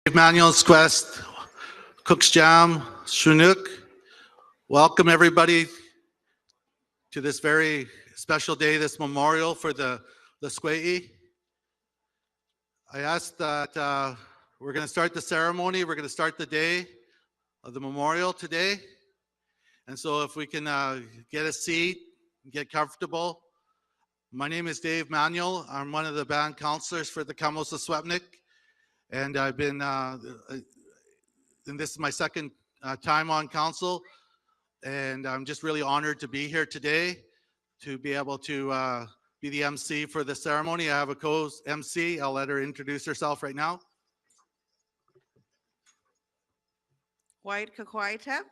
Manuel Quest, Kukpi7. Welcome everybody to this very special day, this memorial for the Secwépemc. I asked that we're going to start the ceremony, we're going to start the day of the memorial today. And so if we can get a seat, get comfortable. My name is Dave Manuel. I'm one of the band counselors for the Kamloops Secwépemc. And I've been, and this is my second time on council. And I'm just really honored to be here today to be able to be the MC for the ceremony. I have a co-MC. I'll let her introduce herself right now. White Kukpi7,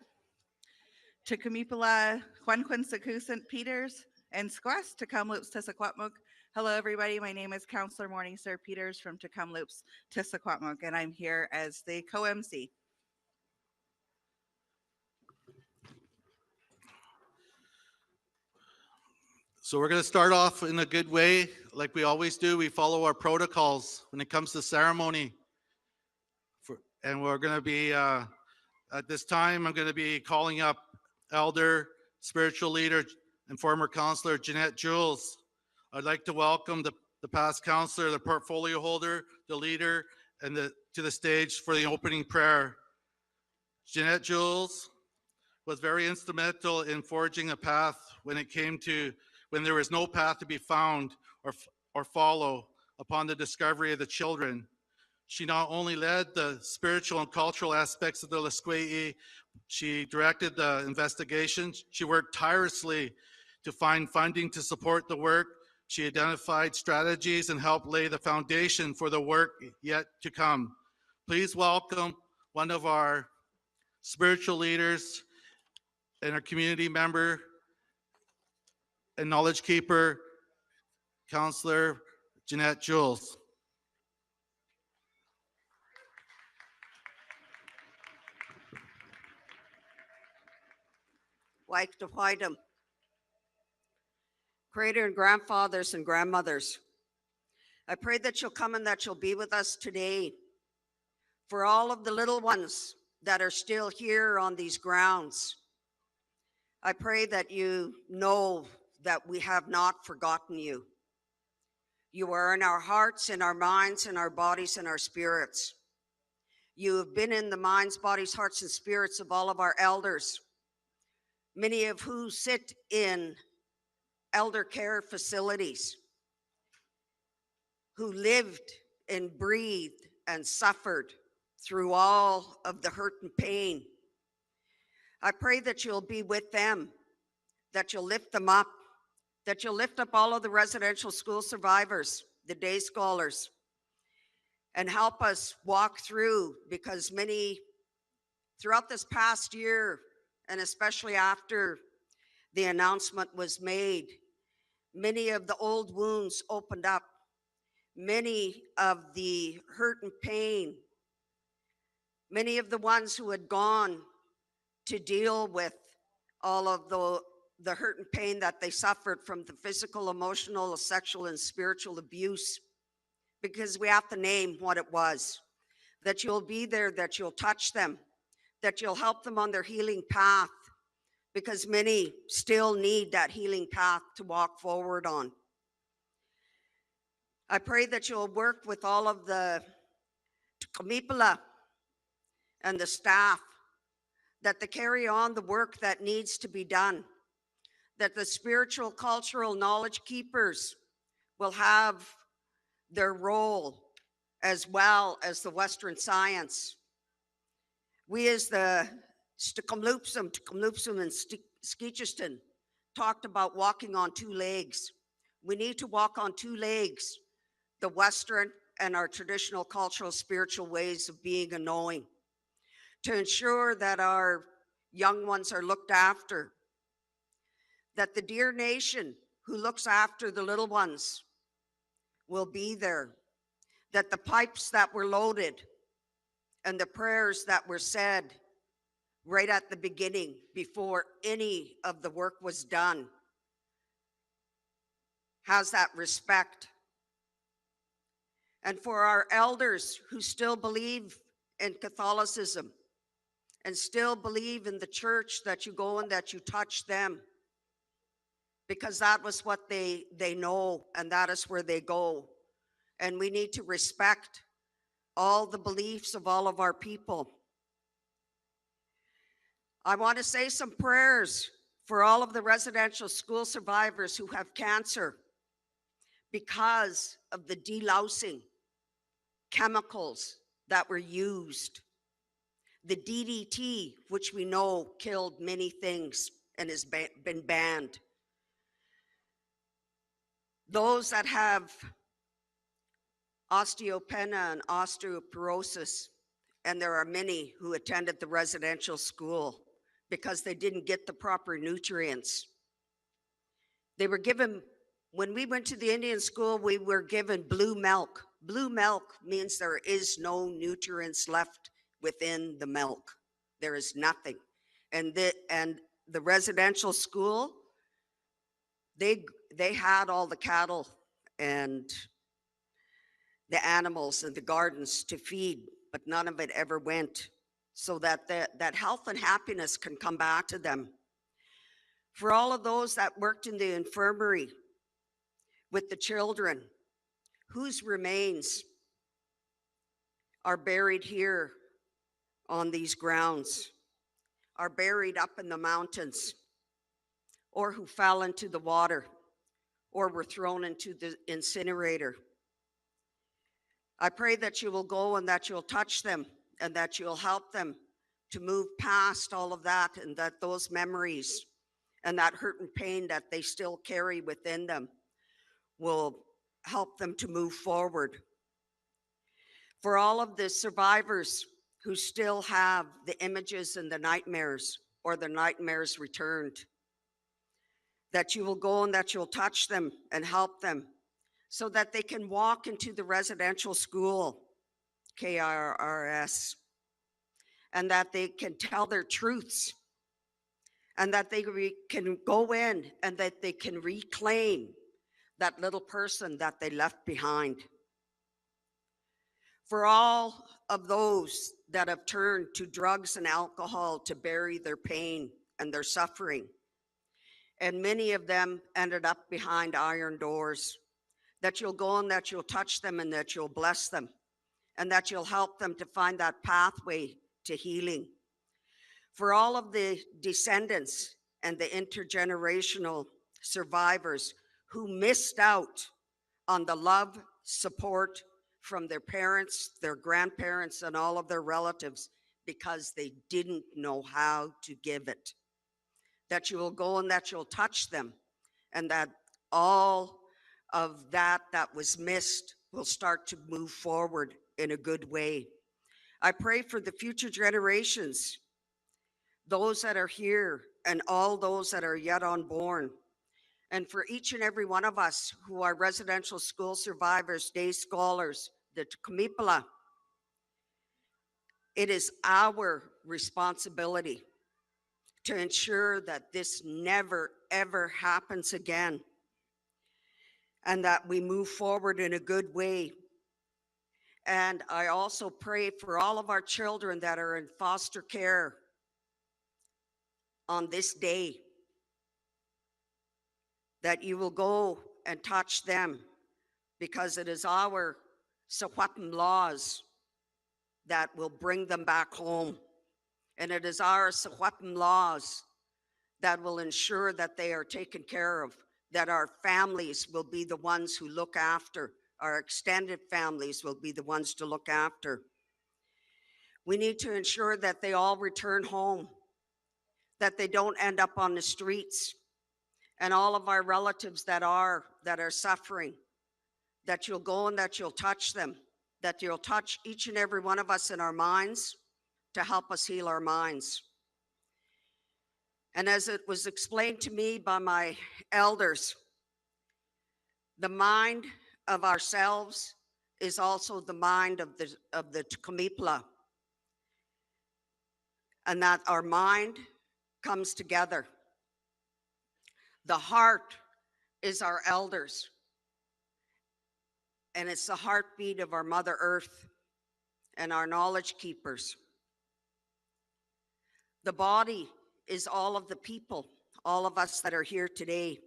Tk'emlúps Peters, and Squest to Kamloops Secwépemc. Hello, everybody. My name is Councillor Morningstar Peters from Tk'emlúps Secwépemc, and I'm here as the co-MC. So we're going to start off in a good way, like we always do. We follow our protocols when it comes to ceremony. And we're going to be, at this time, I'm going to be calling up Elder, Spiritual Leader, and former Councillor Jeanette Jules. I'd like to welcome the past Councillor, the portfolio holder, the leader, and to the stage for the opening prayer. Jeanette Jules was very instrumental in forging a path when there was no path to be found or follow upon the discovery of the children. She not only led the spiritual and cultural aspects of the Secwépemc, she directed the investigations. She worked tirelessly to find funding to support the work. She identified strategies and helped lay the foundation for the work yet to come. Please welcome one of our spiritual leaders and our community member and knowledge keeper, Councillor Jeanette Jules. Like to find them. Creator and grandfathers and grandmothers, I pray that you'll come and that you'll be with us today. For all of the little ones that are still here on these grounds, I pray that you know that we have not forgotten you. You are in our hearts, in our minds, in our bodies, and our spirits. You have been in the minds, bodies, hearts, and spirits of all of our elders, many of who sit in elder care facilities, who lived and breathed and suffered through all of the hurt and pain. I pray that you'll be with them, that you'll lift them up, that you'll lift up all of the residential school survivors, the day scholars, and help us walk through, because many throughout this past year, and especially after the announcement was made, many of the old wounds opened up. Many of the hurt and pain, many of the ones who had gone to deal with all of the hurt and pain that they suffered from the physical, emotional, sexual, and spiritual abuse, because we have to name what it was, that you'll be there, that you'll touch them, that you'll help them on their healing path, because many still need that healing path to walk forward on. I pray that you'll work with all of the Tk'emlúps and the staff, that they carry on the work that needs to be done, that the spiritual, cultural knowledge keepers will have their role, as well as the Western science. We as the Tk'emlúps and Tk'emlúps talked about walking on two legs. We need to walk on two legs, the Western and our traditional cultural spiritual ways of being and knowing, to ensure that our young ones are looked after, that the dear nation who looks after the little ones will be there, that the pipes that were loaded and the prayers that were said right at the beginning before any of the work was done has that respect. And for our elders who still believe in Catholicism and still believe in the church, that you go and that you touch them, because that was what they know, and that is where they go. And we need to respect all the beliefs of all of our people. I want to say some prayers for all of the residential school survivors who have cancer because of the delousing chemicals that were used. The DDT, which we know killed many things and has been banned. Those that have osteopenia and osteoporosis, and there are many who attended the residential school because they didn't get the proper nutrients. They were given, when we went to the Indian school, we were given blue milk. Blue milk means there is no nutrients left within the milk. There is nothing. And the residential school, they had all the cattle and the animals and the gardens to feed, but none of it ever went, so that that health and happiness can come back to them. For all of those that worked in the infirmary with the children, whose remains are buried here on these grounds, are buried up in the mountains, or who fell into the water, or were thrown into the incinerator. I pray that you will go and that you'll touch them and that you'll help them to move past all of that, and that those memories and that hurt and pain that they still carry within them will help them to move forward. For all of the survivors who still have the images and the nightmares, or the nightmares returned, that you will go and that you'll touch them and help them so that they can walk into the residential school, KRRS, and that they can tell their truths, and that they can go in and that they can reclaim that little person that they left behind. For all of those that have turned to drugs and alcohol to bury their pain and their suffering, and many of them ended up behind iron doors, that you'll go and that you'll touch them and that you'll bless them, and that you'll help them to find that pathway to healing. For all of the descendants and the intergenerational survivors who missed out on the love, support from their parents, their grandparents, and all of their relatives because they didn't know how to give it, that you will go and that you'll touch them, and that all of that was missed will start to move forward in a good way. I pray for the future generations, those that are here and all those that are yet unborn, and for each and every one of us who are residential school survivors, day scholars, the Tk'emlúps. It is our responsibility to ensure that this never, ever happens again, and that we move forward in a good way. And I also pray for all of our children that are in foster care on this day, that you will go and touch them, because it is our Secwépemc laws that will bring them back home. And it is our Secwépemc laws that will ensure that they are taken care of, that our families will be the ones who look after, our extended families will be the ones to look after. We need to ensure that they all return home, that they don't end up on the streets, and all of our relatives that are suffering, that you'll go and that you'll touch them, that you'll touch each and every one of us in our minds to help us heal our minds. And as it was explained to me by my elders, the mind of ourselves is also the mind of the Tk'emlúps, and that our mind comes together. The heart is our elders, and it's the heartbeat of our Mother Earth, and our knowledge keepers. The body is all of the people, all of us that are here today.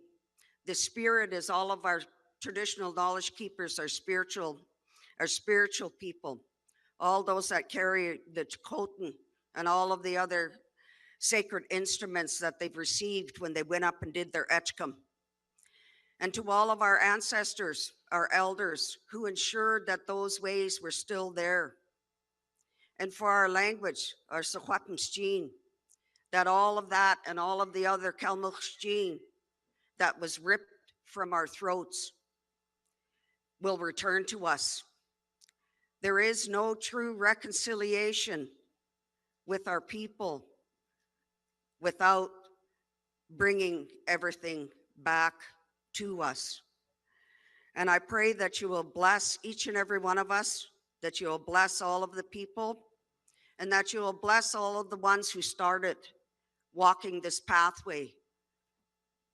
The spirit is all of our traditional knowledge keepers, our spiritual people, all those that carry the Tk'emlúps and all of the other sacred instruments that they've received when they went up and did their Tk'emlúps. And to all of our ancestors, our elders, who ensured that those ways were still there. And for our language, our Secwépemc, that all of that and all of the other Tk'emlúps that was ripped from our throats will return to us. There is no true reconciliation with our people without bringing everything back to us. And I pray that you will bless each and every one of us, that you will bless all of the people, and that you will bless all of the ones who started walking this pathway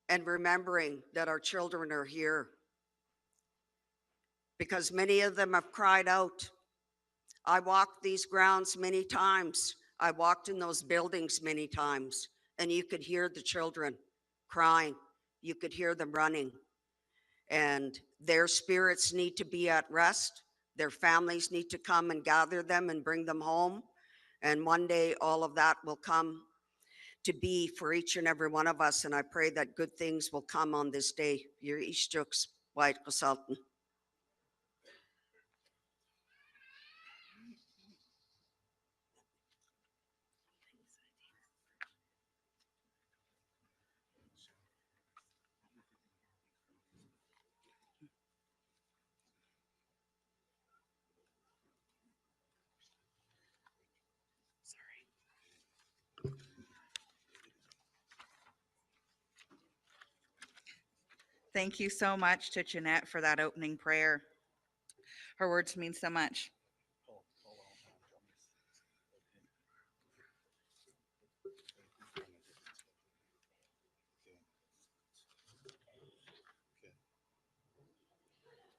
and remembering that our children are here. Because many of them have cried out. I walked these grounds many times. I walked in those buildings many times, and you could hear the children crying. You could hear them running. And their spirits need to be at rest. Their families need to come and gather them and bring them home. And one day all of that will come to be for each and every one of us. And I pray that good things will come on this day. Your Ishtuk's White Consultant. Thank you so much to Jeanette for that opening prayer. Her words mean so much.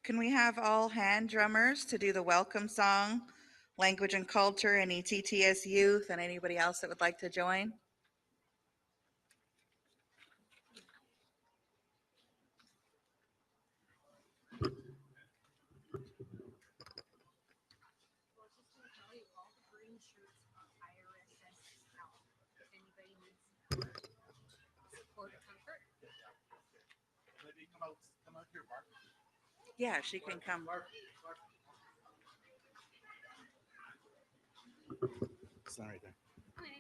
Can we have all hand drummers to do the welcome song, language and culture, and ETTS youth, and anybody else that would like to join? Yeah, she can come. Sorry.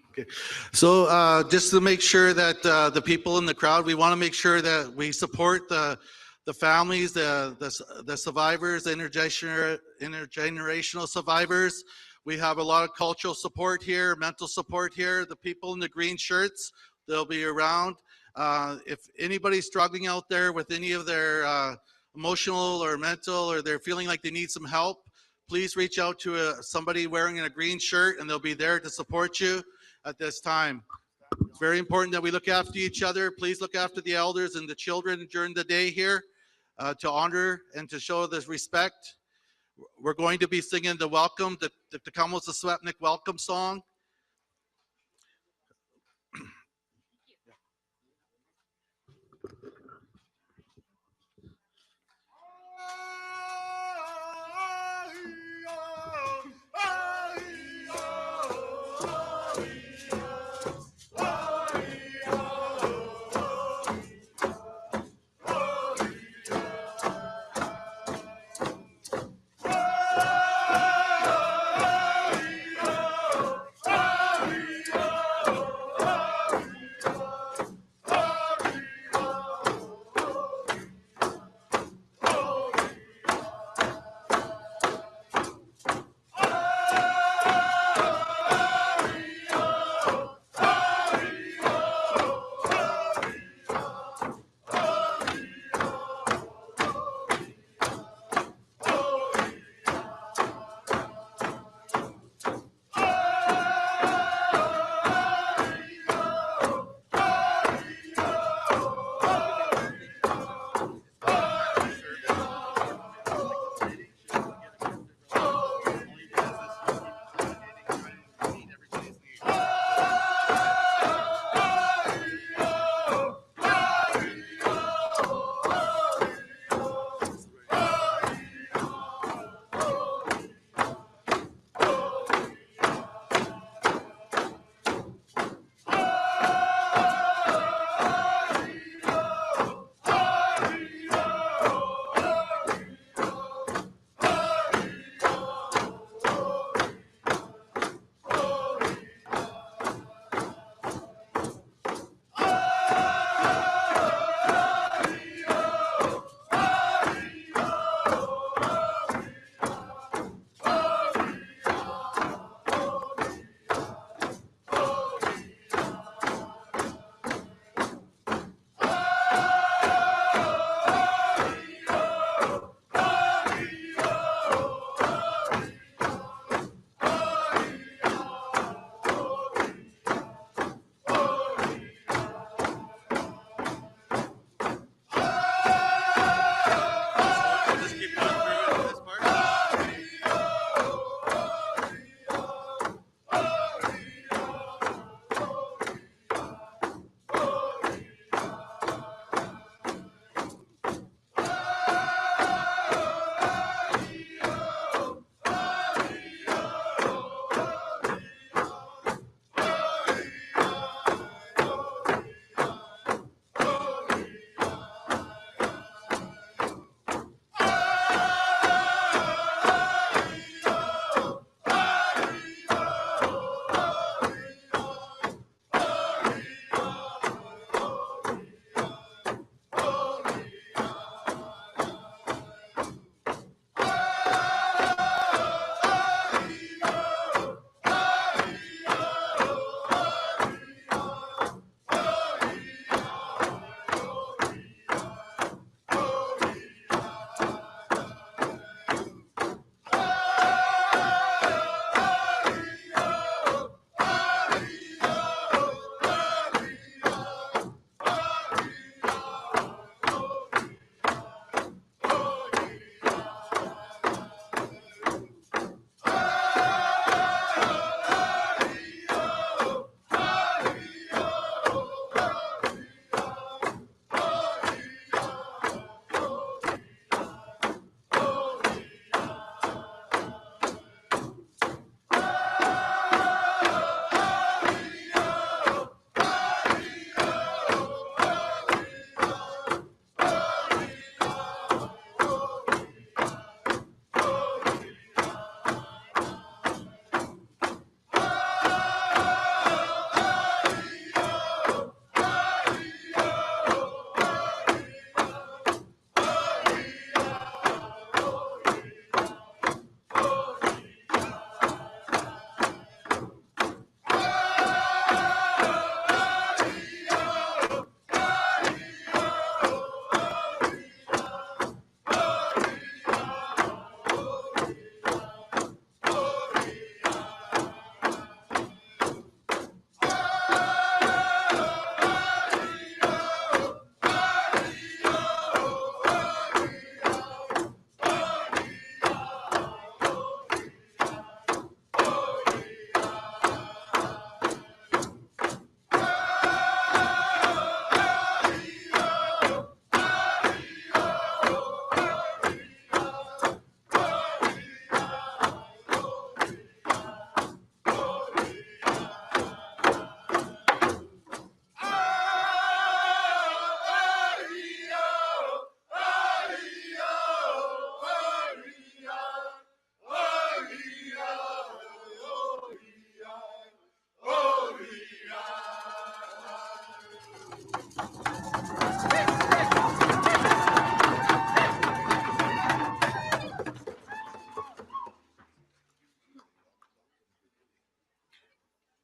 Okay. So just to make sure that the people in the crowd, we want to make sure that we support the families, the survivors, the intergenerational survivors. We have a lot of cultural support here, mental support here. The people in the green shirts, they'll be around. If anybody's struggling out there with any of their emotional or mental, or they're feeling like they need some help, please reach out to somebody wearing a green shirt, and they'll be there to support you at this time. It's very important that we look after each other. Please look after the elders and the children during the day here to honor and to show this respect. We're going to be singing the welcome, the Tk'emlúps Secwépemc welcome song.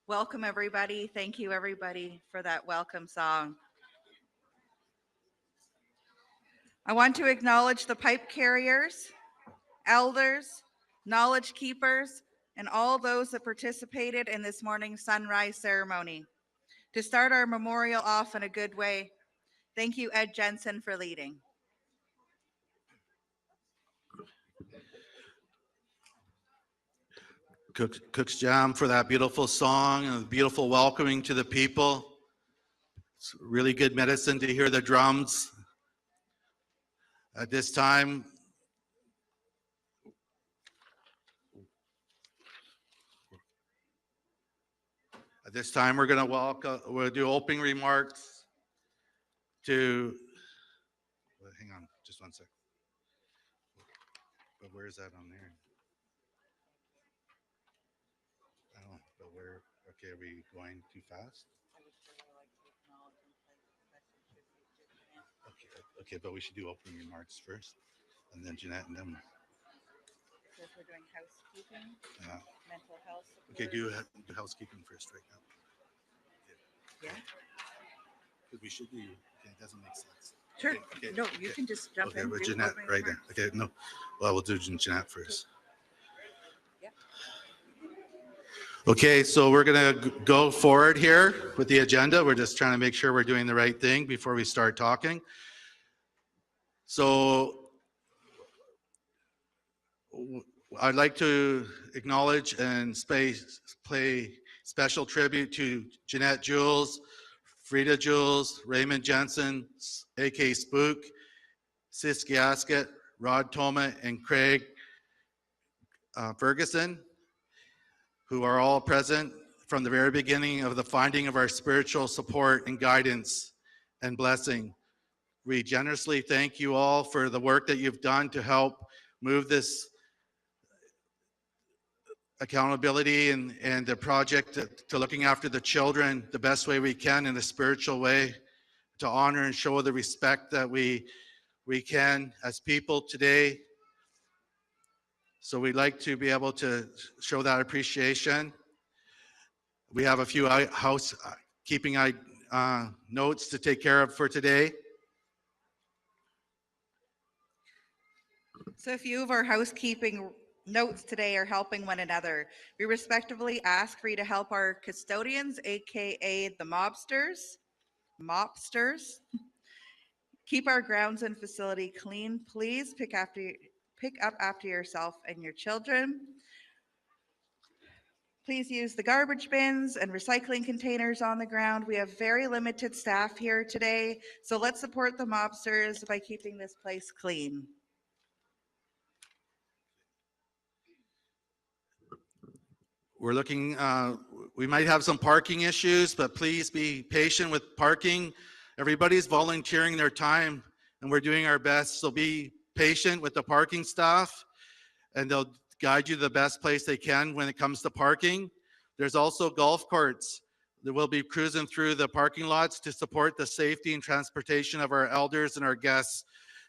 Welcome, everybody. Thank you, everybody, for that welcome song. I want to acknowledge the pipe carriers, elders, knowledge keepers, and all those that participated in this morning's sunrise ceremony. To start our memorial off in a good way, thank you, Ed Jensen, for leading. Cook's Jam for that beautiful song and beautiful welcoming to the people. It's really good medicine to hear the drums. At this time, we're going to we'll do opening remarks to, hang on just one sec. But where is that on there? Oh, but where, okay, are we going too fast? Okay, but we should do opening remarks first, and then Jeanette, and then. Since we're doing housekeeping, mental health support. Okay, do housekeeping first right now. Yeah. Because we should be, okay, it doesn't make sense. Sure. Okay, No, you can just jump okay, in. with do Jeanette opening right there. remarks. Okay, no, well, we'll do Jeanette first. Yeah. Okay, so we're gonna go forward here with the agenda. We're just trying to make sure we're doing the right thing before we start talking. So I'd like to acknowledge and play special tribute to Jeanette Jules, Frida Jules, Raymond Jensen, A.K. Spook, Sis Gasket, Rod Toma, and Craig Ferguson, who are all present from the very beginning of the finding of our spiritual support and guidance and blessing. We generously thank you all for the work that you've done to help move this accountability and the project to looking after the children the best way we can in a spiritual way, to honor and show the respect that we can as people today. So we'd like to be able to show that appreciation. We have a few housekeeping notes to take care of for today. So a few of our housekeeping notes today are helping one another. We respectively ask for you to help our custodians, AKA the mobsters. Keep our grounds and facility clean. Please pick up after yourself and your children. Please use the garbage bins and recycling containers on the ground. We have very limited staff here today, so let's support the mobsters by keeping this place clean. We're looking, we might have some parking issues, but please be patient with parking. Everybody's volunteering their time and we're doing our best. So be patient with the parking staff and they'll guide you to the best place they can when it comes to parking. There's also golf carts that will be cruising through the parking lots to support the safety and transportation of our elders and our guests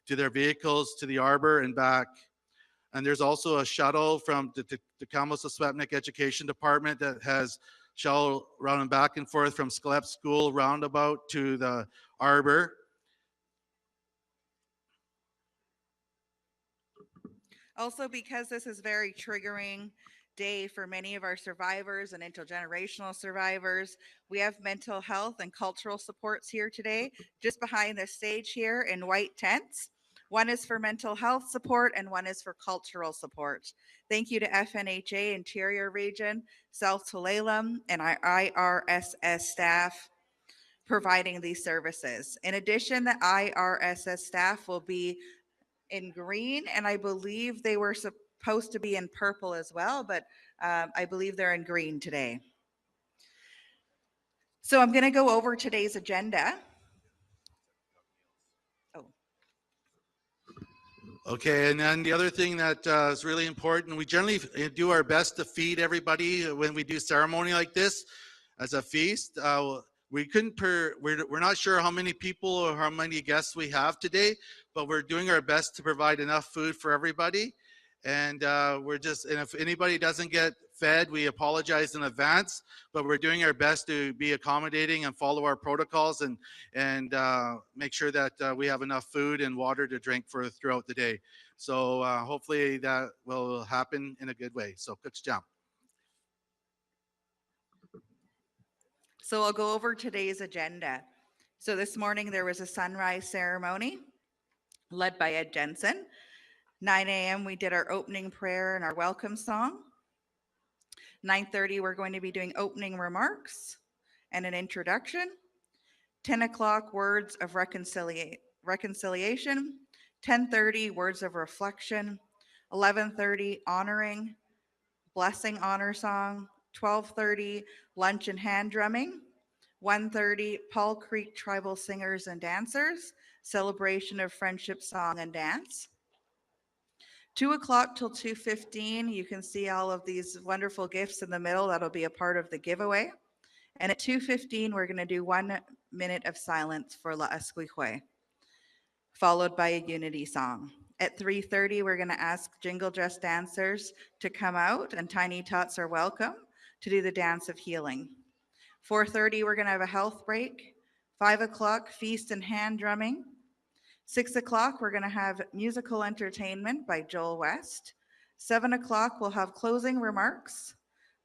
to their vehicles, to the arbor and back. And there's also a shuttle from the Tk'emlúps Education Department that has shuttle running back and forth from Secwépemc School roundabout to the arbor. Also, because this is very triggering day for many of our survivors and intergenerational survivors, we have mental health and cultural supports here today, just behind the stage here in white tents. One is for mental health support and one is for cultural support. Thank you to FNHA Interior Region, South Tulalip, and our IRSS staff providing these services. In addition, the IRSS staff will be in green, and I believe they were supposed to be in purple as well, but I believe they're in green today. So I'm going to go over today's agenda. Okay, and then the other thing that is really important, we generally do our best to feed everybody when we do ceremony like this as a feast. We're not sure how many people or how many guests we have today, but we're doing our best to provide enough food for everybody. And and if anybody doesn't get fed, we apologize in advance, but we're doing our best to be accommodating and follow our protocols and make sure that we have enough food and water to drink throughout the day. So hopefully that will happen in a good way. So Cook's Jam. So I'll go over today's agenda. So this morning there was a sunrise ceremony led by Ed Jensen. 9 a.m. we did our opening prayer and our welcome song. 9:30 we're going to be doing opening remarks and an introduction. 10 o'clock words of reconciliation. 10:30 words of reflection. 11:30 honoring, blessing honor song. 12:30 lunch and hand drumming. 1:30 Paul Creek tribal singers and dancers, celebration of friendship song and dance. 2 o'clock till 2:15, you can see all of these wonderful gifts in the middle. That'll be a part of the giveaway. And at 2:15, we're going to do 1 minute of silence for La Esquihue, followed by a unity song. At 3:30, we're going to ask Jingle dress dancers to come out, and Tiny Tots are welcome to do the dance of healing. 4:30, we're going to have a health break. 5 o'clock, feast and hand drumming. 6 o'clock, we're going to have musical entertainment by Joel West. 7 o'clock, we'll have closing remarks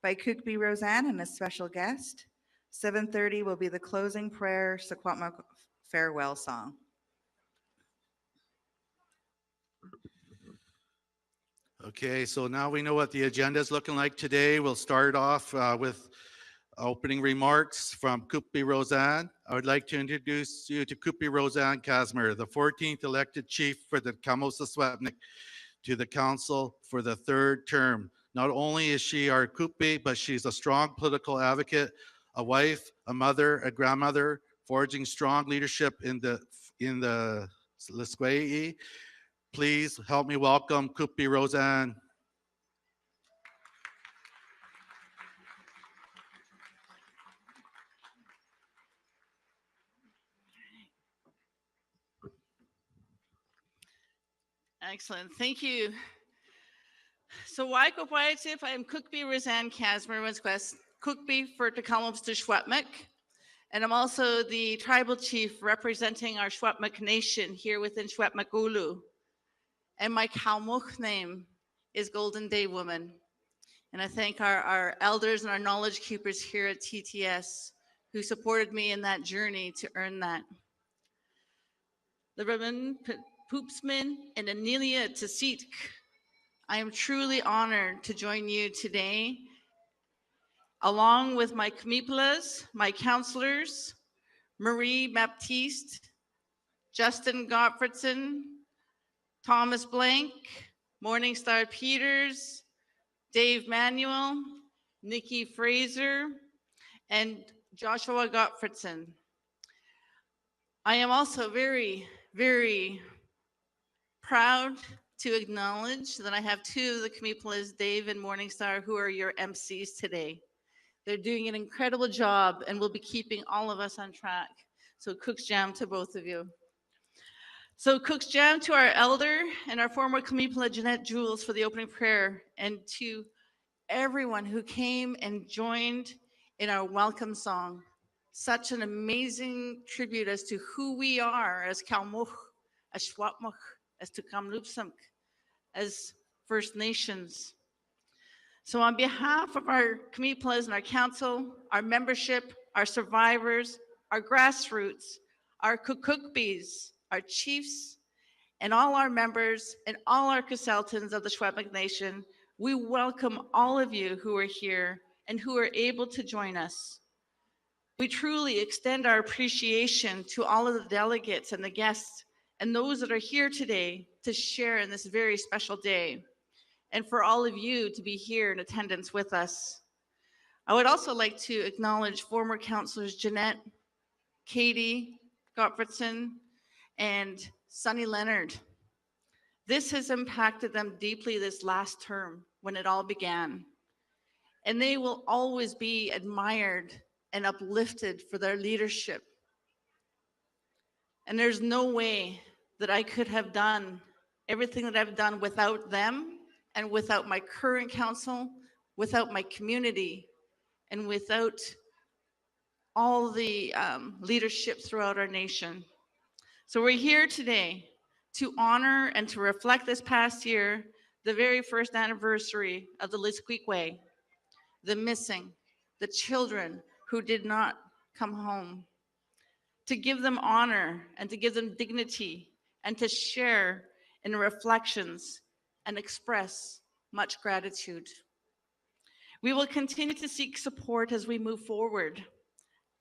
by Rosanne and a special guest. 7:30 will be the closing prayer, Secwépemc farewell song. Okay, so now we know what the agenda is looking like today. We'll start off with opening remarks from Rosanne. I would like to introduce you to Rosanne Casimir, the 14th elected chief for the Kamloops to the council for the 3rd term. Not only is she our Kukpi, but she's a strong political advocate, a wife, a mother, a grandmother, forging strong leadership in the Secwépemc. Please help me welcome Rosanne. Excellent, thank you. So Secwépemc, I am Rosanne Casimir, Kukpi for Tk'emlúps to Secwépemc. And I'm also the tribal chief representing our Secwépemc nation here within Secwépemc Ulu. And my Kamloops name is Golden Day Woman. And I thank our elders and our knowledge keepers here at TTS who supported me in that journey to earn that. The Reverend Poopsman and Anelia Tasitk, I am truly honored to join you today, along with my K'emlúps, my counselors, Marie Baptiste, Justin Gottfredson, Thomas Blank, Morningstar Peters, Dave Manuel, Nikki Fraser, and Joshua Gottfredson. I am also very, very proud to acknowledge that I have 2 of the K'emlúps, Dave and Morningstar, who are your MCs today. They're doing an incredible job and will be keeping all of us on track. So Cook's Jam to both of you. So Cook's Jam to our elder and our former K'emlúps, Jeanette Jules, for the opening prayer, and to everyone who came and joined in our welcome song. Such an amazing tribute as to who we are as Kamloops, as Secwépemc, as Tk'emlúps, as First Nations. So on behalf of our K'emlúps and our council, our membership, our survivors, our grassroots, our Kukupis, our chiefs, and all our members and all our consultants of the Secwépemc Nation, we welcome all of you who are here and who are able to join us. We truly extend our appreciation to all of the delegates and the guests and those that are here today to share in this very special day, and for all of you to be here in attendance with us. I would also like to acknowledge former councilors Jeanette, Katie Gottfredson, and Sonny Leonard. This has impacted them deeply this last term when it all began, and they will always be admired and uplifted for their leadership. And there's no way that I could have done everything that I've done without them and without my current council, without my community, and without all the leadership throughout our nation. So we're here today to honor and to reflect this past year, the very first anniversary of the Lisqueque, the missing, the children who did not come home, to give them honor and to give them dignity and to share in reflections and express much gratitude. We will continue to seek support as we move forward,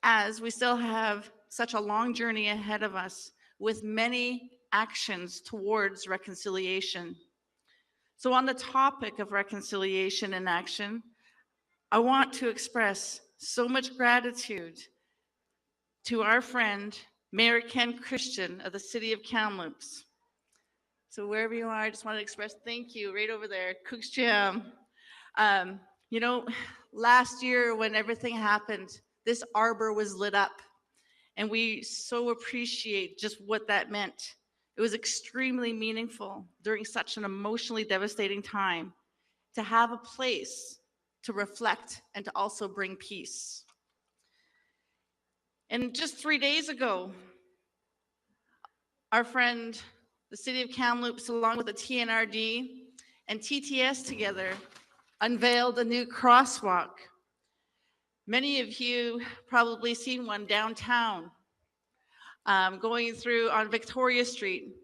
as we still have such a long journey ahead of us with many actions towards reconciliation. So on the topic of reconciliation and action, I want to express so much gratitude to our friend, Mayor Ken Christian of the city of Kamloops. So wherever you are, I just want to express thank you right over there, Kukpi7. You know, last year when everything happened, this arbor was lit up, and we so appreciate just what that meant. It was extremely meaningful during such an emotionally devastating time to have a place to reflect and to also bring peace. And just 3 days ago, our friend, the city of Kamloops, along with the TNRD and TTS together, unveiled a new crosswalk. Many of you probably seen one downtown, going through on Victoria Street,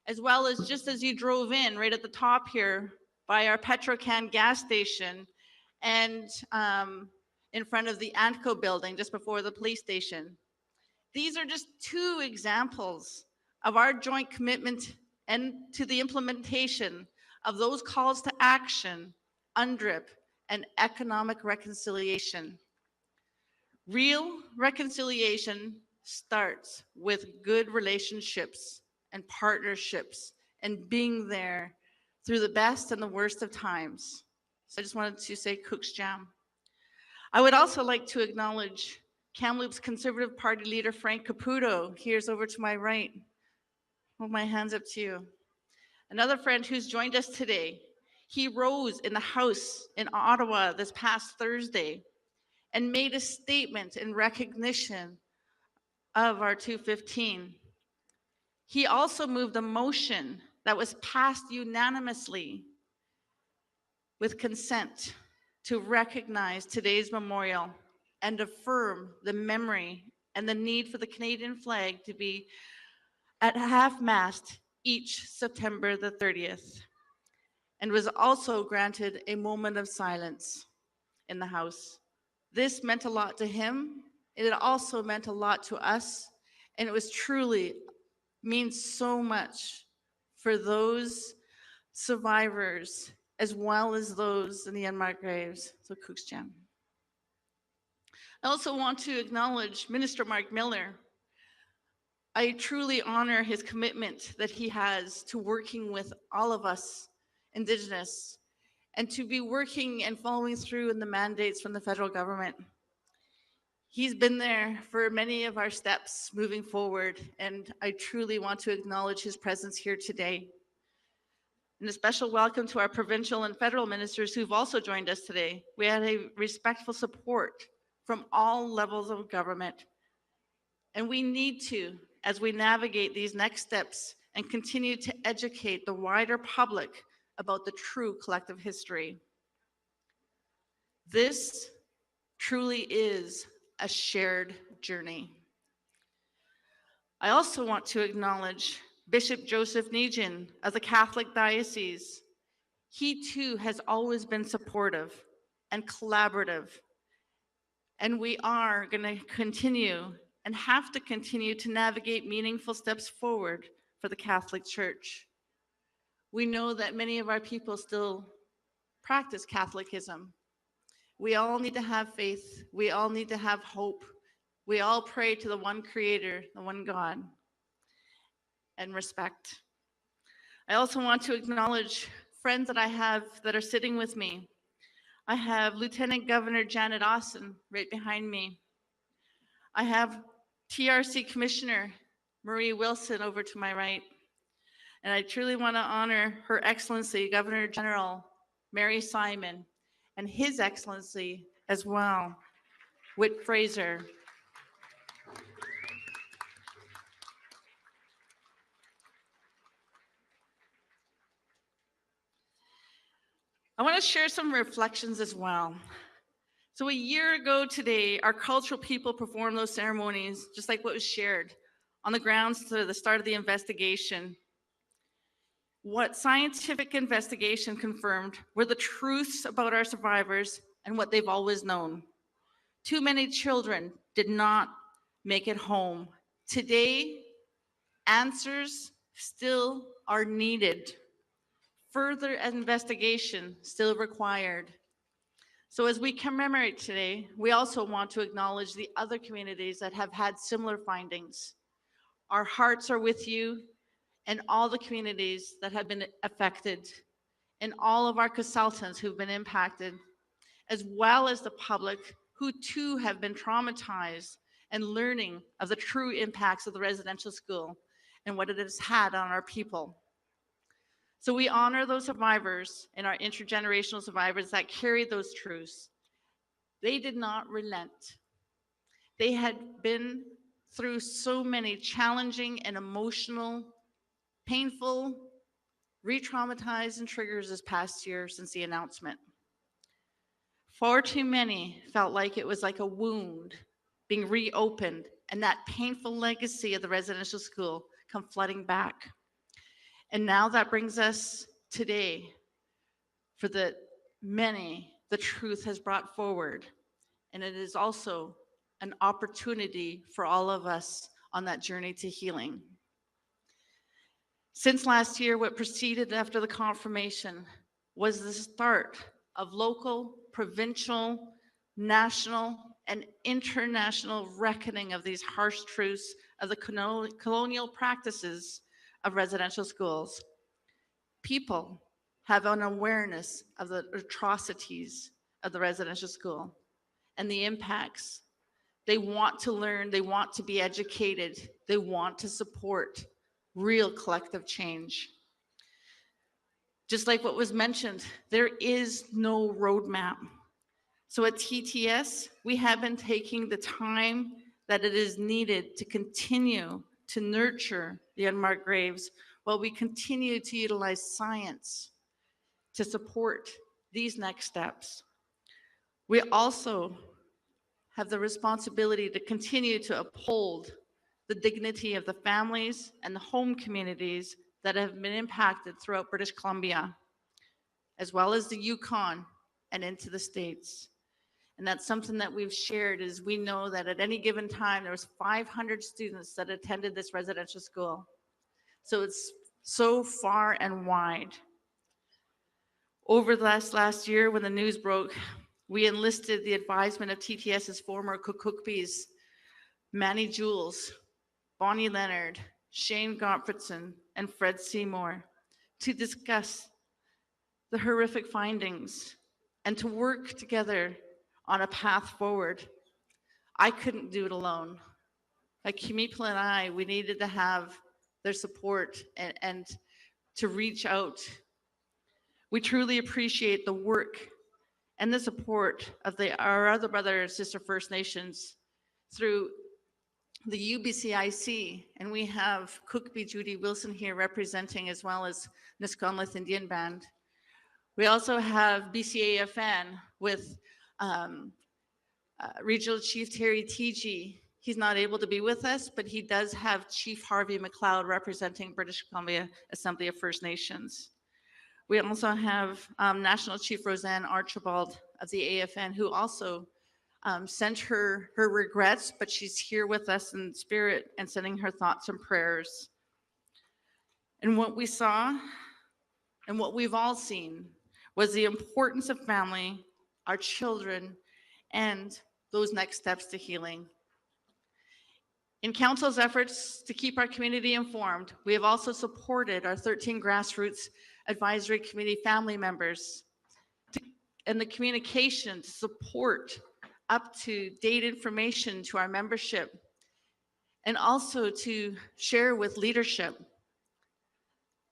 as well as just as you drove in right at the top here by our Petrocan gas station and in front of the Antco building just before the police station. These are just two examples of our joint commitment and to the implementation of those calls to action, UNDRIP, and economic reconciliation. Real reconciliation starts with good relationships and partnerships and being there through the best and the worst of times. So I just wanted to say Kukpi7. I would also like to acknowledge Kamloops Conservative Party leader Frank Caputo. Here's over to my right. Hold my hands up to you. Another friend who's joined us today. He rose in the House in Ottawa this past Thursday and made a statement in recognition of our 215. He also moved a motion that was passed unanimously with consent to recognize today's memorial and affirm the memory and the need for the Canadian flag to be at half-mast each September the 30th, and was also granted a moment of silence in the House. This meant a lot to him. It also meant a lot to us, and it was truly means so much for those survivors as well as those in the unmarked graves. So Kukpi7. I also want to acknowledge Minister Mark Miller. I truly honor his commitment that he has to working with all of us Indigenous and to be working and following through in the mandates from the federal government. He's been there for many of our steps moving forward, and I truly want to acknowledge his presence here today. And a special welcome to our provincial and federal ministers who've also joined us today. We had a respectful support from all levels of government. And we need to, as we navigate these next steps and continue to educate the wider public about the true collective history. This truly is a shared journey. I also want to acknowledge Bishop Joseph Nugent of the Catholic Diocese. He too has always been supportive and collaborative. And we are going to continue and have to continue to navigate meaningful steps forward for the Catholic Church. We know that many of our people still practice Catholicism. We all need to have faith. We all need to have hope. We all pray to the one Creator, the one God, and respect. I also want to acknowledge friends that I have that are sitting with me. I have Lieutenant Governor Janet Austin right behind me. I have TRC Commissioner Marie Wilson over to my right. And I truly want to honor Her Excellency Governor General Mary Simon, and His Excellency as well, Whit Fraser. I want to share some reflections as well. So a year ago today, our cultural people performed those ceremonies, just like what was shared, on the grounds to the start of the investigation. What scientific investigation confirmed were the truths about our survivors and what they've always known. Too many children did not make it home. Today, answers still are needed. Further investigation still required. So as we commemorate today, we also want to acknowledge the other communities that have had similar findings. Our hearts are with you and all the communities that have been affected, and all of our consultants who've been impacted, as well as the public who too have been traumatized and learning of the true impacts of the residential school and what it has had on our people. So we honor those survivors and our intergenerational survivors that carried those truths. They did not relent. They had been through so many challenging and emotional, painful, re-traumatized and triggers this past year since the announcement. Far too many felt like it was like a wound being reopened, and that painful legacy of the residential school come flooding back. And now that brings us today. For the many, the truth has brought forward, and it is also an opportunity for all of us on that journey to healing. Since last year, what proceeded after the confirmation was the start of local, provincial, national, and international reckoning of these harsh truths of the colonial practices of residential schools. People have an awareness of the atrocities of the residential school and the impacts. They want to learn, they want to be educated, they want to support real collective change. Just like what was mentioned, there is no roadmap. So at TTS, we have been taking the time that it is needed to continue to nurture the unmarked graves while we continue to utilize science to support these next steps. We also have the responsibility to continue to uphold the dignity of the families and the home communities that have been impacted throughout British Columbia, as well as the Yukon and into the States. And that's something that we've shared, is we know that at any given time, there was 500 students that attended this residential school. So it's so far and wide. Over the last year, when the news broke, we enlisted the advisement of TTS's former Kukupis, Manny Jules, Bonnie Leonard, Shane Gottfredson, and Fred Seymour, to discuss the horrific findings and to work together on a path forward. I couldn't do it alone. Like Tk'emlúps and I, we needed to have their support and to reach out. We truly appreciate the work and the support of our other brother and sister First Nations through the UBCIC, and we have Kukpi Judy Wilson here representing, as well as Kamloops Indian Band. We also have BCAFN with Regional Chief Terry Teegee. He's not able to be with us, but he does have Chief Harvey McLeod representing British Columbia Assembly of First Nations. We also have National Chief Rosanne Archibald of the AFN, who also sent her regrets, but she's here with us in spirit and sending her thoughts and prayers. And what we saw and what we've all seen was the importance of family, our children, and those next steps to healing. In Council's efforts to keep our community informed, we have also supported our 13 grassroots advisory committee family members and the communication to support up-to-date information to our membership, and also to share with leadership,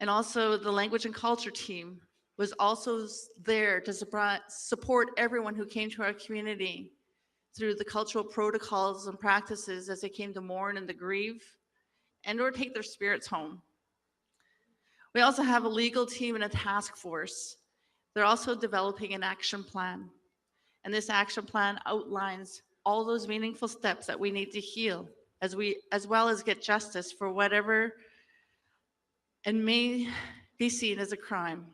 and also the language and culture team was also there to support everyone who came to our community through the cultural protocols and practices as they came to mourn and to grieve and or take their spirits home. We also have a legal team and a task force. They're also developing an action plan. And this action plan outlines all those meaningful steps that we need to heal as well as get justice for whatever and may be seen as a crime.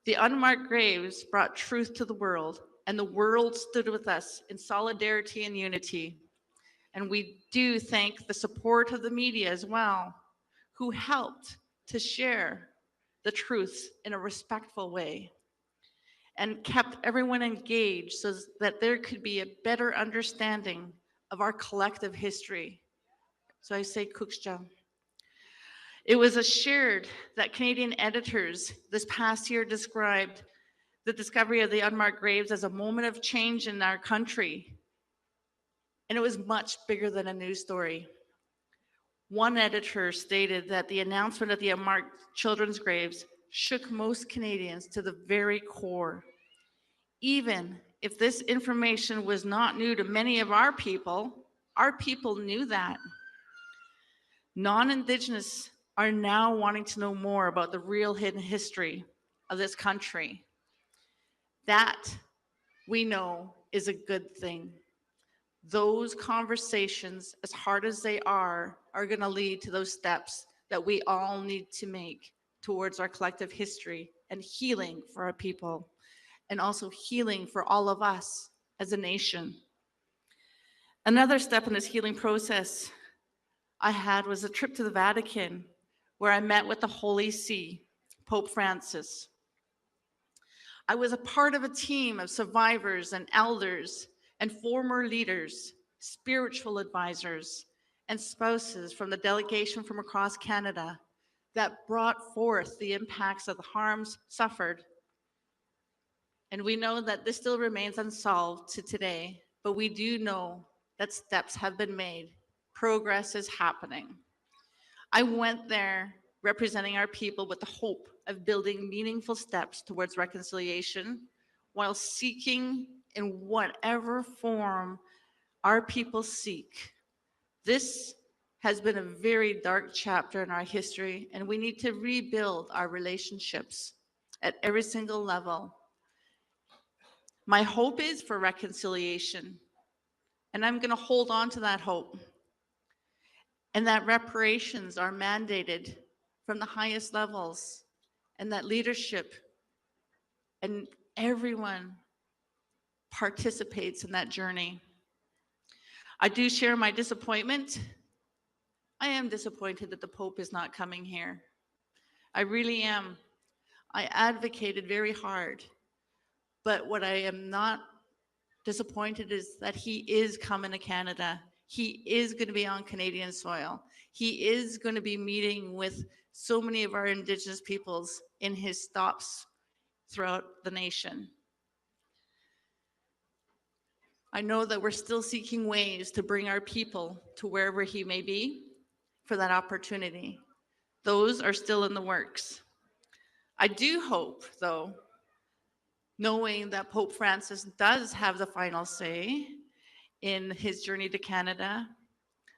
The unmarked graves brought truth to the world, and the world stood with us in solidarity and unity. And we do thank the support of the media as well, who helped to share the truth in a respectful way and kept everyone engaged so that there could be a better understanding of our collective history. So I say Kukpi7. It was assured that Canadian editors this past year described the discovery of the unmarked graves as a moment of change in our country. And it was much bigger than a news story. One editor stated that the announcement of the unmarked children's graves shook most Canadians to the very core. Even if this information was not new to many of our people knew that. Non-Indigenous are now wanting to know more about the real hidden history of this country. That, we know, is a good thing. Those conversations, as hard as they are going to lead to those steps that we all need to make towards our collective history and healing for our people, and also healing for all of us as a nation. Another step in this healing process I had was a trip to the Vatican, where I met with the Holy See, Pope Francis. I was a part of a team of survivors and elders and former leaders, spiritual advisors, and spouses from the delegation from across Canada that brought forth the impacts of the harms suffered. And we know that this still remains unsolved to today, but we do know that steps have been made. Progress is happening. I went there representing our people with the hope of building meaningful steps towards reconciliation while seeking in whatever form our people seek. This has been a very dark chapter in our history, and we need to rebuild our relationships at every single level. My hope is for reconciliation, and I'm going to hold on to that hope, and that reparations are mandated from the highest levels, and that leadership and everyone participates in that journey. I do share my disappointment. I am disappointed that the Pope is not coming here. I really am. I advocated very hard, but what I am not disappointed is that he is coming to Canada. He is going to be on Canadian soil. He is going to be meeting with so many of our Indigenous peoples in his stops throughout the nation. I know that we're still seeking ways to bring our people to wherever he may be for that opportunity. Those are still in the works. I do hope, though, knowing that Pope Francis does have the final say in his journey to Canada,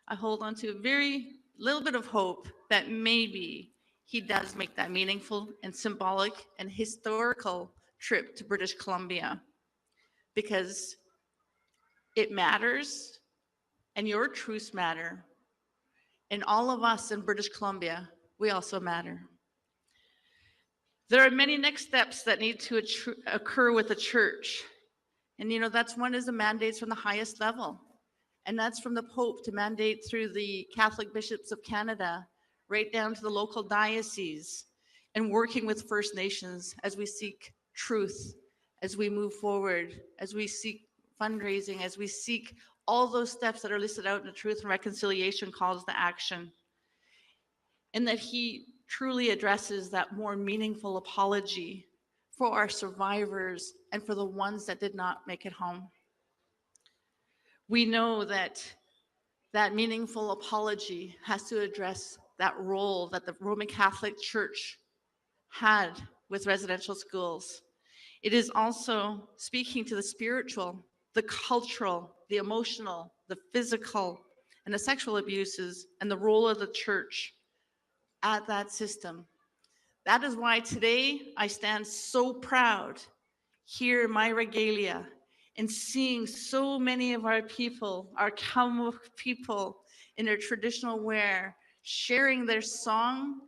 I hold on to a very little bit of hope that maybe he does make that meaningful and symbolic and historical trip to British Columbia, because it matters, and your truths matter. And all of us in British Columbia, we also matter. There are many next steps that need to occur with the church. And that's one is the mandates from the highest level. And that's from the Pope to mandate through the Catholic bishops of Canada, right down to the local diocese, and working with First Nations as we seek truth, as we move forward, as we seek fundraising, as we seek all those steps that are listed out in the Truth and Reconciliation calls to action. And that he truly addresses that more meaningful apology for our survivors and for the ones that did not make it home. We know that that meaningful apology has to address that role that the Roman Catholic Church had with residential schools. It is also speaking to the spiritual, the cultural, the emotional, the physical, and the sexual abuses, and the role of the church at that system. That is why today I stand so proud here in my regalia and seeing so many of our people, our Kamloops people in their traditional wear, sharing their song,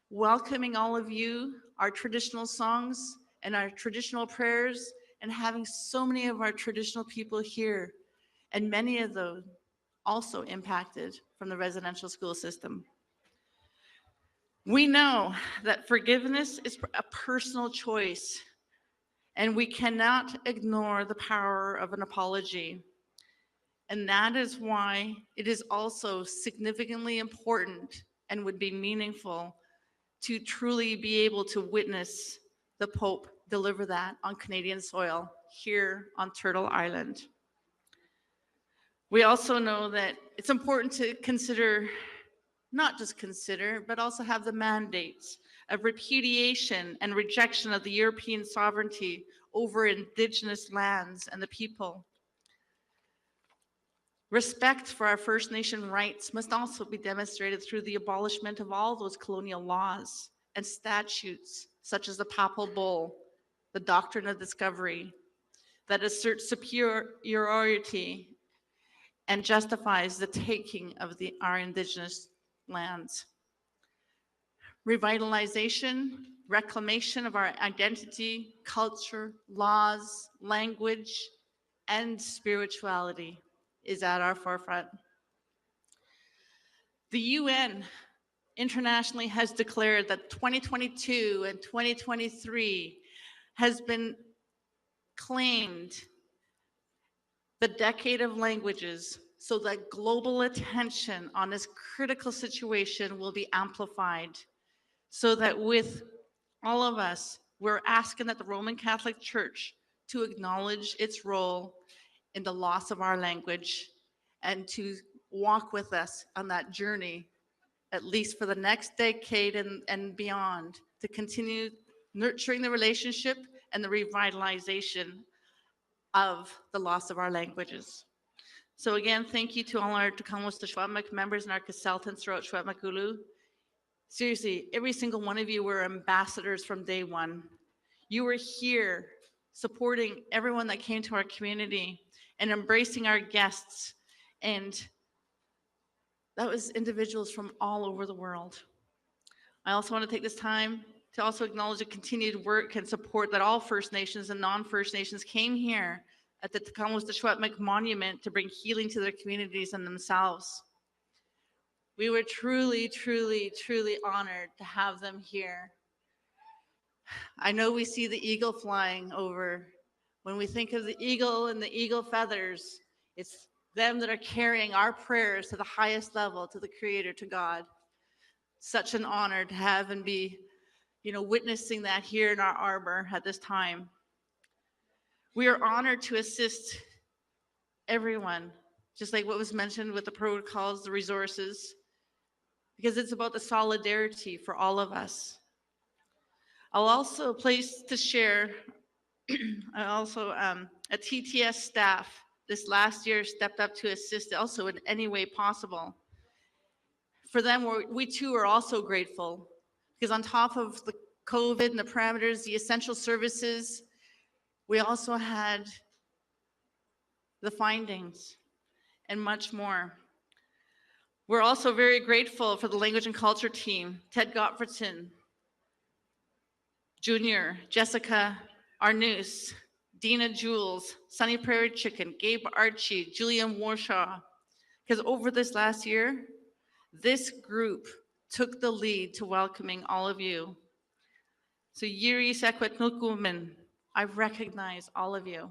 welcoming all of you, our traditional songs and our traditional prayers, and having so many of our traditional people here, and many of those also impacted from the residential school system. We know that forgiveness is a personal choice, and we cannot ignore the power of an apology. And that is why it is also significantly important and would be meaningful to truly be able to witness the Pope deliver that on Canadian soil here on Turtle Island. We also know that it's important to consider, not just consider, but also have the mandates of repudiation and rejection of the European sovereignty over Indigenous lands and the people. Respect for our First Nation rights must also be demonstrated through the abolishment of all those colonial laws and statutes, such as the Papal Bull, the Doctrine of Discovery, that asserts superiority and justifies the taking of our Indigenous lands. Revitalization, reclamation of our identity, culture, laws, language, and spirituality is at our forefront. The UN internationally has declared that 2022 and 2023 has been claimed the decade of languages, so that global attention on this critical situation will be amplified, so that with all of us, we're asking that the Roman Catholic Church to acknowledge its role in the loss of our language and to walk with us on that journey, at least for the next decade and beyond, to continue nurturing the relationship and the revitalization of the loss of our languages. So again, thank you to all our Tk'emlúps members and our consultants throughout Secwépemc. Seriously, every single one of you were ambassadors from day one. You were here supporting everyone that came to our community and embracing our guests. And that was individuals from all over the world. I also want to take this time to also acknowledge the continued work and support that all First Nations and non-First Nations came here at the Tk'emlúps Monument to bring healing to their communities and themselves. We were truly, truly, truly honored to have them here. I know we see the eagle flying over. When we think of the eagle and the eagle feathers, it's them that are carrying our prayers to the highest level, to the Creator, to God. Such an honor to have and be, witnessing that here in our arbor at this time. We are honored to assist everyone, just like what was mentioned with the protocols, the resources, because it's about the solidarity for all of us. I'll also place to share, a TTS staff this last year stepped up to assist also in any way possible. For them, we too are also grateful, because on top of the COVID and the parameters, the essential services, we also had the findings and much more. We're also very grateful for the language and culture team, Ted Gottfredson, Junior, Jessica Arnoose, Dina Jules, Sunny Prairie Chicken, Gabe Archie, Julian Warshaw, because over this last year, this group took the lead to welcoming all of you. So Yuri Secwépemc, I recognize all of you.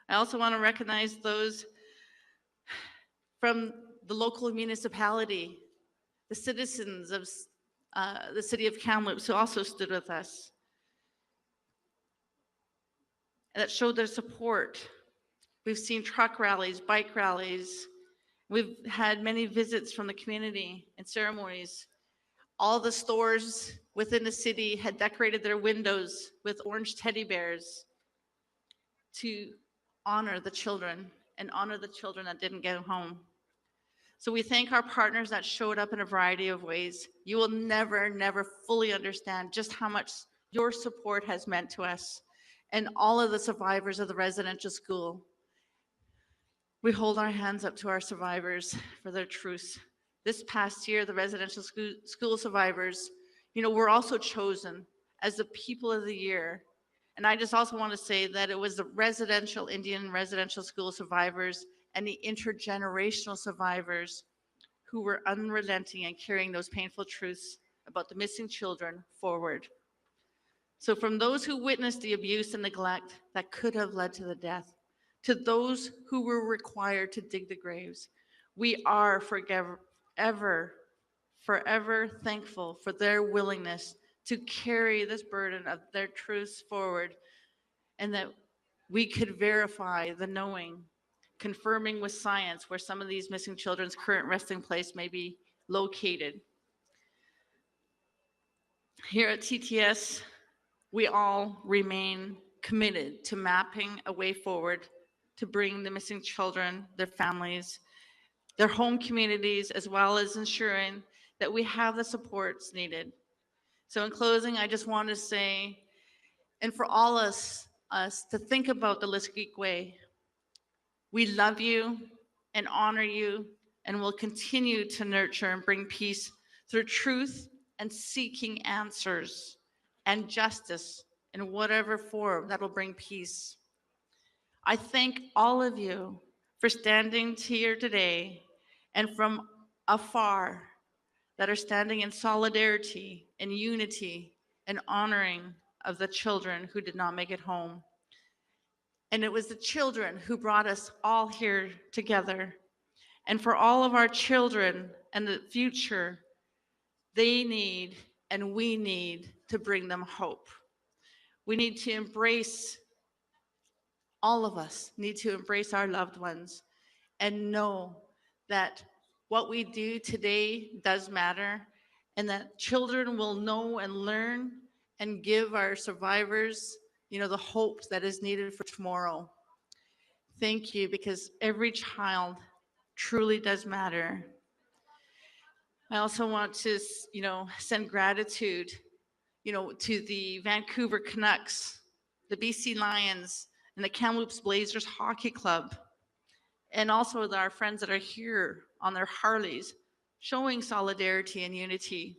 I also want to recognize those from the local municipality, the citizens of the city of Kamloops who also stood with us, and that showed their support. We've seen truck rallies, bike rallies. We've had many visits from the community and ceremonies. All the stores within the city had decorated their windows with orange teddy bears to honor the children and honor the children that didn't get home. So we thank our partners that showed up in a variety of ways. You will never, never fully understand just how much your support has meant to us and all of the survivors of the residential school. We hold our hands up to our survivors for their truths. This past year, the residential school survivors, were also chosen as the People of the Year. And I just also want to say that it was the residential Indian residential school survivors and the intergenerational survivors who were unrelenting and carrying those painful truths about the missing children forward. So from those who witnessed the abuse and neglect that could have led to the death, to those who were required to dig the graves, we are forever thankful for their willingness to carry this burden of their truths forward, and that we could verify the knowing, confirming with science where some of these missing children's current resting place may be located. Here at TTS, we all remain committed to mapping a way forward to bring the missing children, their families, their home communities, as well as ensuring that we have the supports needed. So in closing, I just want to say, and for all us to think about the Lesquikwe, we love you and honor you, and will continue to nurture and bring peace through truth and seeking answers and justice in whatever form that will bring peace. I thank all of you for standing here today and from afar, that are standing in solidarity and unity and honoring of the children who did not make it home. And it was the children who brought us all here together. And for all of our children and the future, they need and we need to bring them hope. We need to embrace, all of us need to embrace our loved ones and know that what we do today does matter, and that children will know and learn and give our survivors, the hope that is needed for tomorrow. Thank you, because every child truly does matter. I also want to, send gratitude, to the Vancouver Canucks, the BC Lions, and the Kamloops Blazers Hockey Club, and also our friends that are here on their Harleys, showing solidarity and unity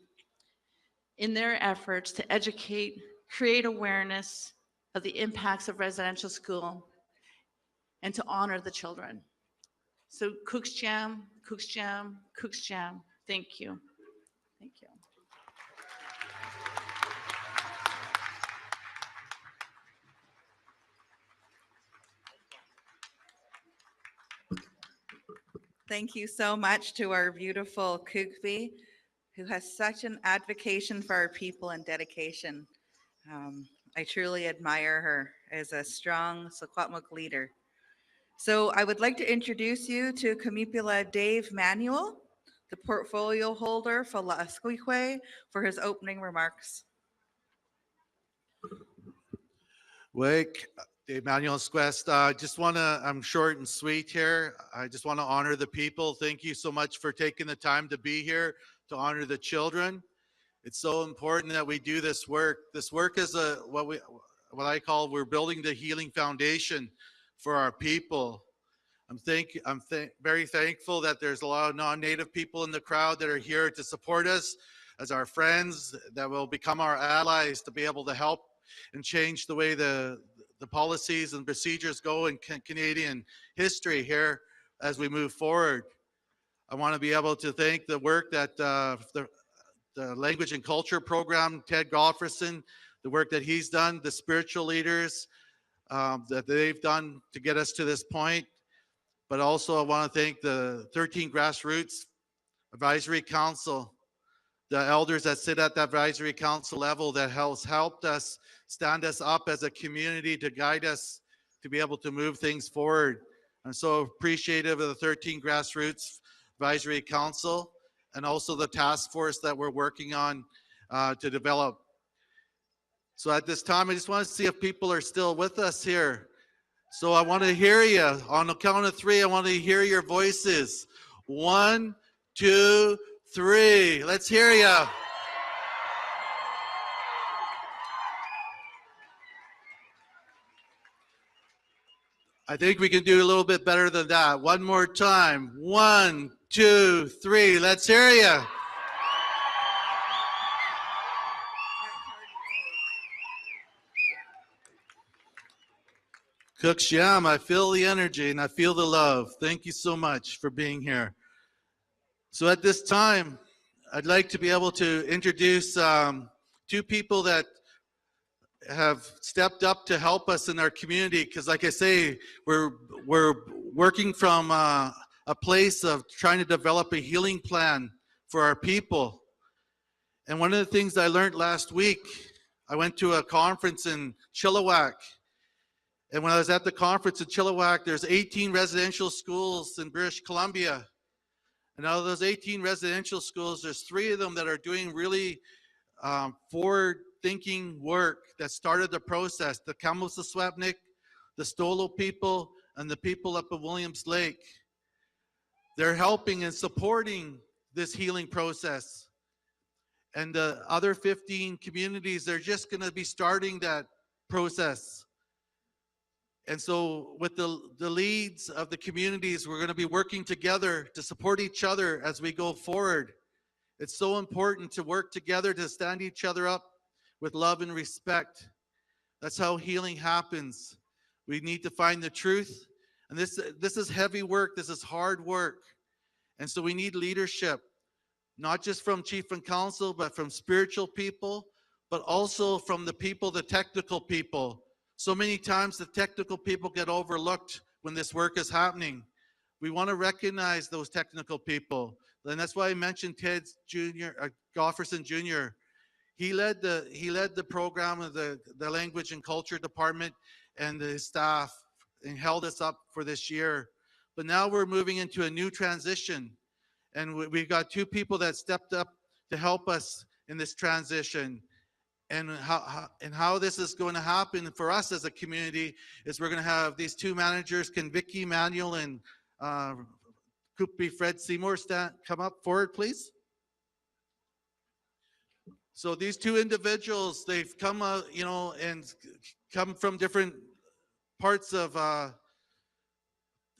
in their efforts to educate, create awareness of the impacts of residential school, and to honor the children. So Cooks Jam, Cooks Jam, Cooks Jam. Thank you. Thank you. Thank you so much to our beautiful Kukpi, who has such an advocation for our people and dedication. I truly admire her as a strong Secwépemc leader. So I would like to introduce you to Kamipila Dave Manuel, the portfolio holder for Lesquikwe, for his opening remarks. Wake, Emmanuel Squest, I'm short and sweet here. I just want to honor the people. Thank you so much for taking the time to be here to honor the children. It's so important that we do this work. This work is what I call, we're building the healing foundation for our people. I'm very thankful that there's a lot of non-native people in the crowd that are here to support us as our friends, that will become our allies to be able to help and change the way the policies and procedures go in Canadian history here as we move forward. I want to be able to thank the work that the Language and Culture Program, Ted Golferson, the work that he's done, the spiritual leaders that they've done to get us to this point. But also I want to thank the 13 Grassroots Advisory Council, the elders that sit at that advisory council level that has helped us stand us up as a community to guide us to be able to move things forward. I'm so appreciative of the 13 Grassroots Advisory Council and also the task force that we're working on to develop. So at this time, I just want to see if people are still with us here. So I want to hear you. On the count of three, I want to hear your voices. 1, 2, 3. Let's hear you. I think we can do a little bit better than that. One more time. 1, 2, 3. Let's hear you. Kukpi7, I feel the energy and I feel the love. Thank you so much for being here. So at this time, I'd like to be able to introduce two people that have stepped up to help us in our community, because like I say, we're working from a place of trying to develop a healing plan for our people. And one of the things I learned last week, I went to a conference in Chilliwack. And when I was at the conference in Chilliwack, there's 18 residential schools in British Columbia. And out of those 18 residential schools, there's 3 of them that are doing really forward-thinking work that started the process. The Kamloops, the Stolo people, and the people up at Williams Lake. They're helping and supporting this healing process. And the other 15 communities, they're just going to be starting that process. And so with the leads of the communities, we're going to be working together to support each other as we go forward. It's so important to work together, to stand each other up with love and respect. That's how healing happens. We need to find the truth. And this is heavy work. This is hard work. And so we need leadership, not just from chief and council, but from spiritual people, but also from the people, the technical people. So many times the technical people get overlooked when this work is happening. We want to recognize those technical people. And that's why I mentioned Ted Gofferson Jr. He led the program of the Language and Culture Department and the staff and held us up for this year. But now we're moving into a new transition. And we've got 2 people that stepped up to help us in this transition. And how this is going to happen for us as a community is we're going to have these 2 managers, Vicky Manuel and Kukpi Fred Seymour, come up forward, please. So these 2 individuals, they've come, and come from different parts of.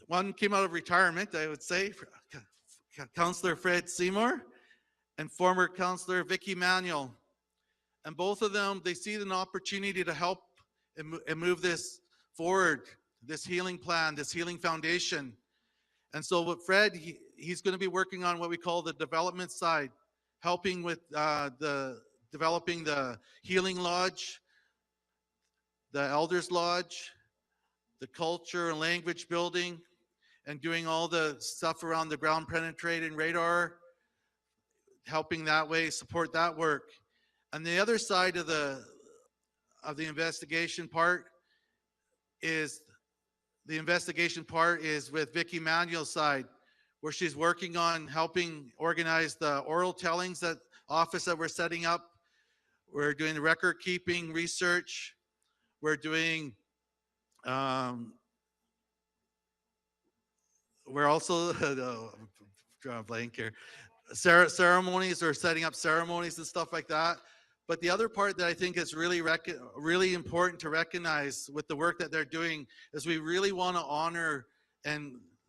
One came out of retirement, I would say, Councillor Fred Seymour, and former Councillor Vicky Manuel. And both of them, they see an opportunity to help and move this forward, this healing plan, this healing foundation. And so with Fred, he's going to be working on what we call the development side, helping with developing the healing lodge, the elders lodge, the culture and language building, and doing all the stuff around the ground penetrating radar, helping that way, support that work. And the other side of the investigation part is with Vicky Manuel's side, where she's working on helping organize the oral tellings office that we're setting up. We're doing the record keeping research. We're doing we're also drawing a blank here. Ceremonies, or setting up ceremonies and stuff like that. But the other part that I think is really important to recognize with the work that they're doing is we really want to honor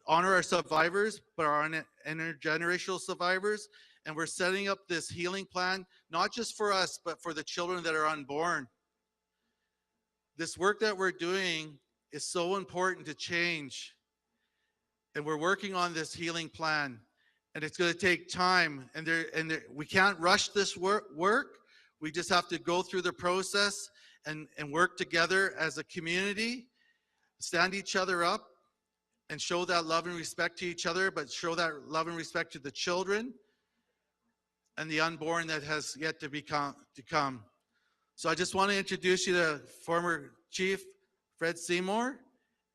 our survivors, but our intergenerational survivors. And we're setting up this healing plan, not just for us, but for the children that are unborn. This work that we're doing is so important to change. And we're working on this healing plan. And it's going to take time. And we can't rush this work. We just have to go through the process and work together as a community, stand each other up, and show that love and respect to each other, but show that love and respect to the children and the unborn that has yet to come. So I just want to introduce you to former Chief Fred Seymour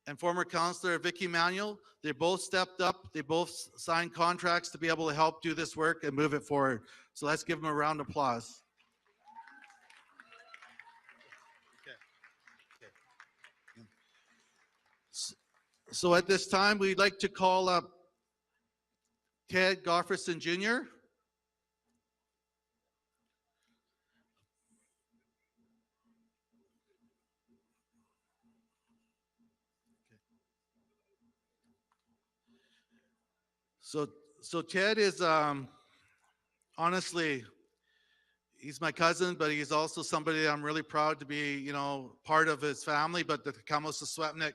and former councillor Vicky Manuel. They both stepped up. They both signed contracts to be able to help do this work and move it forward. So let's give them a round of applause. So at this time, we'd like to call up Ted Gofferson Jr. So Ted is honestly, he's my cousin, but he's also somebody I'm really proud to be, you know, part of his family. But the Kamloops Secwépemc,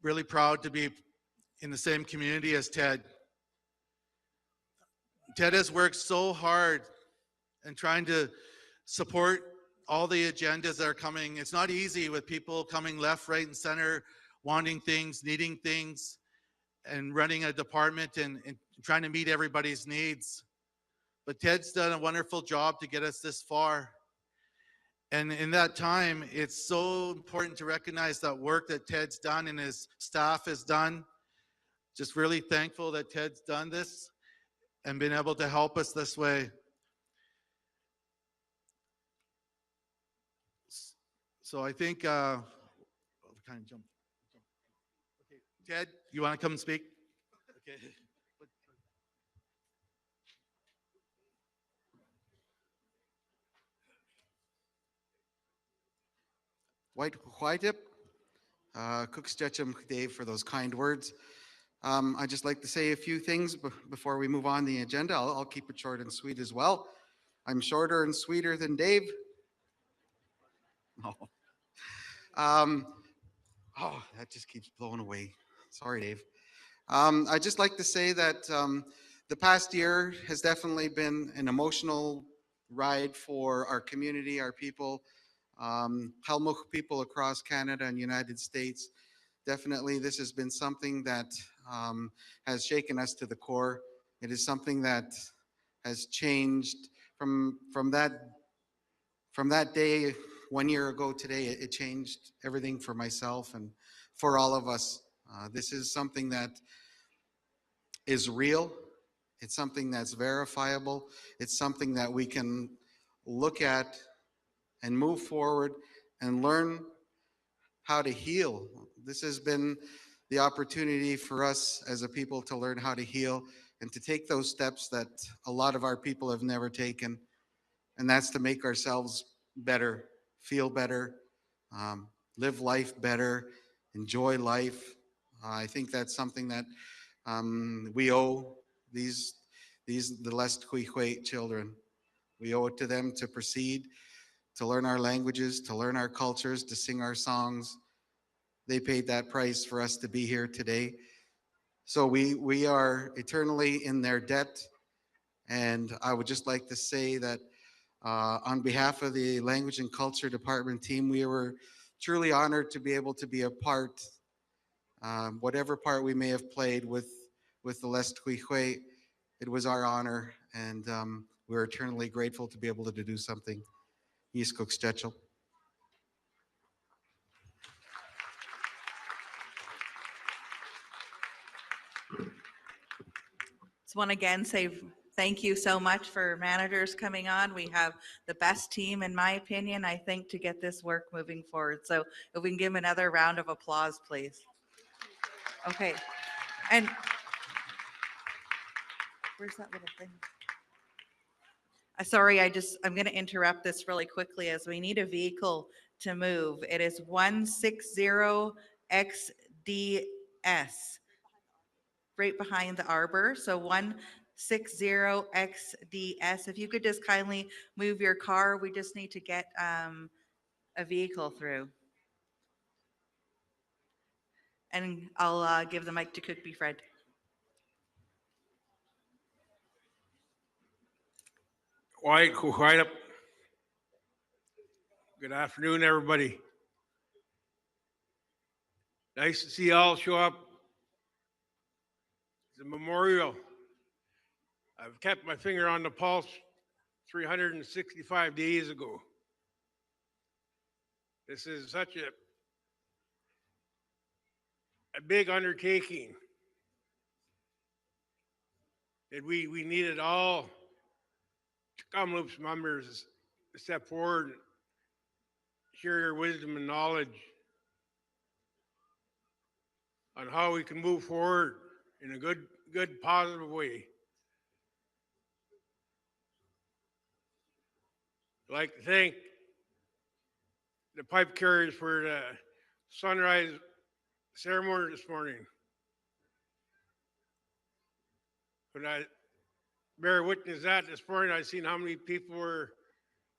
really proud to be in the same community as Ted. Ted has worked so hard and trying to support all the agendas that are coming. It's not easy with people coming left, right, and center, wanting things, needing things, and running a department and trying to meet everybody's needs. But Ted's done a wonderful job to get us this far. And in that time, it's so important to recognize that work that Ted's done and his staff has done. Just really thankful that Ted's done this and been able to help us this way. So I think, kind of jump. Okay, Ted, you want to come and speak? Okay. White Kukpi7 Dave for those kind words. I'd just like to say a few things before we move on the agenda. I'll keep it short and sweet as well. I'm shorter and sweeter than Dave. No. Oh, that just keeps blowing away. Sorry, Dave. I'd just like to say that the past year has definitely been an emotional ride for our community, our people, Tk'emlúps people across Canada and United States. Definitely, this has been something that has shaken us to the core. It is something that has changed from that day 1 year ago today. It changed everything for myself and for all of us. This is something that is real. It's something that's verifiable. It's something that we can look at and move forward and learn how to heal. This has been the opportunity for us as a people to learn how to heal and to take those steps that a lot of our people have never taken. And that's to make ourselves better, feel better, live life better, enjoy life. I think that's something that we owe the less Tk'emlúps children. We owe it to them to proceed, to learn our languages, to learn our cultures, to sing our songs. They paid that price for us to be here today. So we are eternally in their debt. And I would just like to say that on behalf of the Language and Culture Department team, we were truly honored to be able to be a part, whatever part we may have played with the less Tk'emlúps. It was our honor, and we're eternally grateful to be able to do something. Yis Kukpi7. Just want to again say thank you so much for managers coming on. We have the best team, in my opinion, I think, to get this work moving forward. So if we can give them another round of applause, please. Okay. And where's that little thing? Sorry, I'm going to interrupt this really quickly as we need a vehicle to move. It is 160XDS, right behind the Arbor. So 160XDS. If you could just kindly move your car, we just need to get a vehicle through. And I'll give the mic to Kukpi Fred. White Kukpi7. Good afternoon, everybody. Nice to see you all show up. It's a memorial. I've kept my finger on the pulse 365 days ago. This is such a a big undertaking. That we needed all Kamloops members to step forward, and share their wisdom and knowledge on how we can move forward in a good, positive way. I'd like to thank the pipe carriers for the sunrise ceremony this morning. When I bear witness that this morning, I seen how many people were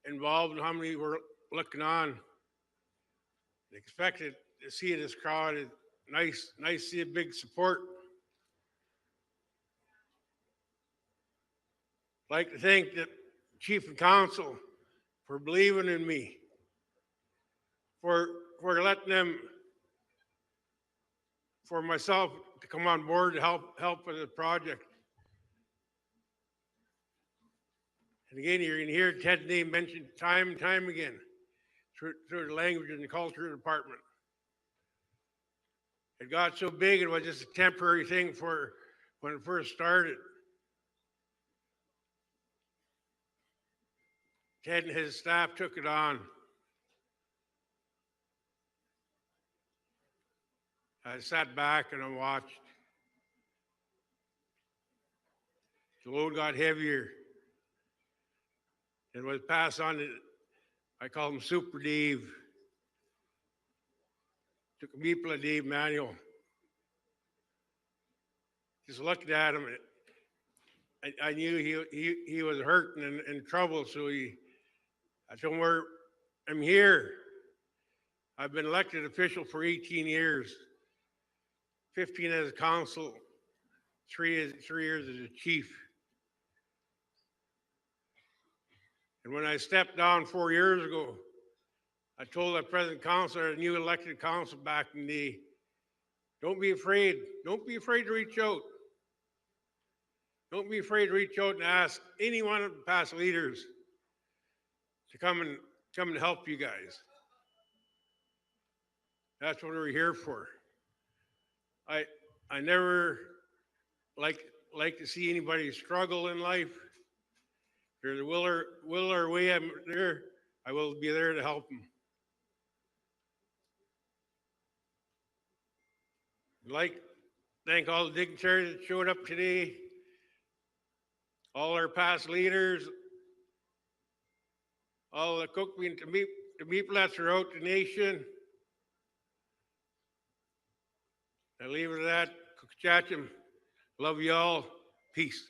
involved and how many were looking on. Expected to see this crowd. It's nice to see a big support. I'd like to thank the chief and council for believing in me, for letting them, for myself to come on board to help with the project. And again, you're going to hear Ted's name mentioned time and time again through the language and the culture department. It got so big, it was just a temporary thing for when it first started. Ted and his staff took it on. I sat back and I watched. The load got heavier. It was passed on to, I call him Super Dave. Tk'emlúps Dave Manuel. Just looking at him, I knew he was hurting and in trouble, so I told him, I'm here. I've been elected official for 18 years, 15 as a council, 3 years as a chief. And when I stepped down 4 years ago, I told that present councilor, a new elected council back in the day, don't be afraid. Don't be afraid to reach out. Don't be afraid to reach out and ask any one of the past leaders to come and help you guys. That's what we're here for. I never like to see anybody struggle in life. If there's a will or way I'm there, I will be there to help them. I'd like to thank all the dignitaries that showed up today, all our past leaders, all the Kukpi and Tk'emlúps throughout the nation. I leave it at that. Kukpi7. Love you all. Peace.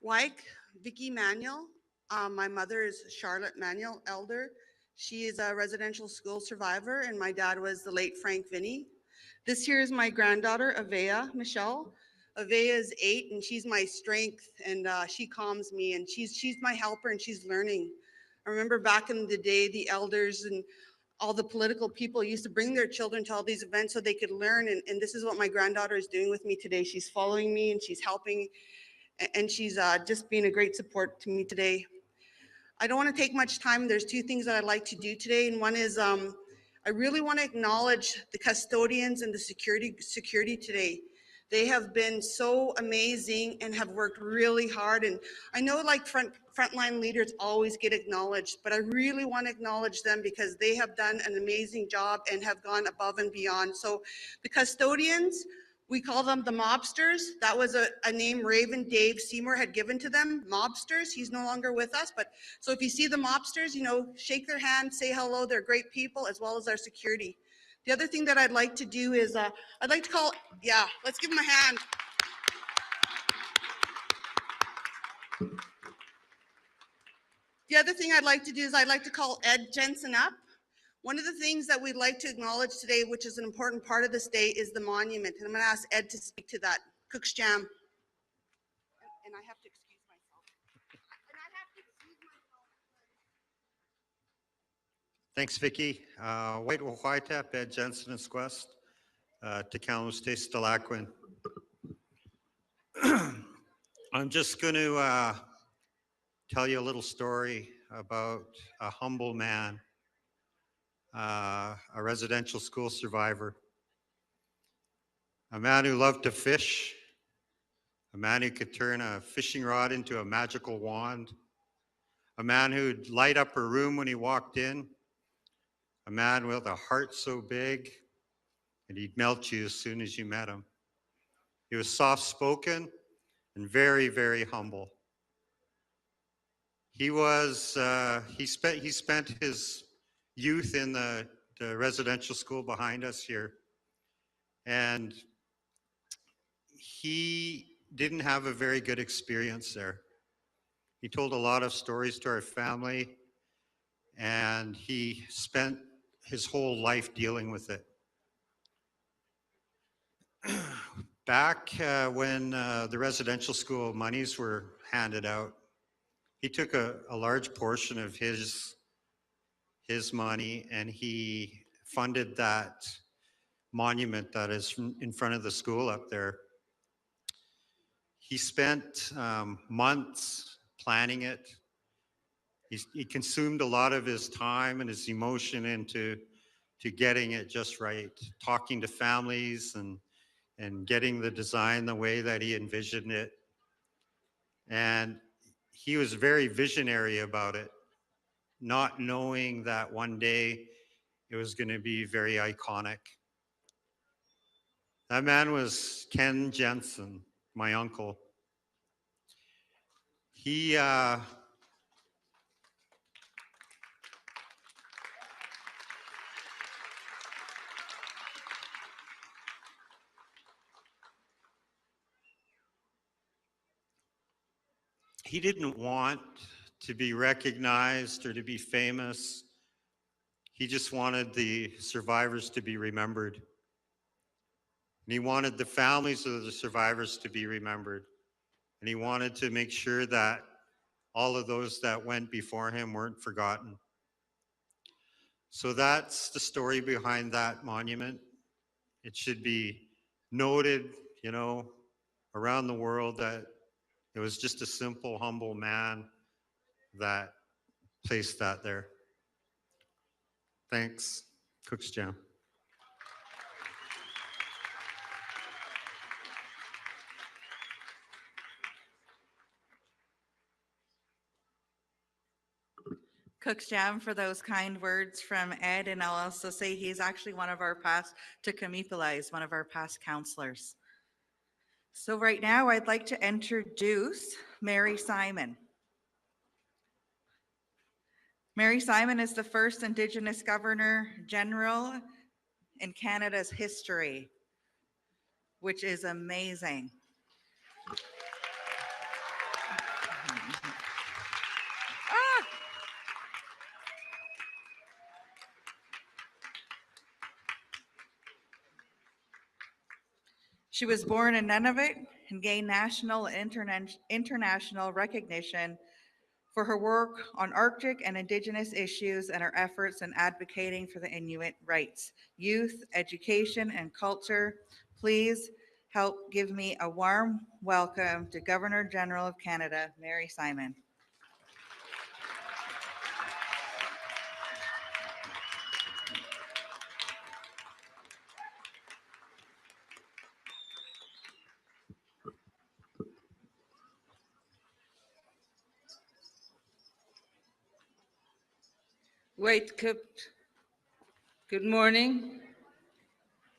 Like Vicky Manuel, my mother is Charlotte Manuel, elder. She is a residential school survivor, and my dad was the late Frank Vinny. This here is my granddaughter, Avea Michelle. Avea is 8, and she's my strength, and she calms me, and she's my helper, and she's learning. I remember back in the day, the elders and all the political people used to bring their children to all these events so they could learn, and this is what my granddaughter is doing with me today. She's following me, and she's helping, and she's just being a great support to me today. I don't want to take much time. There's 2 things that I'd like to do today, and one is I really want to acknowledge the custodians and the security today. They have been so amazing and have worked really hard, and I know like frontline leaders always get acknowledged, but I really want to acknowledge them because they have done an amazing job and have gone above and beyond. So the custodians, we call them the mobsters. That was a name Raven Dave Seymour had given to them, mobsters. He's no longer with us, but so if you see the mobsters, shake their hand, say hello. They're great people, as well as our security. The other thing that I'd like to do is I'd like to call, let's give them a hand. The other thing I'd like to do is I'd like to call Ed Jensen up. One of the things that we'd like to acknowledge today, which is an important part of this day, is the monument. And I'm going to ask Ed to speak to that. Kukpi7. And I have to excuse myself. Thanks, Vicky. White Wahaita, Ed Jensen and Squest, Tk'emlúps Stalaquin. I'm just going to tell you a little story about a humble man, a residential school survivor, a man who loved to fish, a man who could turn a fishing rod into a magical wand, a man who'd light up a room when he walked in, a man with a heart so big and he'd melt you as soon as you met him. He was soft-spoken and very, very humble. He spent his youth in the residential school behind us here, and he didn't have a very good experience there. He told a lot of stories to our family, and he spent his whole life dealing with it. Back when the residential school monies were handed out, he took a large portion of his money and he funded that monument that is in front of the school up there. He spent months planning it. He consumed a lot of his time and his emotion into getting it just right, talking to families and getting the design the way that he envisioned it. And he was very visionary about it, not knowing that one day it was going to be very iconic. That man was Ken Jensen, my uncle. He didn't want to be recognized or to be famous. He just wanted the survivors to be remembered. And he wanted the families of the survivors to be remembered. And he wanted to make sure that all of those that went before him weren't forgotten. So that's the story behind that monument. It should be noted, around the world that it was just a simple, humble man that placed that there. Thanks. Cook's Jam. Cook's Jam for those kind words from Ed, and I'll also say he's actually one of our past Tk'emlúps, one of our past counselors. So right now I'd like to introduce Mary Simon. Mary Simon is the first Indigenous Governor General in Canada's history, which is amazing. She was born in Nunavut and gained national and international recognition for her work on Arctic and Indigenous issues and her efforts in advocating for the Inuit rights, youth, education, and culture. Please help give me a warm welcome to Governor General of Canada, Mary Simon. Wait, good morning,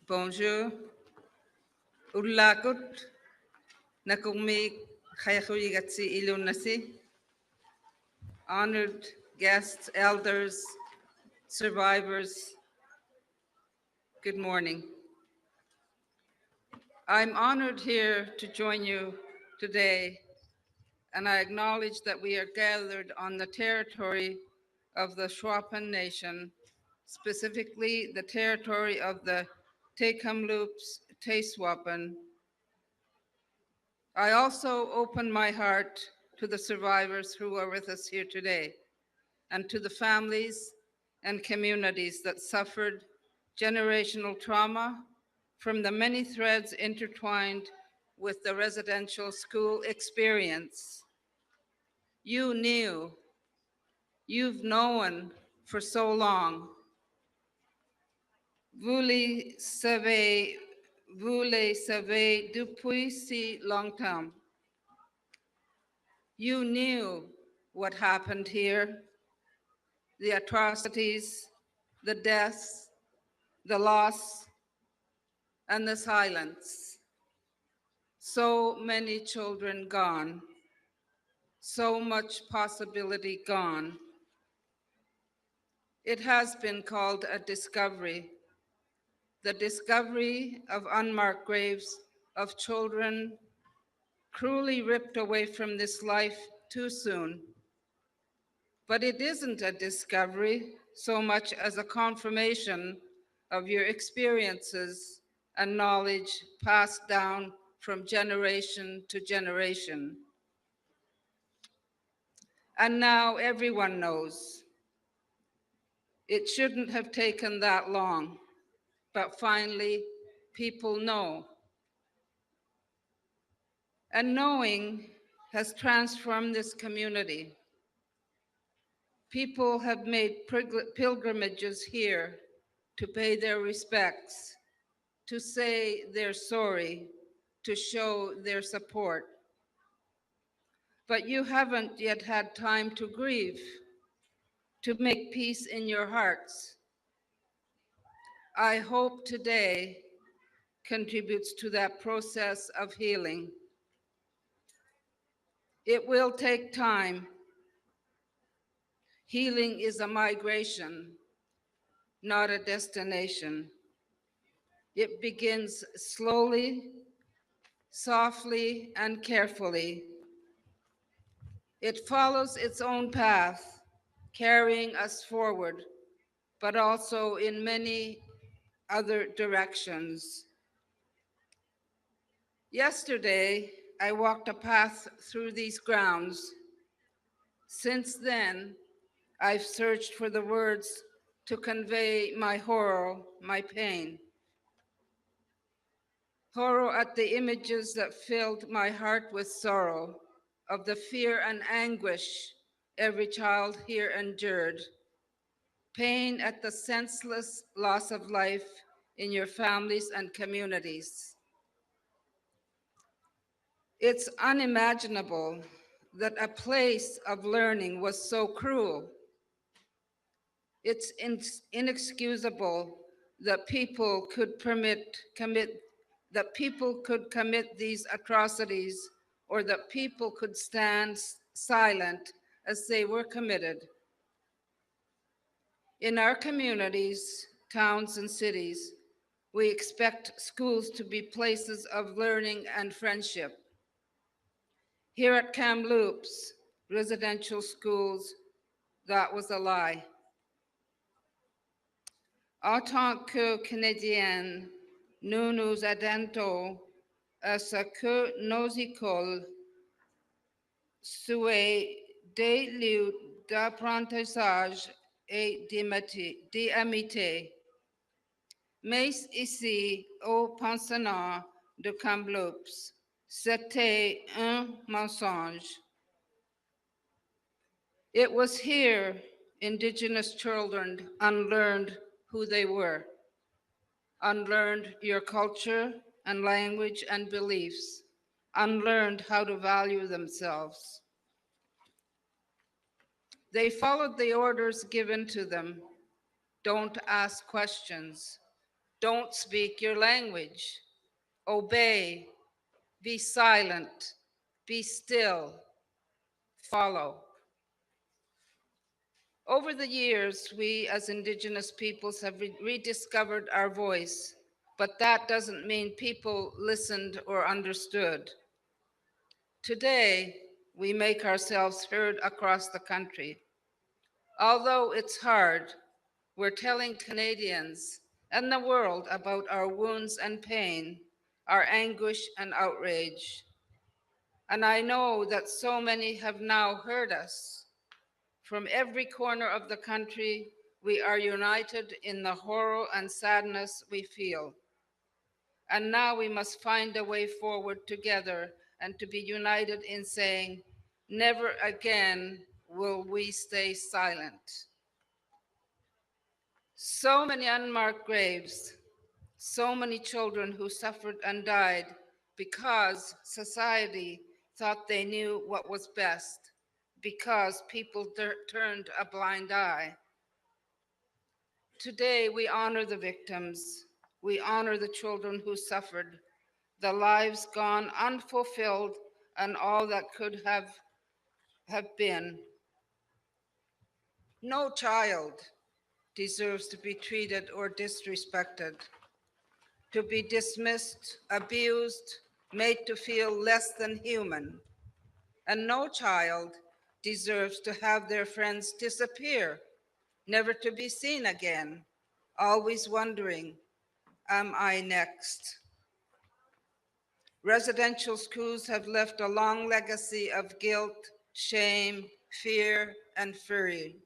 bonjour, ulakut, nakumi khayahuyigatsi ilunasi, honored guests, elders, survivors, good morning. I'm honored here to join you today, and I acknowledge that we are gathered on the territory of the Secwépemc Nation, specifically the territory of the Tk'emlúps Secwépemc. I also open my heart to the survivors who are with us here today, and to the families and communities that suffered generational trauma from the many threads intertwined with the residential school experience. You knew. You've known for so long. Vous le savez depuis si longtemps. You knew what happened here, the atrocities, the deaths, the loss, and the silence. So many children gone, so much possibility gone. It has been called a discovery, the discovery of unmarked graves of children cruelly ripped away from this life too soon. But it isn't a discovery so much as a confirmation of your experiences and knowledge passed down from generation to generation. And now everyone knows. It shouldn't have taken that long, but finally people know. And knowing has transformed this community. People have made pilgrimages here to pay their respects, to say they're sorry, to show their support. But you haven't yet had time to grieve, to make peace in your hearts. I hope today contributes to that process of healing. It will take time. Healing is a migration, not a destination. It begins slowly, softly, and carefully. It follows its own path, carrying us forward, but also in many other directions. Yesterday, I walked a path through these grounds. Since then, I've searched for the words to convey my horror, my pain. Horror at the images that filled my heart with sorrow, of the fear and anguish every child here endured. Pain at the senseless loss of life in your families and communities. It's unimaginable that a place of learning was so cruel. It's inexcusable that people could commit these atrocities, or that people could stand silent as they were committed. In our communities, towns, and cities, we expect schools to be places of learning and friendship. Here at Kamloops Residential Schools, that was a lie. En tant que Canadiens, nous nous attendons à ce que nos écoles soient des lieux d'apprentissage et d'amitié. Mais ici, au pensionnat de Kamloops, c'était un mensonge. It was here Indigenous children unlearned who they were, unlearned your culture and language and beliefs, unlearned how to value themselves. They followed the orders given to them. Don't ask questions. Don't speak your language. Obey. Be silent. Be still. Follow. Over the years, we as Indigenous peoples have rediscovered our voice, but that doesn't mean people listened or understood. Today, we make ourselves heard across the country. Although it's hard, we're telling Canadians and the world about our wounds and pain, our anguish and outrage. And I know that so many have now heard us. From every corner of the country, we are united in the horror and sadness we feel. And now we must find a way forward together and to be united in saying, Never again will we stay silent. So many unmarked graves, so many children who suffered and died because society thought they knew what was best, because people turned a blind eye. Today, we honor the victims. We honor the children who suffered, the lives gone unfulfilled, and all that could have been. No child deserves to be treated or disrespected, to be dismissed, abused, made to feel less than human. And no child deserves to have their friends disappear, never to be seen again, always wondering, am I next? Residential schools have left a long legacy of guilt, shame, fear, and fury.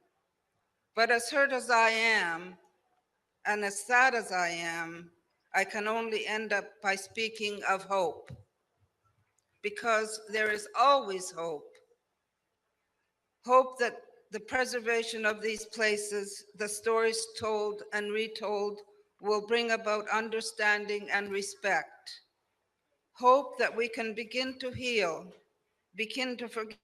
But as hurt as I am, and as sad as I am, I can only end up by speaking of hope, because there is always hope. Hope that the preservation of these places, the stories told and retold, will bring about understanding and respect. Hope that we can begin to heal, begin to forgive.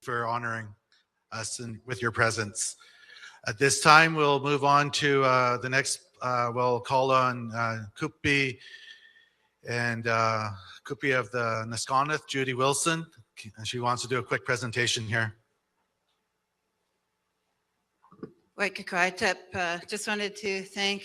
for honoring us and with your presence. At this time, we'll move on to the next, we'll call on Kukpi and Kukpi of the Nisconnet, Judy Wilson. She wants to do a quick presentation here. Secwépemc, just wanted to thank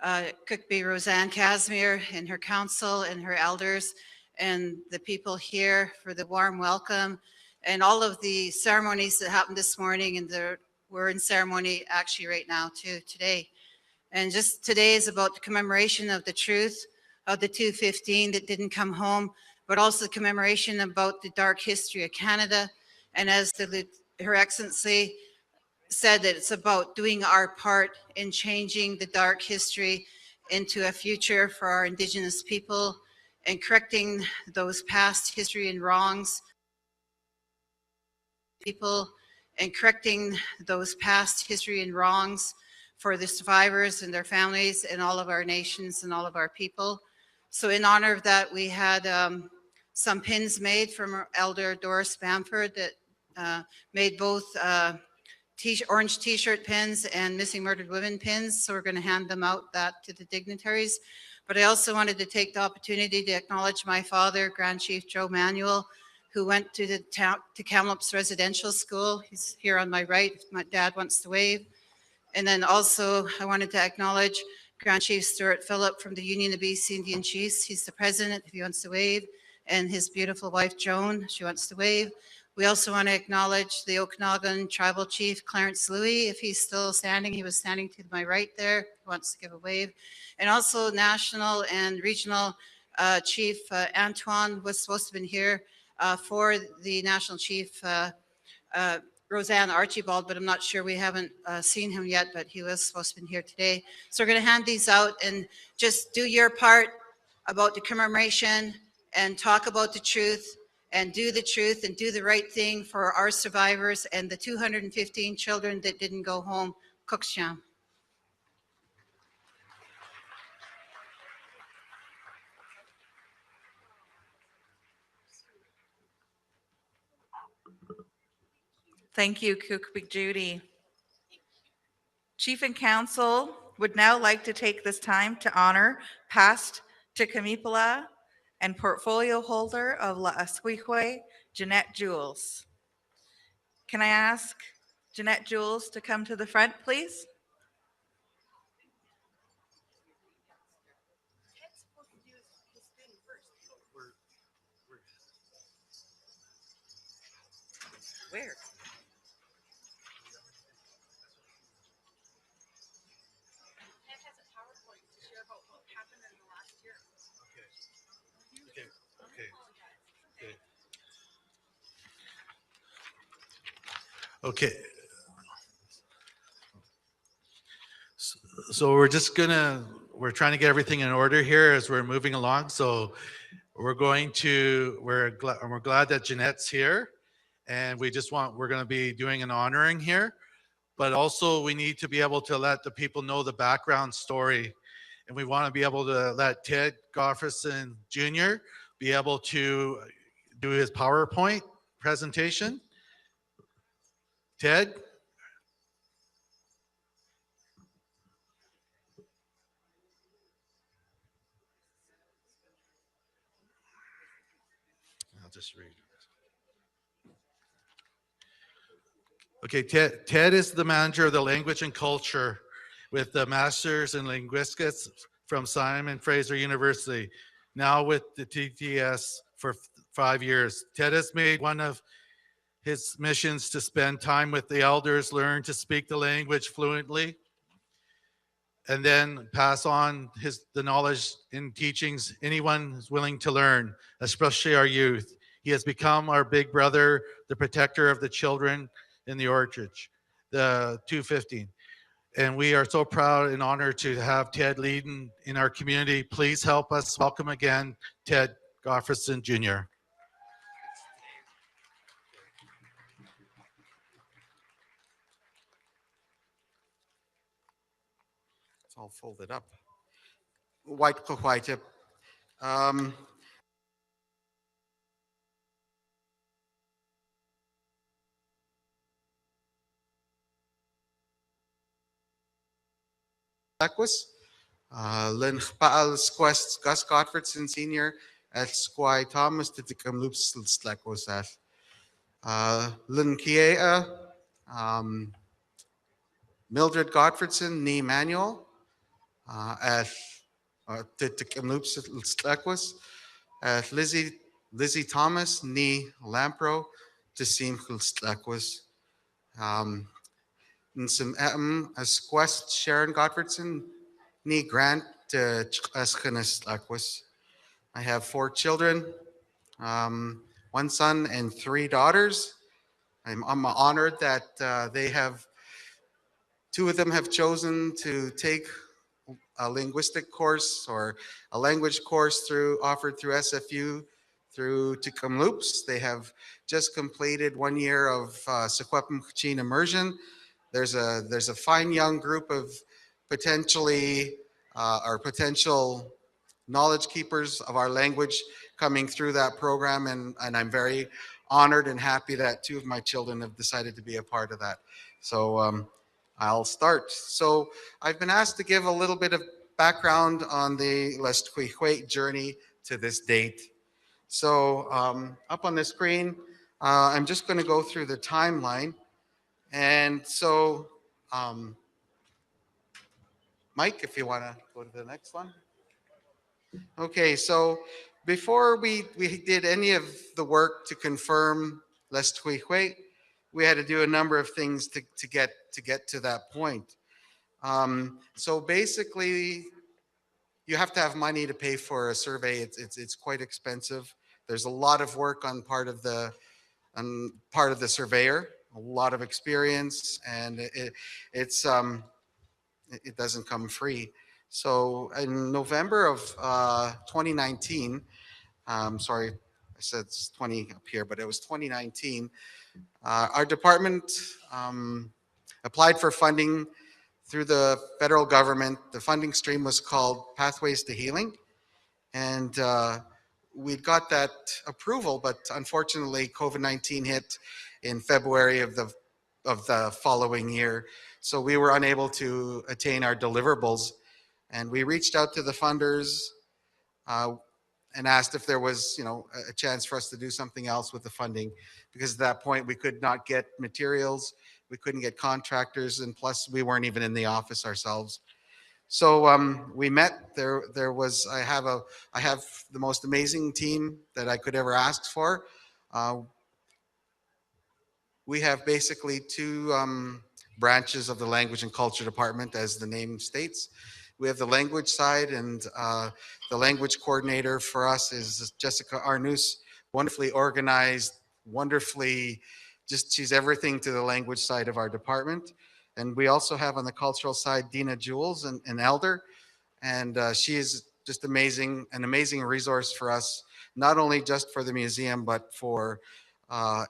Kukpi Rosanne Casimir and her council and her elders and the people here for the warm welcome and all of the ceremonies that happened this morning, and we're in ceremony actually right now too today. And just today is about the commemoration of the truth of the 215 that didn't come home, but also the commemoration about the dark history of Canada. And as Her Excellency said, that it's about doing our part in changing the dark history into a future for our Indigenous people and correcting those past history and wrongs. For the survivors and their families and all of our nations and all of our people. So in honor of that, we had some pins made from Elder Doris Bamford that made both orange t-shirt pins and missing murdered women pins. So we're going to hand them out to the dignitaries. But I also wanted to take the opportunity to acknowledge my father, Grand Chief Joe Manuel, who went to the Tk'emlúps Residential School. He's here on my right, if my dad wants to wave. And then also I wanted to acknowledge Grand Chief Stuart Phillip from the Union of BC Indian Chiefs. He's the president, if he wants to wave, and his beautiful wife, Joan, she wants to wave. We also want to acknowledge the Okanagan Tribal Chief, Clarence Louis, if he's still standing. He was standing to my right there, he wants to give a wave. And also National and Regional Chief Antoine was supposed to have been here for the National Chief Rosanne Archibald, but I'm not sure, we haven't seen him yet, but he was supposed to be here today. So we're going to hand these out and just do your part about the commemoration and talk about the truth and do the right thing for our survivors and the 215 children that didn't go home. Kuksham. Thank you, Kukpi Judy. Chief and Council would now like to take this time to honor past Tk'emlúps and portfolio holder of La Esquihue, Jeanette Jules. Can I ask Jeanette Jules to come to the front, please? Where? Okay. So we're trying to get everything in order here as we're moving along. So we're glad that Jeanette's here, and we're going to be doing an honoring here, but also we need to be able to let the people know the background story. And we want to be able to let Ted Gofferson Jr. be able to do his PowerPoint presentation. Ted? I'll just read. Okay, Ted is the manager of the language and culture with the Master's in Linguistics from Simon Fraser University, now with the TTS for 5 years. Ted has made one of his missions to spend time with the elders, learn to speak the language fluently, and then pass on the knowledge and teachings anyone is willing to learn, especially our youth. He has become our big brother, the protector of the children in the orchard, the 215. And we are so proud and honored to have Ted leading in our community. Please help us welcome again Ted Gofferson Jr. It's all folded up. White Secwépemc. Tlackwis. Lynn Paal Squest Gus Gottfredson Sr. at Squai Thomas to Tk'emlúps Tlackwis at Lynn Kiea, Mildred Gottfredson ni Manuel at Tk'emlúps Tlackwis at Lizzie Thomas ni Lampro to Simchus Tlackwis. And some as Quest Sharon Gottfredson ni Grant to Chkaskenes Tlackwis. I have 4 children, 1 son and 3 daughters. I'm honored that they have, 2 of them have chosen to take a linguistic course or a language course offered through SFU through Tk'emlúps. They have just completed 1 year of Secwépemc Kukpi7 immersion. There's a fine young group of potential knowledge keepers of our language coming through that program, and I'm very honored and happy that 2 of my children have decided to be a part of that. So I'll start. So I've been asked to give a little bit of background on the Les Tk'emlúps journey to this date. So up on the screen, I'm just going to go through the timeline. And so, Mike, if you want to go to the next one. Okay, so before we did any of the work to confirm Les Tk'emlúps, we had to do a number of things to get to that point. So basically, you have to have money to pay for a survey. It's quite expensive. There's a lot of work on part of the surveyor, a lot of experience, and it doesn't come free. So in November of 2019, sorry, I said it's 20 up here, but it was 2019. Our department applied for funding through the federal government. The funding stream was called Pathways to Healing, and we got that approval, but unfortunately COVID-19 hit in February of the following year. So we were unable to attain our deliverables, and we reached out to the funders and asked if there was, a chance for us to do something else with the funding, because at that point we could not get materials, we couldn't get contractors, and plus we weren't even in the office ourselves. So we met. I have the most amazing team that I could ever ask for. We have basically 2 branches of the Language and Culture Department, as the name states. We have the language side, and the language coordinator for us is Jessica Arnus, wonderfully organized, she's everything to the language side of our department. And we also have on the cultural side, Dina Jules, an elder, and she is just amazing, an amazing resource for us, not only just for the museum, but for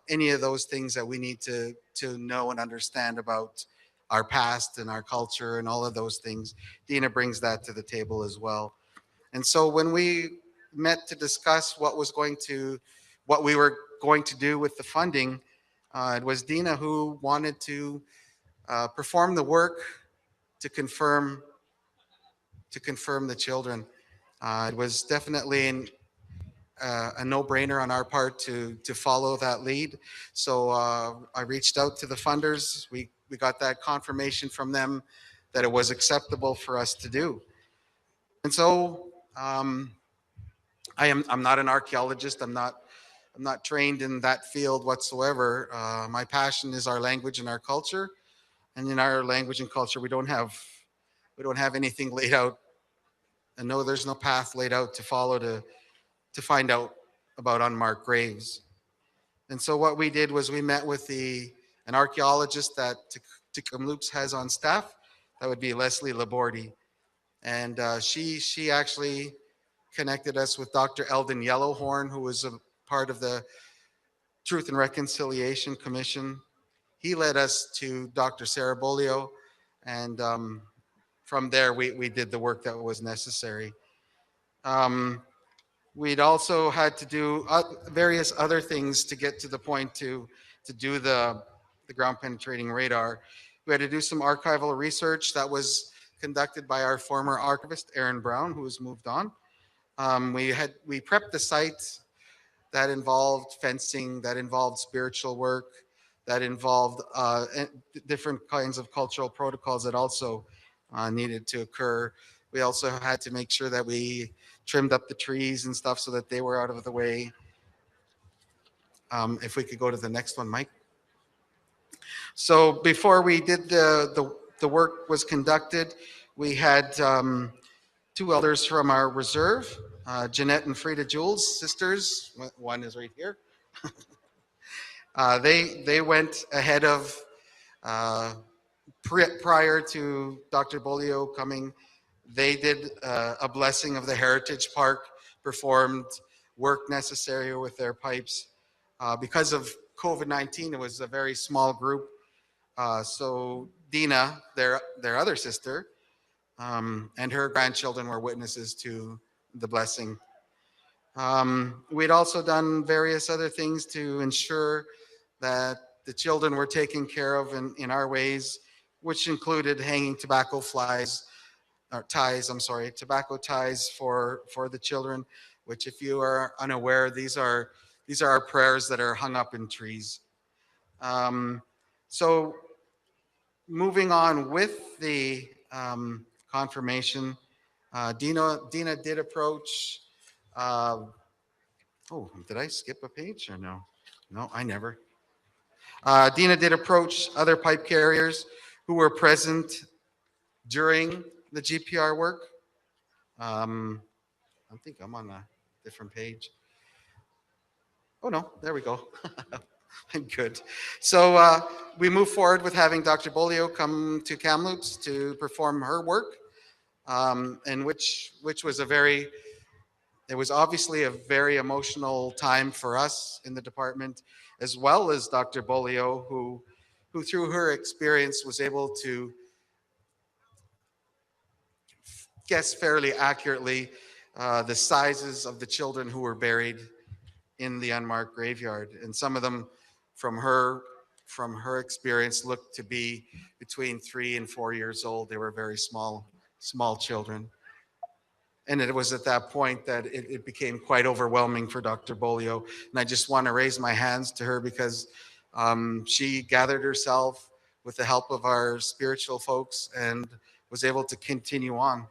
any of those things that we need to know and understand about our past and our culture and all of those things. Dina brings that to the table as well. And so when we met to discuss what we were going to do with the funding, it was Dina who wanted to perform the work to confirm the children. It was definitely a no-brainer on our part to follow that lead. So I reached out to the funders. We got that confirmation from them that it was acceptable for us to do. And so I'm not an archaeologist. I'm not trained in that field whatsoever. My passion is our language and our culture. And in our language and culture, we don't have anything laid out. And no, there's no path laid out to follow to find out about unmarked graves. And so what we did was we met with an archaeologist that Tk'emlúps has on staff. That would be Leslie Labordi. And she actually connected us with Dr. Eldon Yellowhorn, who was a part of the Truth and Reconciliation Commission. He led us to Dr. Sarabolio, and from there we did the work that was necessary. We'd also had to do various other things to get to the point to do the ground penetrating radar. We had to do some archival research that was conducted by our former archivist, Aaron Brown, who has moved on. We prepped the site that involved fencing, that involved spiritual work, that involved different kinds of cultural protocols that also needed to occur. We also had to make sure that we trimmed up the trees and stuff so that they were out of the way. If we could go to the next one, Mike. So before we did the work was conducted, we had two elders from our reserve, Jeanette and Frida Jules, sisters. One is right here. They went ahead of prior to Dr. Bolio coming. They did a blessing of the Heritage Park, performed work necessary with their pipes. Because of COVID-19, it was a very small group. So Dina, their other sister, and her grandchildren were witnesses to the blessing. We'd also done various other things to ensure that the children were taken care of in our ways, which included hanging tobacco ties for the children, which, if you are unaware, these are our prayers that are hung up in trees. So moving on with the confirmation, Dina did approach. Did I skip a page or no? No, I never. Dina did approach other pipe carriers who were present during the GPR work. I think I'm on a different page. Oh no, there we go. I'm good. So we move forward with having Dr. Bolio come to Kamloops to perform her work, and which was it was obviously a very emotional time for us in the department, as well as Dr. Bolio, who through her experience was able to guess fairly accurately the sizes of the children who were buried in the unmarked graveyard. And some of them, from her experience, looked to be between 3 and 4 years old. They were very small children. And it was at that point that it became quite overwhelming for Dr. Bolio. And I just want to raise my hands to her because she gathered herself with the help of our spiritual folks and was able to continue on.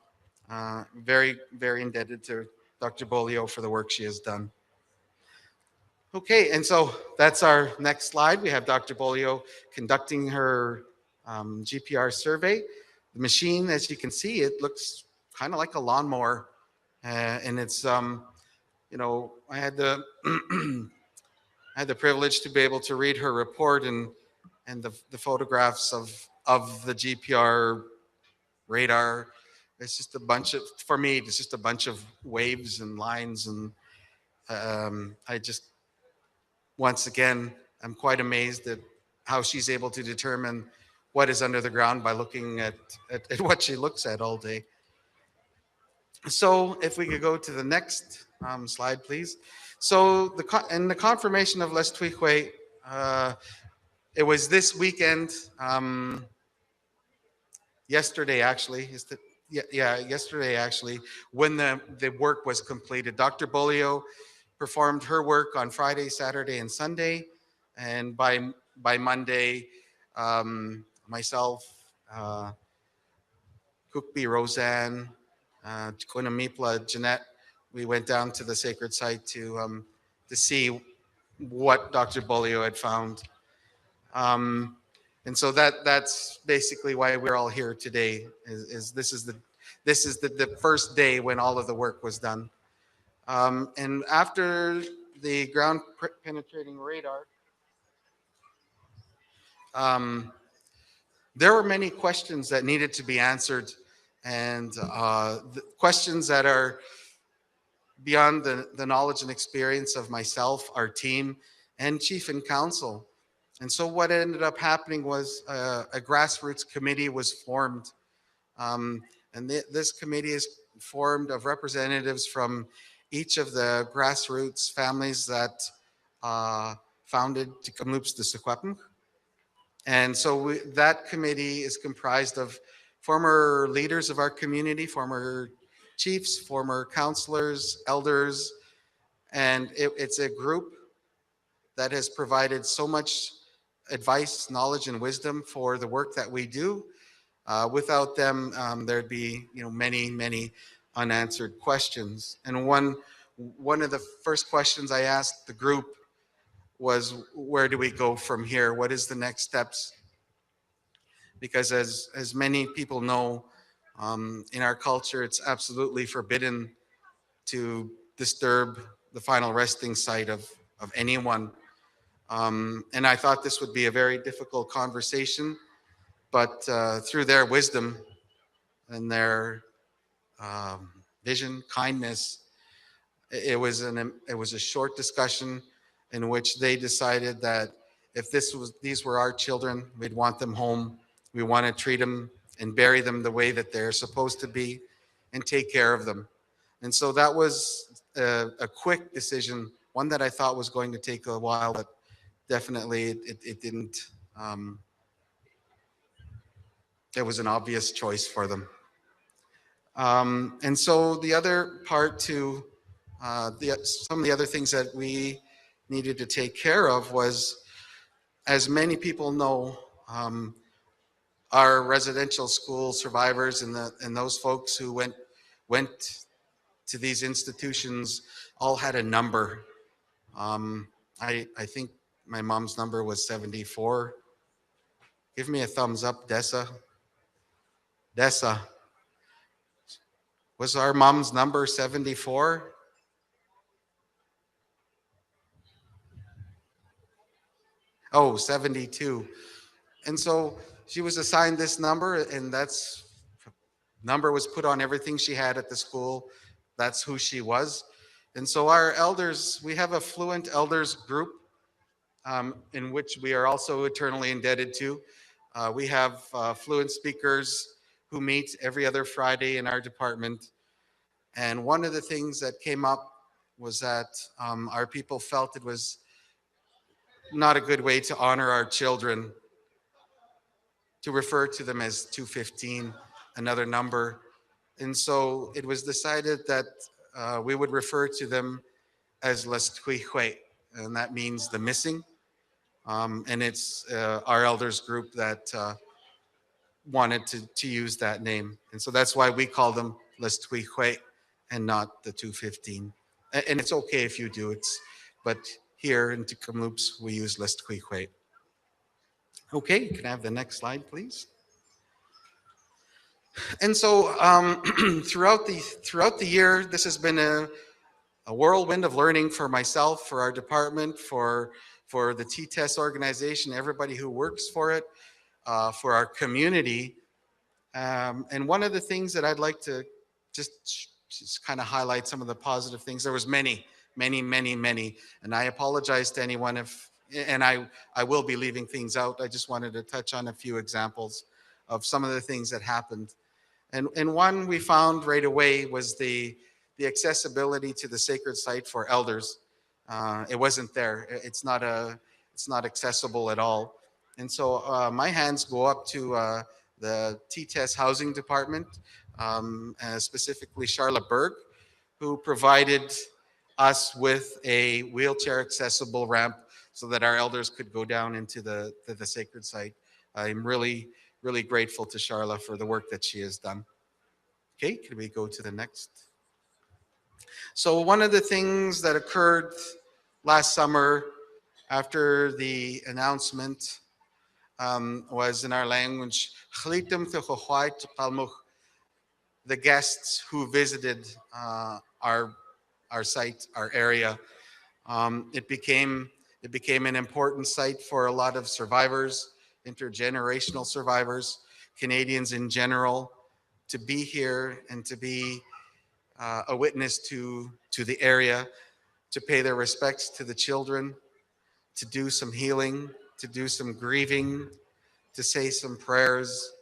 Very, very indebted to Dr. Bolio for the work she has done. Okay, and so that's our next slide. We have Dr. Bolio conducting her GPR survey. The machine, as you can see, it looks kind of like a lawnmower, and it's I had the I had the privilege to be able to read her report and the photographs of the GPR radar. It's just a bunch of, for me, it's just a bunch of waves and lines, and I just, once again, I'm quite amazed at how she's able to determine what is under the ground by looking at what she looks at all day. So if we could go to the next slide, please. So the confirmation of Les Tuique, it was this weekend, yesterday actually, yesterday actually, when the work was completed. Dr. Bolio performed her work on Friday, Saturday, and Sunday, and by Monday, myself, Kukpi, Rosanne, Tk'emlúps, Jeanette, we went down to the sacred site to see what Dr. Bolio had found. And so that's basically why we're all here today. This is the first day when all of the work was done. And after the ground penetrating radar, there were many questions that needed to be answered, and the questions that are beyond the knowledge and experience of myself, our team, and Chief and Council. And so what ended up happening was a grassroots committee was formed. This committee is formed of representatives from each of the grassroots families that founded Tk'emlúps the Secwépemc. And so that committee is comprised of former leaders of our community, former chiefs, former counselors, elders, and it's a group that has provided so much advice, knowledge, and wisdom for the work that we do. Without them, there'd be many unanswered questions. And one of the first questions I asked the group was, where do we go from here? What is the next steps? Because as many people know, in our culture, it's absolutely forbidden to disturb the final resting site of anyone. And I thought this would be a very difficult conversation, but through their wisdom and their vision, kindness, it was a short discussion in which they decided that if these were our children, we'd want them home. We want to treat them and bury them the way that they're supposed to be and take care of them. And so that was a quick decision, one that I thought was going to take a while, but definitely it didn't. It was an obvious choice for them. And so the other part to some of the other things that we needed to take care of was, as many people know, our residential school survivors and those folks who went to these institutions all had a number. I think my mom's number was 74. Give me a thumbs up, Dessa. Dessa. Was our mom's number 74? Oh, 72. And so she was assigned this number, and that's number was put on everything she had at the school. That's who she was. And so our elders, we have a fluent elders group in which we are also eternally indebted to. We have fluent speakers who meet every other Friday in our department. And one of the things that came up was that our people felt it was not a good way to honor our children to refer to them as 215, another number. And so it was decided that we would refer to them as Les Tk'emlúps, and that means the missing. And it's our elders group that wanted to use that name. And so that's why we call them Les Tk'emlúps and not the 215. And it's okay if you do it, but here in Tk'emlúps, we use Les Tk'emlúps. Okay, can I have the next slide, please? And so throughout the year, this has been a whirlwind of learning for myself, for our department, for the TTES organization, everybody who works for it, for our community. And one of the things that I'd like to just kind of highlight some of the positive things. There was many, and I apologize to anyone and I will be leaving things out. I just wanted to touch on a few examples of some of the things that happened. And one we found right away was the accessibility to the sacred site for elders. It wasn't there. It's not accessible at all. And so my hands go up to the TTES housing department, specifically Charlotte Berg, who provided us with a wheelchair accessible ramp so that our elders could go down into the sacred site. I'm really grateful to Charla for the work that she has done. Okay, can we go to the next? So one of the things that occurred last summer after the announcement was in our language, the guests who visited our site, our area. It became an important site for a lot of survivors, intergenerational survivors, Canadians in general, to be here and to be a witness to the area, to pay their respects to the children, to do some healing, to do some grieving, to say some prayers.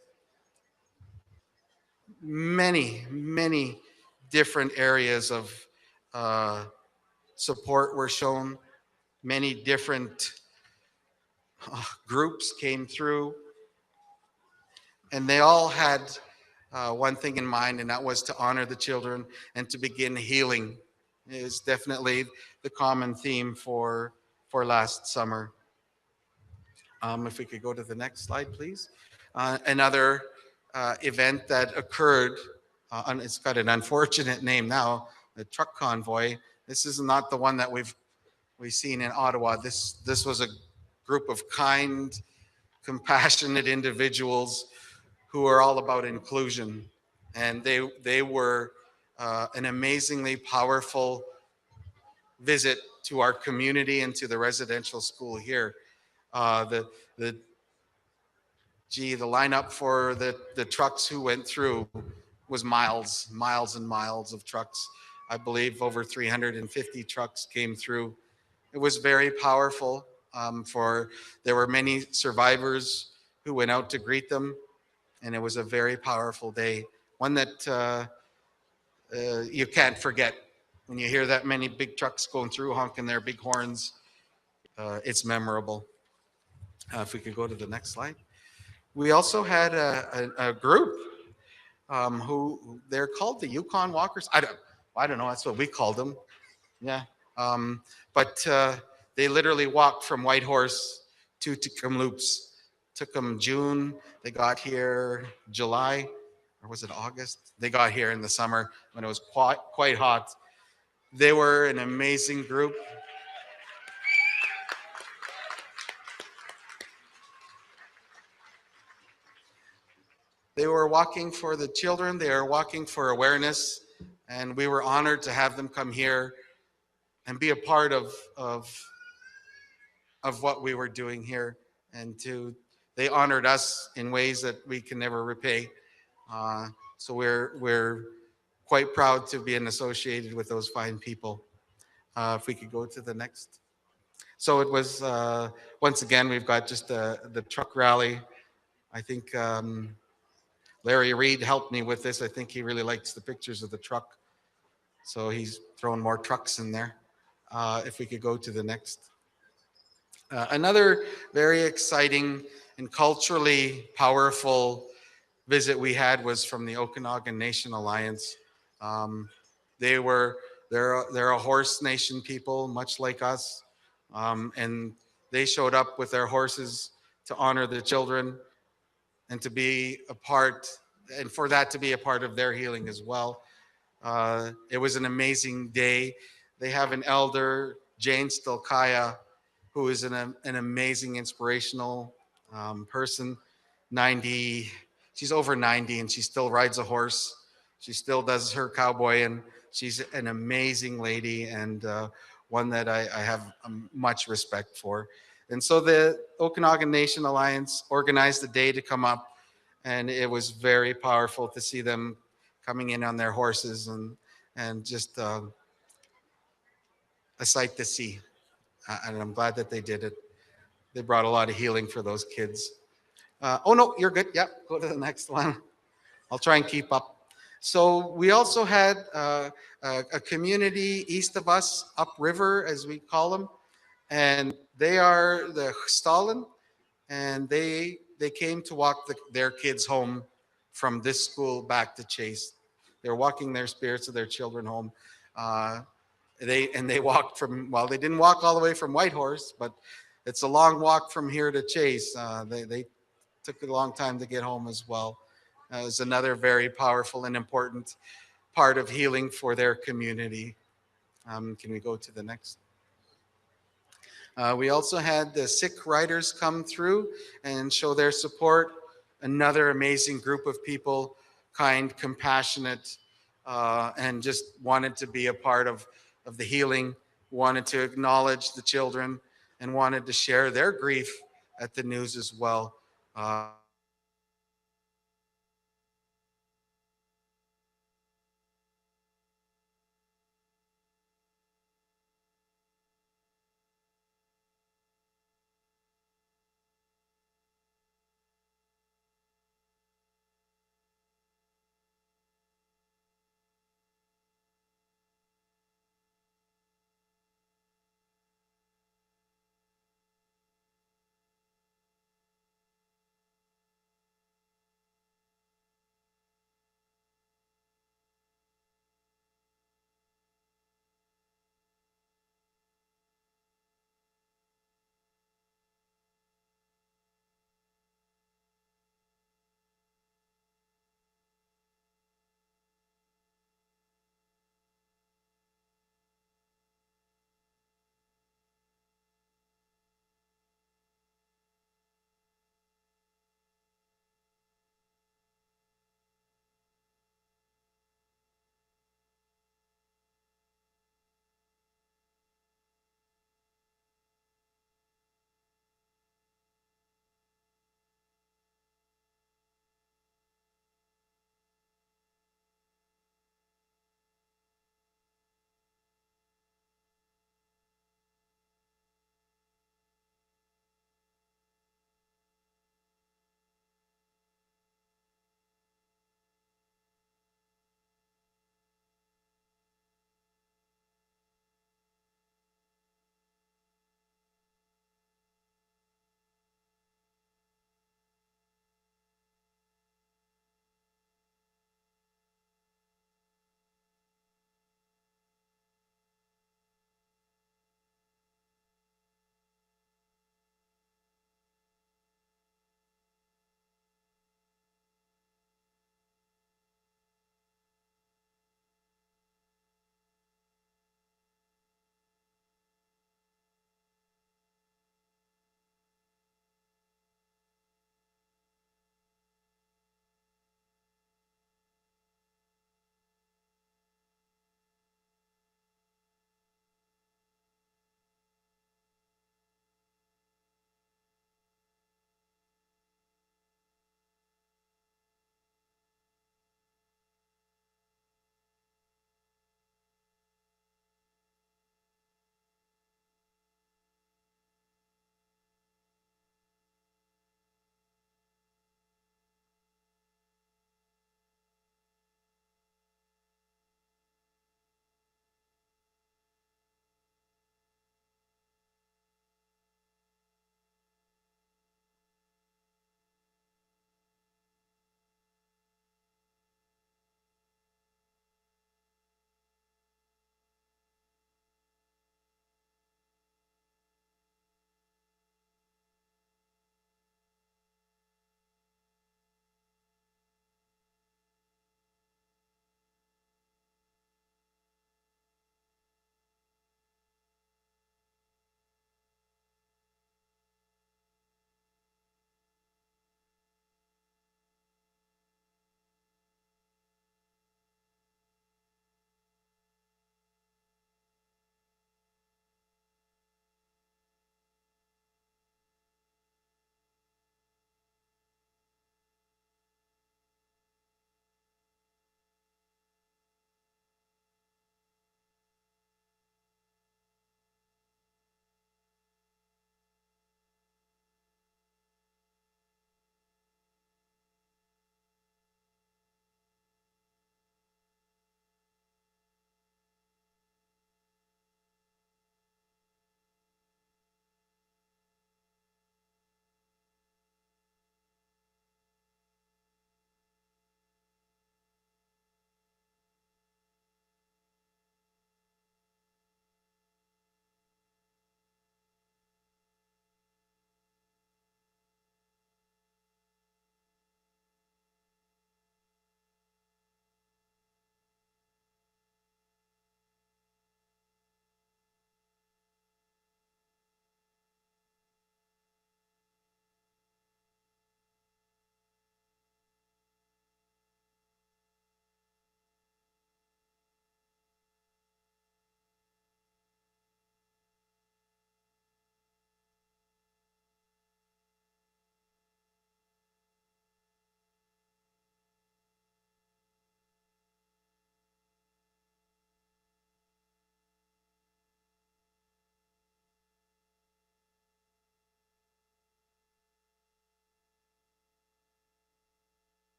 Many different areas of support were shown. Many different groups came through, and they all had one thing in mind, and that was to honor the children and to begin healing. Is definitely the common theme for last summer. If we could go to the next slide, please. Another event that occurred, and it's got an unfortunate name now, the truck convoy. This is not the one that we've seen in Ottawa. This was a group of kind, compassionate individuals who are all about inclusion, and they were an amazingly powerful visit to our community and to the residential school here. The lineup for the trucks who went through was miles and miles of trucks. I believe over 350 trucks came through. It was very powerful. There were many survivors who went out to greet them, and it was a very powerful day. One that you can't forget. When you hear that many big trucks going through, honking their big horns, it's memorable. If we could go to the next slide. We also had a group who they're called the Yukon Walkers. I don't know. That's what we called them. Yeah. But they literally walked from Whitehorse to Tk'emlúps. Took them June. They got here July, or was it August? They got here in the summer when it was quite hot. They were an amazing group. They were walking for the children. They were walking for awareness, and we were honored to have them come here and be a part of what we were doing here. And they honored us in ways that we can never repay. So we're quite proud to be associated with those fine people. If we could go to the next. So it was, once again, we've got just the truck rally. I think Larry Reed helped me with this. I think he really likes the pictures of the truck. So he's thrown more trucks in there. If we could go to the next. Another very exciting and culturally powerful visit we had was from the Okanagan Nation Alliance. They're a horse nation people, much like us. And they showed up with their horses to honor the children and to be a part, and for that to be a part of their healing as well. It was an amazing day. They have an elder, Jane Stilkaya, who is an amazing, inspirational person. She's over 90 and she still rides a horse. She still does her cowboy, and she's an amazing lady and one that I have much respect for. And so the Okanagan Nation Alliance organized a day to come up, and it was very powerful to see them coming in on their horses and just a sight to see. And I'm glad that they did it. They brought a lot of healing for those kids. Oh no, you're good. Yep, go to the next one. I'll try and keep up. So we also had a community east of us, upriver as we call them, and they are the Stalin, and they came to walk their kids home from this school back to Chase. They're walking their spirits of their children home. They walked from, well, they didn't walk all the way from Whitehorse, but it's a long walk from here to Chase. They took a long time to get home as well. It was another very powerful and important part of healing for their community. Can we go to the next? We also had the Sikh riders come through and show their support. Another amazing group of people, kind, compassionate, and just wanted to be a part of the healing, wanted to acknowledge the children, and wanted to share their grief at the news as well.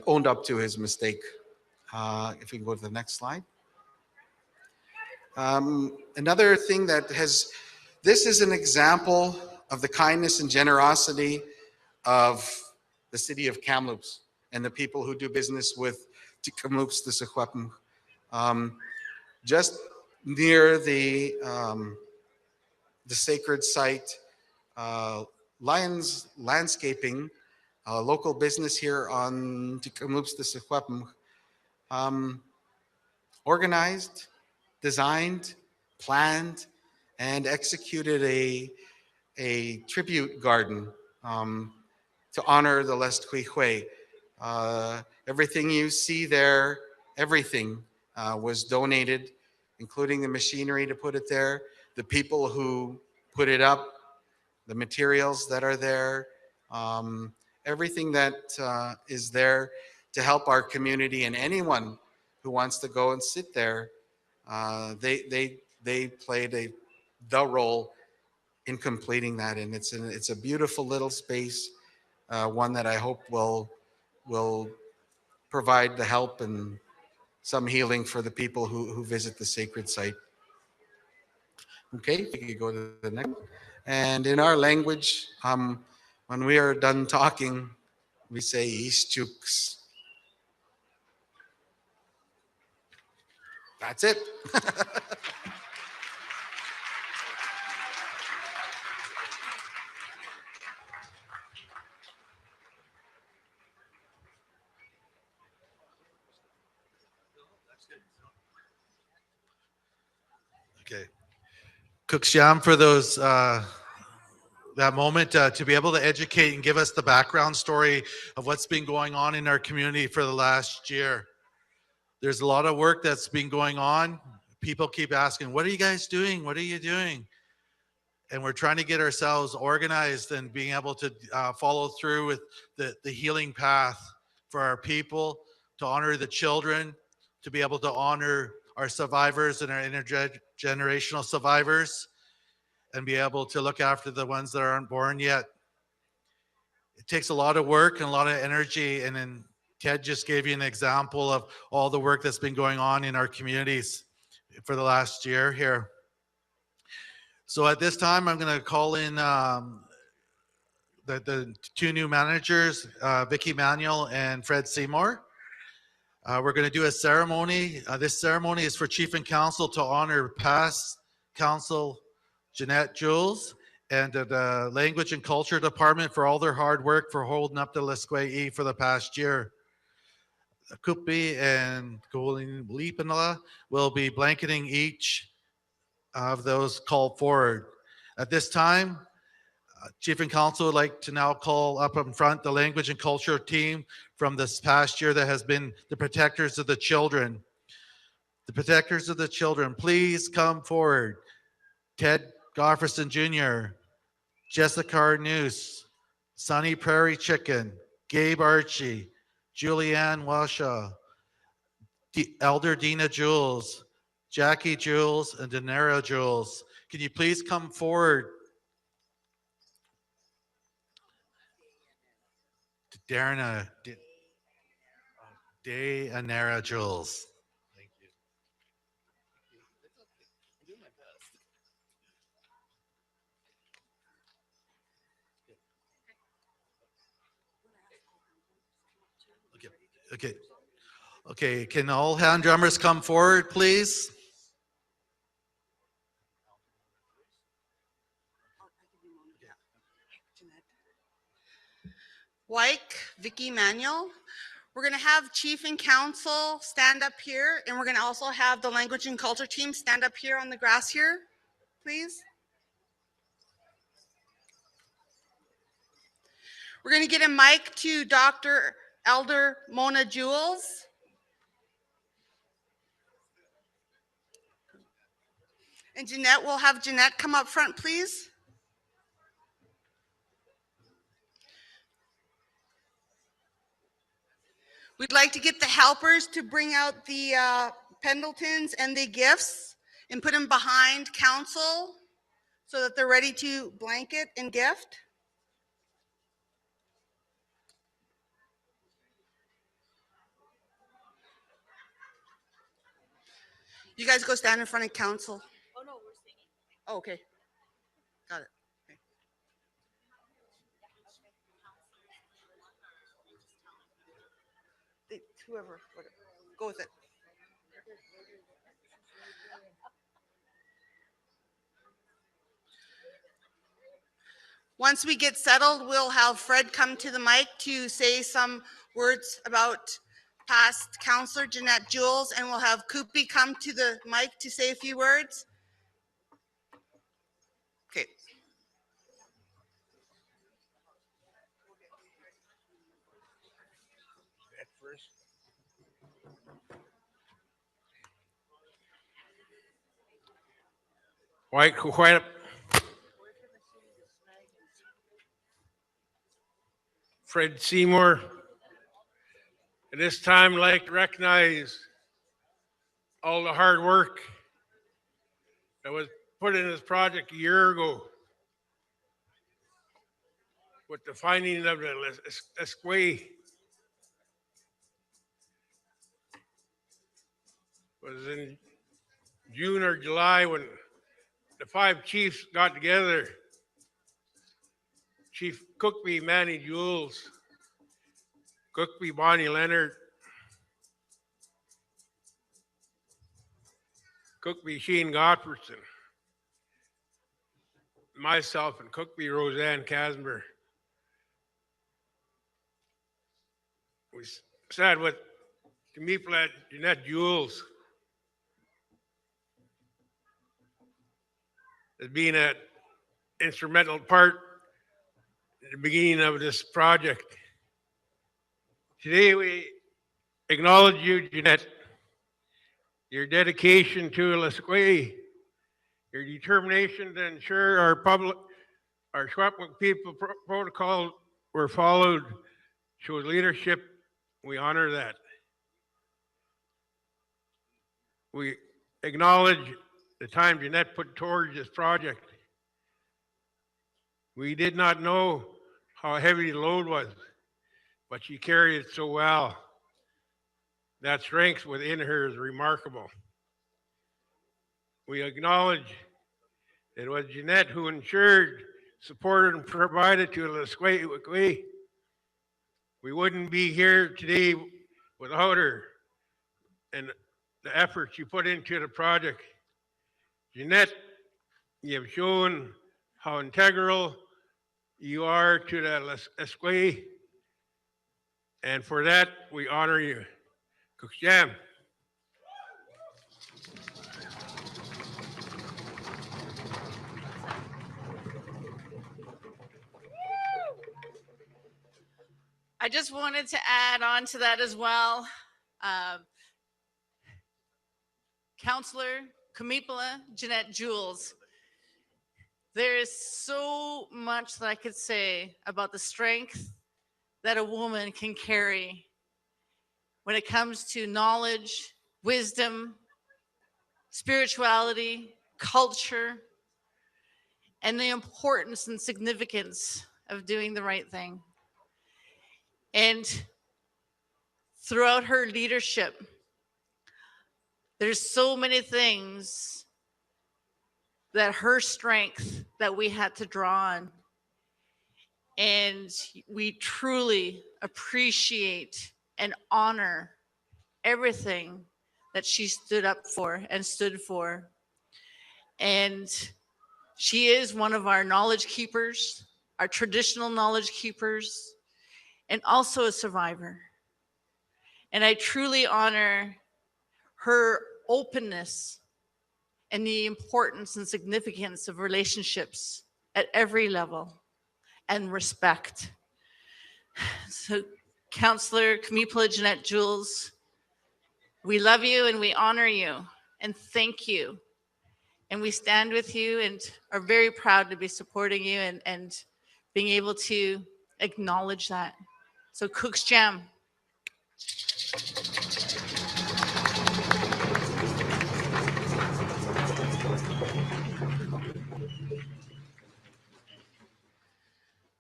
owned up to his mistake. If we can go to the next slide. Another thing this is an example of the kindness and generosity of the city of Kamloops and the people who do business with Tk'emlúps, the Secwépemc. Just near the sacred site, Lions Landscaping, a local business here on Tk'emlúps, the Secwépemc, organized, designed, planned, and executed a tribute garden to honor the Les Tk'emlúps. Everything you see there, everything was donated, including the machinery to put it there, the people who put it up, the materials that are there, everything that is there to help our community, and anyone who wants to go and sit there, they played the role in completing that. And it's a beautiful little space, one that I hope will provide the help and some healing for the people who visit the sacred site. Okay, we can go to the next. And in our language, when we are done talking, we say Ischooks. That's it. Okay. Kukpi7 for those that moment to be able to educate and give us the background story of what's been going on in our community for the last year. There's a lot of work that's been going on. People keep asking, what are you guys doing? What are you doing? And we're trying to get ourselves organized and being able to follow through with the healing path for our people, to honor the children, to be able to honor our survivors and our intergenerational survivors, and be able to look after the ones that aren't born yet. It takes a lot of work and a lot of energy, and then Ted just gave you an example of all the work that's been going on in our communities for the last year here. So at this time, I'm going to call in the two new managers, Vicky Manuel and Fred Seymour. We're going to do a ceremony. This ceremony is for Chief and Council to honor past Council Jeanette Jules and the Language and Culture Department for all their hard work for holding up the Les Tk'emlúps for the past year. Kukpi and Kukpi7 will be blanketing each of those called forward. At this time, Chief and Council would like to now call up in front the Language and Culture team from this past year that has been the protectors of the children. The protectors of the children, please come forward. Ted Gofferson Jr., Jessica Arnoose, Sunny Prairie Chicken, Gabe Archie, Julianne Washaw, Elder Dina Jules, Jackie Jules, and Denera Jules. Can you please come forward? Dayanara Jules. Thank you. I'm doing my best. Okay, can all hand drummers come forward, please? Wyke, Vicky Manuel. We're going to have Chief and Council stand up here, and we're going to also have the Language and Culture team stand up here on the grass here, please. We're going to get a mic to Dr. Elder Mona Jules. And Jeanette, we'll have Jeanette come up front, please. We'd like to get the helpers to bring out the Pendletons and the gifts and put them behind council so that they're ready to blanket and gift. You guys go stand in front of council. Oh, no, we're singing. Oh, okay. Got it. Okay. Whoever, whatever. Go with it. Once we get settled, we'll have Fred come to the mic to say some words about past Councillor Jeanette Jules, and we'll have Kukpi come to the mic to say a few words. Okay. White Coquette. Fred Seymour. At this time, I'd like to recognize all the hard work that was put in this project a year ago with the finding of the Secwépemc. Was in June or July when the 5 chiefs got together. Chief Kukpi, Manny Jules, Kukpi, Bonnie Leonard, Kukpi, Sheen Gottfredson, myself, and Kukpi, Rosanne Casimir. We sat with Tk'emlúps, Jeanette Jules as being an instrumental part at the beginning of this project. Today we acknowledge you, Jeanette, your dedication to the Secwépemc, your determination to ensure our Secwépemc people protocol were followed, shows leadership. We honor that. We acknowledge the time Jeanette put towards this project. We did not know how heavy the load was, but she carried it so well. That strength within her is remarkable. We acknowledge it was Jeanette who ensured, supported, and provided to the Secwépemc. We wouldn't be here today without her and the effort she put into the project. Jeanette, you have shown how integral you are to the Secwépemc, and for that, we honor you. Kukpi7. I just wanted to add on to that as well. Councillor Kukpi7, Jeanette Jules. There is so much that I could say about the strength that a woman can carry when it comes to knowledge, wisdom, spirituality, culture, and the importance and significance of doing the right thing. And throughout her leadership, there's so many things that her strength that we had to draw on. And we truly appreciate and honor everything that she stood up for and stood for. And she is one of our knowledge keepers, our traditional knowledge keepers, and also a survivor. And I truly honor her openness and the importance and significance of relationships at every level and respect. So, Councillor Kukpi7 Jeanette Jules, we love you and we honor you and thank you. And we stand with you and are very proud to be supporting you and being able to acknowledge that. So, Kukpi7.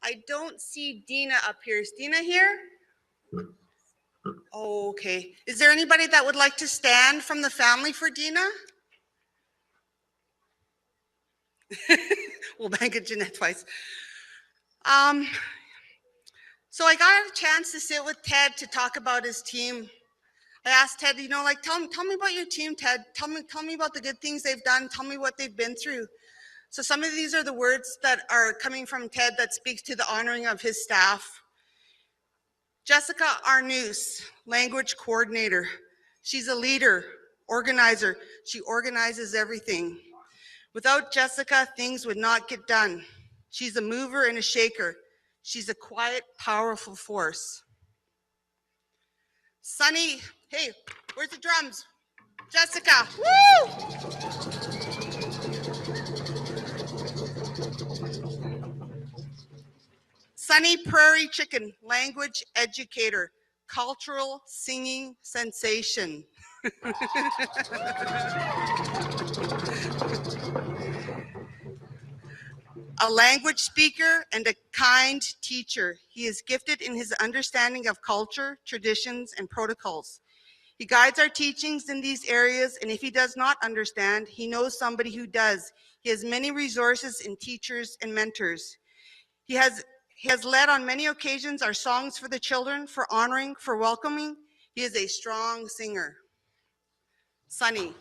I don't see Dina up here. Is Dina here? Okay. Is there anybody that would like to stand from the family for Dina? We'll bank it Jeanette twice. So I got a chance to sit with Ted to talk about his team. I asked Ted, you know, like, tell me about your team, Ted. Tell me about the good things they've done. Tell me what they've been through. So some of these are the words that are coming from Ted that speaks to the honoring of his staff. Jessica Arnoose, language coordinator. She's a leader, organizer. She organizes everything. Without Jessica, things would not get done. She's a mover and a shaker. She's a quiet, powerful force. Sunny, hey, where's the drums? Jessica, woo! Sunny Prairie Chicken, language educator, cultural singing sensation. A language speaker and a kind teacher. He is gifted in his understanding of culture, traditions, and protocols. He guides our teachings in these areas, and if he does not understand, he knows somebody who does. He has many resources in teachers and mentors. He has led on many occasions our songs for the children, for honoring, for welcoming. He is a strong singer. Sunny.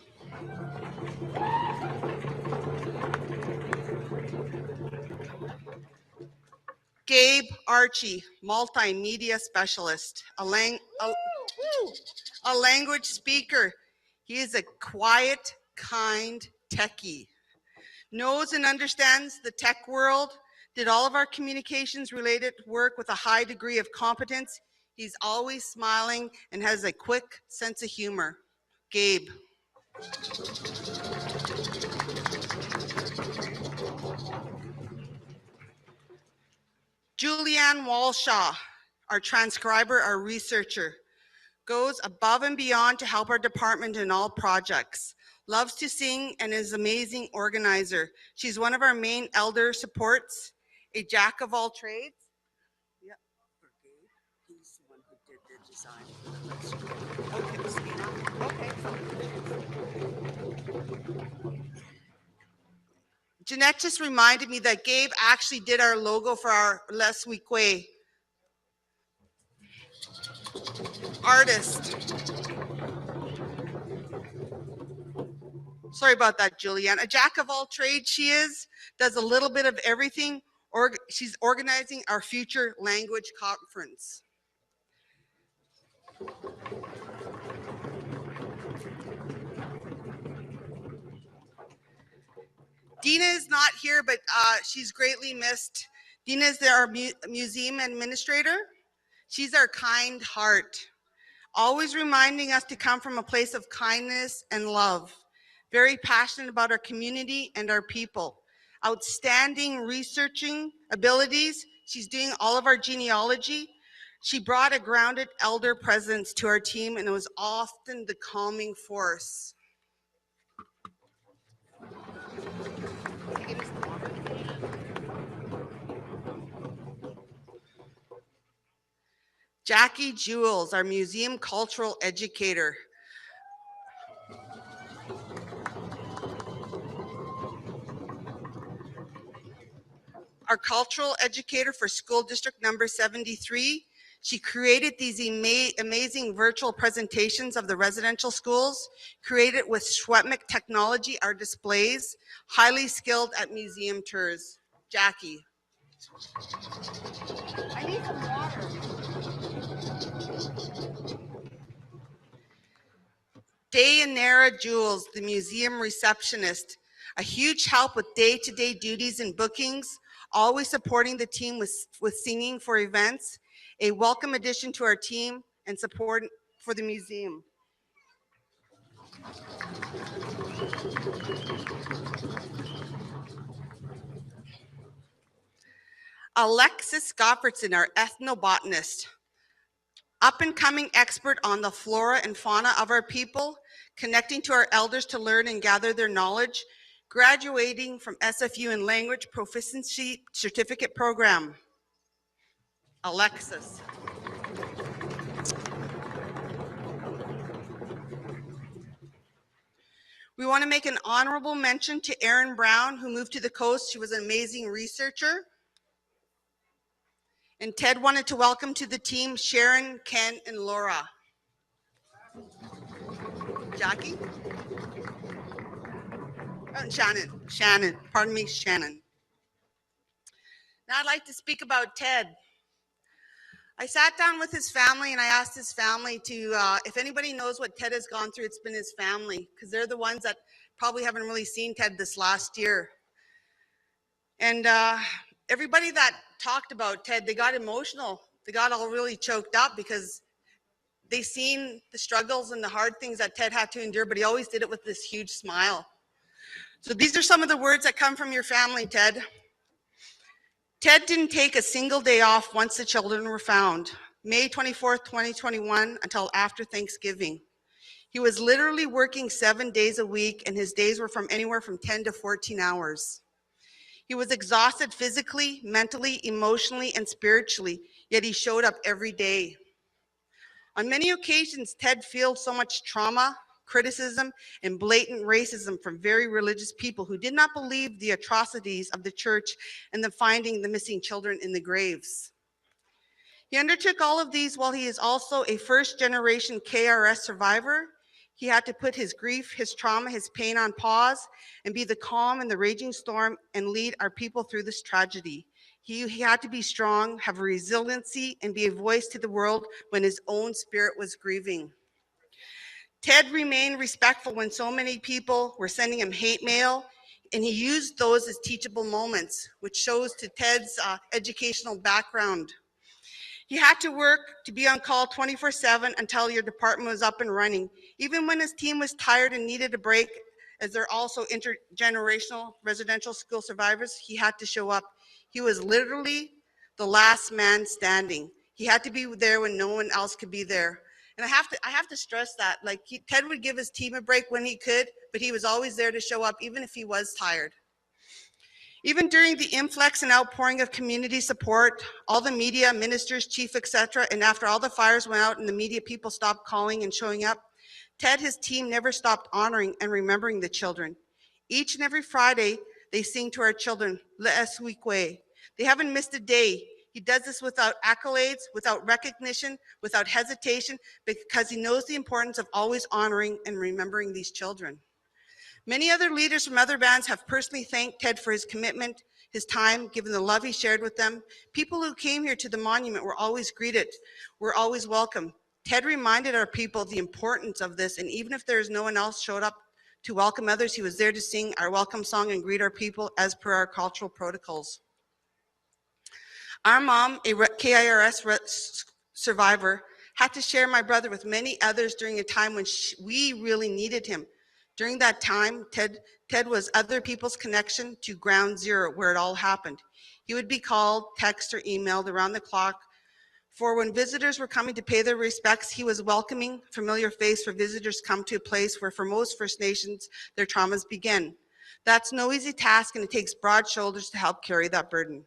Gabe Archie, multimedia specialist, a language speaker. He is a quiet, kind techie. Knows and understands the tech world, did all of our communications related work with a high degree of competence. He's always smiling and has a quick sense of humor. Gabe. Julianne Walshaw, our transcriber, our researcher, goes above and beyond to help our department in all projects. Loves to sing and is an amazing organizer. She's one of our main elder supports, a jack of all trades. Yep. He's the one who did the design. Okay. Jeanette just reminded me that Gabe actually did our logo for our Les Weekwe artist. Sorry about that, Julianne. A jack of all trades she is, does a little bit of everything. She's organizing our future language conference. Dina is not here, but she's greatly missed. Dina is our museum administrator. She's our kind heart, always reminding us to come from a place of kindness and love. Very passionate about our community and our people. Outstanding researching abilities. She's doing all of our genealogy. She brought a grounded elder presence to our team, and it was often the calming force. Jackie Jules, our museum cultural educator. Our cultural educator for school district number 73. She created these amazing virtual presentations of the residential schools, created with Secwépemc technology, our displays, highly skilled at museum tours. Jackie. I need some water. Dayanara Jules, the museum receptionist, a huge help with day-to-day duties and bookings, always supporting the team with singing for events, a welcome addition to our team and support for the museum. Alexis Goffredson, our ethnobotanist, up and coming expert on the flora and fauna of our people, connecting to our elders to learn and gather their knowledge, graduating from SFU in Language Proficiency Certificate Program. Alexis. We want to make an honorable mention to Erin Brown, who moved to the coast. She was an amazing researcher. And Ted wanted to welcome to the team Sharon, Ken, and Laura. Jackie? Oh, Shannon, pardon me, Shannon. Now I'd like to speak about Ted. I sat down with his family and I asked his family to, if anybody knows what Ted has gone through, it's been his family, because they're the ones that probably haven't really seen Ted this last year. And everybody that talked about Ted, they got emotional. They got all really choked up because they seen the struggles and the hard things that Ted had to endure, but he always did it with this huge smile. So these are some of the words that come from your family, Ted. Ted didn't take a single day off once the children were found, May 24th, 2021, until after Thanksgiving. He was literally working 7 days a week, and his days were from anywhere from 10 to 14 hours. He was exhausted physically, mentally, emotionally, and spiritually, yet he showed up every day. On many occasions, Ted felt so much trauma, criticism, and blatant racism from very religious people who did not believe the atrocities of the church and the finding the missing children in the graves. He undertook all of these while he is also a first-generation KRS survivor. He had to put his grief, his trauma, his pain on pause and be the calm in the raging storm and lead our people through this tragedy. He had to be strong, have resiliency, and be a voice to the world when his own spirit was grieving. Ted remained respectful when so many people were sending him hate mail, and he used those as teachable moments, which shows to Ted's educational background. He had to work to be on call 24/7 until your department was up and running. Even when his team was tired and needed a break, as they're also intergenerational residential school survivors, he had to show up. He was literally the last man standing. He had to be there when no one else could be there. And I have to stress that, like Ted would give his team a break when he could, but he was always there to show up, even if he was tired. Even during the influx and outpouring of community support, all the media, ministers, chief, etc., and after all the fires went out and the media people stopped calling and showing up, Ted, his team never stopped honoring and remembering the children. Each and every Friday, they sing to our children, Le Eswikwe. They haven't missed a day. He does this without accolades, without recognition, without hesitation, because he knows the importance of always honoring and remembering these children. Many other leaders from other bands have personally thanked Ted for his commitment, his time, given the love he shared with them. People who came here to the monument were always greeted, were always welcome. Ted reminded our people the importance of this, and even if there's no one else showed up to welcome others, he was there to sing our welcome song and greet our people as per our cultural protocols. Our mom, a KIRS survivor, had to share my brother with many others during a time when we really needed him. During that time, Ted was other people's connection to ground zero, where it all happened. He would be called, texted, or emailed around the clock. For when visitors were coming to pay their respects, he was welcoming, familiar face for visitors come to a place where for most First Nations, their traumas begin. That's no easy task, and it takes broad shoulders to help carry that burden.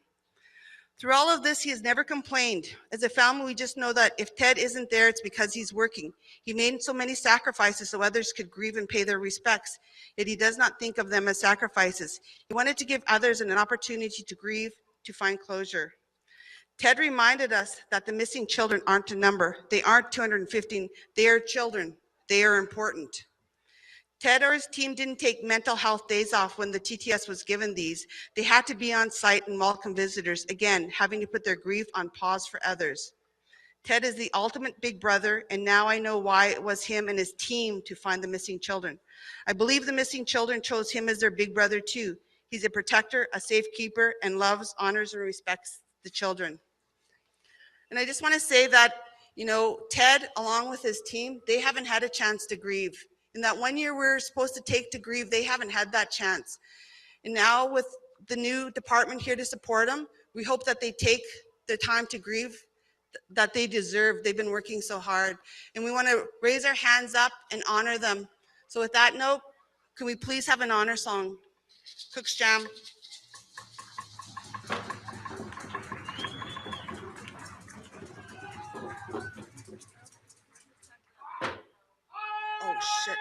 Through all of this, he has never complained. As a family, we just know that if Ted isn't there, it's because he's working. He made so many sacrifices so others could grieve and pay their respects, yet he does not think of them as sacrifices. He wanted to give others an opportunity to grieve, to find closure. Ted reminded us that the missing children aren't a number. They aren't 215. They are children. They are important. Ted or his team didn't take mental health days off when the TTS was given these. They had to be on site and welcome visitors, again, having to put their grief on pause for others. Ted is the ultimate big brother, and now I know why it was him and his team to find the missing children. I believe the missing children chose him as their big brother too. He's a protector, a safekeeper, and loves, honors, and respects the children. And I just want to say that, Ted, along with his team, they haven't had a chance to grieve. In that 1 year we're supposed to take to grieve, they haven't had that chance. And now with the new department here to support them, we hope that they take the time to grieve that they deserve. They've been working so hard. And we want to raise our hands up and honor them. So with that note, can we please have an honor song? Cook's Jam. Oh, shit.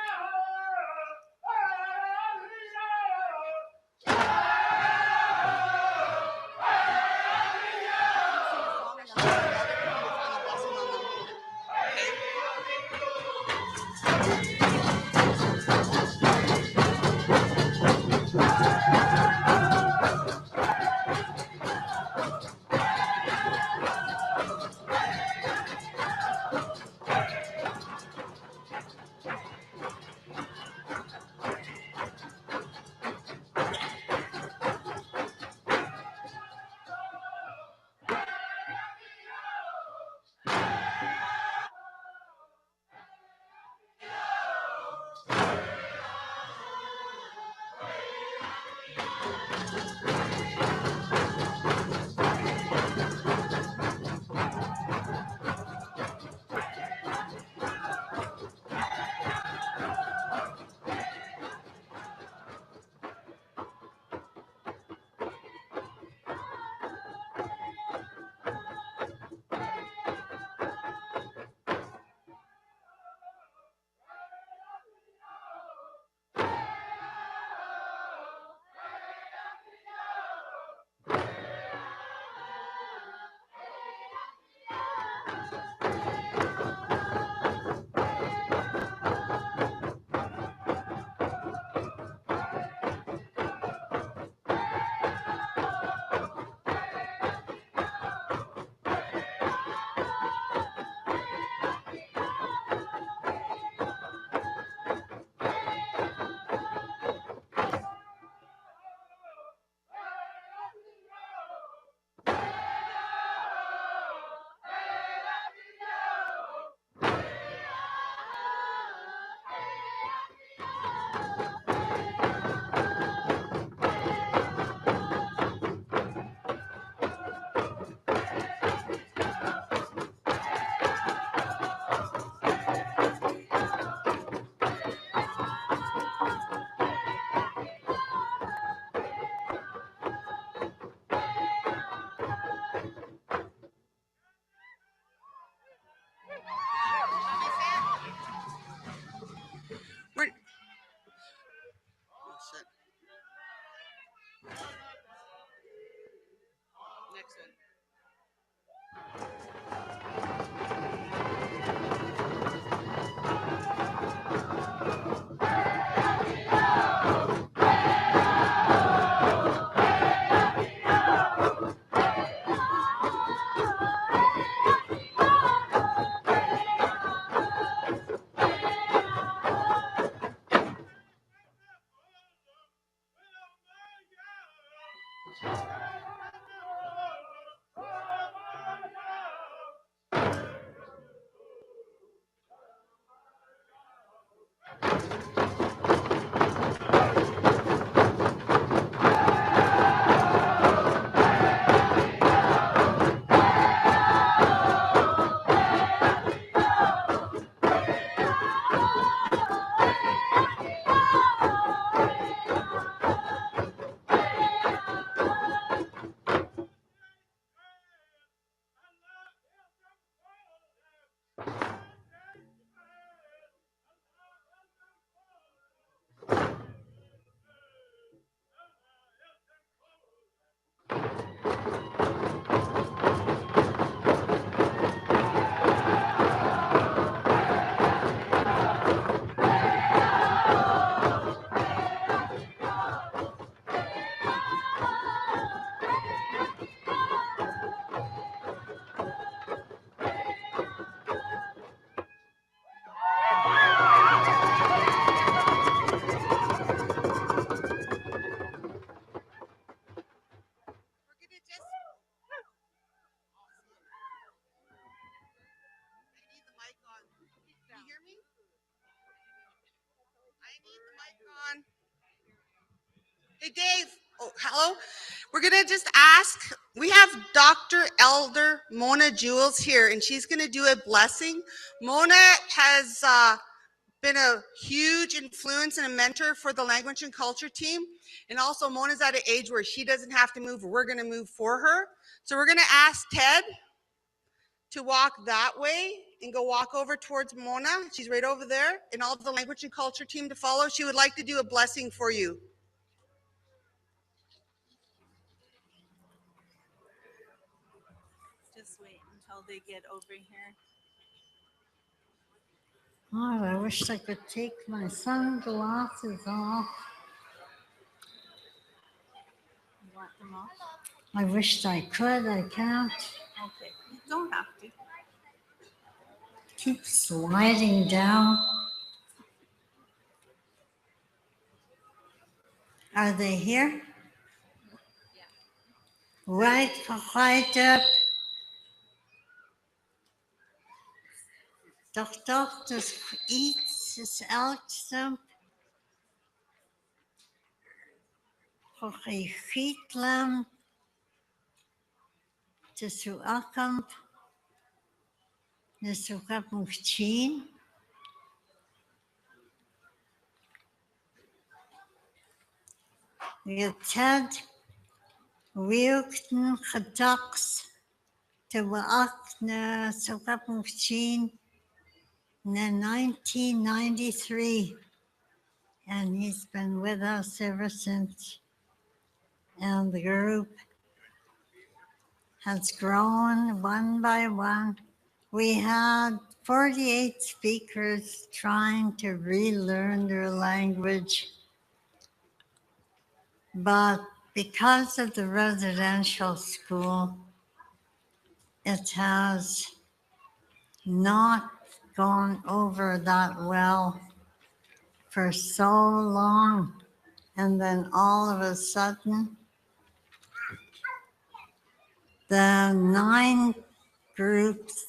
Hey, Dave. Oh, hello. We're going to just ask, we have Dr. Elder Mona Jules here, and she's going to do a blessing. Mona has been a huge influence and a mentor for the language and culture team. And also Mona's at an age where she doesn't have to move. We're going to move for her. So we're going to ask Ted to walk that way and go walk over towards Mona. She's right over there, and all the language and culture team to follow. She would like to do a blessing for you. Just wait until they get over here. Oh, I wish I could take my sunglasses off. You want them off? I wished I could. I can't. Okay, you don't have to. Keep sliding down. Are they here? Right up. Doch, das iets is elkstum. Och I gietlam. Dus u akkamp. Dus u Secwépemc Kukpi7. Je Ted. Wiekten gedaks. Te we ak na Secwépemc Kukpi7. In 1993, and he's been with us ever since. And the group has grown one by one. We had 48 speakers trying to relearn their language, but because of the residential school, it has not gone over that well for so long, and then all of a sudden the 9 groups,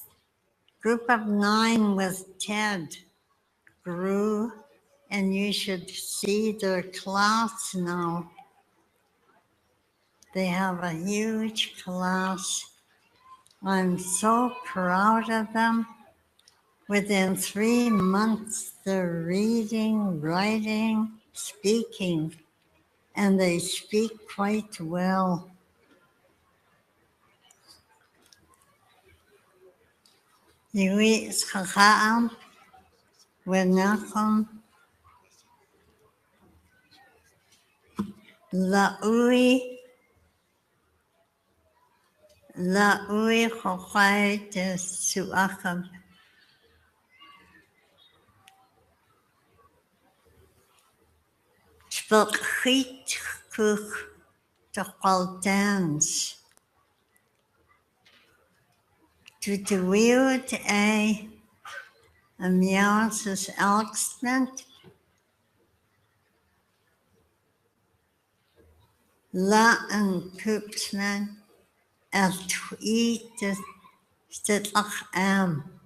group of 9 with Ted grew, and you should see their class now. They have a huge class. I'm so proud of them. Within 3 months, they're reading, writing, speaking, and they speak quite well. Yui Skakaam, Wenachem, Laui Chochai de Suacham. Spelchiet Kuch de Qualtans. To the weird a meowses elksment. La en poopsman as tweet de stitach am.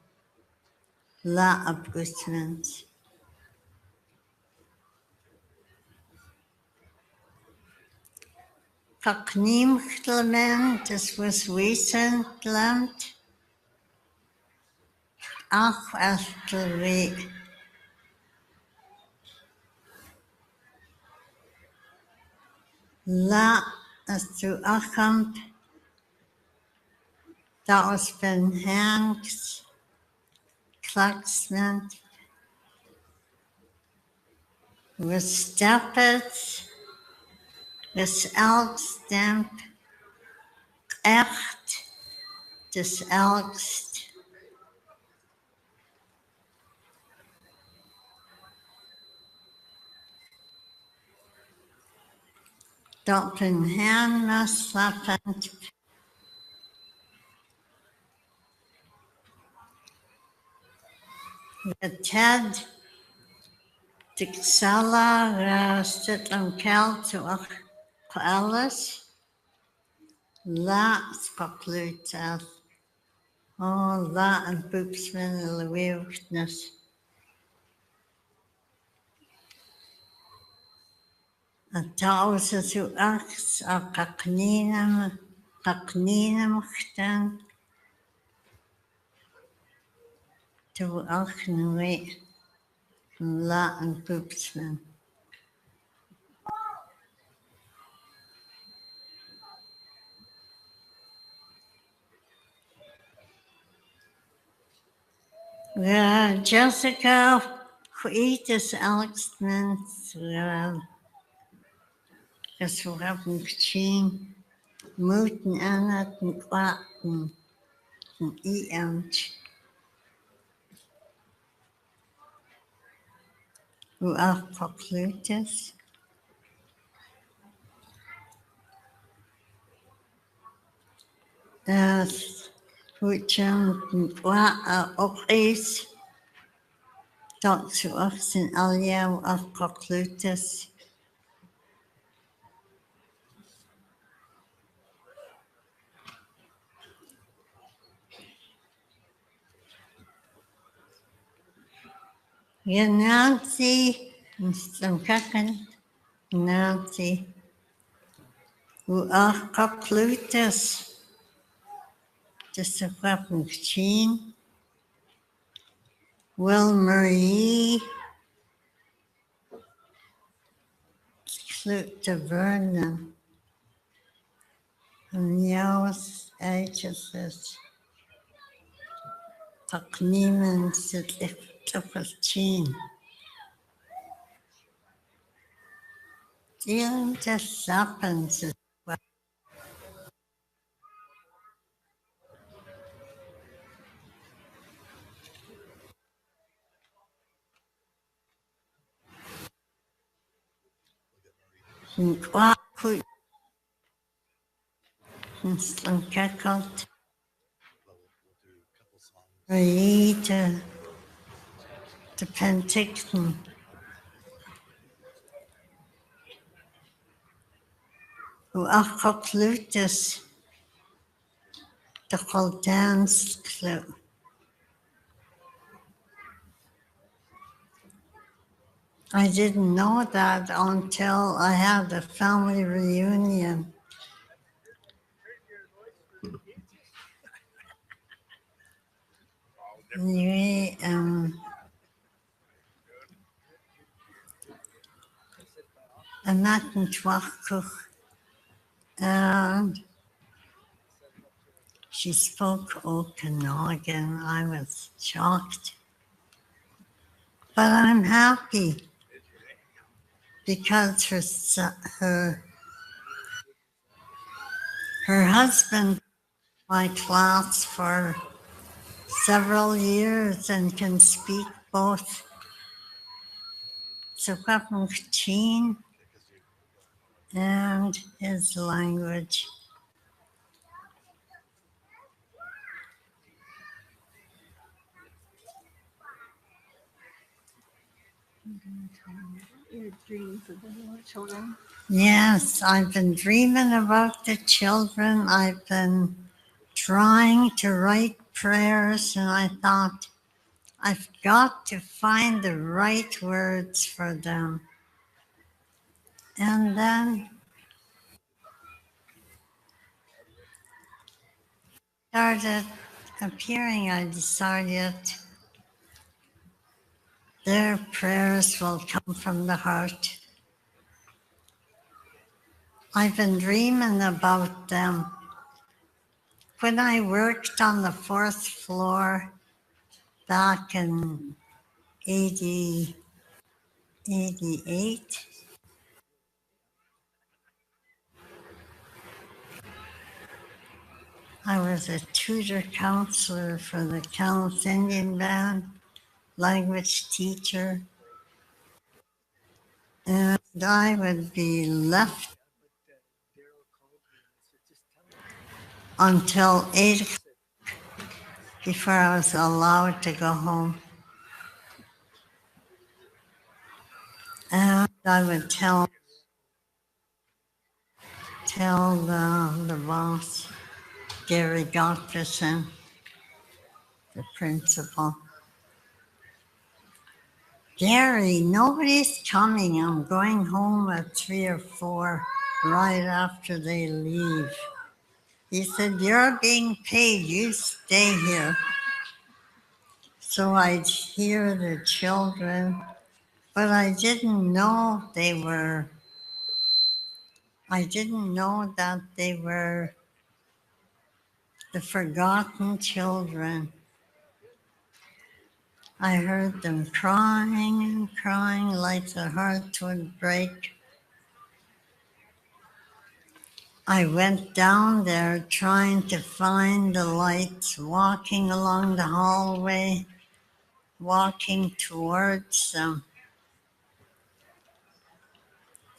La abgusmans. Tk'emlúps, das was recent land. Ach, astlwy. La, as to achamp. Dat was Ben Hanks. Klaksman. Was Steppets. Was Elkstamp. Echt. Des Elkst. Dat Ben Hanna slappend. The Ted. Tiksala stit am kel to Alice. La spaplutas. Oh, la en boepsmen en leeuwknes. التعوسة أخس ققنين مختن تو أخنوي لا أنكوبسمن Jessica Huitis Alexmans Geswrappen Kchin Muten Anat and Quatten and Eant who are Poclutus as which Oqis Dr. Oxen Alia of Poclutus. Nancy, Stamkakan, Nancy, who are Poclutus, the Secwépemc Kukpi7, Will Marie, Clut de Vernon, and Yawas Aegis, Tk'emlúps Secwépemc. Dealing just happens. Quackut, Stamkakot, Rita, the Penticton, who Poclutus, the Dance Club. I didn't know that until I had a family reunion. Anyway, and that in Twachkuch, and she spoke Okanagan. I was shocked, but I'm happy because her husband my class for several years and can speak both Secwépemc Kukpi7 and his language. Your dreams of the children. Yes, I've been dreaming about the children. I've been trying to write prayers, and I thought, I've got to find the right words for them. And then started appearing. I decided their prayers will come from the heart. I've been dreaming about them. When I worked on the 4th floor back in 88, I was a tutor counselor for the Kamloops Indian band, language teacher, and I would be left until 8 o'clock before I was allowed to go home. And I would tell the boss, Gary Gottfriedson, the principal, Gary, nobody's coming. I'm going home at 3 or 4 right after they leave. He said, you're being paid. You stay here. So I'd hear the children, but I didn't know that they were the forgotten children. I heard them crying and crying like their hearts would break. I went down there trying to find the lights, walking along the hallway, walking towards them.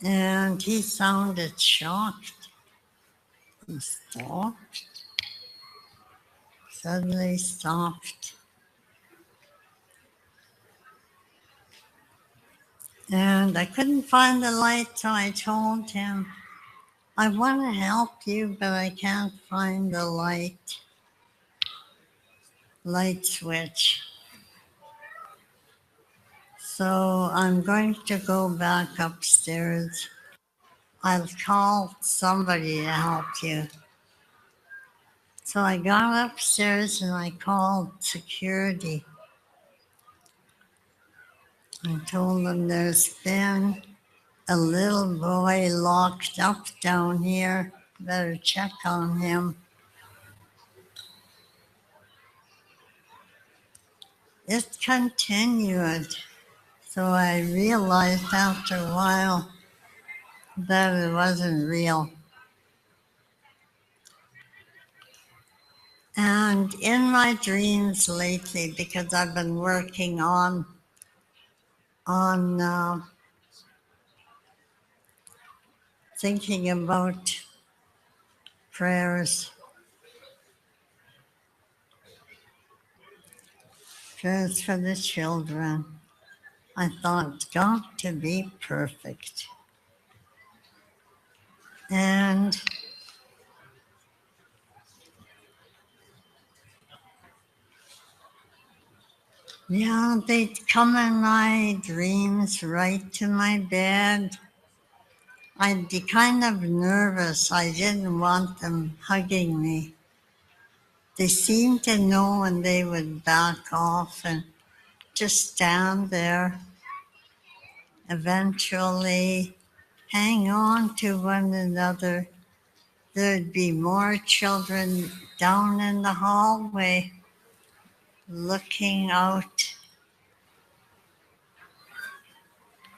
And he sounded shocked. He stopped, suddenly stopped. And I couldn't find the light, so I told him, I want to help you, but I can't find the light switch. So I'm going to go back upstairs. I'll call somebody to help you. So I got upstairs and I called security. I told them there's been a little boy locked up down here. Better check on him. It continued. So I realized after a while that it wasn't real. And in my dreams lately, because I've been working on thinking about prayers for the children, I thought it's got to be perfect. And yeah, they'd come in my dreams right to my bed. I'd be kind of nervous. I didn't want them hugging me. They seemed to know when they would back off and just stand there. Eventually, hang on to one another. There'd be more children down in the hallway looking out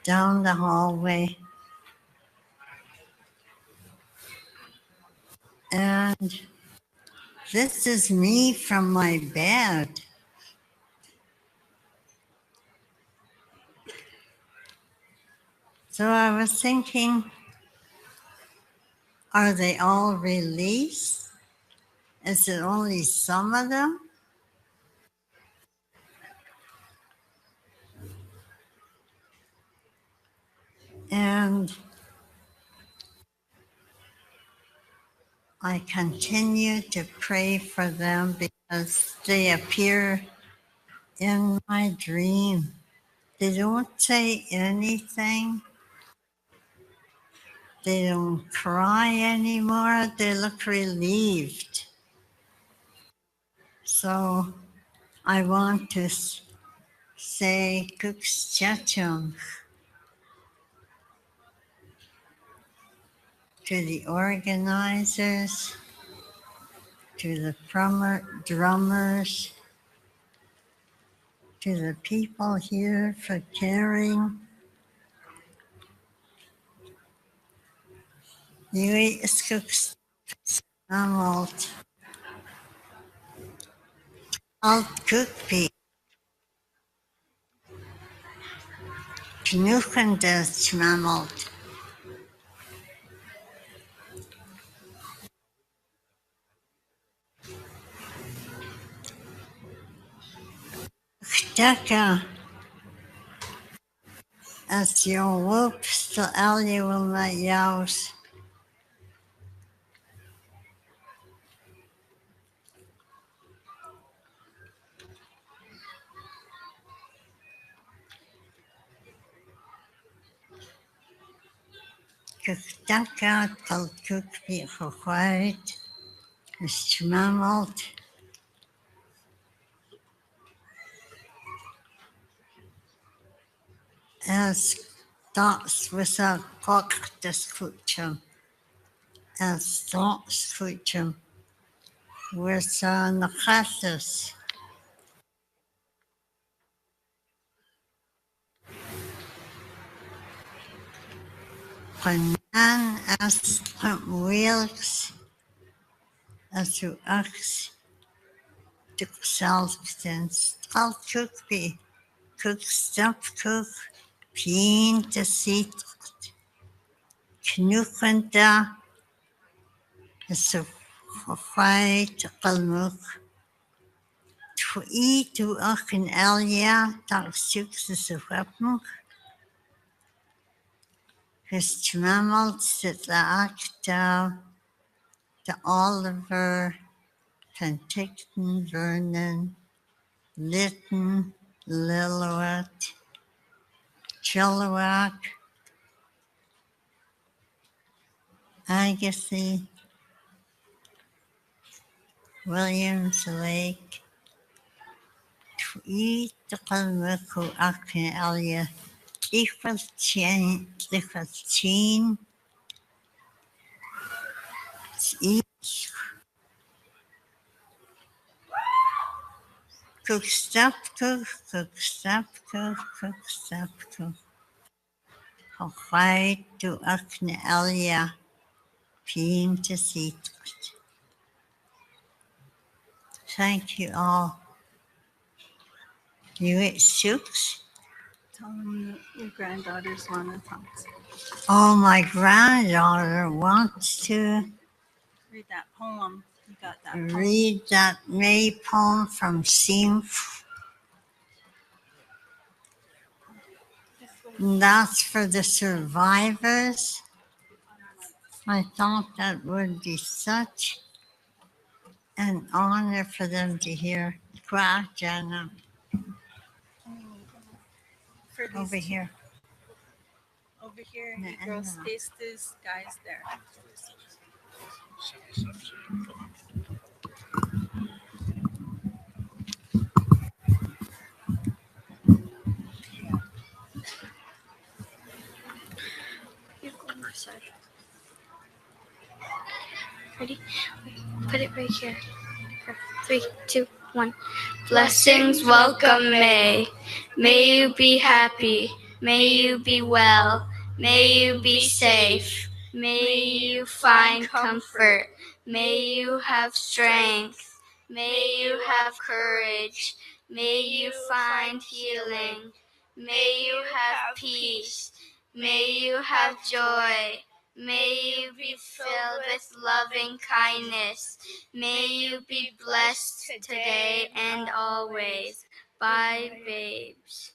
down the hallway. And this is me from my bed. So I was thinking, are they all released? Is it only some of them? And I continue to pray for them because they appear in my dream. They don't say anything. They don't cry anymore. They look relieved. So I want to say Kukpi7 to the organizers, to the drummers, to the people here for caring. You Kukpi7 alt Kukpi. Tk'emlúps. Chtaka as your whoops to Ellie will not youse. Kukdaka Kukpi7, Tk'emlúps, as dots with a cock description, as dots creature with the classes. Panan as wheels as to ax to self-defense. I'll cook be cook stuff cook peen to seat knukanta as a fight kalmuk to eat to ach in elia tak six as a weapon. His Tk'emlúps at the act the Oliver Penticton Vernon Lytton Lillooet Chilliwack Agassiz Williams Lake Tweed the Kalmuku Akin Elia equals chain each cook step cook Hawaii to Akin Elia Peen to seat. Thank you all. You eat soups? Tell them that your granddaughters want to talk. Oh, my granddaughter wants to Read that poem. You got that poem. read that May poem from Seam. That's for the survivors. I thought that would be such an honor for them to hear. Qua, Jenna, For these over here. Over here, No, he grows no. these guys there. You go on this side. Ready? Put it right here. 3, 2, 1. Blessings welcome May. May you be happy. May you be well. May you be safe. May you find comfort. May you have strength. May you have courage. May you find healing. May you have peace. May you have joy. May you be filled with loving kindness. May you be blessed today and always. Bye, babes.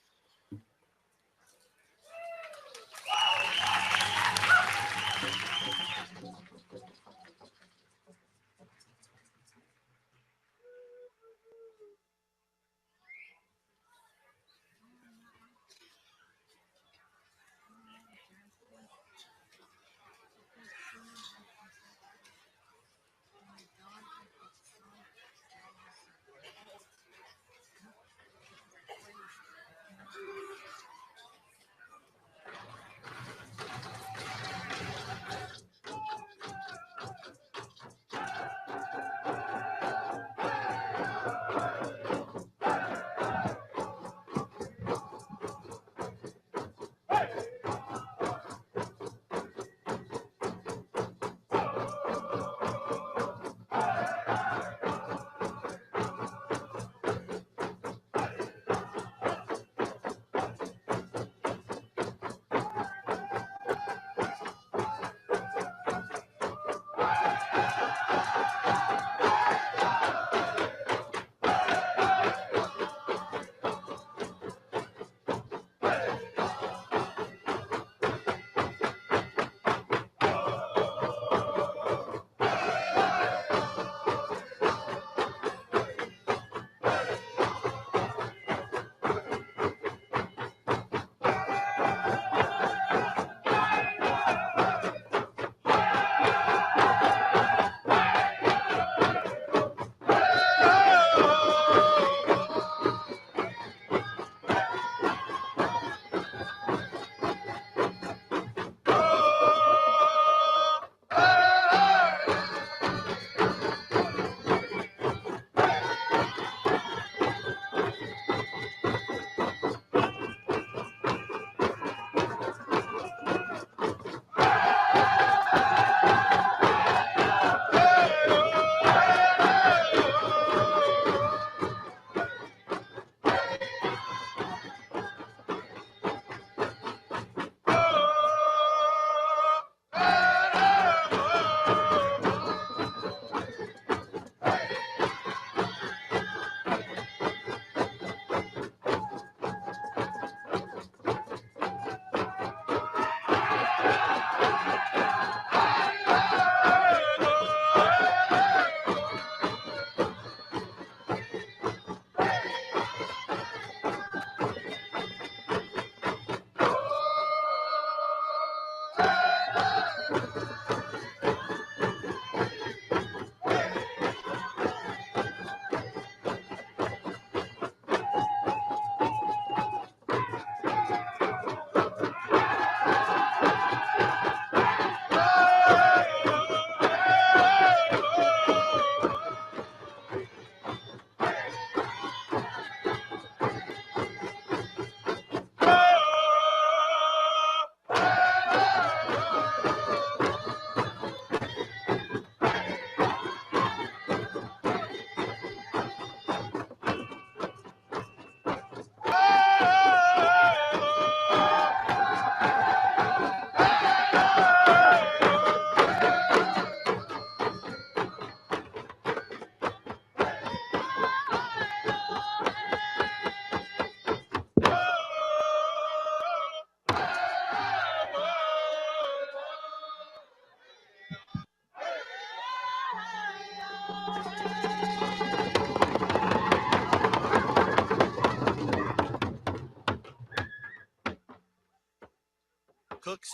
cooks.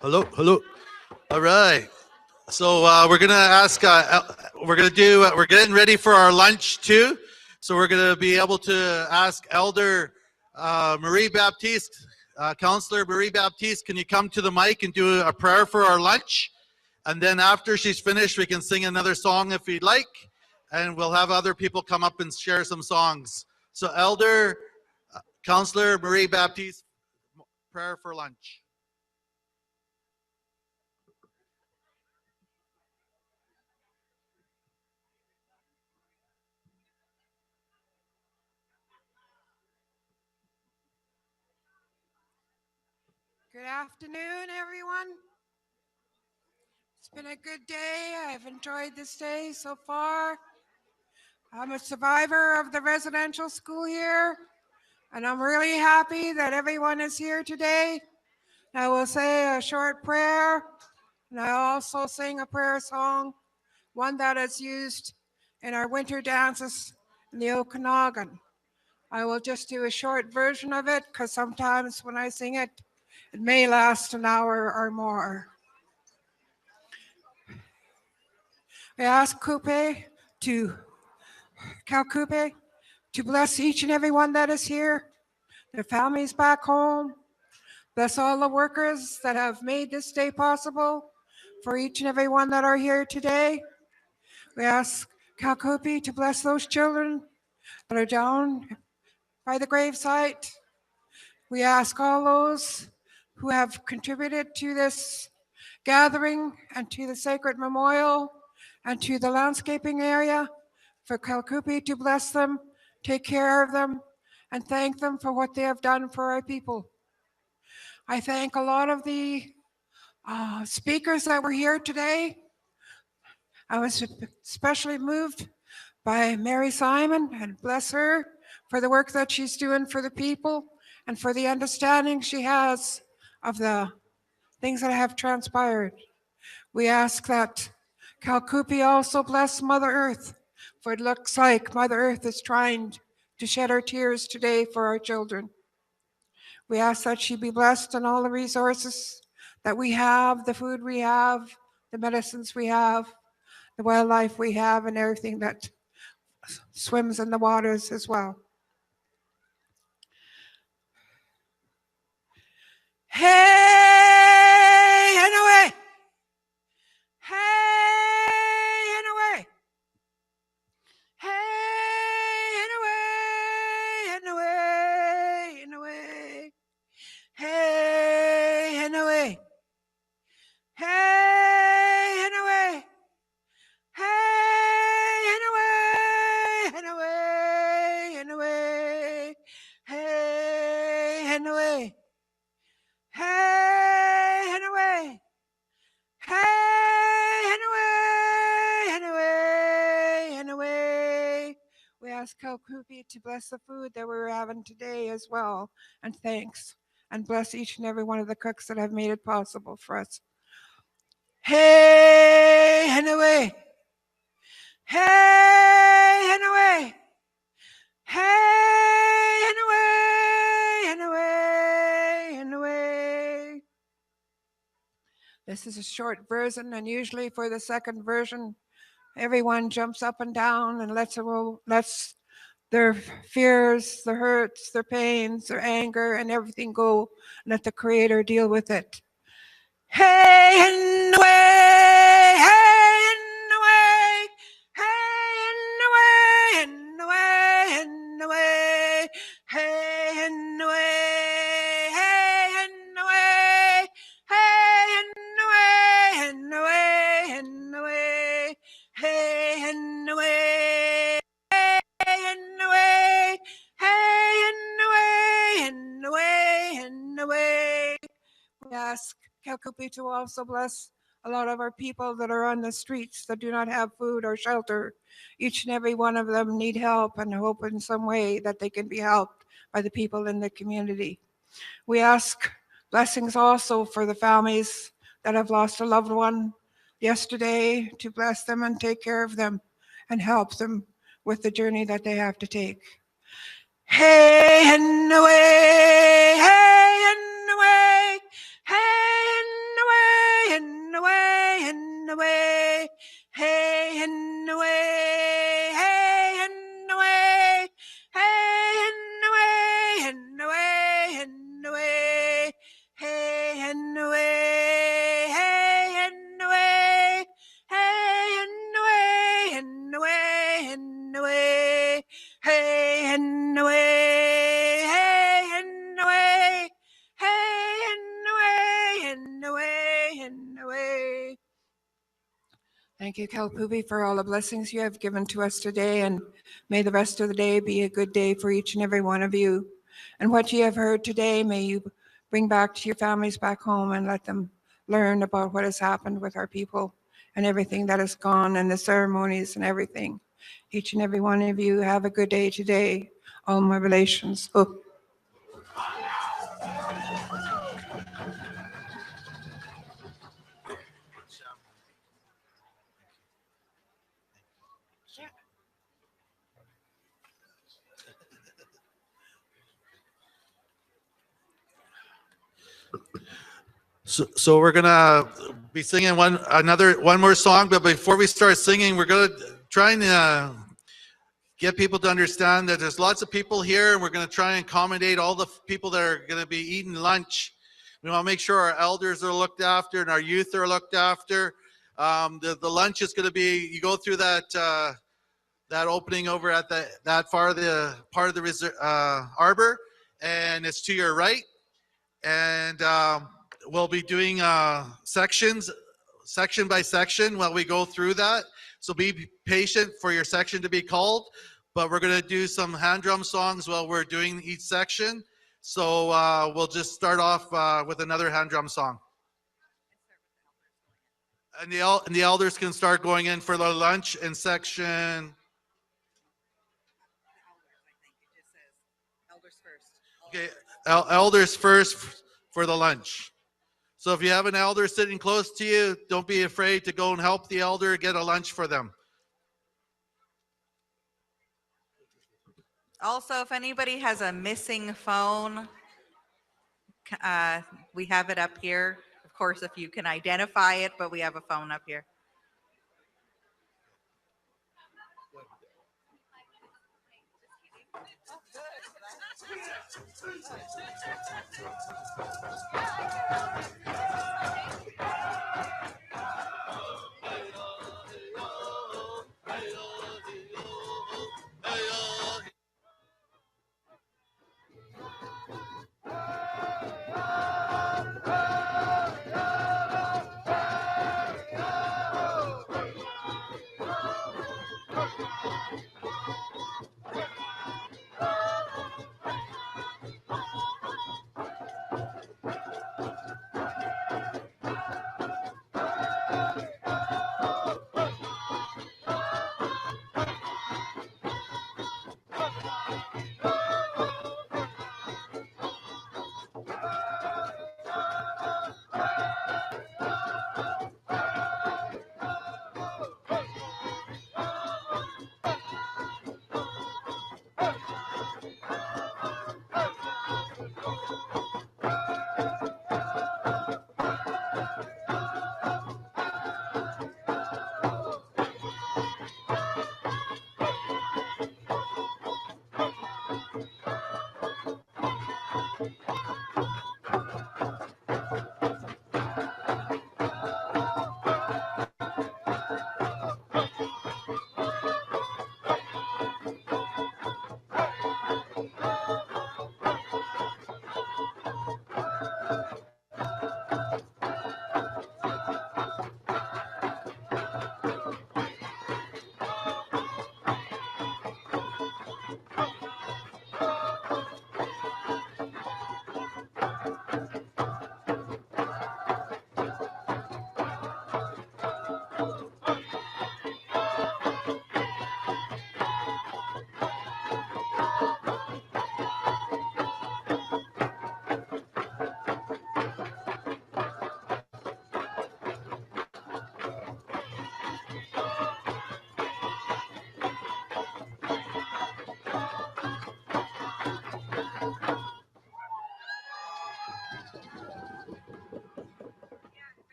Hello, hello. All right. So we're gonna ask. We're getting ready for our lunch too. So we're gonna be able to ask Elder Marie Baptiste, Counselor Marie Baptiste. Can you come to the mic and do a prayer for our lunch? And then after she's finished, we can sing another song if you'd like, and we'll have other people come up and share some songs. So Elder Counselor Marie Baptiste, prayer for lunch. Good afternoon, everyone. It's been a good day. I've enjoyed this day so far. I'm a survivor of the residential school here, and I'm really happy that everyone is here today. I will say a short prayer, and I also sing a prayer song, one that is used in our winter dances in the Okanagan. I will just do a short version of it because sometimes when I sing it, it may last an hour or more. I ask Kukpi to bless each and every one that is here, their families back home. Bless all the workers that have made this day possible for each and every one that are here today. We ask Kukpi to bless those children that are down by the gravesite. We ask all those who have contributed to this gathering and to the sacred memorial and to the landscaping area for Kukpi to bless them, take care of them, and thank them for what they have done for our people. I thank a lot of the speakers that were here today. I was especially moved by Mary Simon, and bless her for the work that she's doing for the people and for the understanding she has of the things that have transpired. We ask that Kukpi also bless Mother Earth, for it looks like Mother Earth is trying to shed her tears today for our children. We ask that she be blessed in all the resources that we have, the food we have, the medicines we have, the wildlife we have, and everything that swims in the waters as well. Hey, and away! Hey, and away! Hey, and away, and away, and away. Hey, and away. Hey, and away. Hey, and away, and away, and away. Hey, and away. Hey, and away. Hey, and away, and away, and away. We ask Kukpi to bless the food that we're having today as well, and thanks, and bless each and every one of the cooks that have made it possible for us. Hey, and away. Hey, and away. Hey, and away, and away, and away. This is a short version, and usually for the second version, everyone jumps up and down and lets their fears, their hurts, their pains, their anger, and everything go. Let the Creator deal with it. Hey, and away, hey, and away, hey, and away, and away, and away, hey, and away, hey, and away, hey, and away, and away, and away, hey, and away, hey, and away, hey, and away, and away, and away. We ask Kukpi to also bless a lot of our people that are on the streets that do not have food or shelter. Each and every one of them need help and hope in some way that they can be helped by the people in the community. We ask blessings also for the families that have lost a loved one yesterday, to bless them and take care of them and help them with the journey that they have to take. Hey, and away, hey, and away. Thank you, Kalpubi, for all the blessings you have given to us today, and may the rest of the day be a good day for each and every one of you. And what you have heard today, may you bring back to your families back home and let them learn about what has happened with our people and everything that has gone and the ceremonies and everything. Each and every one of you have a good day today. All my relations. Oh. So we're gonna be singing one more song, but before we start singing, we're gonna try and get people to understand that there's lots of people here, and we're gonna try and accommodate all the people that are gonna be eating lunch. We want to make sure our elders are looked after and our youth are looked after. The lunch is gonna be, you go through that opening over at that part of the arbor, and it's to your right. And we'll be doing section by section while we go through that. So be patient for your section to be called, but we're going to do some hand drum songs while we're doing each section. So we'll just start off with another hand drum song. And the elders can start going in for the lunch in section. Okay, elders first for the lunch. So if you have an elder sitting close to you, don't be afraid to go and help the elder get a lunch for them. Also, if anybody has a missing phone, we have it up here. Of course, if you can identify it, but we have a phone up here.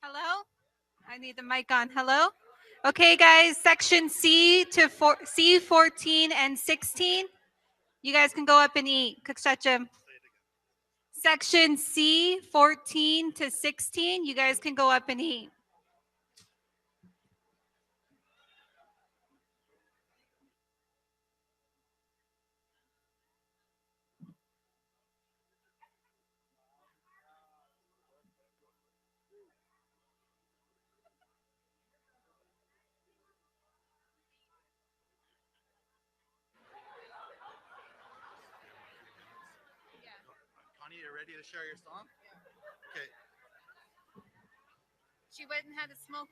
Hello? I need the mic on. Hello? Okay, guys, section C to C14 and 16. You guys can go up and eat. Kukshachim. Section C14 to 16. You guys can go up and eat. you ready to share your song? Okay. She went and had a smoke.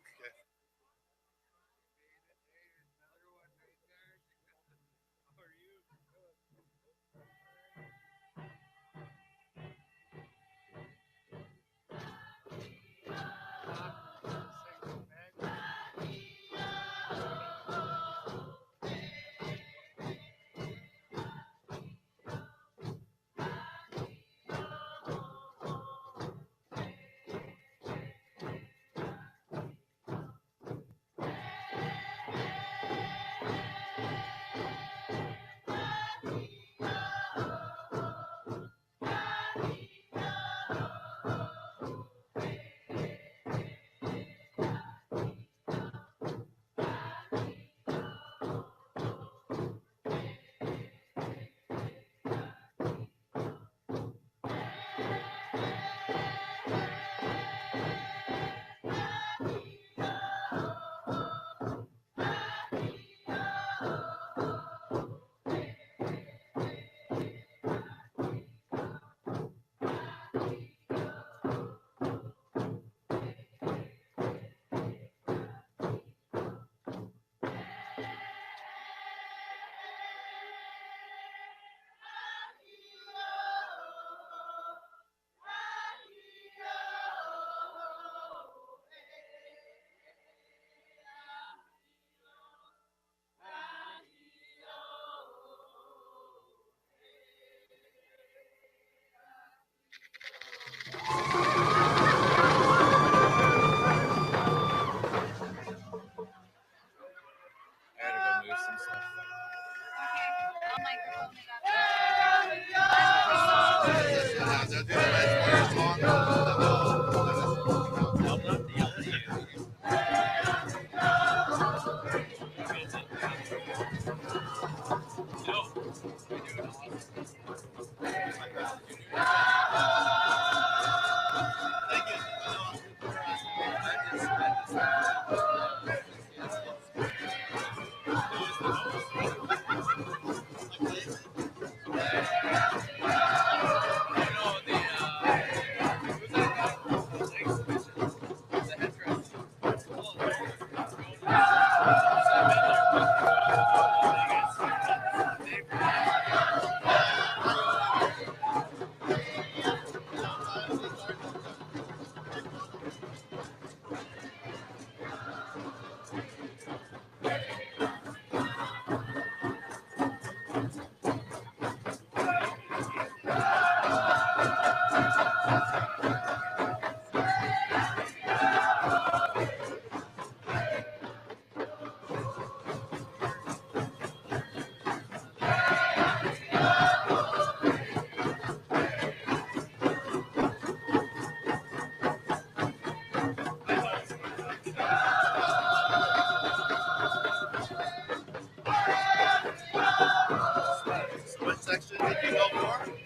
What section did you go for?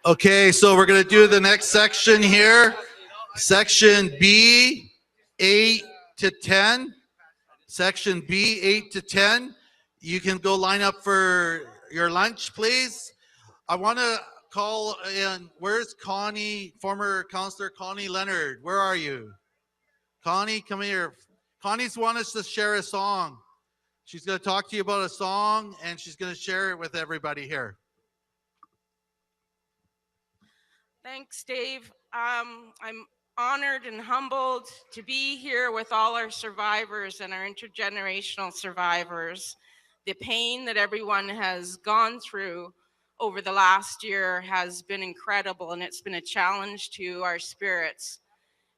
Okay, so we're going to do the next section here. Section B, 8 to 10. Section B, 8 to 10. You can go line up for your lunch, please. I want to call in, where's Connie, former Councillor Connie Leonard? Where are you? Connie, come here. Connie's wanted us to share a song. She's going to talk to you about a song and she's going to share it with everybody here. Thanks, Dave. I'm honored and humbled to be here with all our survivors and our intergenerational survivors. The pain that everyone has gone through over the last year has been incredible, and it's been a challenge to our spirits.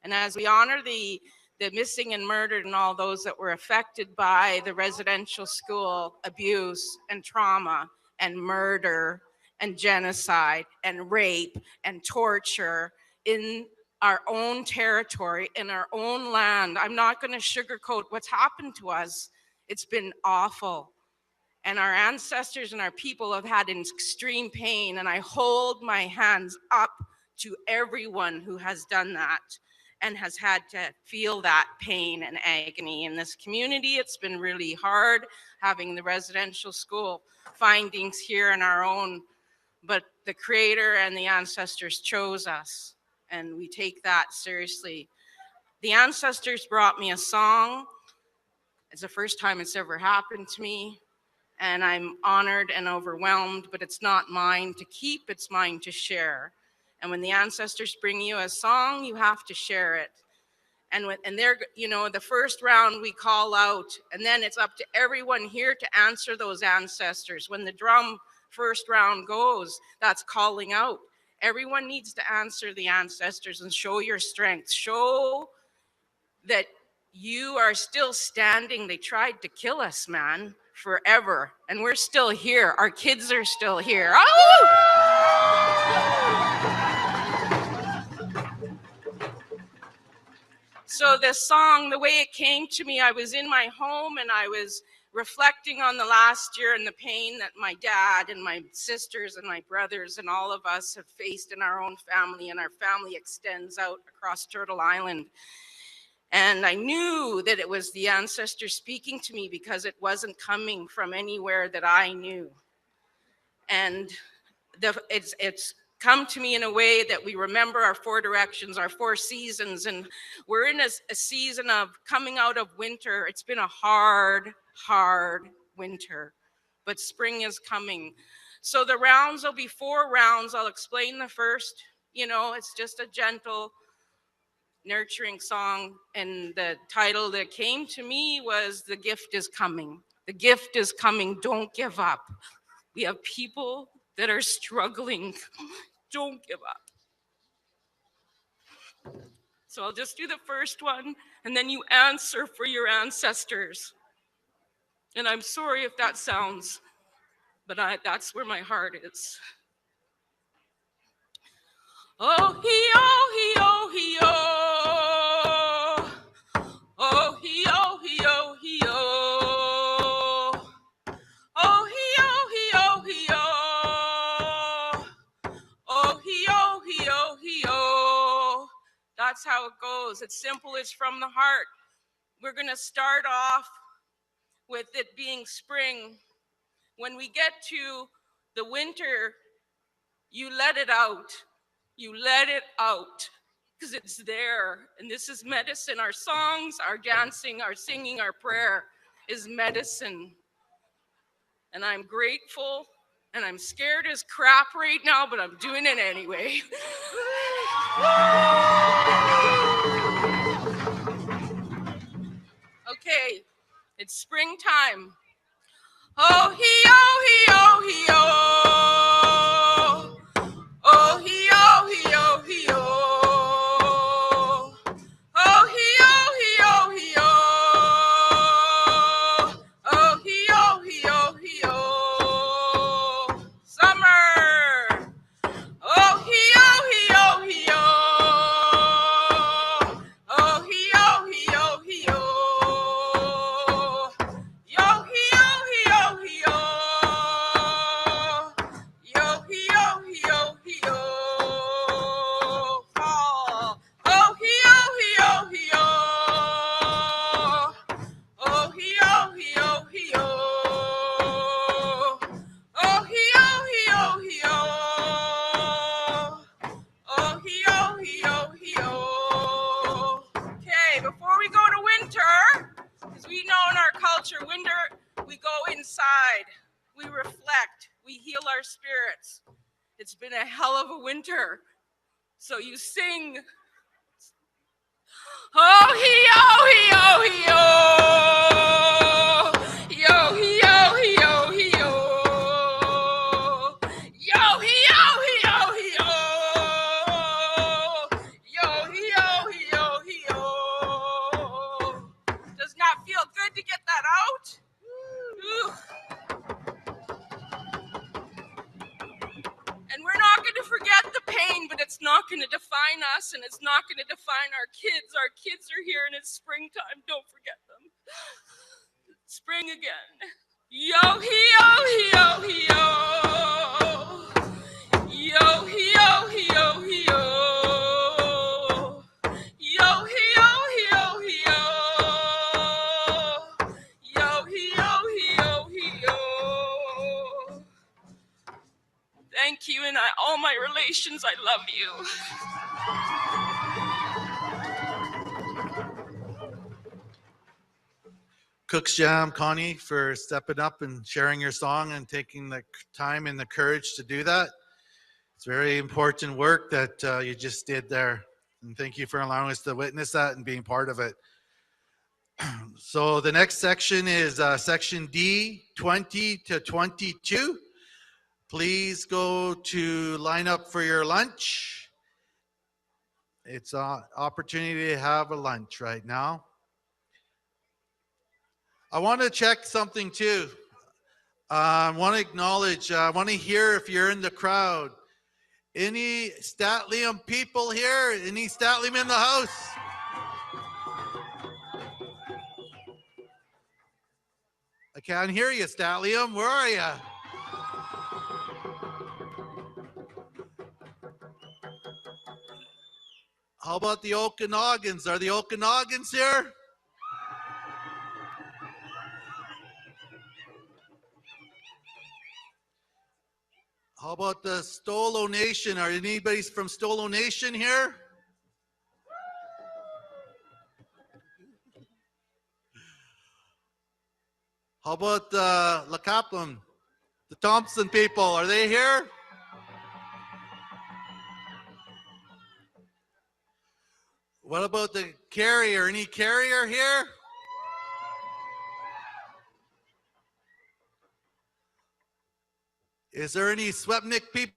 And as we honor the the missing and murdered and all those that were affected by the residential school abuse and trauma and murder and genocide and rape and torture in our own territory, in our own land. I'm not going to sugarcoat what's happened to us. It's been awful. And our ancestors and our people have had extreme pain. And I hold my hands up to everyone who has done that and has had to feel that pain and agony in this community. It's been really hard having the residential school findings here in our own, but the Creator and the ancestors chose us, and we take that seriously. The ancestors brought me a song. It's the first time it's ever happened to me, and I'm honored and overwhelmed, but it's not mine to keep, it's mine to share. And when the ancestors bring you a song, you have to share it. And they're, you know, the first round we call out, and then it's up to everyone here to answer those ancestors. When the drum first round goes, that's calling out. Everyone needs to answer the ancestors and show your strength. Show that you are still standing. They tried to kill us, man, forever. And we're still here. Our kids are still here. So this song, the way it came to me, I was in my home and I was reflecting on the last year and the pain that my dad and my sisters and my brothers and all of us have faced in our own family, and our family extends out across Turtle Island. And I knew that it was the ancestors speaking to me because it wasn't coming from anywhere that I knew. And it's come to me in a way that we remember our 4 directions, our 4 seasons, and we're in a season of coming out of winter. It's been a hard winter, but spring is coming. So the rounds will be 4 rounds. I'll explain the first. You know, it's just a gentle, nurturing song, and the title that came to me was "The Gift is Coming." The gift is coming. Don't give up. We have people that are struggling. Don't give up. So I'll just do the first one, and then you answer for your ancestors. And I'm sorry if that sounds, but that's where my heart is. Oh, he-oh, he-oh. Oh, he-oh, he-oh, he-oh. Oh, he-oh, he-oh, he-oh. Oh, he-oh, he-oh, he-oh. That's how it goes. It's simple, it's from the heart. We're going to start off with it being spring. When we get to the winter, you let it out. You let it out because it's there. And this is medicine. Our songs, our dancing, our singing, our prayer is medicine. And I'm grateful, and I'm scared as crap right now, but I'm doing it anyway. Okay, it's springtime. Oh, he-oh, he-oh, he-oh. Oh, he-oh, he-oh, he-oh. Oh, he-oh, he-oh, he-oh. Oh, he-oh, he-oh, he-oh. Summer. Oh, he-oh, he-oh, he-oh. Oh, he-oh, he-oh, he-oh. Yo, he-oh, he-oh, he-oh. Yo, he-oh, he-oh, he-oh. Fall. Oh, he-oh, he-oh, he-oh. Oh, he-oh, he-oh, he-oh. Oh, he-oh, he-oh, he-oh. Oh, he-oh, he-oh, he-oh. Okay, before we go to winter, because we know in our culture, winter, we go inside, we reflect, we heal our spirits. It's been a hell of a winter. So you sing. Oh, he-oh, he-oh, he-oh. Yo, he-oh, he-oh, he-oh. Yo, he-oh, he-oh, he-oh. Yo, he-oh, he-oh, he-oh. good to get that out. Ooh. And we're not going to forget the pain, but it's not going to define us, and it's not going to define our kids. Our kids are here, and it's springtime. Don't forget them. Spring again. Yo, yo, yo, yo. Yo, yo, yo, yo. Yo, yo, yo, yo. Yo, yo, yo, yo. Thank you, and all my relations, I love you. Cook's Jam, Connie, for stepping up and sharing your song and taking the time and the courage to do that. It's very important work that you just did there. And thank you for allowing us to witness that and being part of it. So the next section is section D, 20 to 22. Please go to line up for your lunch. It's an opportunity to have a lunch right now. I want to check something too. I want to acknowledge, I want to hear if you're in the crowd. Any Statlium people here? Any Statlium in the house? I can't hear you, Statlium. Where are you? How about the Okanogans? Are the Okanogans here? How about the Stolo Nation? Are anybody from Stolo Nation here? How about the Kaplan, the Thompson people? Are they here? What about the Carrier? Any Carrier here? Is there any Secwépemc people?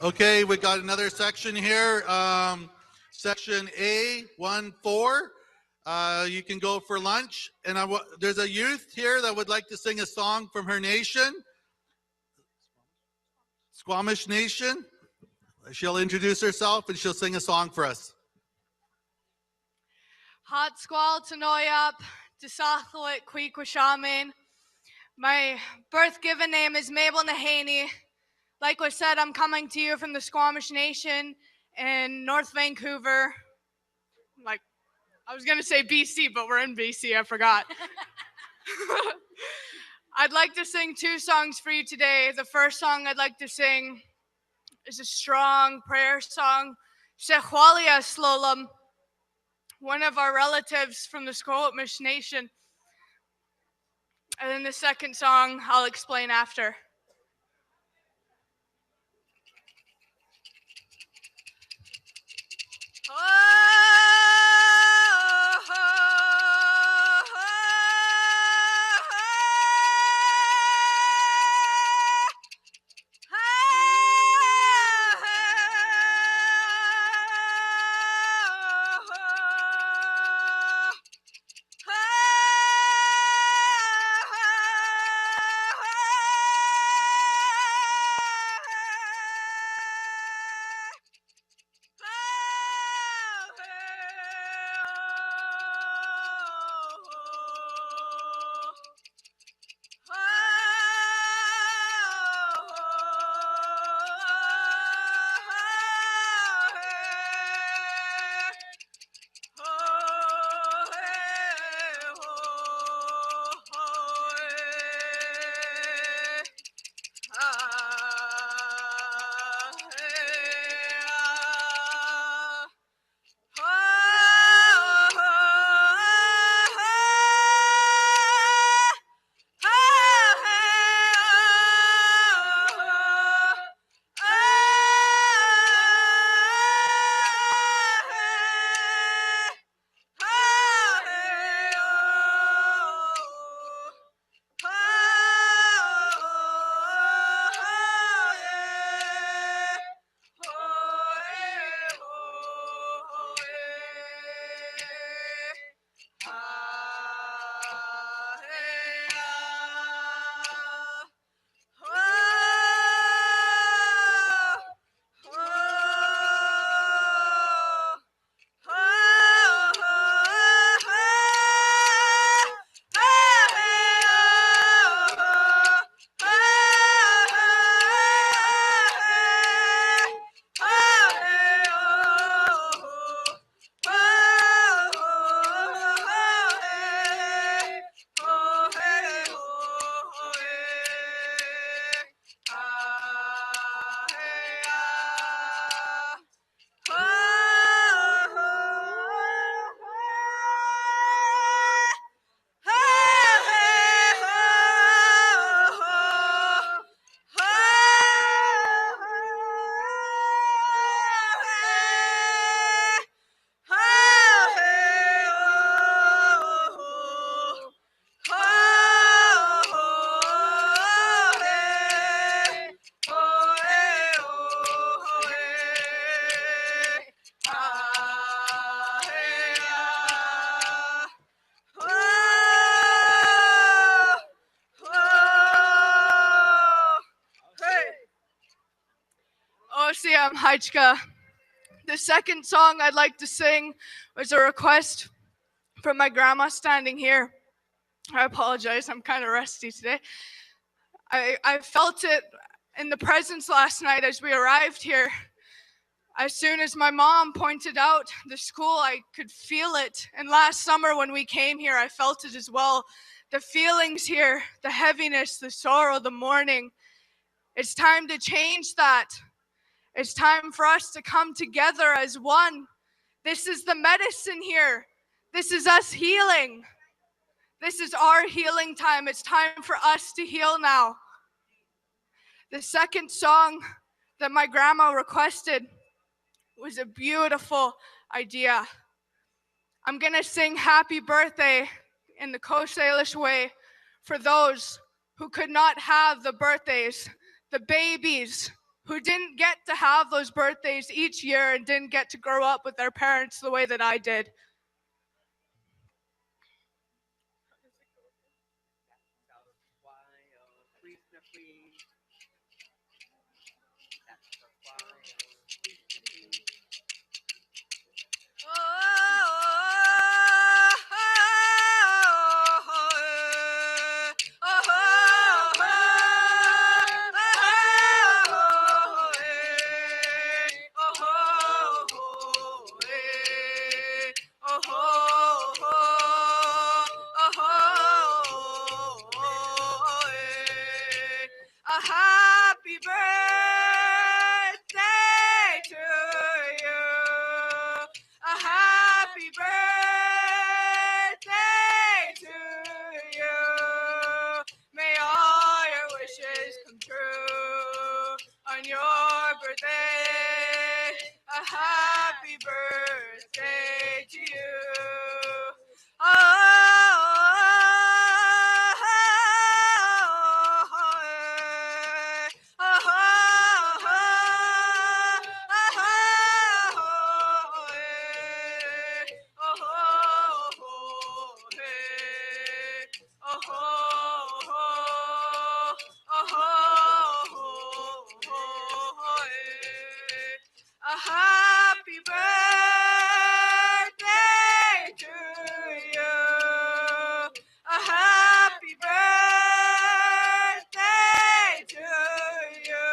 Okay, we got another section here. Section A14. You can go for lunch. And there's a youth here that would like to sing a song from her nation, Squamish Nation. She'll introduce herself and she'll sing a song for us. Hot squall Tanoyap, Tisachlit Kukpi7. My birth given name is Mabel Nahaney. Like was said, I'm coming to you from the Squamish Nation in North Vancouver. Like, I was gonna say BC, but we're in BC, I forgot. I'd like to sing 2 songs for you today. The first song I'd like to sing is a strong prayer song, Secwépemc Powwow, one of our relatives from the Squamish Nation. And then the second song I'll explain after. Hajka. The second song I'd like to sing was a request from my grandma standing here. I apologize, I'm kind of rusty today. I felt it in the presence last night as we arrived here. As soon as my mom pointed out the school, I could feel it. And last summer when we came here, I felt it as well. The feelings here, the heaviness, the sorrow, the mourning. It's time to change that. It's time for us to come together as one. This is the medicine here. This is us healing. This is our healing time. It's time for us to heal now. The second song that my grandma requested was a beautiful idea. I'm going to sing Happy Birthday in the Coast Salish way for those who could not have the birthdays, the babies who didn't get to have those birthdays each year and didn't get to grow up with their parents the way that I did. A happy birthday to you. A happy birthday to you. May all your wishes come true on your birthday. A happy birthday to you. A happy birthday to you. A happy birthday to you.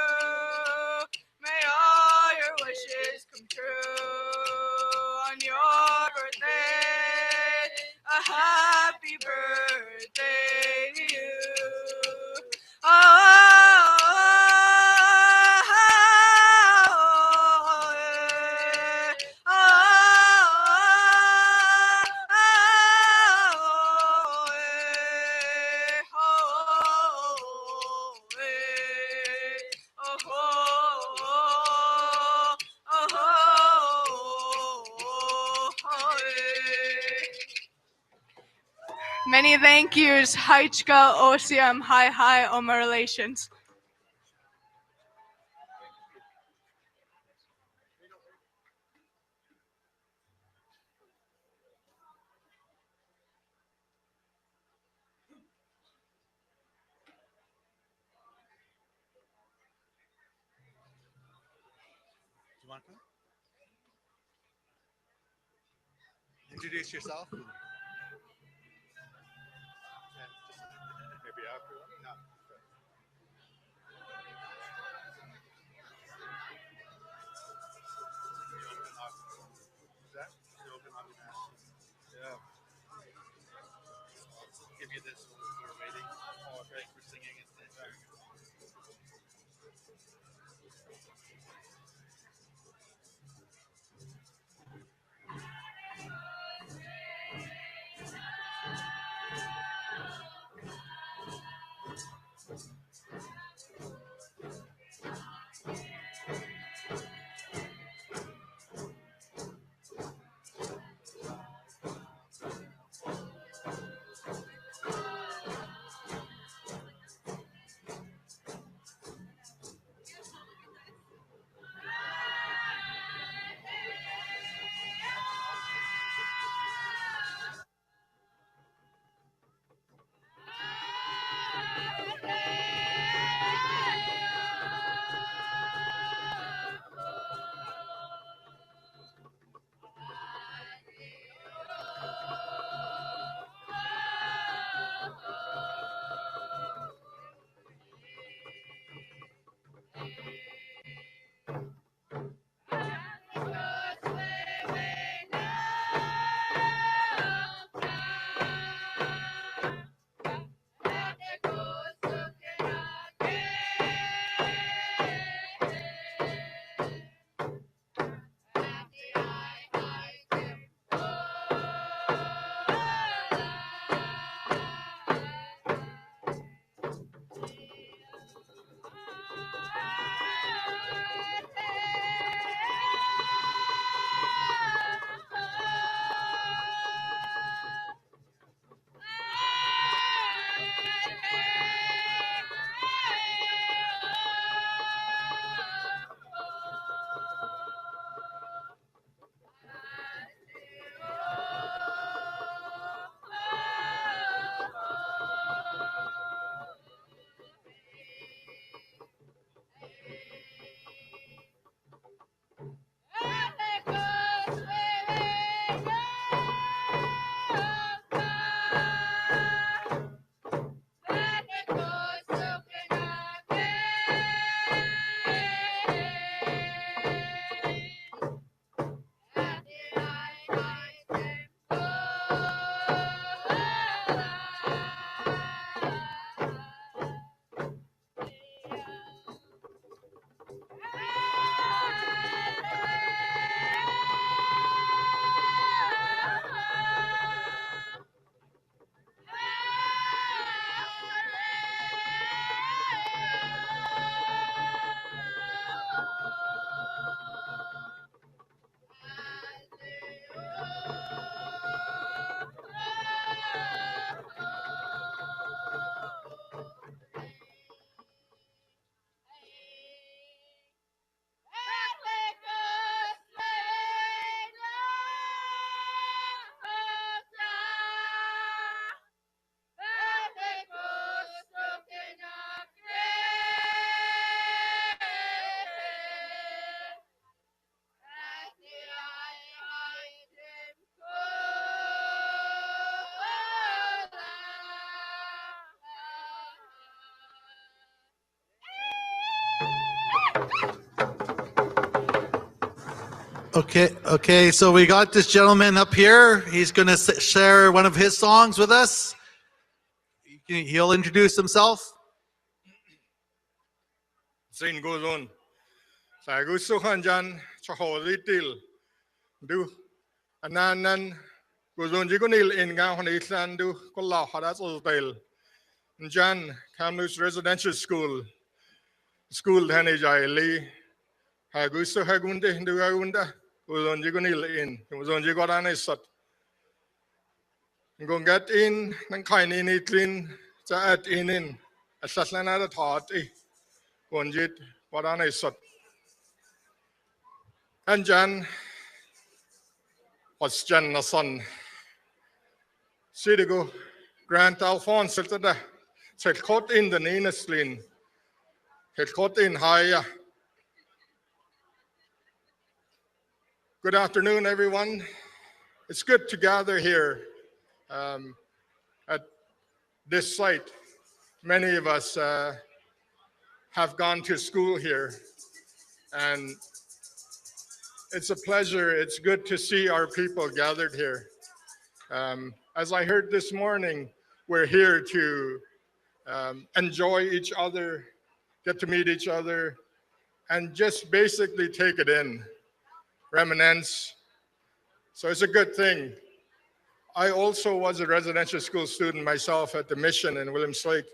May all your wishes come true on your birthday. A happy birthday to you. Many thank yous, Haichka, Osiam, Hi Hi, Oma Relations. You want to come? Introduce yourself. Maybe after. No. That? Yeah. Give you this while we're waiting. Oh, okay. Thanks for singing and dancing. Okay, so we got this gentleman up here. He's going to share one of his songs with us. He'll introduce himself. Sin guzon. Sa gusto kanjan chaholitil. Du ananan guzon jigunil in ga honisan du kolla hadas hotel. Njan Kamloops Residential School. School dhani jaili. Ha gusto hagunde du agunda. Guzon jigunil in. Guzon jigorane sat. Gongat in nang kaini nitlin cha at inin. Asaslana da thought eh. Gonjit warane sat. Anjan was Jan na son. Sidigo Grant Alphonse tada. Set caught in the Ninaslin. Het caught in high. Good afternoon, everyone. It's good to gather here at this site. Many of us have gone to school here, and it's a pleasure. It's good to see our people gathered here. As I heard this morning, we're here to enjoy each other, get to meet each other, and just basically take it in, reminisce. So it's a good thing. I also was a residential school student myself at the Mission in Williams Lake.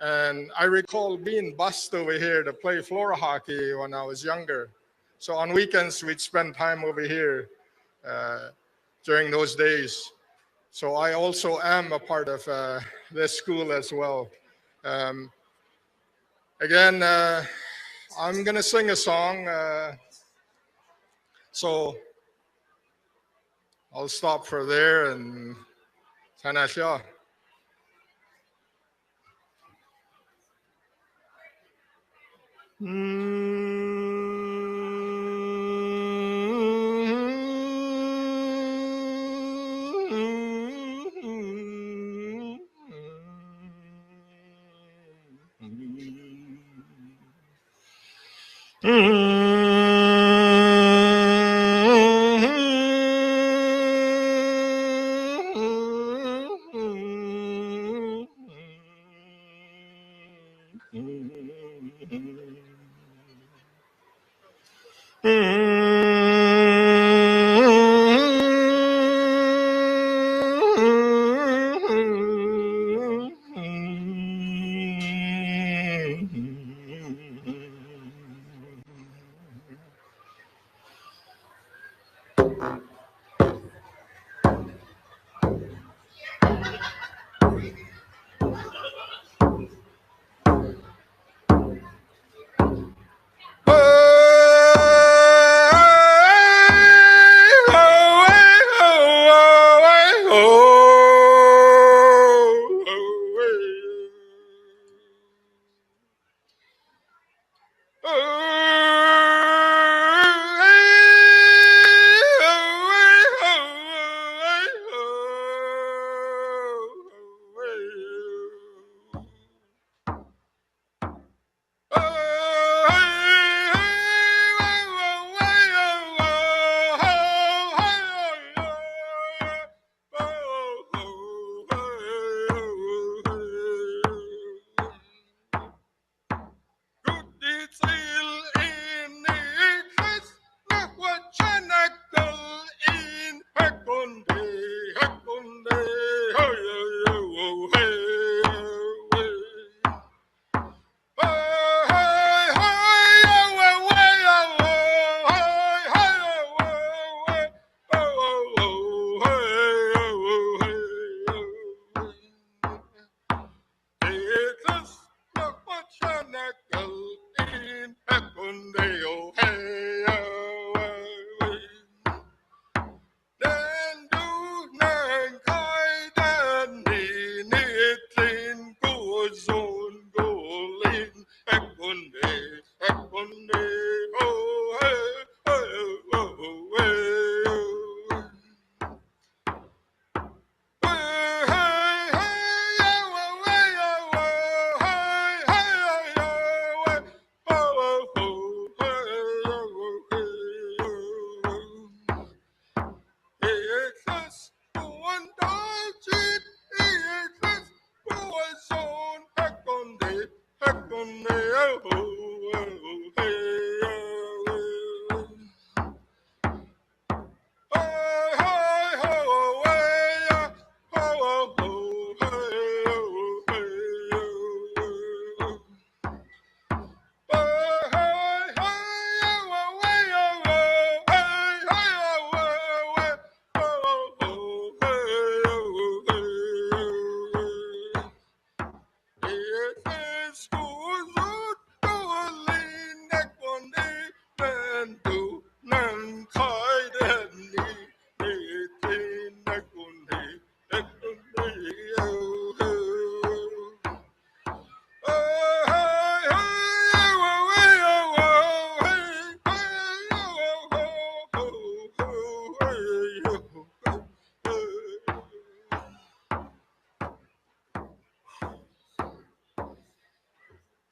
And I recall being bussed over here to play floor hockey when I was younger. So on weekends, we'd spend time over here during those days. So I also am a part of this school as well. Again, I'm gonna sing a song. So I'll stop for there and Tanasha.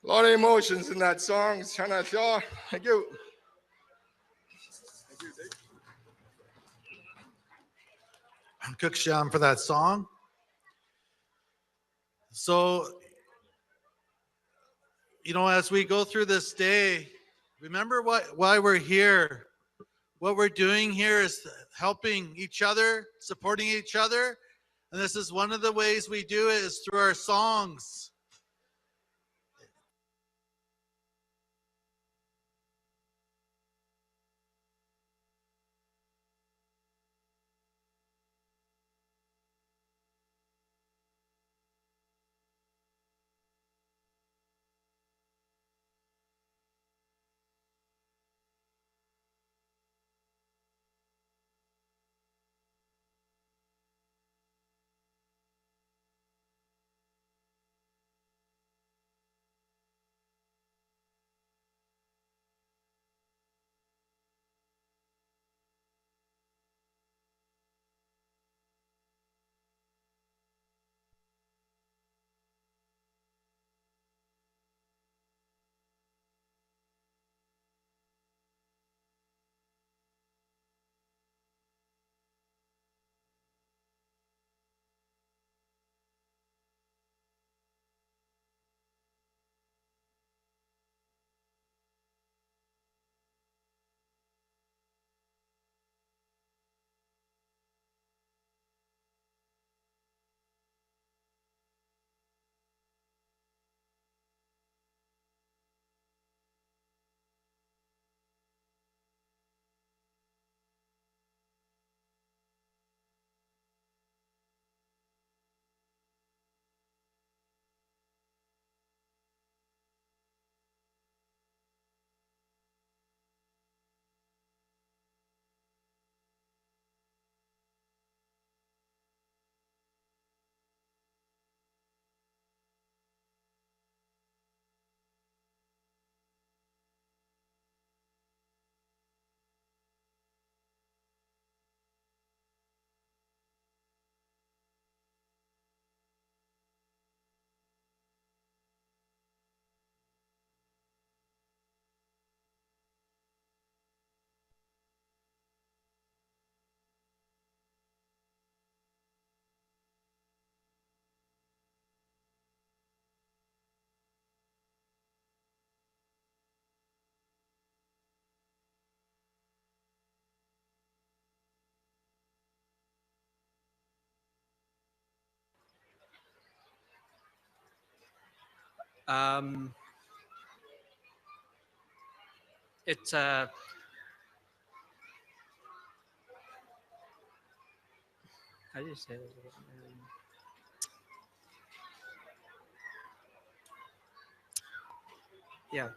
A lot of emotions in that song. Thank you. And Kukpi7 for that song. So, as we go through this day, remember why we're here. What we're doing here is helping each other, supporting each other. And this is one of the ways we do it is through our songs. It's how do you say it? Yeah.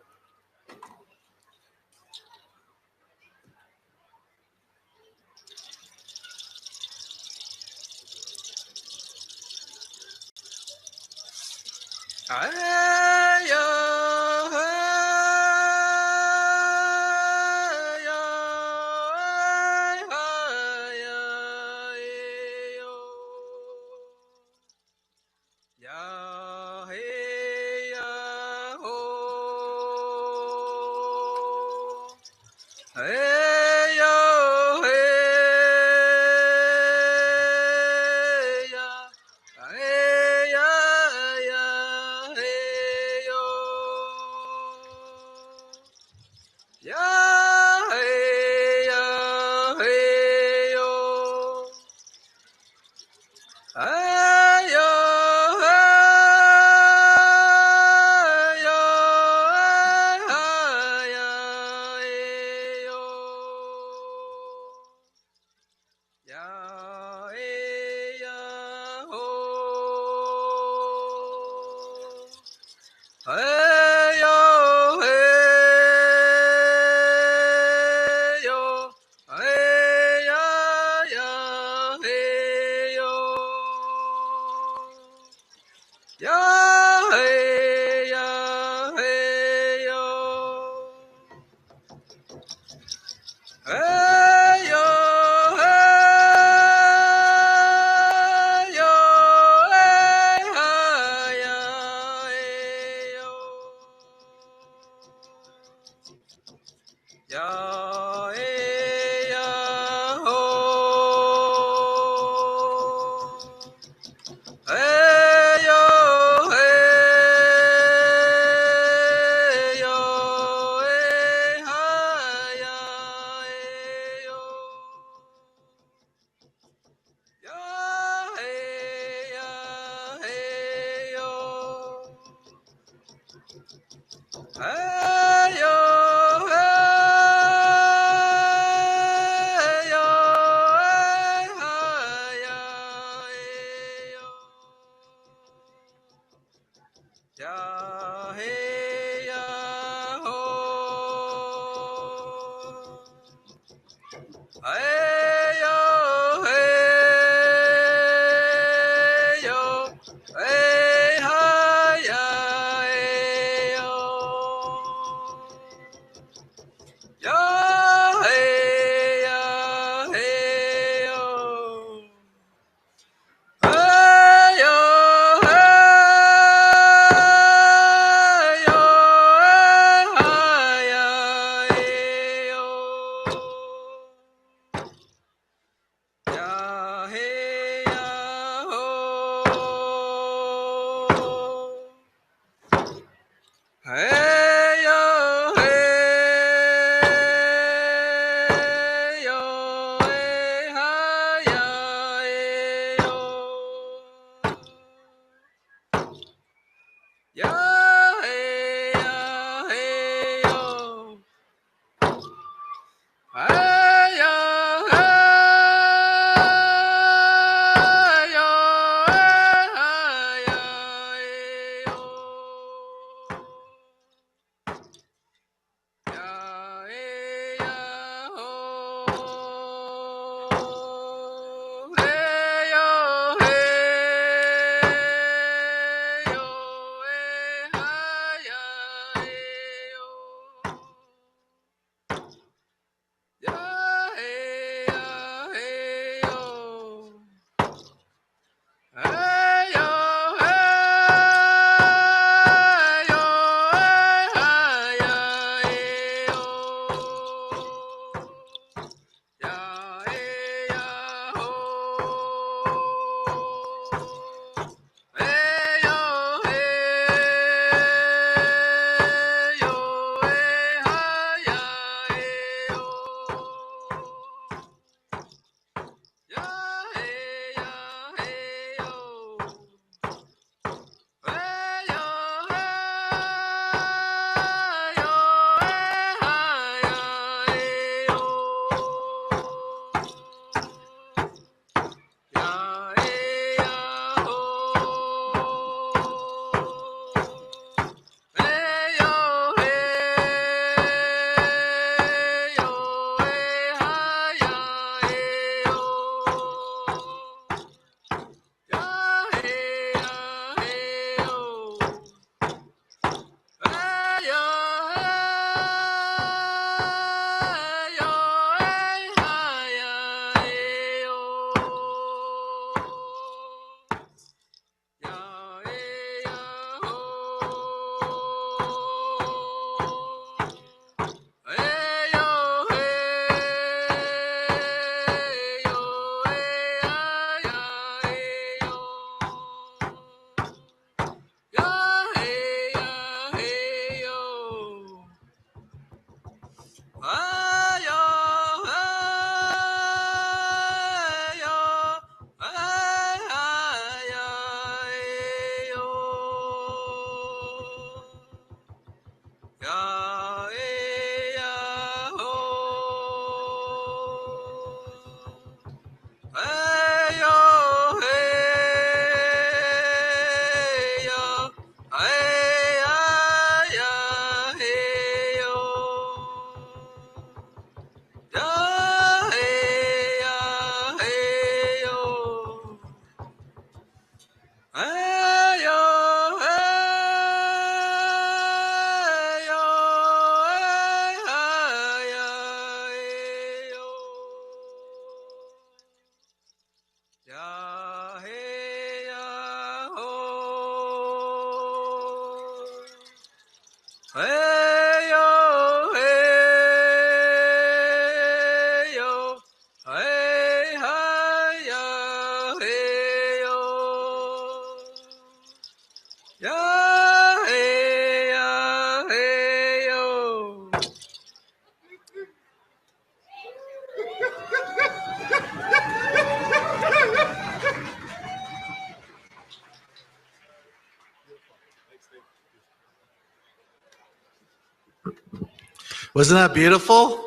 Wasn't that beautiful?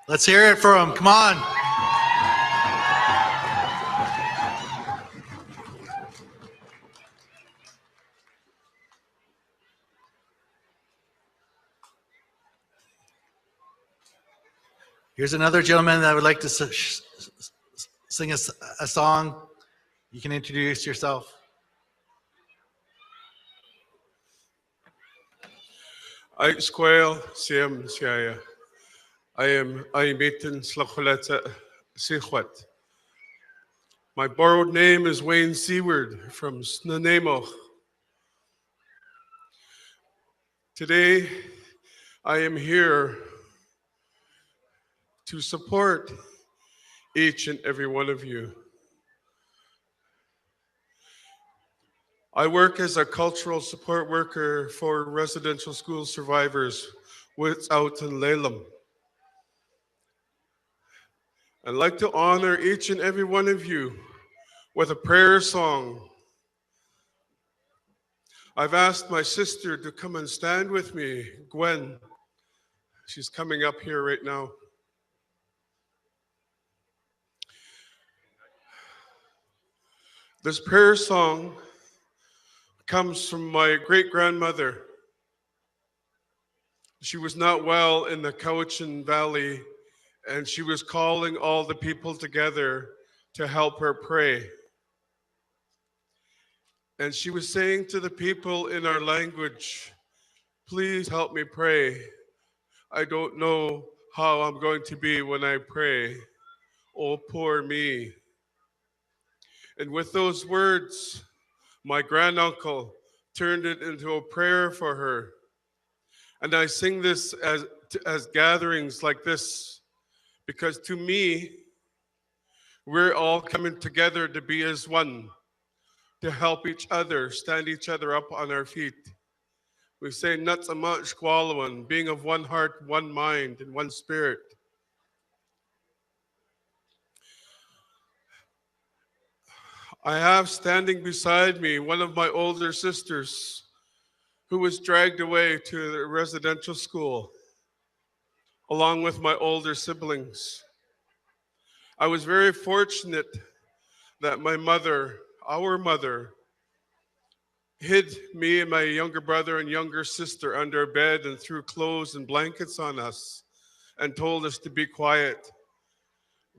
Let's hear it for him. Come on. Here's another gentleman that would like to sing a song. You can introduce yourself. I squail Siam Siaya. I am Beaton Slakuleta Sichwet. My borrowed name is Wayne Seward from Snuneymuxw. Today, I am here to support each and every one of you. I work as a cultural support worker for residential school survivors out in Laleham. I'd like to honor each and every one of you with a prayer song. I've asked my sister to come and stand with me, Gwen. She's coming up here right now. This prayer song comes from my great-grandmother. She was not well in the Cowichan Valley, and she was calling all the people together to help her pray. And she was saying to the people in our language, please help me pray. I don't know how I'm going to be when I pray. Oh, poor me. And with those words, my granduncle turned it into a prayer for her. And I sing this as gatherings like this, because to me, we're all coming together to be as one, to help each other, stand each other up on our feet. We say, Natsamat Shkwalawan, being of one heart, one mind, and one spirit. I have standing beside me one of my older sisters who was dragged away to the residential school, along with my older siblings. I was very fortunate that my mother, our mother, hid me and my younger brother and younger sister under a bed and threw clothes and blankets on us and told us to be quiet.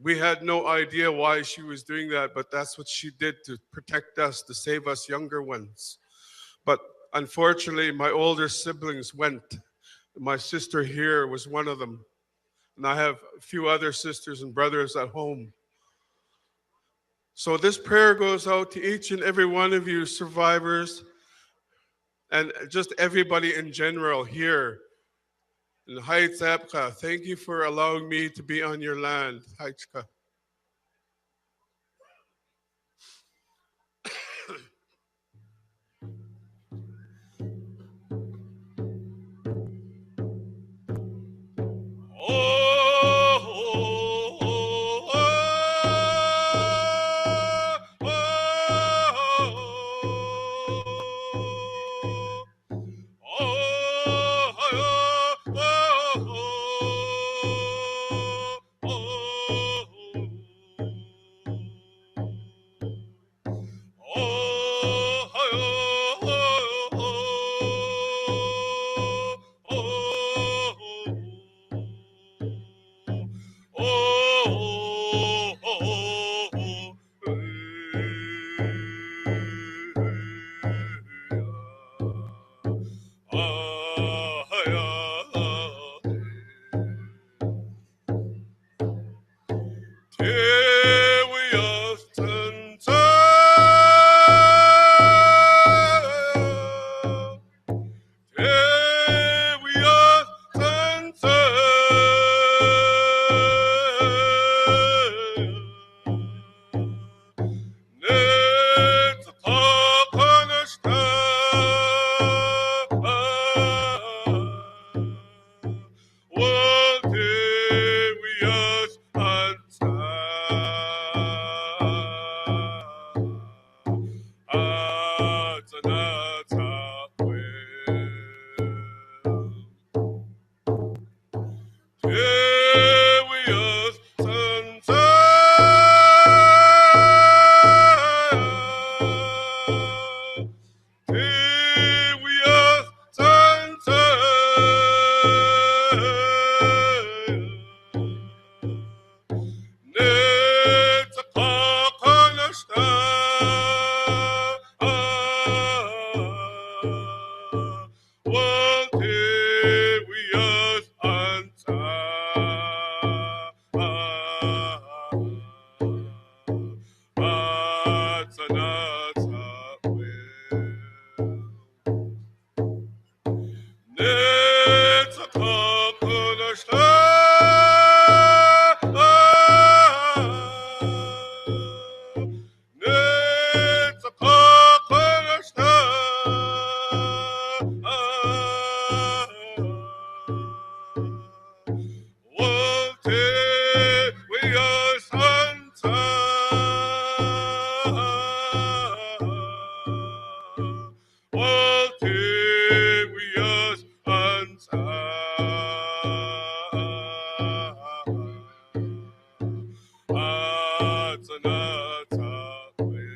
We had no idea why she was doing that, but that's what she did to protect us, to save us younger ones. But unfortunately, my older siblings went. My sister here was one of them. And I have a few other sisters and brothers at home. So this prayer goes out to each and every one of you survivors and just everybody in general here in Heights Apka. Thank you for allowing me to be on your land. Heichka. Walterius anta. Atsanata will. Netzakakunashta. Netzakakunashta. Walterius anta. Walterius anta. Atsanata will.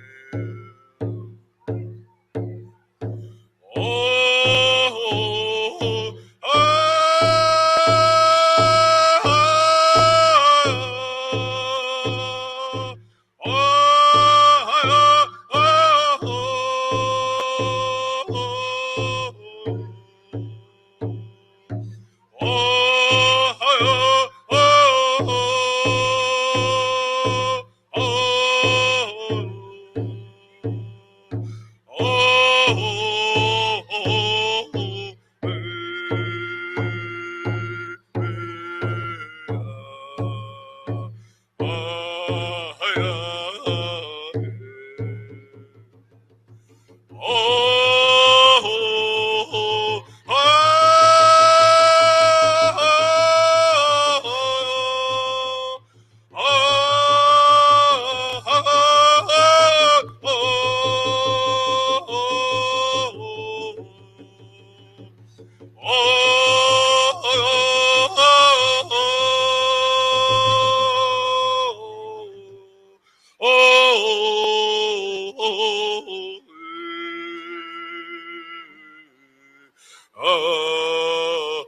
Oh,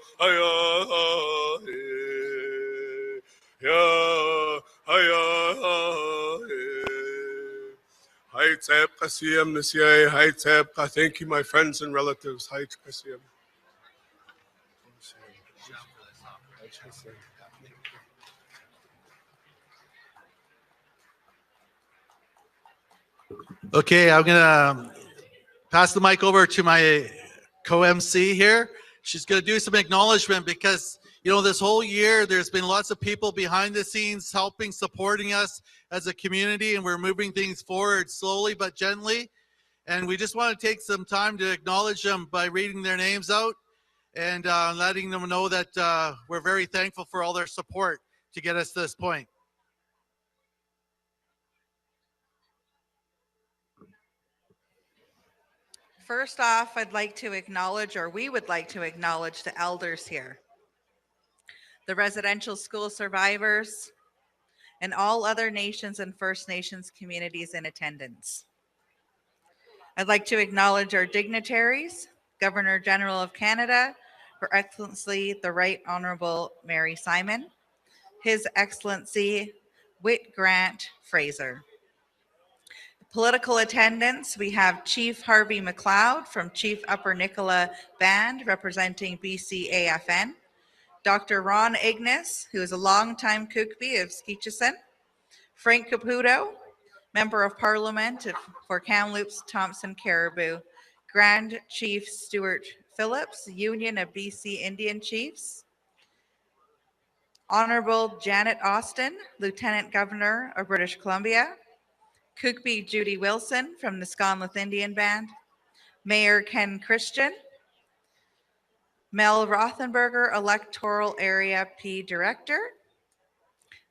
Hi, Tk'emlúps, Nisiay. Hi, Tk'emlúps. Thank you, my friends and relatives. Hi, Tk'emlúps. Okay, I'm gonna pass the mic over to my co-MC here. She's gonna do some acknowledgement because, you know, this whole year there's been lots of people behind the scenes helping, supporting us as a community, and we're moving things forward slowly but gently. And we just want to take some time to acknowledge them by reading their names out and letting them know that we're very thankful for all their support to get us to this point. First off, I'd like to acknowledge, or we would like to acknowledge, the elders here, the residential school survivors, and all other nations and First Nations communities in attendance. I'd like to acknowledge our dignitaries, Governor General of Canada, Her Excellency the Right Honorable Mary Simon, His Excellency Whit Grant Fraser. Political attendance, we have Chief Harvey McLeod from Chief Upper Nicola Band representing BCAFN, Dr. Ron Ignis, who is a longtime Kukpi of Tk'emlúps, Frank Caputo, Member of Parliament for Kamloops, Thompson, Caribou, Grand Chief Stuart Phillips, Union of BC Indian Chiefs, Honorable Janet Austin, Lieutenant Governor of British Columbia, Kukpi Judy Wilson from the Tk'emlúps Indian Band, Mayor Ken Christian, Mel Rothenberger, Electoral Area P Director,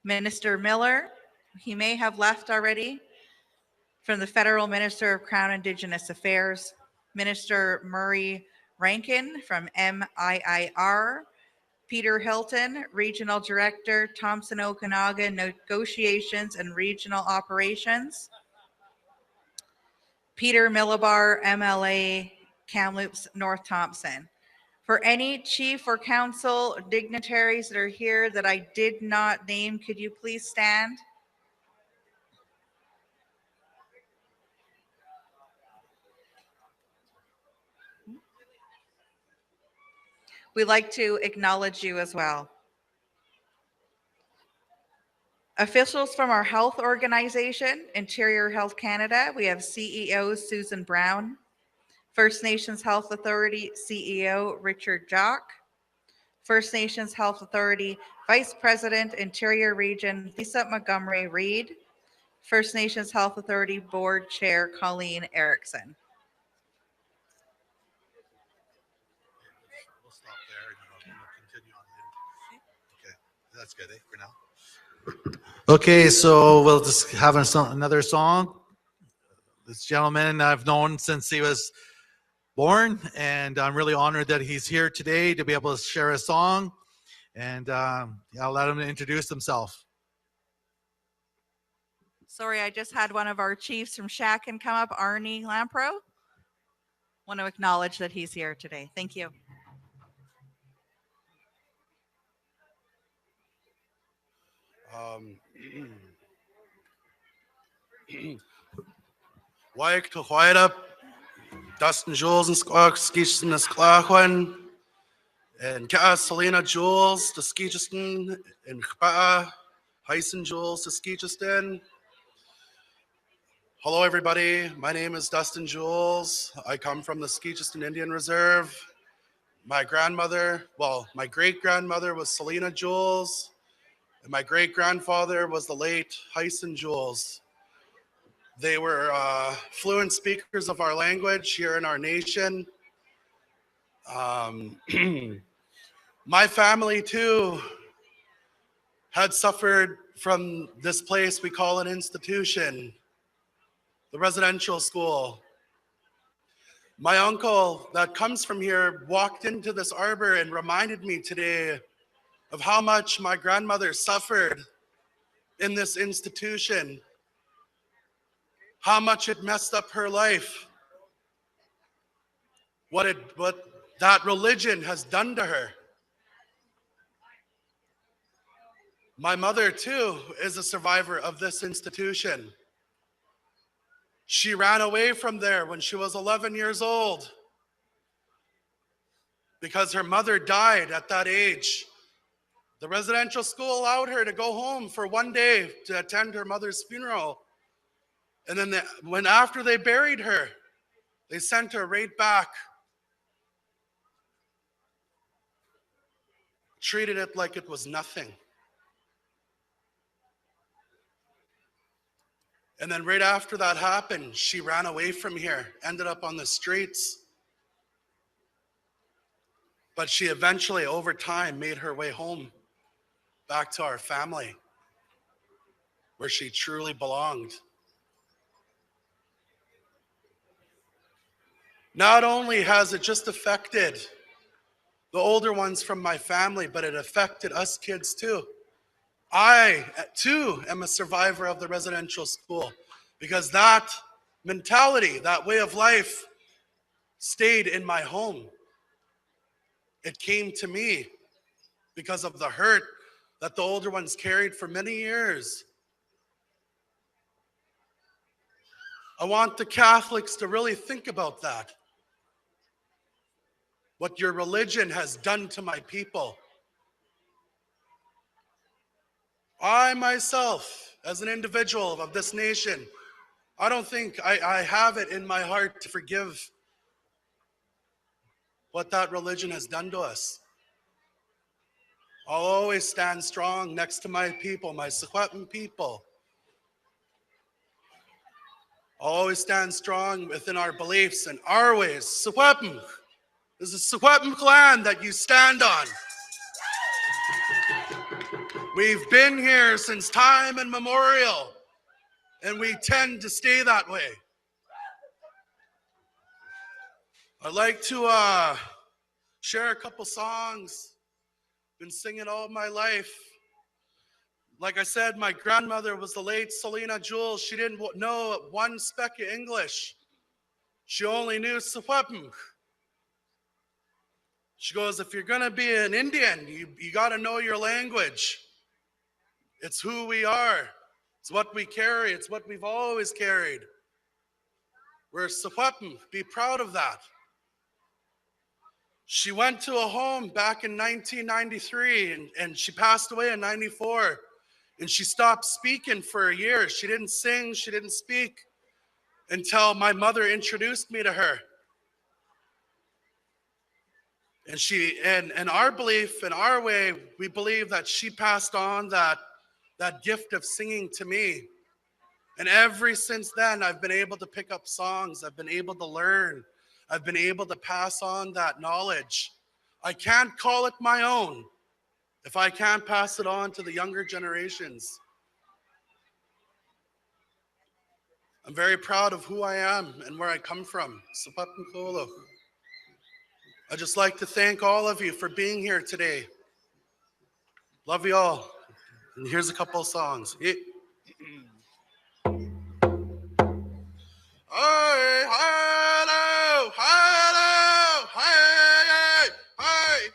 Minister Miller, he may have left already, from the Federal Minister of Crown Indigenous Affairs, Minister Murray Rankin from MIIR, Peter Hilton, Regional Director, Thompson Okanagan Negotiations and Regional Operations, Peter Millibar, MLA, Kamloops, North Thompson. For any chief or council dignitaries that are here that I did not name, could you please stand? We'd like to acknowledge you as well. Officials from our health organization, Interior Health Canada, we have CEO Susan Brown, First Nations Health Authority CEO Richard Jock, First Nations Health Authority Vice President, Interior Region Lisa Montgomery Reed, First Nations Health Authority Board Chair Colleen Erickson. We'll stop there and we'll continue on later. Okay, that's good, for now. Okay, so we'll just have another song. This gentleman I've known since he was born, and I'm really honored that he's here today to be able to share a song. And I'll let him introduce himself. Sorry, I just had one of our chiefs from Shakin come up, Arnie Lampro. Want to acknowledge that he's here today. Thank you. Waik to White Dustin Jules and Skiston is Clachwan, and Ka Selena Jules to Skiston, and Kpa Hyson Jules to Skiston. Hello, everybody. My name is Dustin Jules. I come from the Skiston Indian Reserve. My grandmother, well, my great-grandmother was Selena Jules, and my great-grandfather was the late Hyson Jules. They were fluent speakers of our language here in our nation. My family, too, had suffered from this place we call an institution, the residential school. My uncle that comes from here walked into this arbor and reminded me today of how much my grandmother suffered in this institution, how much it messed up her life, what that religion has done to her. My mother, too, is a survivor of this institution. She ran away from there when she was 11 years old because her mother died at that age. The residential school allowed her to go home for one day to attend her mother's funeral. And then after they buried her, they sent her right back. Treated it like it was nothing. And then right after that happened, she ran away from here, ended up on the streets. But she eventually, over time, made her way home, back to our family, where she truly belonged. Not only has it just affected the older ones from my family, but it affected us kids too. I, too, am a survivor of the residential school because that mentality, that way of life stayed in my home. It came to me because of the hurt that the older ones carried for many years. I want the Catholics to really think about that. What your religion has done to my people. I myself, as an individual of this nation, I don't think I have it in my heart to forgive what that religion has done to us. I'll always stand strong next to my people, my Secwépemc people. I'll always stand strong within our beliefs and our ways. Secwépemc. This is Secwépemc land that you stand on. We've been here since time immemorial, and we tend to stay that way. I'd like to share a couple songs. Been singing all my life. Like I said, my grandmother was the late Selena Jules. She didn't know one speck of English. She only knew Secwépemc. She goes, if you're going to be an Indian, you got to know your language. It's who we are. It's what we carry. It's what we've always carried. We're Secwépemc. Be proud of that. She went to a home back in 1993 and she passed away in 94. And she stopped speaking for a year. She didn't sing, she didn't speak until my mother introduced me to her. And our belief, in our way, we believe that she passed on that gift of singing to me. And ever since then, I've been able to pick up songs. I've been able to learn. I've been able to pass on that knowledge. I can't call it my own if I can't pass it on to the younger generations. I'm very proud of who I am and where I come from. Secwépemc Powwow. I'd just like to thank all of you for being here today. Love you all. And here's a couple of songs. Hey, hello, hello, hey, hey,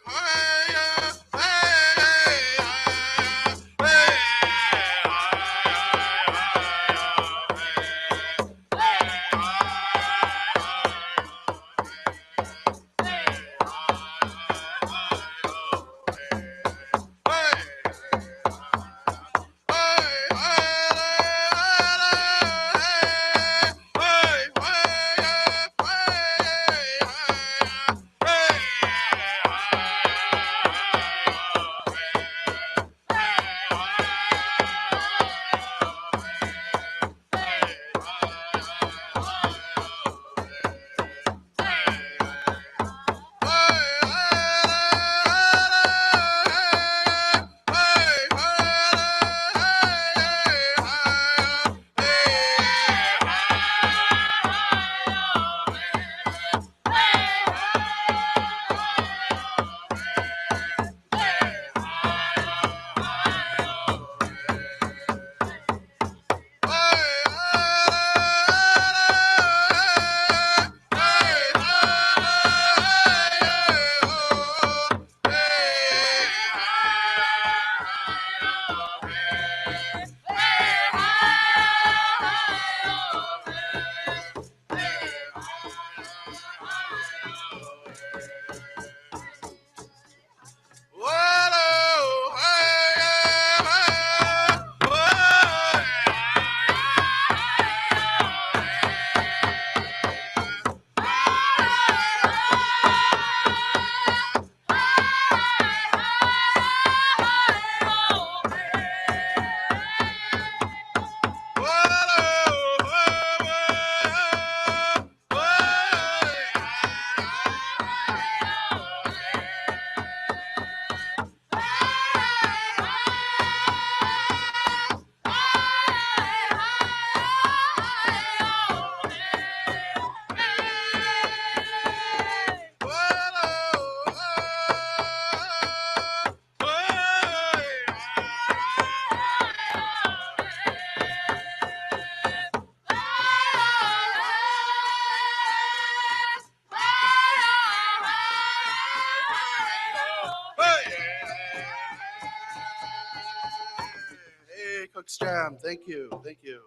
hey, Cook's Jam. Thank you. Thank you.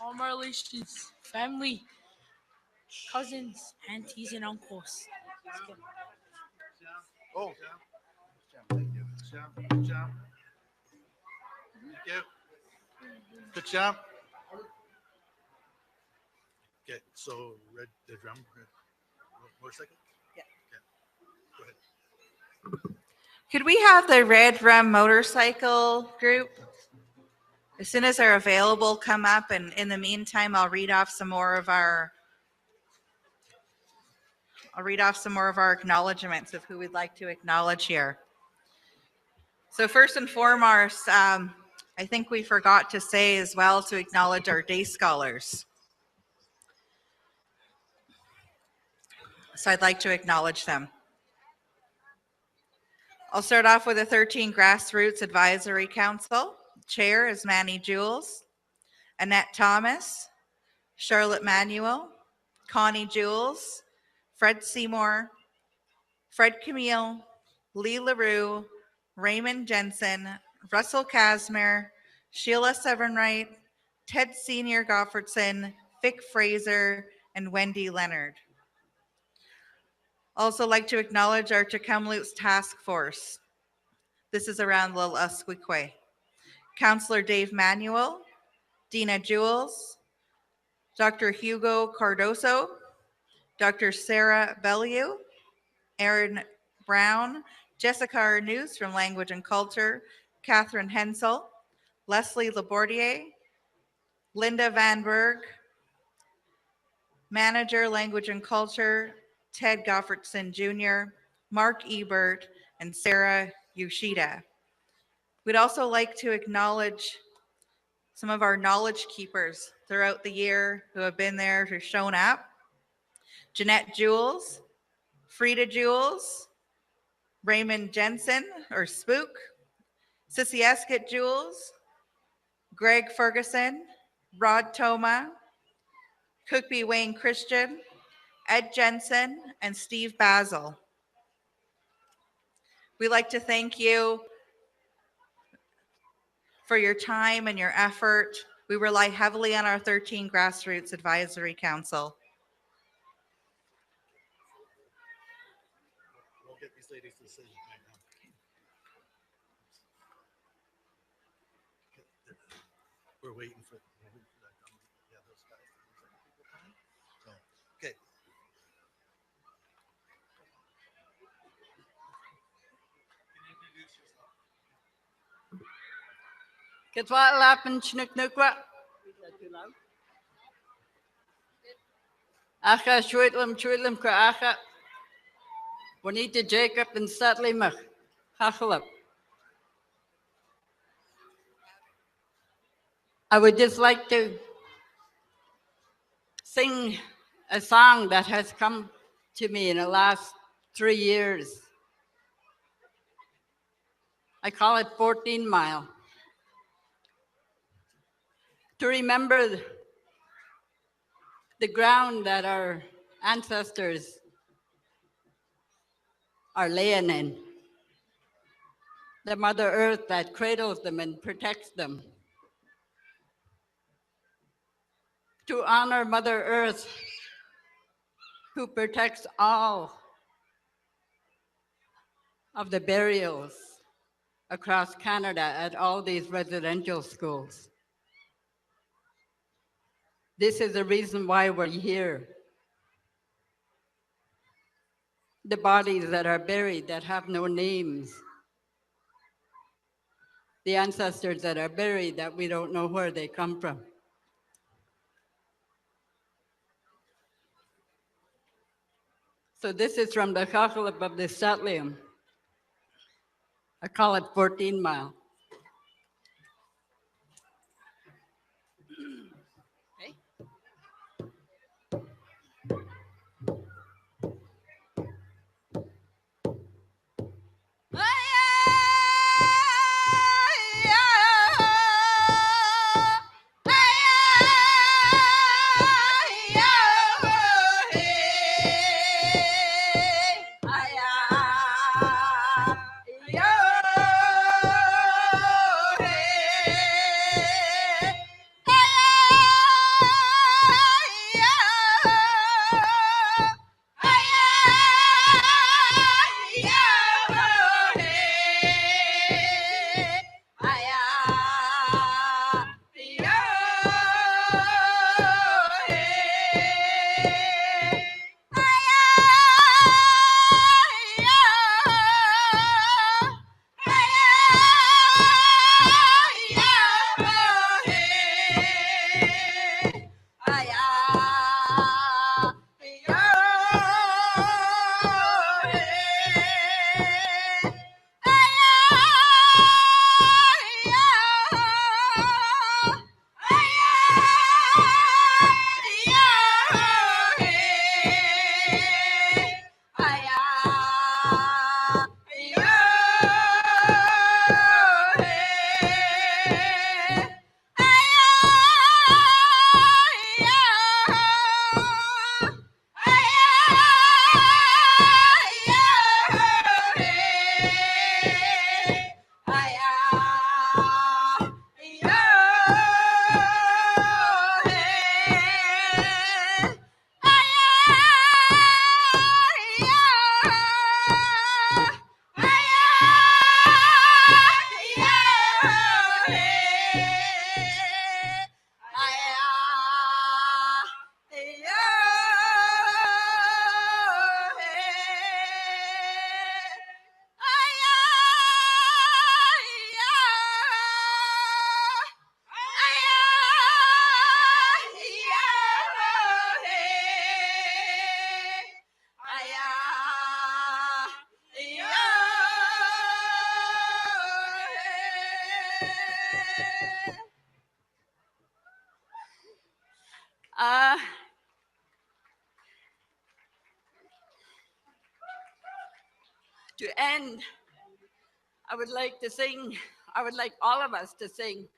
All my relations, family, cousins, aunties, and uncles. Oh. Thank you. Good job. Thank you. Good job. Okay, so red the drum, motorcycle? Yeah. Okay. Go ahead. Could we have the Red Rum Motorcycle group? As soon as they're available, come up, and in the meantime, I'll read off some more of our acknowledgements of who we'd like to acknowledge here. So first and foremost, I think we forgot to say as well to acknowledge our day scholars. So I'd like to acknowledge them. I'll start off with the 13 Grassroots Advisory Council. Chair is Manny Jules, Annette Thomas, Charlotte Manuel, Connie Jules, Fred Seymour, Fred Camille, Lee LaRue, Raymond Jensen, Russell Casimir, Sheila Severnwright, Ted Senior Goffredson, Vic Fraser, and Wendy Leonard. Also like to acknowledge our Tk'emlúps task force. This is around Lil Usquequa. Counselor Dave Manuel, Dina Jules, Dr. Hugo Cardoso, Dr. Sarah Bellew, Aaron Brown, Jessica Arnoux from Language and Culture, Catherine Hensel, Leslie Labordier, Linda Van Berg, Manager, Language and Culture, Ted Goffredson Jr., Mark Ebert, and Sarah Yoshida. We'd also like to acknowledge some of our knowledge keepers throughout the year who have been there, who've shown up. Jeanette Jules, Frida Jules, Raymond Jensen, or Spook, Sissy Escott Jules, Greg Ferguson, Rod Toma, Kukpi Wayne Christian, Ed Jensen, and Steve Basil. We'd like to thank you for your time and your effort. We rely heavily on our 13 Grassroots Advisory Council. We'll get these ladies' decision right now. We're waiting for that. Yeah, those guys. So, okay. Kitwalapan Chinuknukwa. Acha Shwitlam Kraacha. Bonita Jacob and Satley Mach. Hachalap. I would just like to sing a song that has come to me in the last 3 years. I call it 14 Mile. To remember the ground that our ancestors are laying in, the Mother Earth that cradles them and protects them. To honor Mother Earth, who protects all of the burials across Canada at all these residential schools. This is the reason why we're here. The bodies that are buried that have no names. The ancestors that are buried that we don't know where they come from. So this is from the Kakhalip of the Satlium. I call it 14 Mile. To end, I would like to sing, I would like all of us to sing.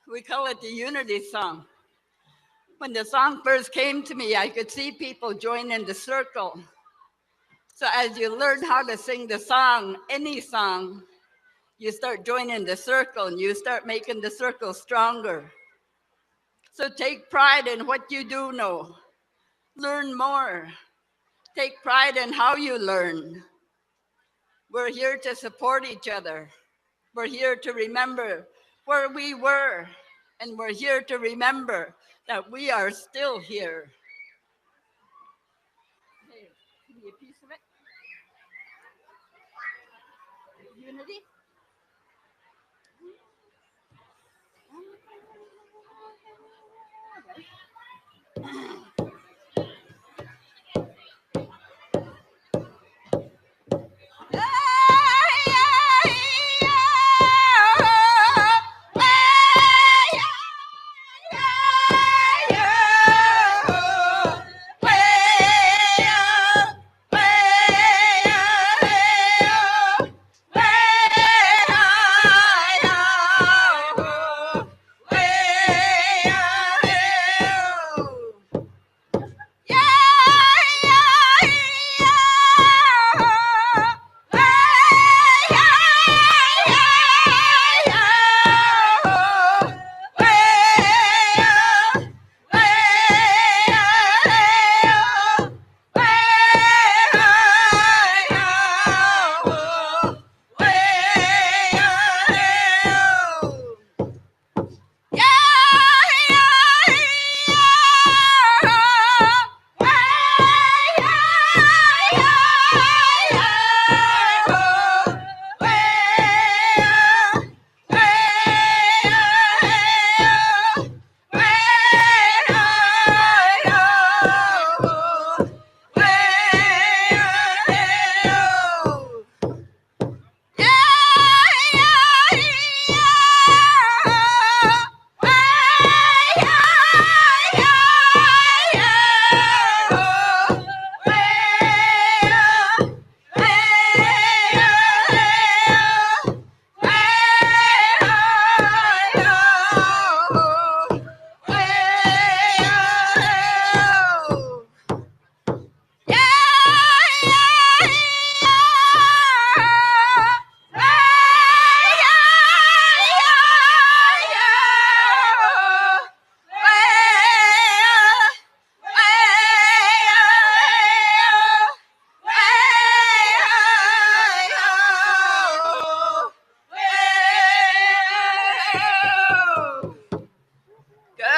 We call it the Unity Song. When the song first came to me, I could see people join in the circle. So as you learn how to sing the song, any song, you start joining the circle and you start making the circle stronger. So take pride in what you do know. Learn more. Take pride in how you learn. We're here to support each other. We're here to remember where we were, and we're here to remember that we are still here. Hey, give me a piece of it. Unity?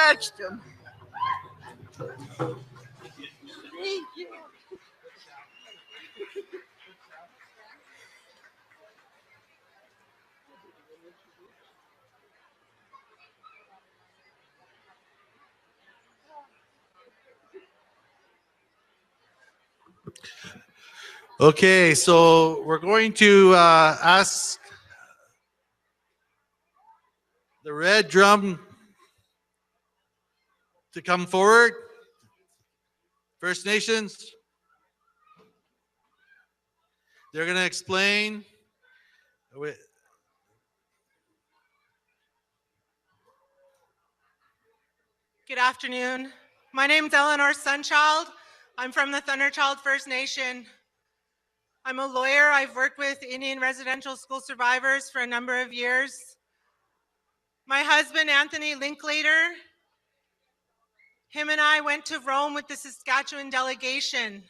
Catch them. Thank you. Okay, so we're going to ask the red drum to come forward. First Nations. They're going to explain. Good afternoon. My name's Eleanor Sunchild. I'm from the Thunderchild First Nation. I'm a lawyer. I've worked with Indian residential school survivors for a number of years. My husband, Anthony Linklater, him and I went to Rome with the Saskatchewan delegation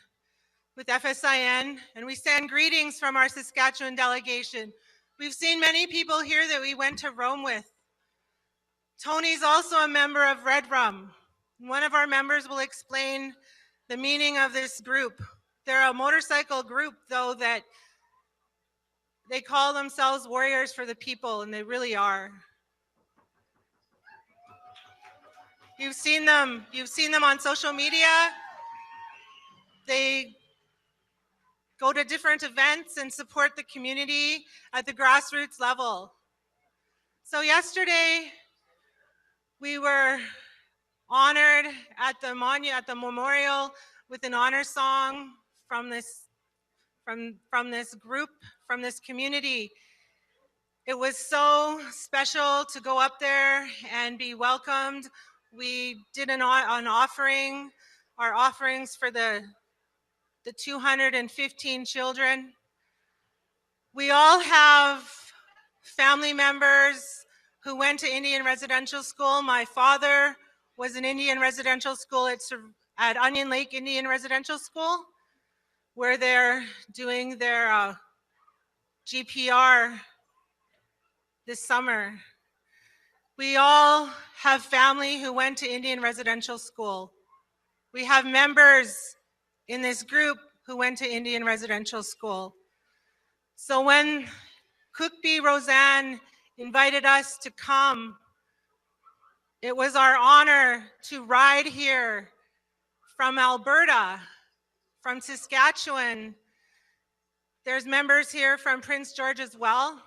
with FSIN, and we send greetings from our Saskatchewan delegation. We've seen many people here that we went to Rome with. Tony's also a member of Red Rum. One of our members will explain the meaning of this group. They're a motorcycle group, though, that they call themselves warriors for the people, and they really are. You've seen them on social media. They go to different events and support the community at the grassroots level. So yesterday, we were honored at the memorial with an honor song from from this group, from this community. It was so special to go up there and be welcomed. We did an offering, our offerings for the 215 children. We all have family members who went to Indian Residential School. My father was in Indian Residential School at Onion Lake Indian Residential School, where they're doing their GPR this summer. We all have family who went to Indian Residential School. We have members in this group who went to Indian Residential School. So when Rosanne invited us to come, it was our honor to ride here from Alberta, from Saskatchewan. There's members here from Prince George as well.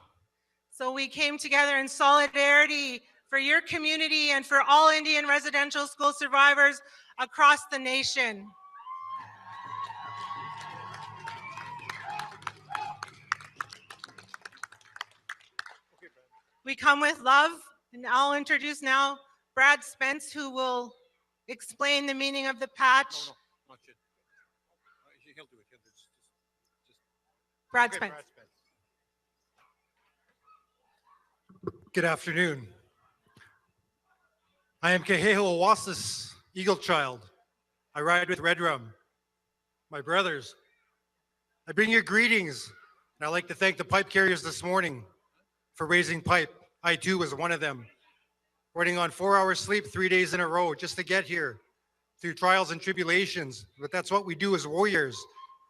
So we came together in solidarity for your community and for all Indian Residential School survivors across the nation. We come with love, and I'll introduce now Brad Spence, who will explain the meaning of the patch. He'll do it. Brad Spence. Good afternoon. I am Keheo Eagle Child. I ride with Red Rum. My brothers, I bring you greetings, and I'd like to thank the pipe carriers this morning for raising pipe. I too was one of them, running on 4 hours sleep 3 days in a row just to get here through trials and tribulations. But that's what we do as warriors.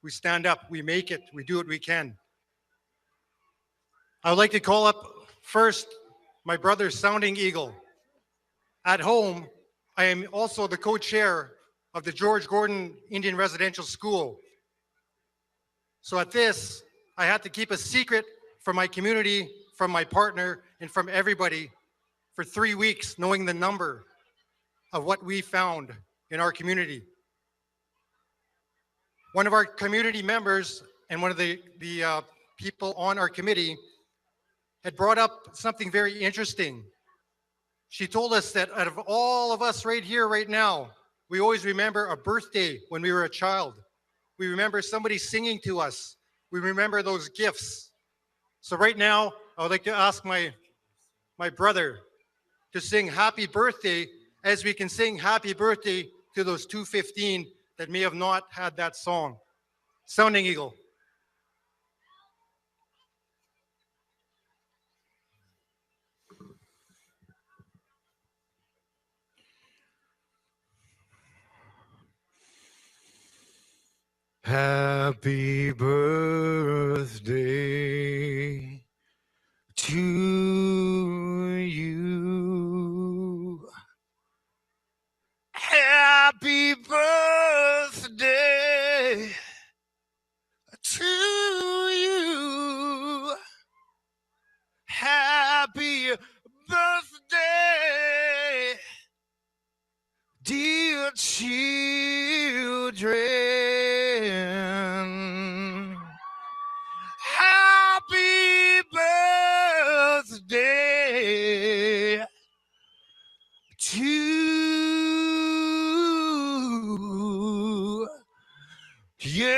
We stand up, we make it, we do what we can. I would like to call up first my brother, Sounding Eagle. At home, I am also the co-chair of the George Gordon Indian Residential School. So at this, I had to keep a secret from my community, from my partner, and from everybody for 3 weeks, knowing the number of what we found in our community. One of our community members and one of the people on our committee had brought up something very interesting. She told us that out of all of us right here, right now, we always remember a birthday when we were a child. We remember somebody singing to us. We remember those gifts. So right now, I would like to ask my brother to sing happy birthday, as we can sing happy birthday to those 215 that may have not had that song. Sounding Eagle. Happy birthday to you. Happy birthday to you. Happy birthday, dear children. Happy birthday to you.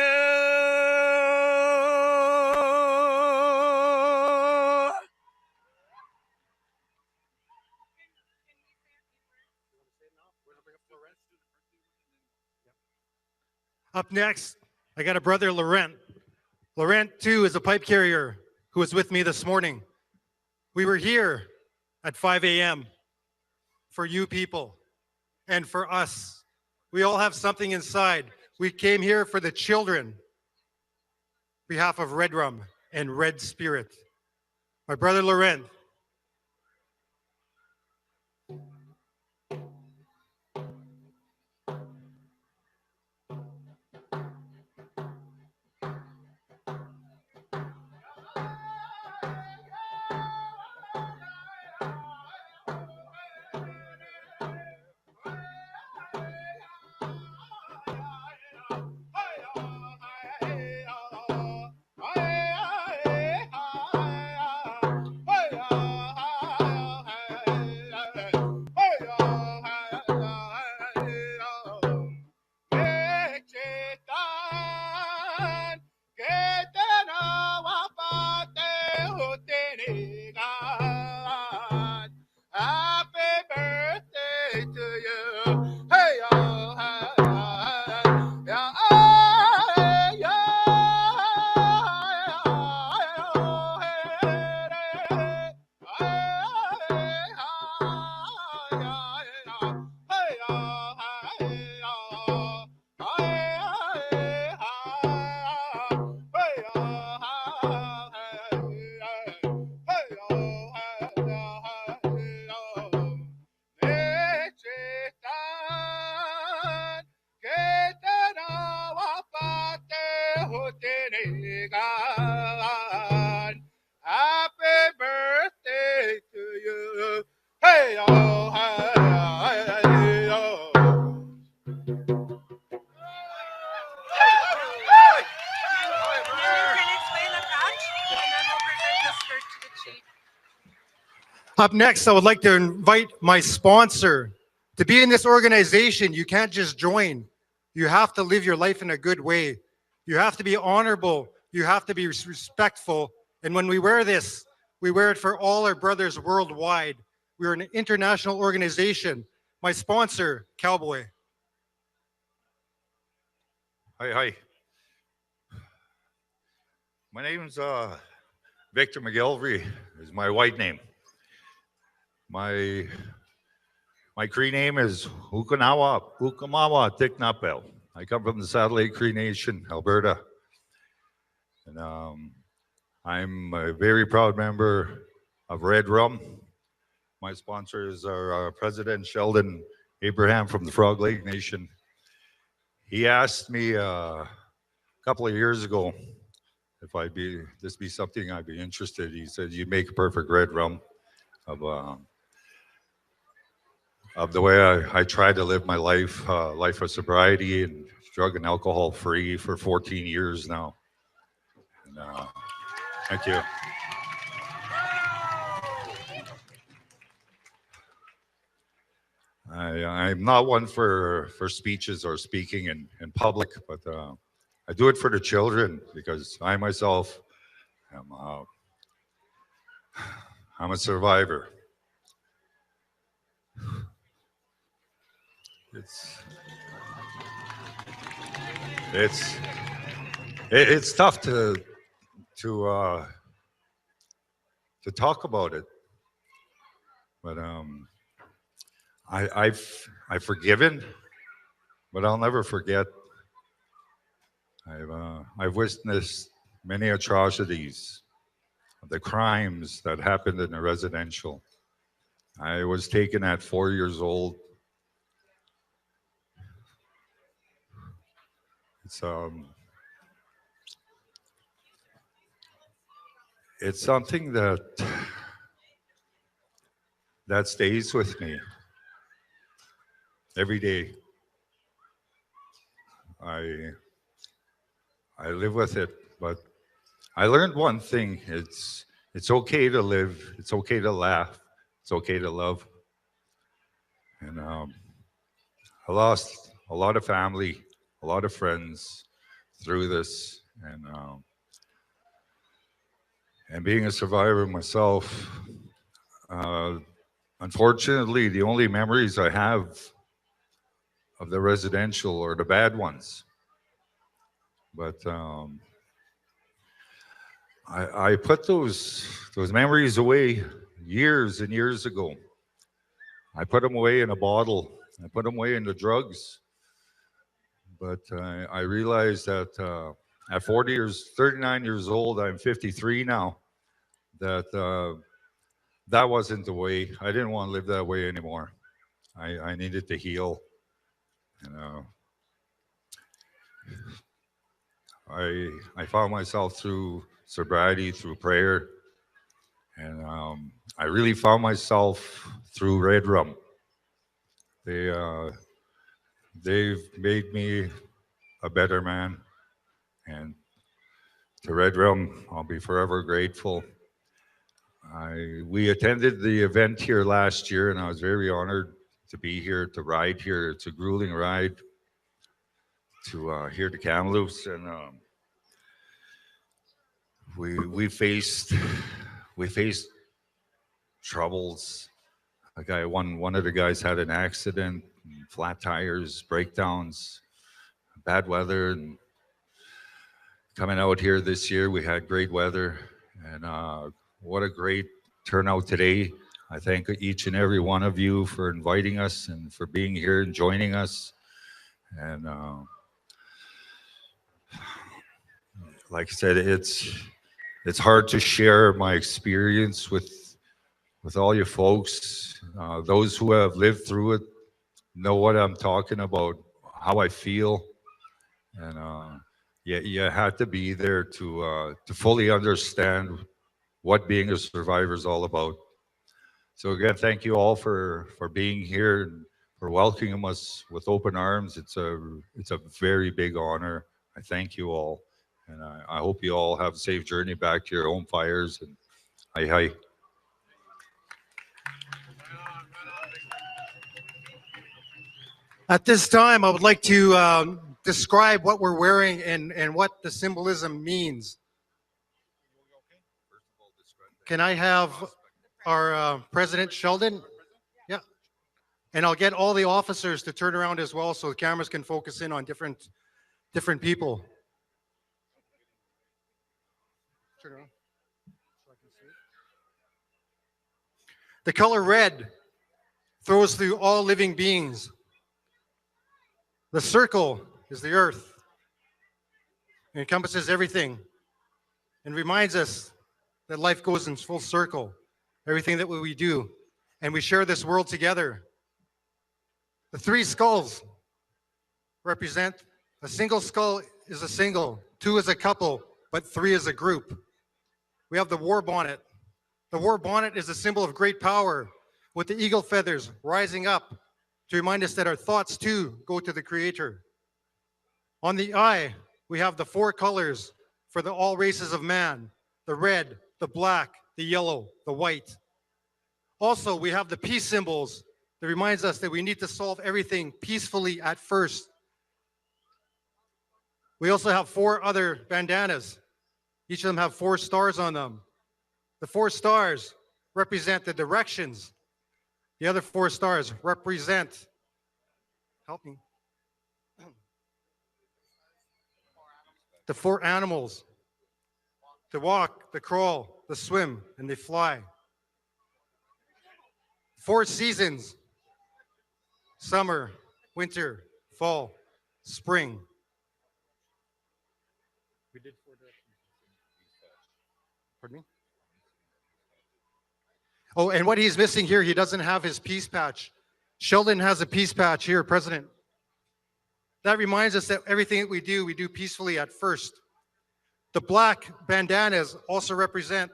Up next, I got a brother, Laurent. Laurent, too, is a pipe carrier who was with me this morning. We were here at 5 a.m. for you people and for us. We all have something inside. We came here for the children. On behalf of Red Rum and Red Spirit. My brother, Laurent. Up next, I would like to invite my sponsor. To be in this organization, you can't just join. You have to live your life in a good way. You have to be honorable. You have to be respectful. And when we wear this, we wear it for all our brothers worldwide. We're an international organization. My sponsor, Cowboy. Hi. My name's Victor McGilvery, is my white name. My Cree name is Ukamawa Tk'emlúps. I come from the Satellite Cree Nation, Alberta. And I'm a very proud member of Red Rum. My sponsors are President Sheldon Abraham from the Frog Lake Nation. He asked me a couple of years ago if this be something I'd be interested. He said, "You make a perfect red rum of the way I try to live my life of sobriety and drug and alcohol free for 14 years now." And, thank you. I'm not one for speeches or speaking in public, but I do it for the children because I myself I'm a survivor. It's tough to talk about it, but I've forgiven, but I'll never forget. I've witnessed many atrocities, the crimes that happened in the residential. I was taken at 4 years old. It's something that stays with me every day. I live with it, but I learned one thing. It's okay to live. It's okay to laugh. It's okay to love. And I lost a lot of family, a lot of friends through this. And being a survivor myself, unfortunately, the only memories I have of the residential are the bad ones. But I put those memories away years and years ago. I put them away in a bottle. I put them away in the drugs. But I realized that at 39 years old, I'm 53 now, that wasn't the way. I didn't want to live that way anymore. I needed to heal. I found myself through sobriety, through prayer, and I really found myself through Red Rum. They've made me a better man, and to Red Rum, I'll be forever grateful. We attended the event here last year, and I was very honored to be here, to ride here. It's a grueling ride to here to Kamloops, and we faced troubles. One of the guys had an accident, flat tires, breakdowns, bad weather, and coming out here this year, we had great weather, and what a great turnout today. I thank each and every one of you for inviting us and for being here and joining us. And like I said, it's hard to share my experience with all you folks. Those who have lived through it know what I'm talking about, how I feel. And you had to be there to fully understand what being a survivor is all about. So again, thank you all for being here and for welcoming us with open arms. It's a very big honor. I thank you all, and I hope you all have a safe journey back to your home fires. And hi. At this time, I would like to describe what we're wearing and what the symbolism means. Can I have our President Sheldon? Yeah. And I'll get all the officers to turn around as well so the cameras can focus in on different people. Turn around. The color red throws through all living beings. The circle is the earth. It encompasses everything and reminds us that life goes in full circle, everything that we do, and we share this world together. The three skulls represent a single skull is a single, two is a couple, but three is a group. We have the war bonnet. The war bonnet is a symbol of great power with the eagle feathers rising up to remind us that our thoughts too go to the Creator. On the eye, we have the four colors for all races of man, the red, the black, the yellow, the white. Also, we have the peace symbols that reminds us that we need to solve everything peacefully at first. We also have four other bandanas. Each of them have 4 stars on them. The 4 stars represent the directions. The other 4 stars represent, help me, the 4 animals, the walk, the crawl, the swim, and they fly. 4 seasons, summer, winter, fall, spring. We did 4 directions. Pardon me? Oh, and what he's missing here, he doesn't have his peace patch. Sheldon has a peace patch here, President. That reminds us that everything that we do peacefully at first. The black bandanas also represent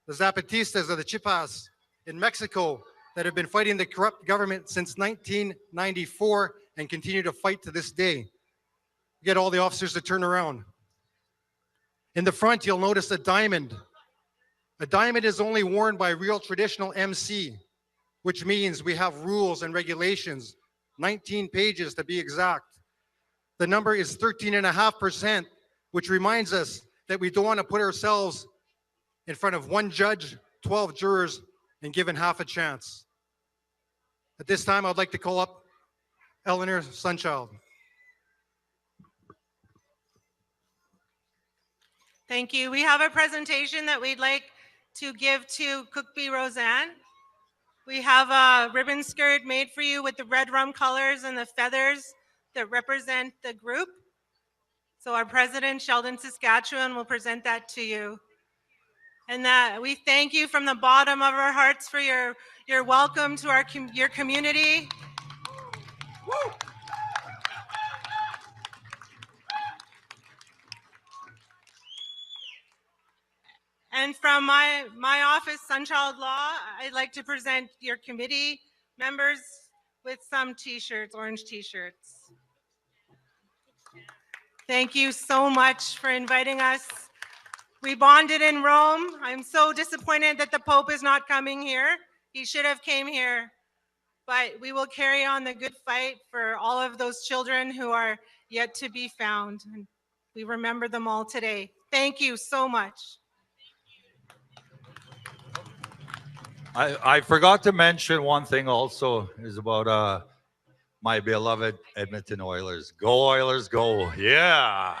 the Zapatistas or the Chipas in Mexico that have been fighting the corrupt government since 1994 and continue to fight to this day. Get all the officers to turn around. In the front, you'll notice a diamond. A diamond is only worn by real traditional MC, which means we have rules and regulations, 19 pages to be exact. The number is 13.5%, which reminds us that we don't want to put ourselves in front of 1 judge, 12 jurors, and given half a chance. At this time, I'd like to call up Eleanor Sunchild. Thank you. We have a presentation that we'd like to give to Kukpi Rosanne. We have a ribbon skirt made for you with the red rum colors and the feathers that represent the group. So our president, Sheldon Saskatchewan, will present that to you. And that we thank you from the bottom of our hearts for your welcome to your community. Woo! And from my office, Sunchild Law, I'd like to present your committee members with some t-shirts, orange t-shirts. Thank you so much for inviting us. We bonded in Rome. I'm so disappointed that the Pope is not coming here. He should have came here. But we will carry on the good fight for all of those children who are yet to be found. And we remember them all today. Thank you so much. I forgot to mention one thing also is about my beloved Edmonton Oilers. Go Oilers, go. Yeah.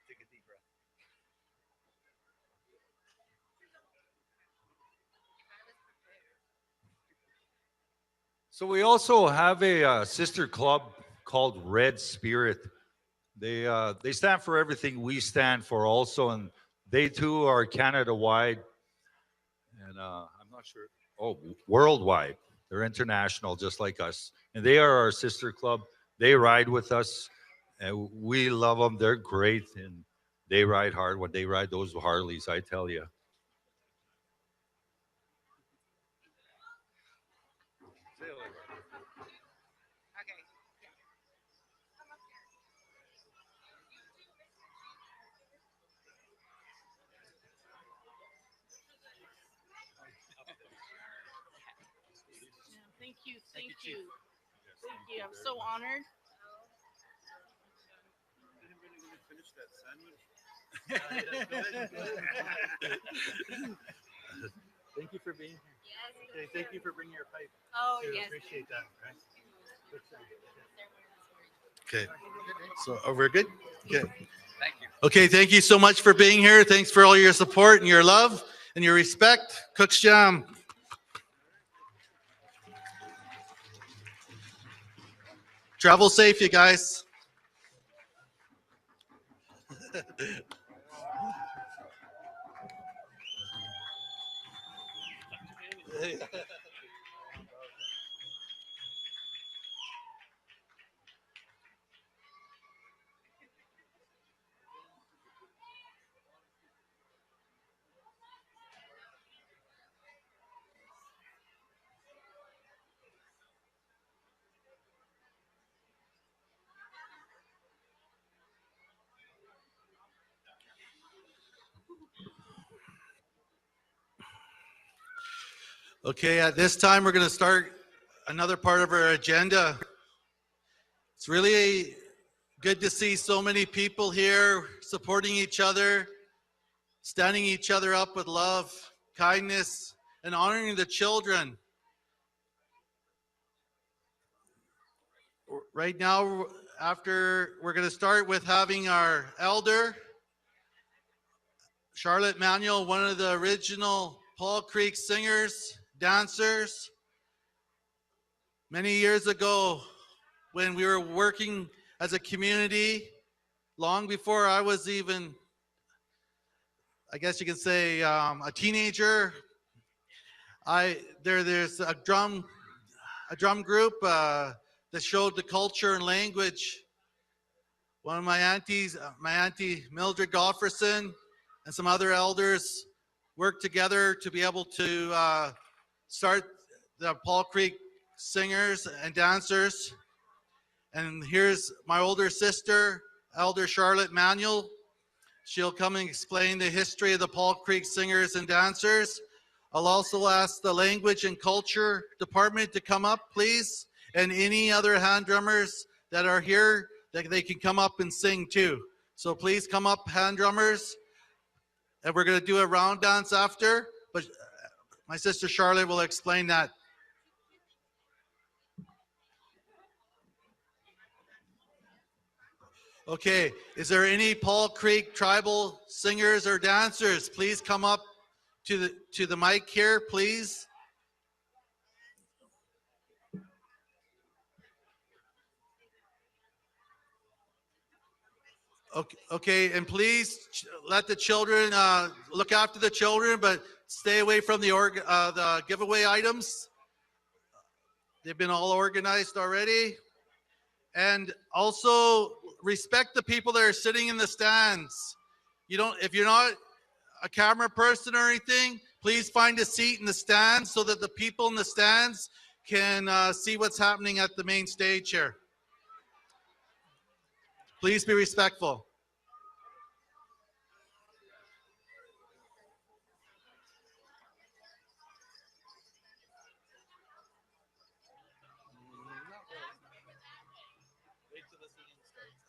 Take a deep breath. So we also have a sister club called Red Spirit. They stand for everything we stand for also, and they too are Canada-wide, and I'm not sure, worldwide. They're international, just like us. And they are our sister club. They ride with us, and we love them. They're great, and they ride hard when they ride those Harleys, I tell you. Thank you, thank you. Thank you, I'm so honored. Thank you for being here. Okay, thank you for bringing your pipe. Oh, too. yes. Appreciate that. Right? Okay, so we're good? Okay. Thank you. Okay, thank you so much for being here. Thanks for all your support and your love and your respect. Cook's Jam. Travel safe, you guys. Okay, at this time, we're going to start another part of our agenda. It's really good to see so many people here supporting each other, standing each other up with love, kindness, and honoring the children. Right now, we're going to start with having our elder, Charlotte Manuel, one of the original Paul Creek singers, dancers. Many years ago, when we were working as a community, long before I was even, I guess you could say, a teenager, there's a drum group that showed the culture and language. One of my aunties, my auntie Mildred Gofferson, and some other elders worked together to be able to start the Paul Creek singers and dancers. And here's my older sister, Elder Charlotte Manuel. She'll come and explain the history of the Paul Creek singers and dancers. I'll also ask the Language and Culture Department to come up, please. And any other hand drummers that are here, they can come up and sing too. So please come up, hand drummers. And we're going to do a round dance after, but my sister Charlotte will explain that. Okay, is there any Paul Creek tribal singers or dancers? Please come up to the mic here, please. Okay, and please let the children look after the children, but stay away from the giveaway items. They've been all organized already. And also respect the people that are sitting in the stands. If you're not a camera person or anything, please find a seat in the stands so that the people in the stands can see what's happening at the main stage here. Please be respectful.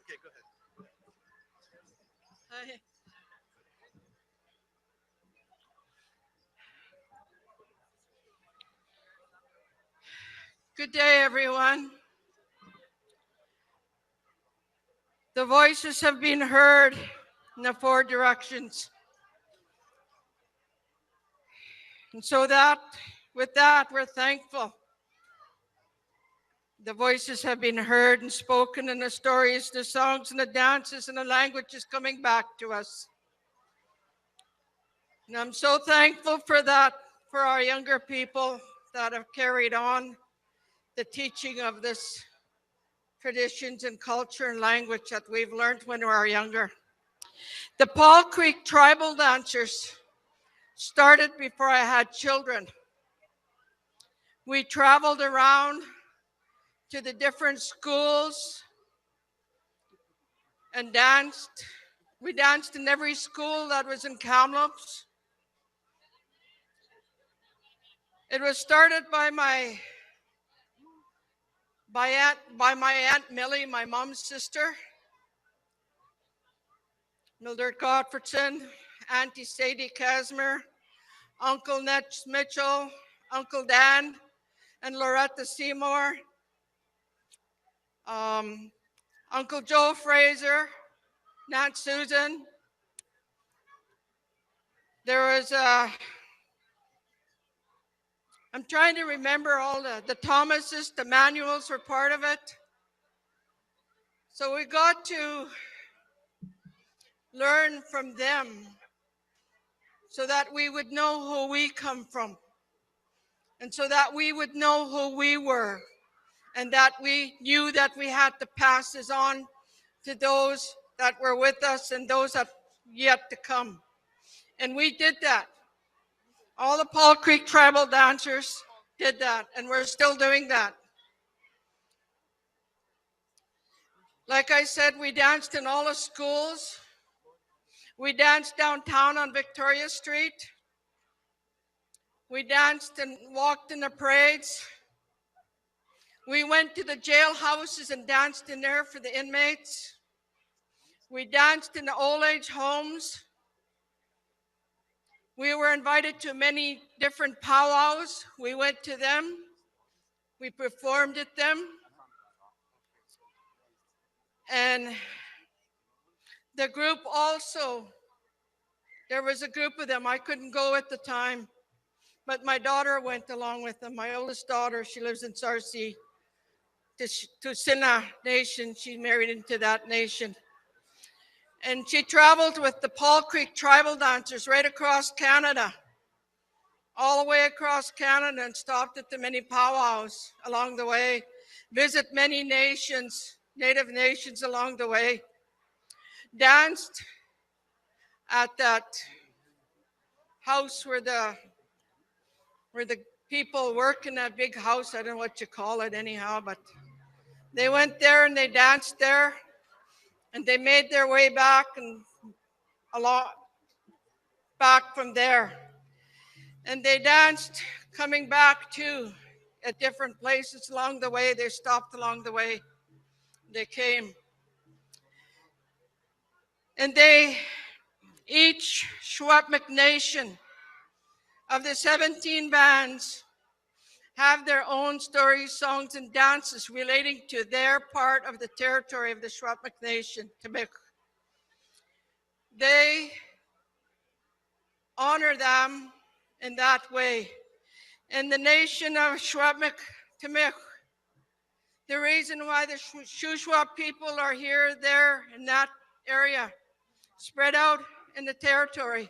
Okay, go ahead. Hi. Good day, everyone. The voices have been heard in the four directions. And so with that, we're thankful. The voices have been heard and spoken, and the stories, the songs, and the dances, and the language is coming back to us. And I'm so thankful for that, for our younger people that have carried on the teaching of this traditions and culture and language that we've learned when we were younger. The Paul Creek tribal dancers started before I had children. We traveled around to the different schools and danced. We danced in every school that was in Kamloops. It was started by my Aunt Millie, my mom's sister, Mildred Gottfredson, Auntie Sadie Casimir, Uncle Netch Mitchell, Uncle Dan, and Loretta Seymour, Uncle Joe Fraser, Aunt Susan. There was I'm trying to remember all the Thomases, the Manuels were part of it. So we got to learn from them so that we would know who we come from and so that we would know who we were and that we knew that we had to pass this on to those that were with us and those that yet to come. And we did that. All the Paul Creek tribal dancers did that, and we're still doing that. Like I said, we danced in all the schools. We danced downtown on Victoria Street. We danced and walked in the parades. We went to the jailhouses and danced in there for the inmates. We danced in the old age homes. We were invited to many different powwows. We went to them. We performed at them. And the group also, there was a group of them. I couldn't go at the time, but my daughter went along with them. My oldest daughter, she lives in Sarcee, to Sina Nation. She married into that nation. And she traveled with the Paul Creek tribal dancers right across Canada, all the way across Canada, and stopped at the many powwows along the way, visit many nations, Native nations along the way, danced at that house where the people work in that big house. I don't know what you call it anyhow, but they went there and they danced there. And they made their way back and back from there. And they danced coming back too at different places along the way. They stopped along the way. They came. And each Secwépemc Nation of the 17 bands have their own stories, songs, and dances relating to their part of the territory of the Secwépemc Nation, Quebec. They honor them in that way. In the nation of Secwépemc, Quebec, the reason why the Shuswap people are here, there, in that area, spread out in the territory,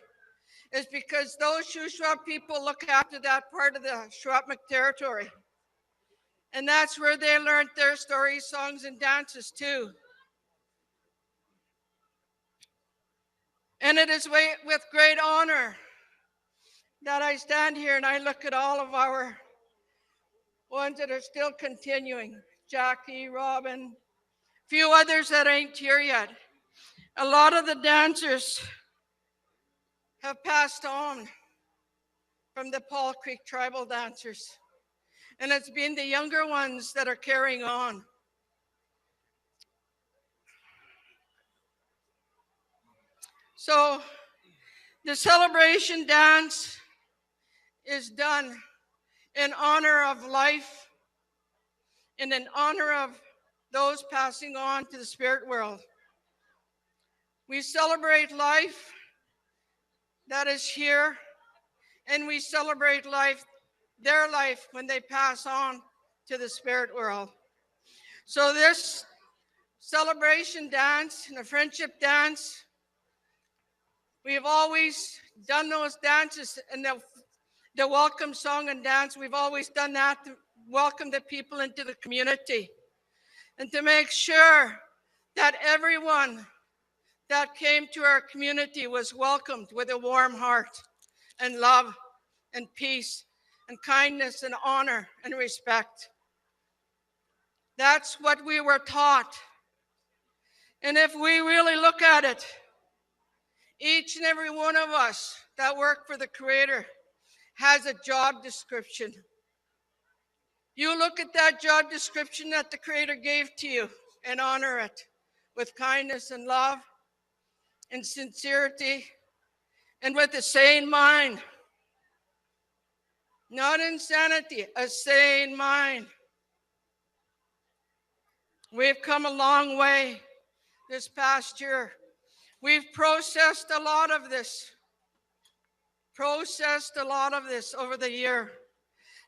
is because those Shuswap people look after that part of the Secwépemc territory. And that's where they learned their stories, songs, and dances too. And it is with great honor that I stand here and I look at all of our ones that are still continuing. Jackie, Robin, few others that ain't here yet. A lot of the dancers have passed on from the Paul Creek tribal dancers. And it's been the younger ones that are carrying on. So the celebration dance is done in honor of life and in honor of those passing on to the spirit world. We celebrate life that is here, and we celebrate their life when they pass on to the spirit world. So this celebration dance and a friendship dance, we have always done those dances, and the welcome song and dance. We've always done that to welcome the people into the community and to make sure that everyone that came to our community was welcomed with a warm heart and love and peace and kindness and honor and respect. That's what we were taught. And if we really look at it, each and every one of us that work for the Creator has a job description. You look at that job description that the Creator gave to you and honor it with kindness and love and sincerity and with a sane mind. Not insanity, a sane mind. We've come a long way this past year. We've processed a lot of this over the year.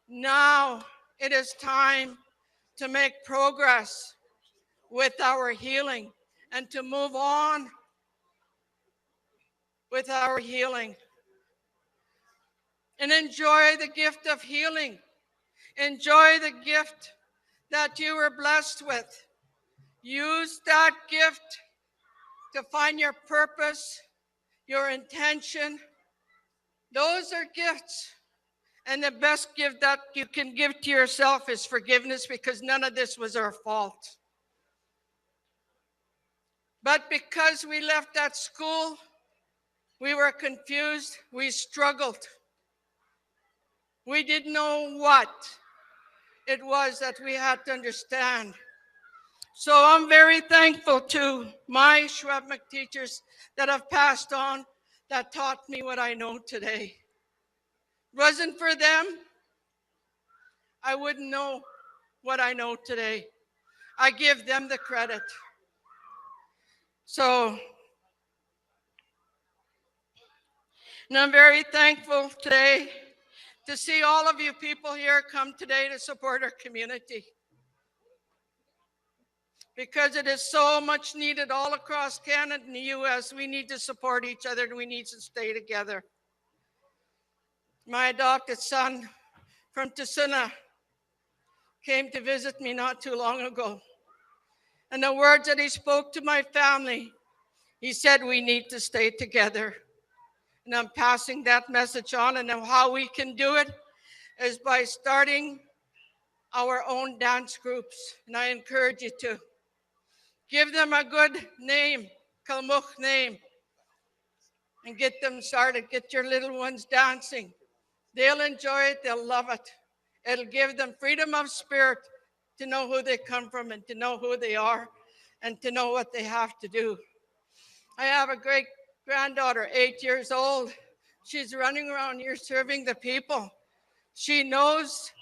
Now it is time to make progress with our healing and to move on with our healing and enjoy the gift of healing. Enjoy the gift that you were blessed with. Use that gift to find your purpose, your intention. Those are gifts. And the best gift that you can give to yourself is forgiveness, because none of this was our fault. But because we left that school, we were confused, we struggled. We didn't know what it was that we had to understand. So I'm very thankful to my Secwépemc teachers that have passed on, that taught me what I know today. Wasn't for them, I wouldn't know what I know today. I give them the credit. So, and I'm very thankful today to see all of you people here come today to support our community, because it is so much needed all across Canada and the US. We need to support each other and we need to stay together. My adopted son from Tsuna came to visit me not too long ago. And the words that he spoke to my family, he said, we need to stay together. And I'm passing that message on, and how we can do it is by starting our own dance groups. And I encourage you to give them a good name, Tk'emlúps name, and get them started. Get your little ones dancing. They'll enjoy it, they'll love it. It'll give them freedom of spirit to know who they come from and to know who they are and to know what they have to do. I have a great granddaughter, 8 years old. She's running around here serving the people. She knows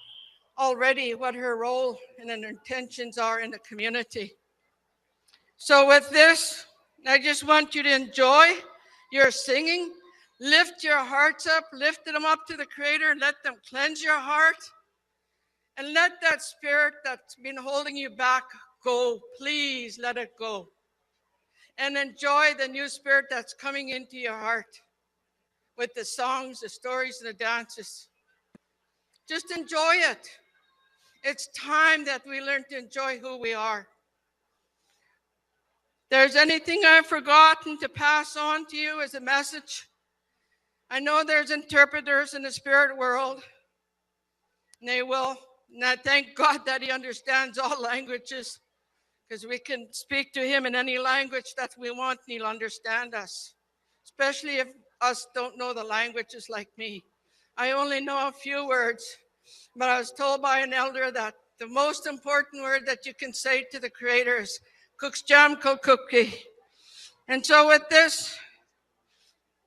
already what her role and her intentions are in the community. So with this, I just want you to enjoy your singing. Lift your hearts up, lift them up to the Creator, and let them cleanse your heart. And let that spirit that's been holding you back go. Please let it go. And enjoy the new spirit that's coming into your heart with the songs, the stories, and the dances. Just enjoy it. It's time that we learn to enjoy who we are. There's anything I've forgotten to pass on to you as a message, I know there's interpreters in the spirit world, and they will. And I thank God that He understands all languages, because we can speak to Him in any language that we want, and He'll understand us, especially if us don't know the languages like me. I only know a few words, but I was told by an elder that the most important word that you can say to the Creator is Kukpi7 Kukpi7. And so with this,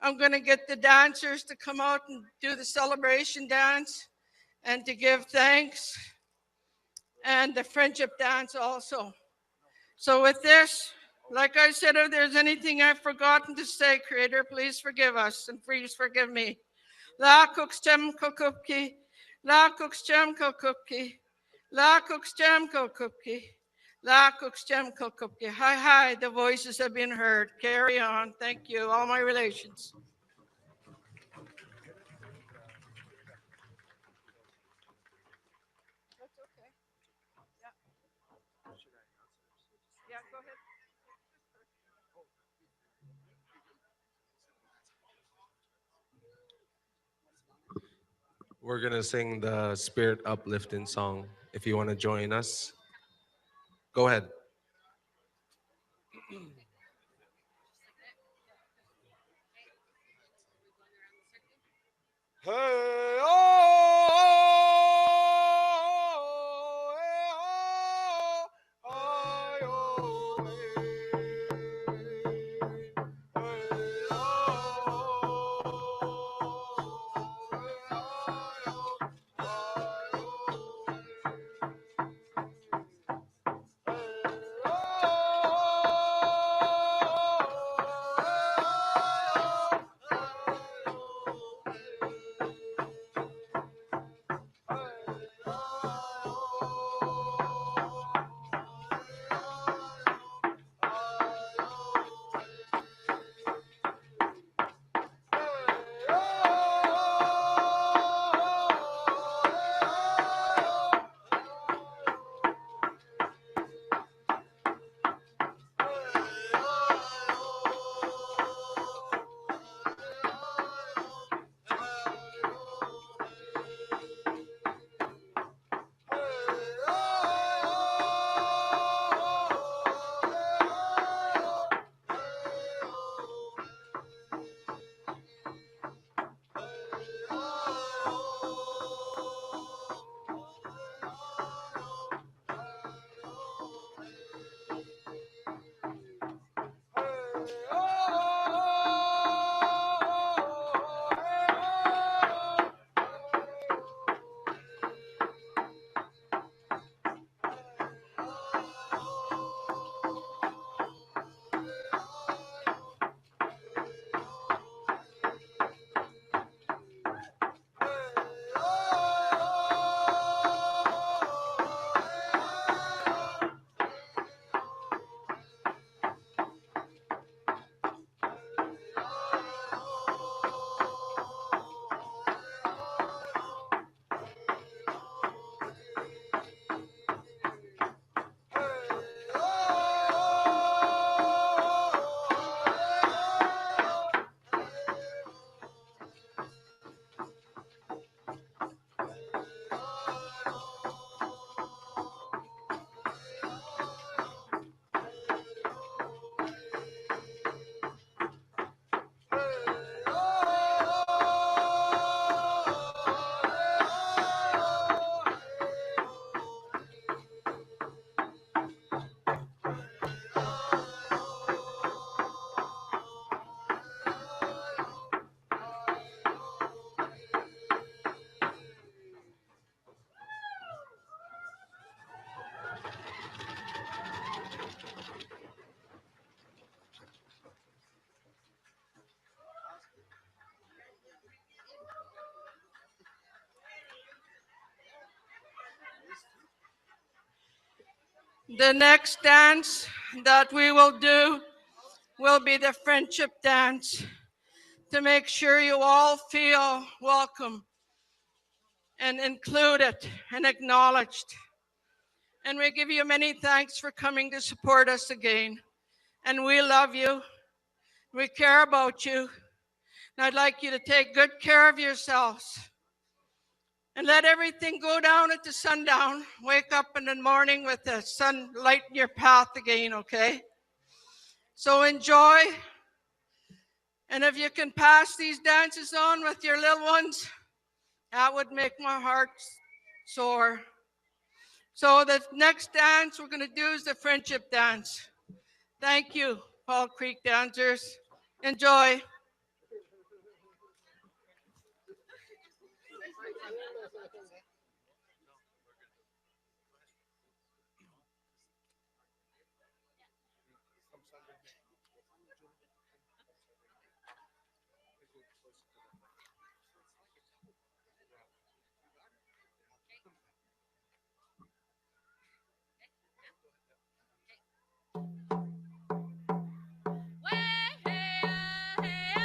I'm going to get the dancers to come out and do the celebration dance and to give thanks, and the friendship dance also. So with this, like I said, if there's anything I've forgotten to say, Creator, please forgive us and please forgive me. La Kukpi7 Kukpi7, La Kukpi7 Kukpi7, La Kukpi7 Kukpi7, La Kukpi7 Kukpi7. Hi, hi, the voices have been heard. Carry on. Thank you, all my relations. we're gonna sing the spirit uplifting song. If you want to join us, go ahead. The next dance that we will do will be the friendship dance to make sure you all feel welcome and included and acknowledged. And we give you many thanks for coming to support us again. And we love you. We care about you. And I'd like you to take good care of yourselves. And let everything go down at the sundown. Wake up in the morning with the sun lighting your path again, okay? So enjoy. And if you can pass these dances on with your little ones, that would make my heart soar. So the next dance we're going to do is the friendship dance. Thank you, Fall Creek dancers. Enjoy. Hey, hey,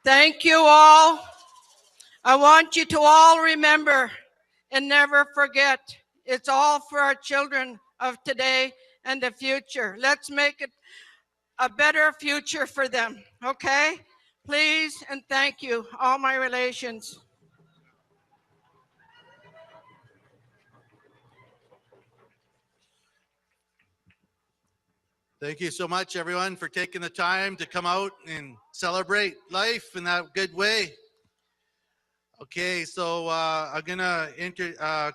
Thank you all. I want you to all remember and never forget, it's all for our children of today and the future. Let's make it a better future for them, okay? Please and thank you, all my relations. Thank you so much, everyone, for taking the time to come out and celebrate life in that good way. Okay, so I'm gonna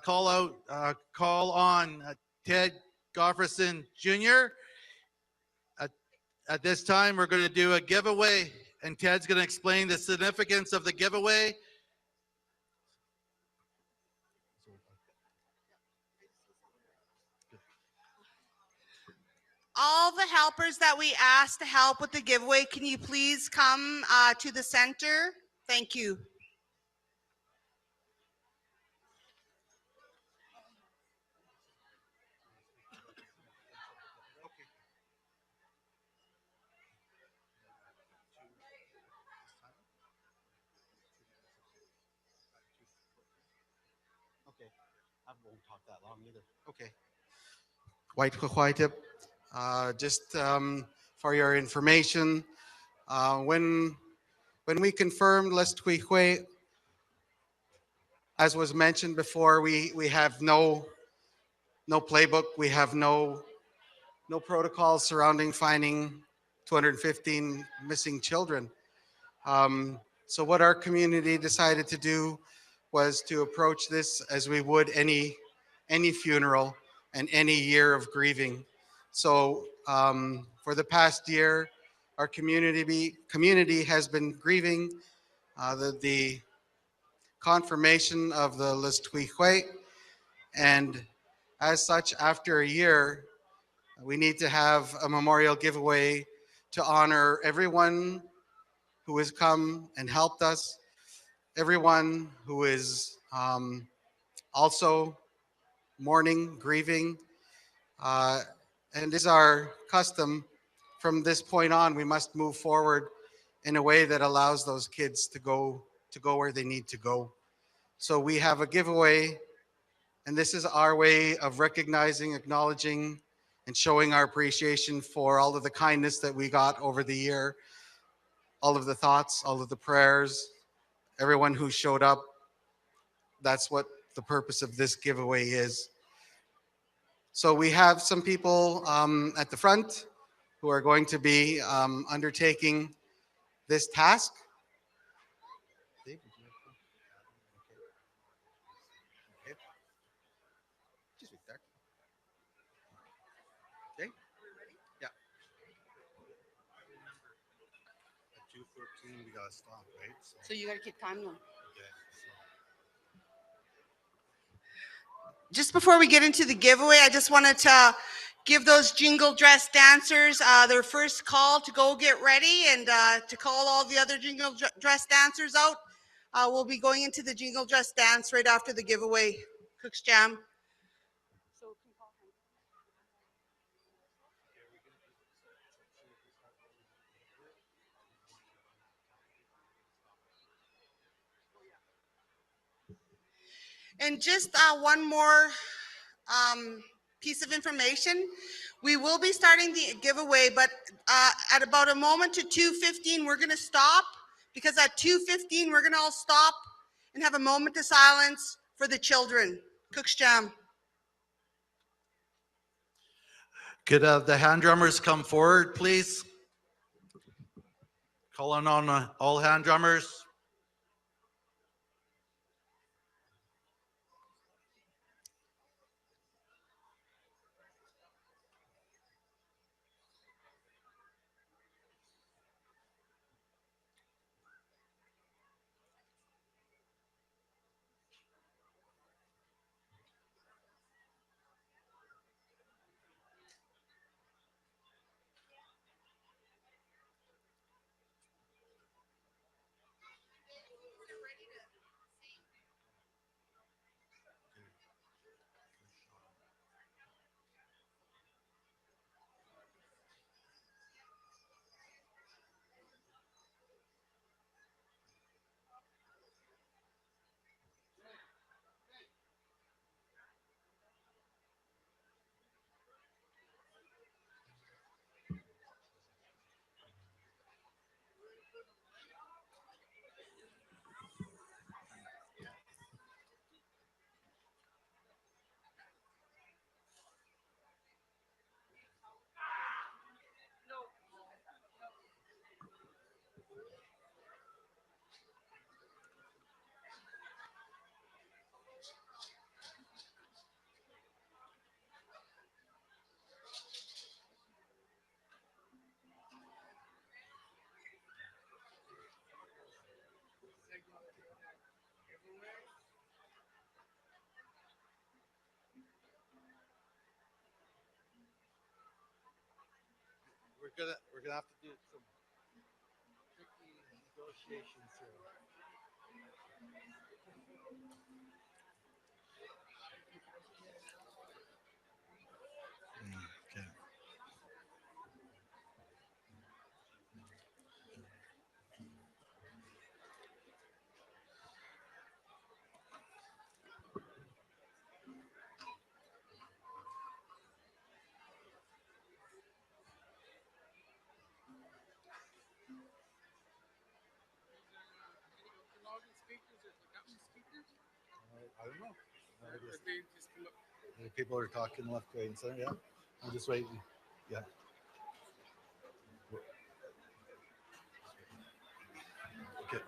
call on Ted Gofferson Jr. At this time, we're going to do a giveaway, and Ted's going to explain the significance of the giveaway. All the helpers that we asked to help with the giveaway, can you please come to the center? Thank you. Okay, I won't talk that long either. Okay. White Kukpi7, just for your information, when we confirmed List Tk'emlúps, as was mentioned before, we have no playbook, we have no protocol surrounding finding 215 missing children. So what our community decided to do was to approach this as we would any funeral and any year of grieving. So for the past year, our community has been grieving the confirmation of the List Tk'emlúps, and as such, after a year, we need to have a memorial giveaway to honor everyone who has come and helped us, everyone who is also mourning, grieving, and is our custom. From this point on, we must move forward in a way that allows those kids to go where they need to go. So we have a giveaway, and this is our way of recognizing, acknowledging, and showing our appreciation for all of the kindness that we got over the year, all of the thoughts, all of the prayers, everyone who showed up. That's what the purpose of this giveaway is. So we have some people at the front who are going to be undertaking this task. Dave, would you like to- Okay. Just right there. Okay. Yeah. At 2:14, we gotta stop, right? So you got to keep time though. Okay. Just before we get into the giveaway, I just wanted to give those jingle dress dancers their first call to go get ready, and to call all the other jingle dress dancers out. We'll be going into the jingle dress dance right after the giveaway. Cook's Jam. And just one more piece of information. We will be starting the giveaway, but at about a moment to 2:15, we're going to stop, because at 2:15, we're going to all stop and have a moment of silence for the children. Cook's Jam. Could the hand drummers come forward, please? Calling on all hand drummers. we're gonna have to do some tricky negotiations here. Okay. I don't know. People are talking left, right, and center. Yeah, I'm just waiting. Yeah. Okay.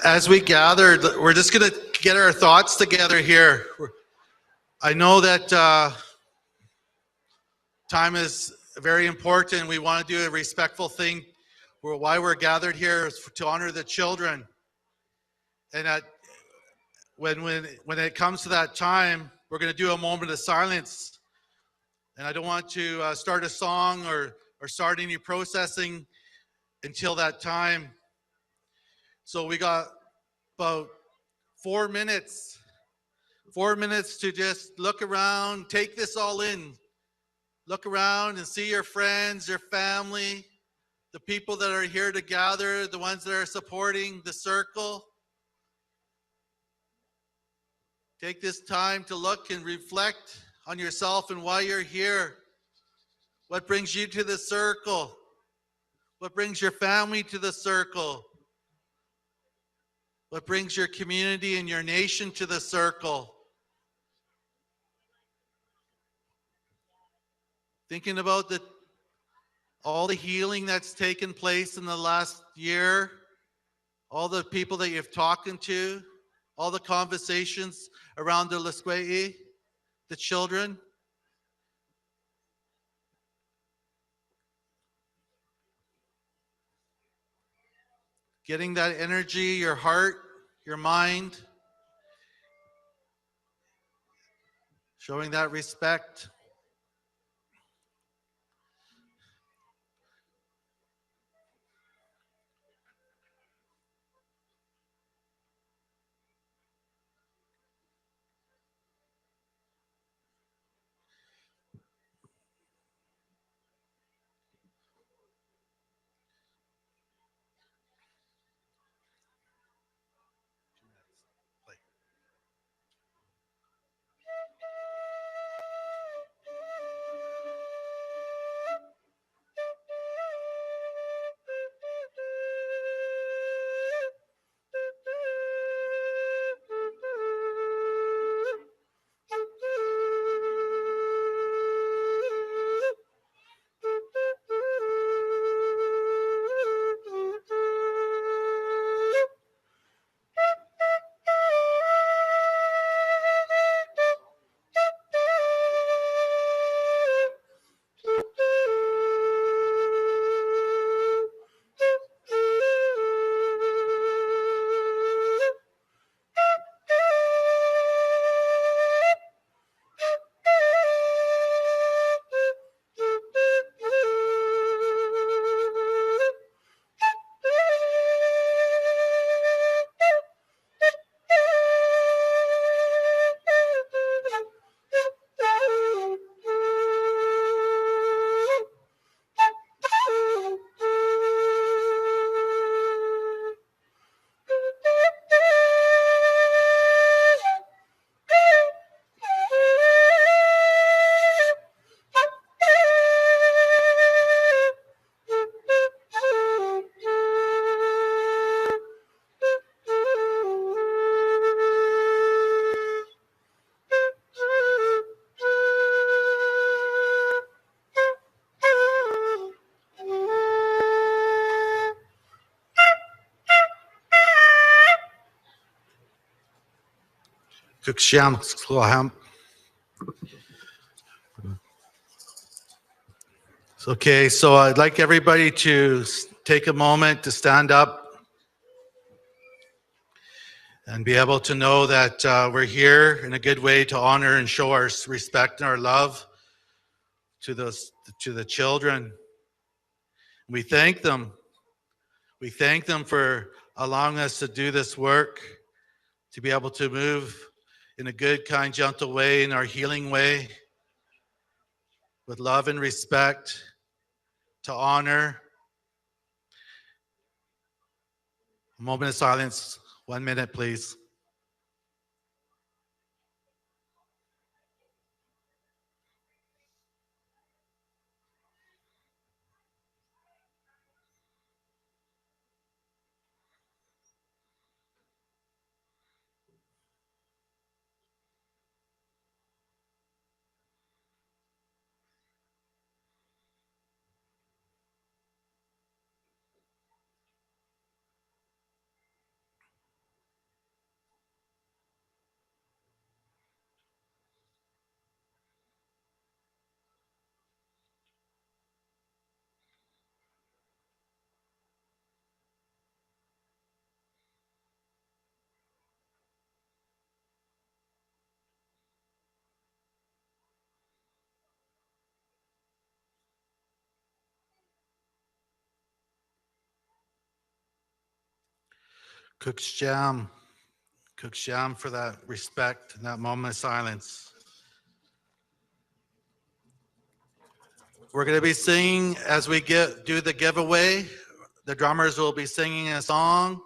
As we gathered, we're just going to get our thoughts together here. I know that time is very important. We want to do a respectful thing. Why we're gathered here is to honor the children. And when it comes to that time, we're going to do a moment of silence. And I don't want to start a song or start any processing until that time. So we got about 4 minutes. 4 minutes to just look around, take this all in. Look around and see your friends, your family, the people that are here to gather, the ones that are supporting the circle. Take this time to look and reflect on yourself and why you're here. What brings you to the circle? What brings your family to the circle? What brings your community and your nation to the circle? Thinking about all the healing that's taken place in the last year, all the people that you've talked to, all the conversations around the Secwépemc, the children. Getting that energy, your heart, your mind, showing that respect. Tk'emlúps. Okay, so I'd like everybody to take a moment to stand up and be able to know that we're here in a good way to honor and show our respect and our love to the children. We thank them. We thank them for allowing us to do this work, to be able to move in a good, kind, gentle way, in our healing way, with love and respect, to honor. A moment of silence, 1 minute, please. Tk'emlúps for that respect and that moment of silence. We're going to be singing as we do the giveaway. The drummers will be singing a song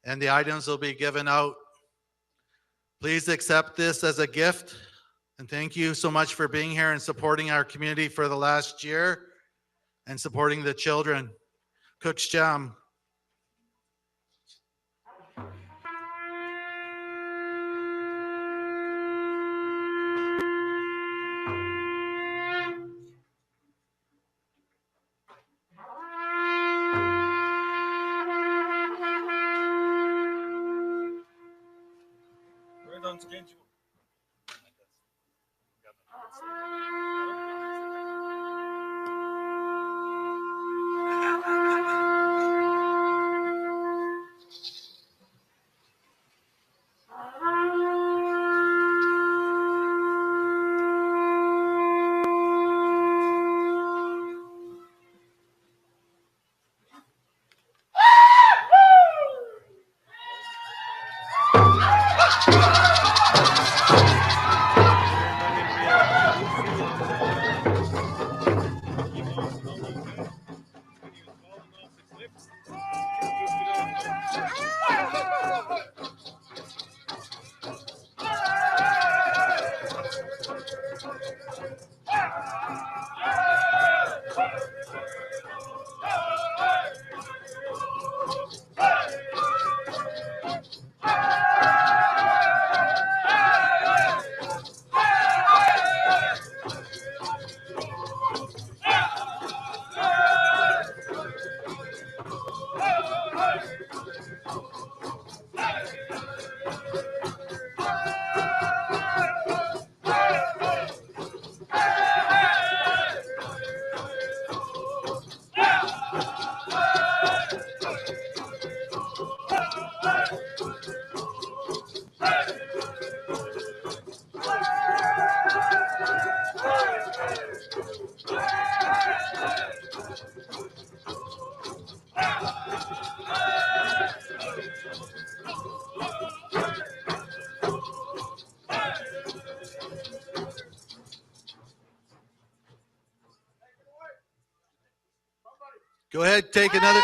and the items will be given out. Please accept this as a gift, and thank you so much for being here and supporting our community for the last year and supporting the children. Tk'emlúps. Go ahead, take another.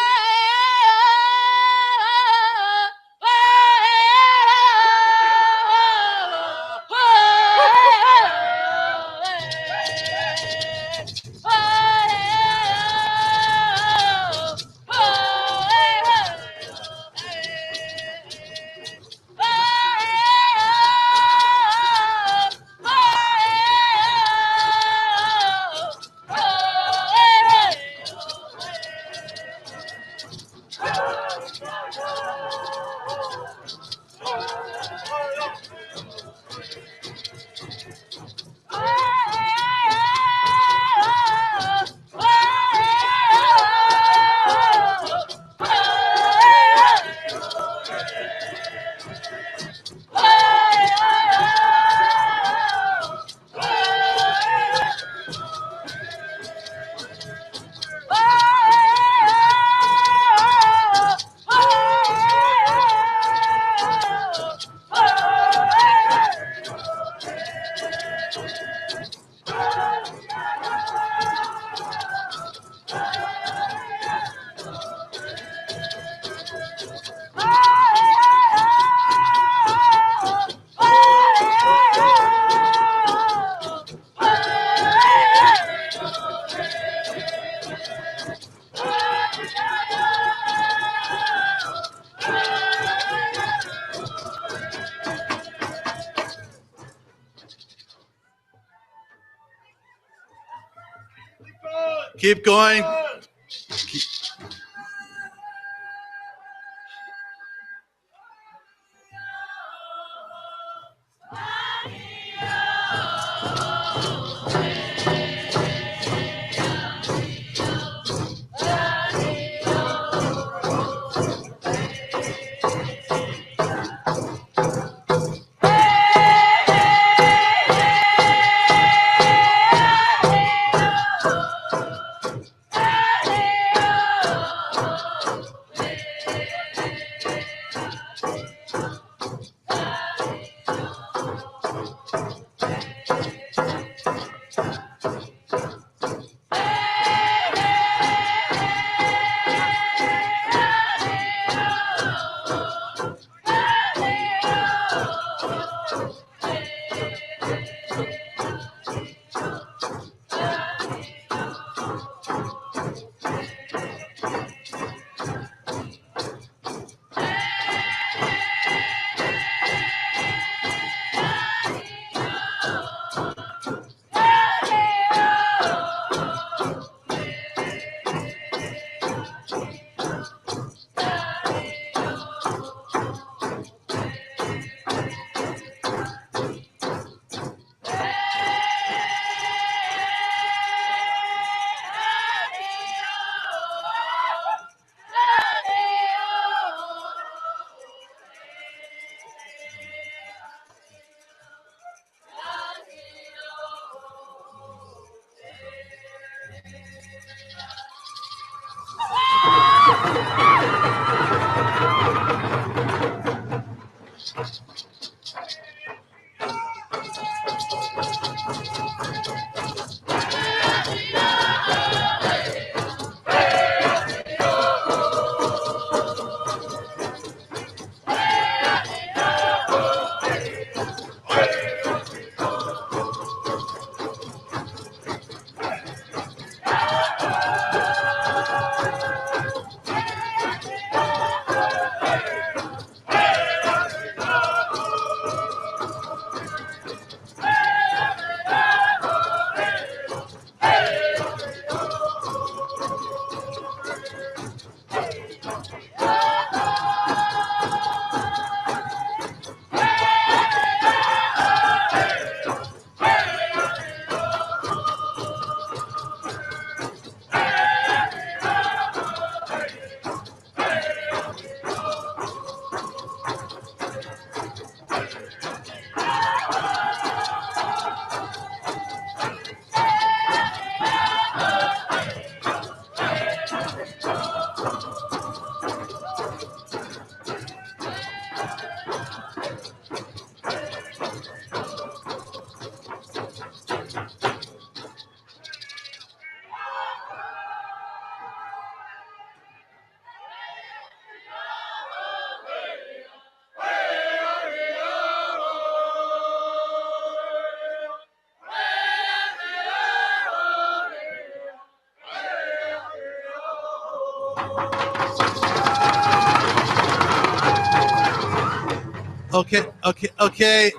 Keep going.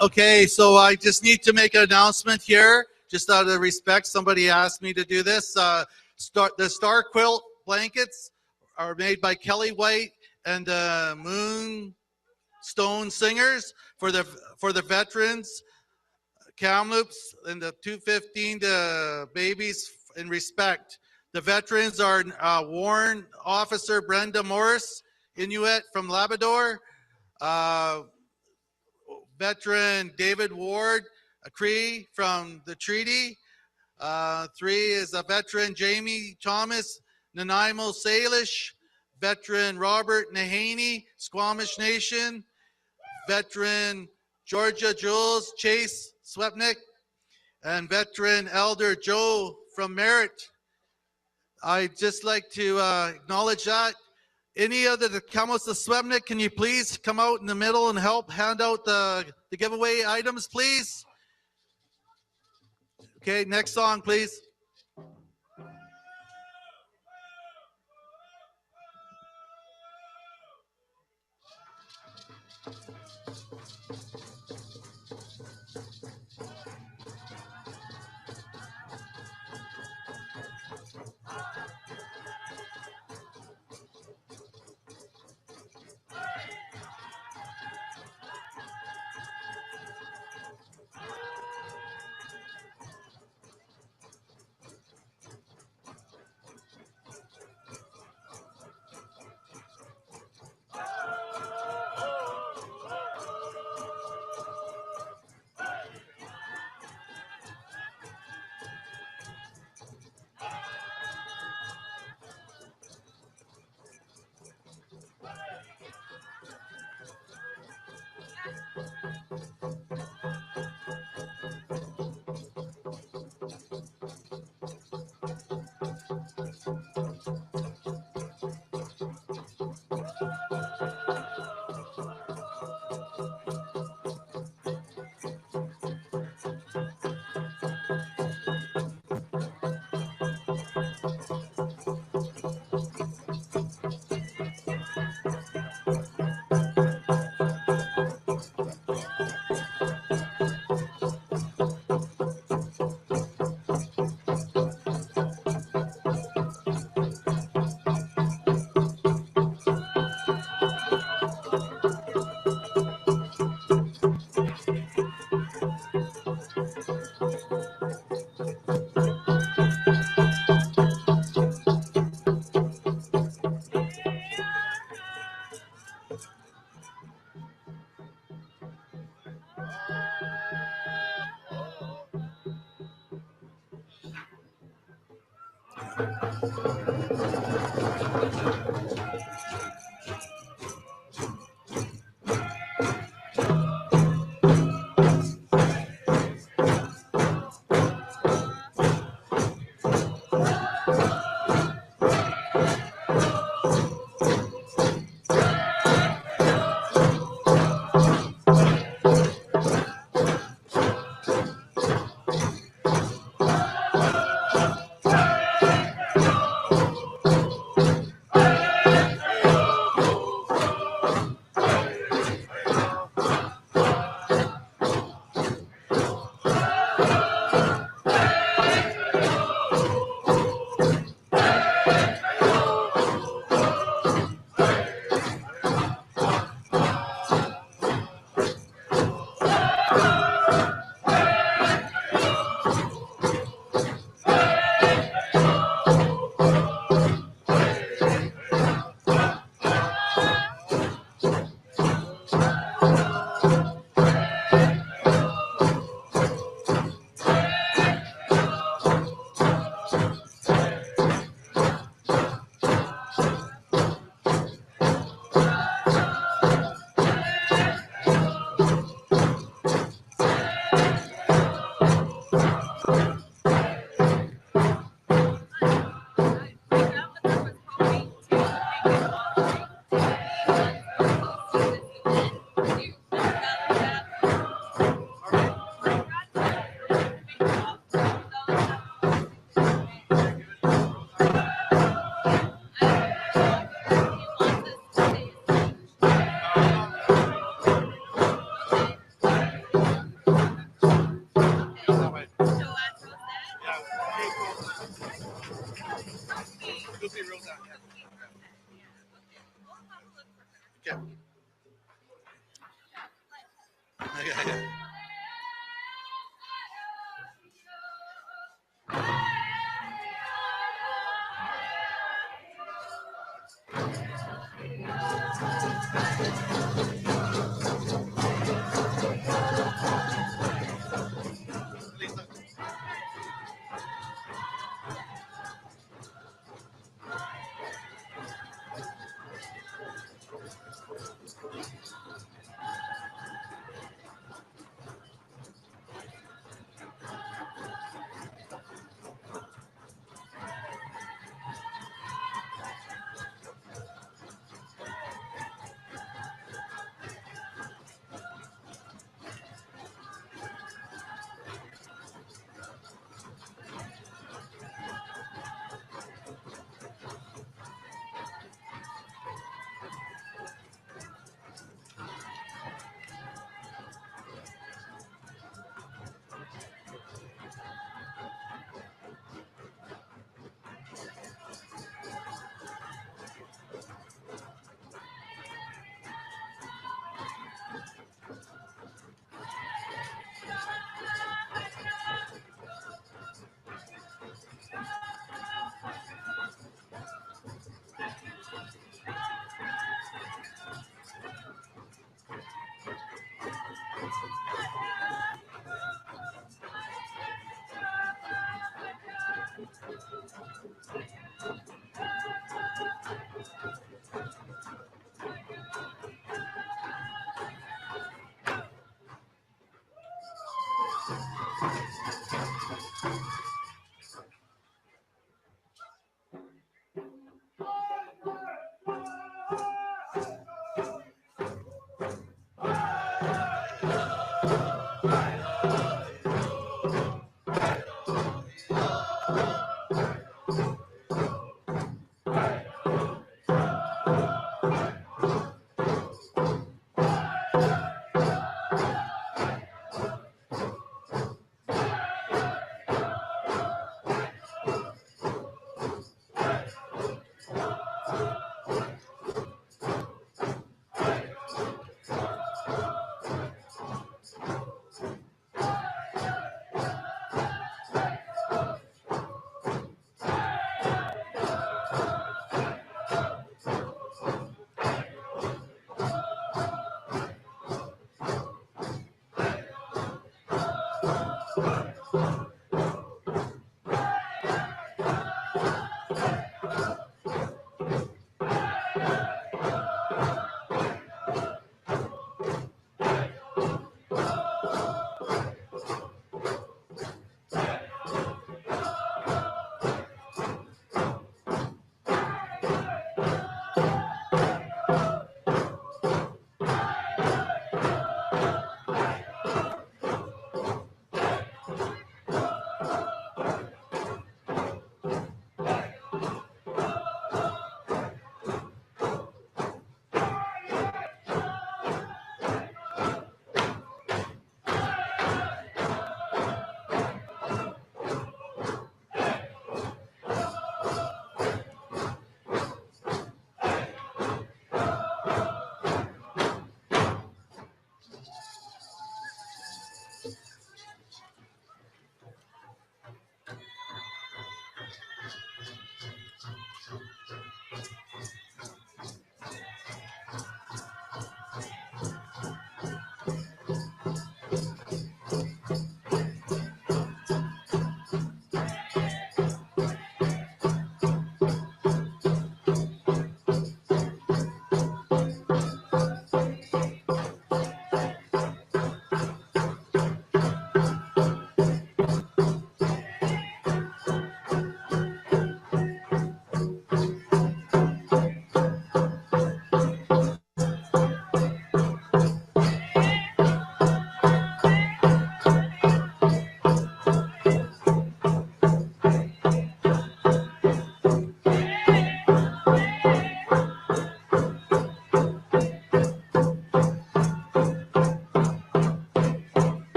Okay. So I just need to make an announcement here, just out of respect. Somebody asked me to do this. The Star Quilt blankets are made by Kelly White and Moonstone Singers for the veterans, Kamloops, and the 215 the babies in respect. The veterans are Warrant Officer Brenda Morris, Inuit from Labrador. Veteran David Ward, a Cree from the treaty. 3 is a veteran Jamie Thomas, Nanaimo Salish. Veteran Robert Nahaney, Squamish Nation. Veteran Georgia Jules Chase Swepnik. And veteran Elder Joe from Merritt. I'd just like to acknowledge that. Any other Tk'emlúps, can you please come out in the middle and help hand out the giveaway items, please? Okay, next song, please.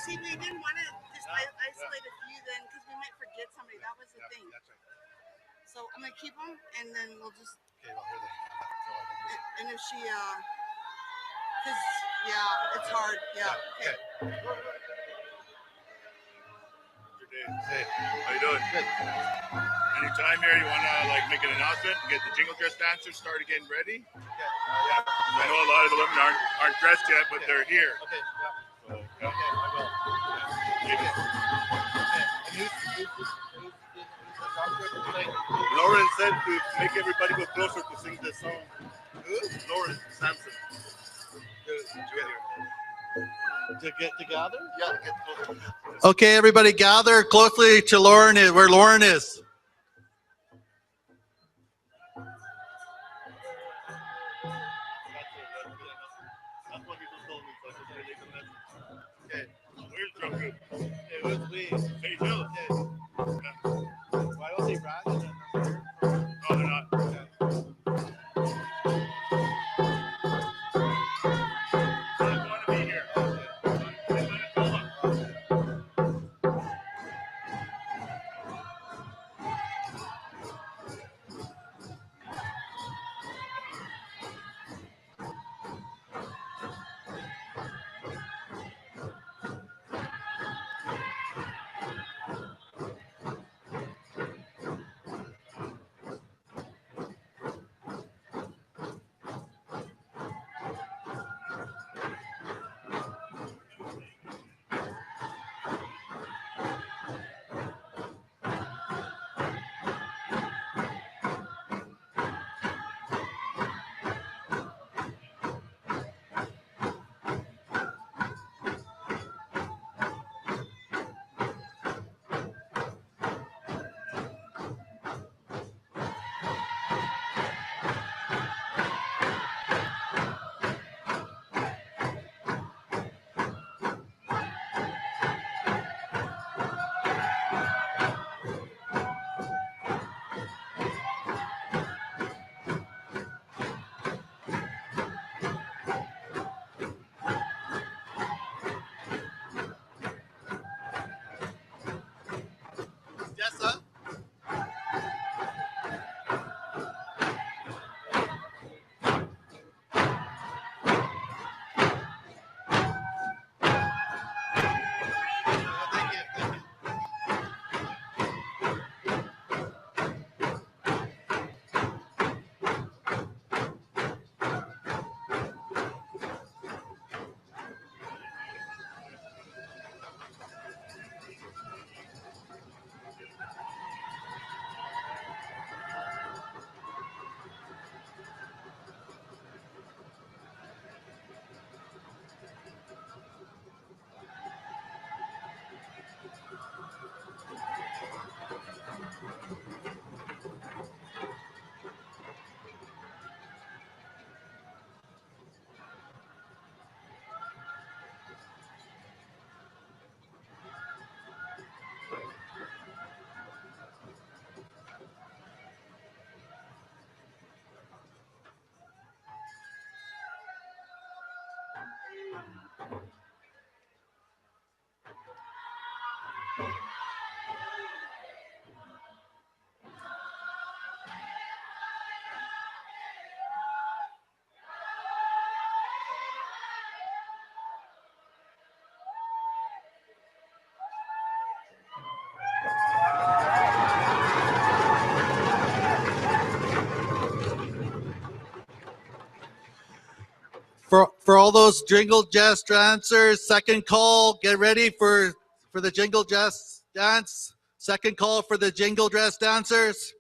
See, we didn't want to just isolate a few then because we might forget somebody. That was the thing. So I'm gonna keep them and then we'll just. And if she, cause yeah, it's hard. Yeah. Okay. Hey, how you doing? Good. Anytime here, you want to like make an announcement, get the jingle dress dancers started getting ready? Yeah. I know a lot of the women aren't dressed yet, but they're here. Okay. Yeah. So, Okay, I will. Lauren said to make everybody go closer to sing this song. Lauren Sampson. To get together? Yeah, get closer. Okay, everybody gather closely to Lauren, where Lauren is. Okay, where's drum group? Okay, where's we? Hey, Bill. Why don't they ride? No, they're not. They want to be here. For all those jingle jazz dancers, second call, get ready for the jingle jazz dance. Second call for the jingle dress dancers.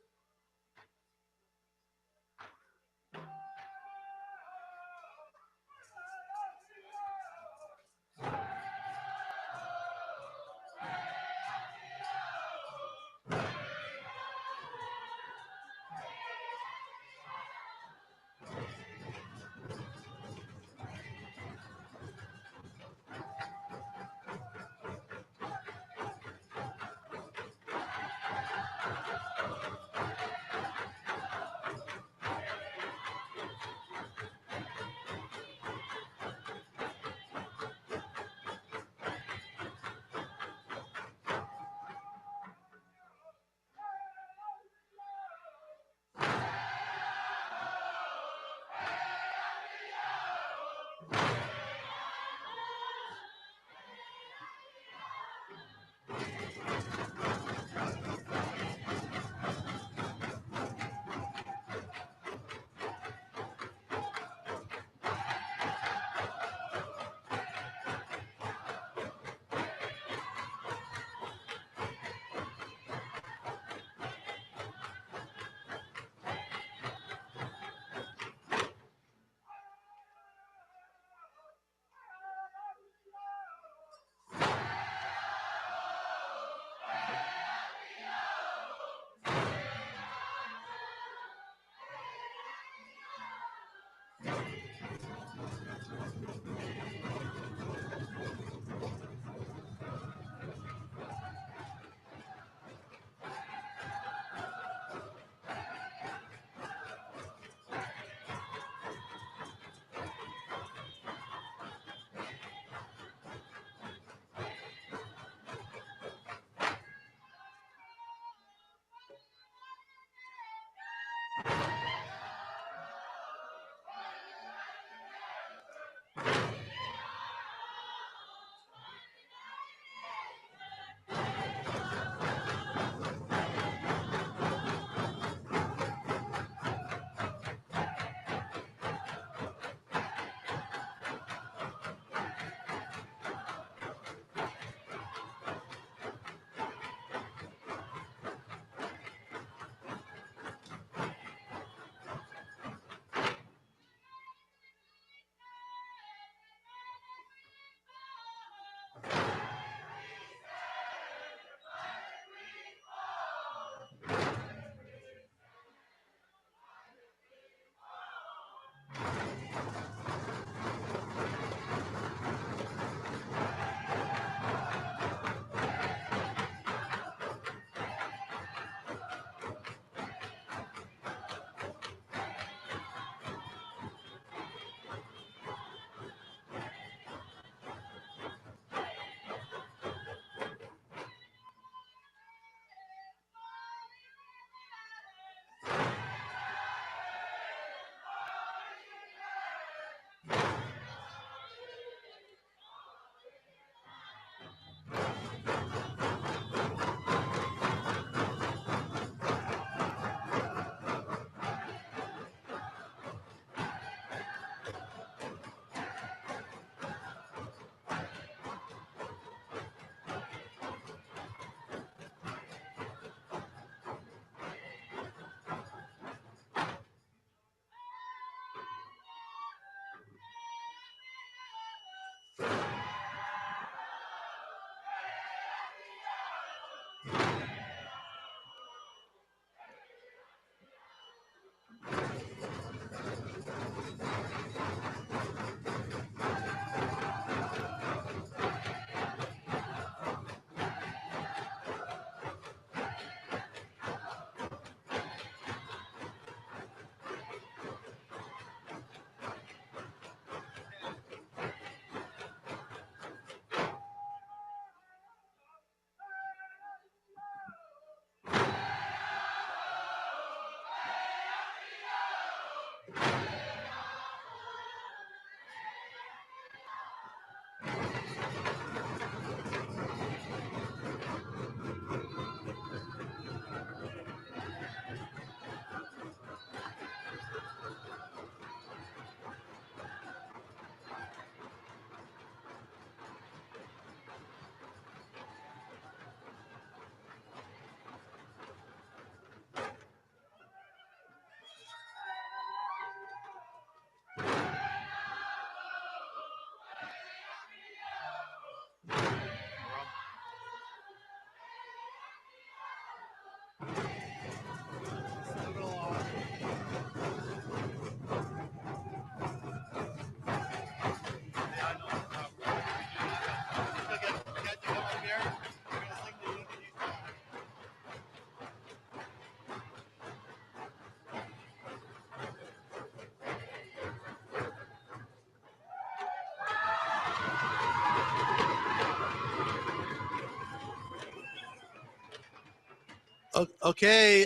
Okay,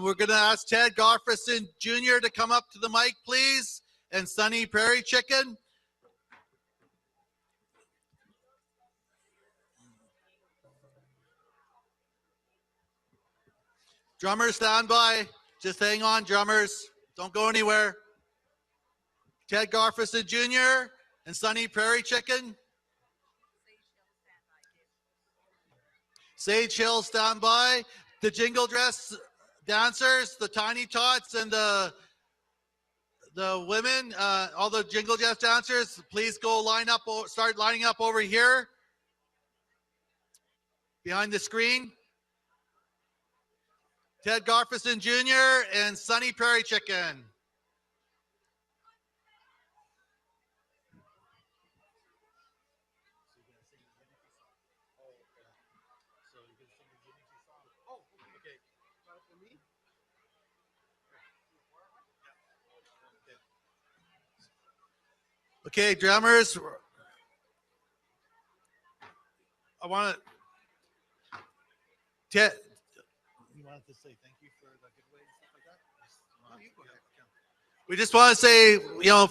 we're gonna ask Ted Garferson Jr. to come up to the mic, please, and Sunny Prairie Chicken. Drummers, stand by. Just hang on, drummers. Don't go anywhere. Ted Garferson Jr. and Sunny Prairie Chicken. Sage Hill, stand by. The Jingle dress dancers, the Tiny Tots, and the women, all the Jingle dress dancers, please go line up, start lining up over here behind the screen. Ted Garferson Jr. and Sunny Prairie Chicken. Okay, drummers. I want to. Ted, you wanted to say thank you for the giveaway and stuff like that? No, you go ahead. We just want to say,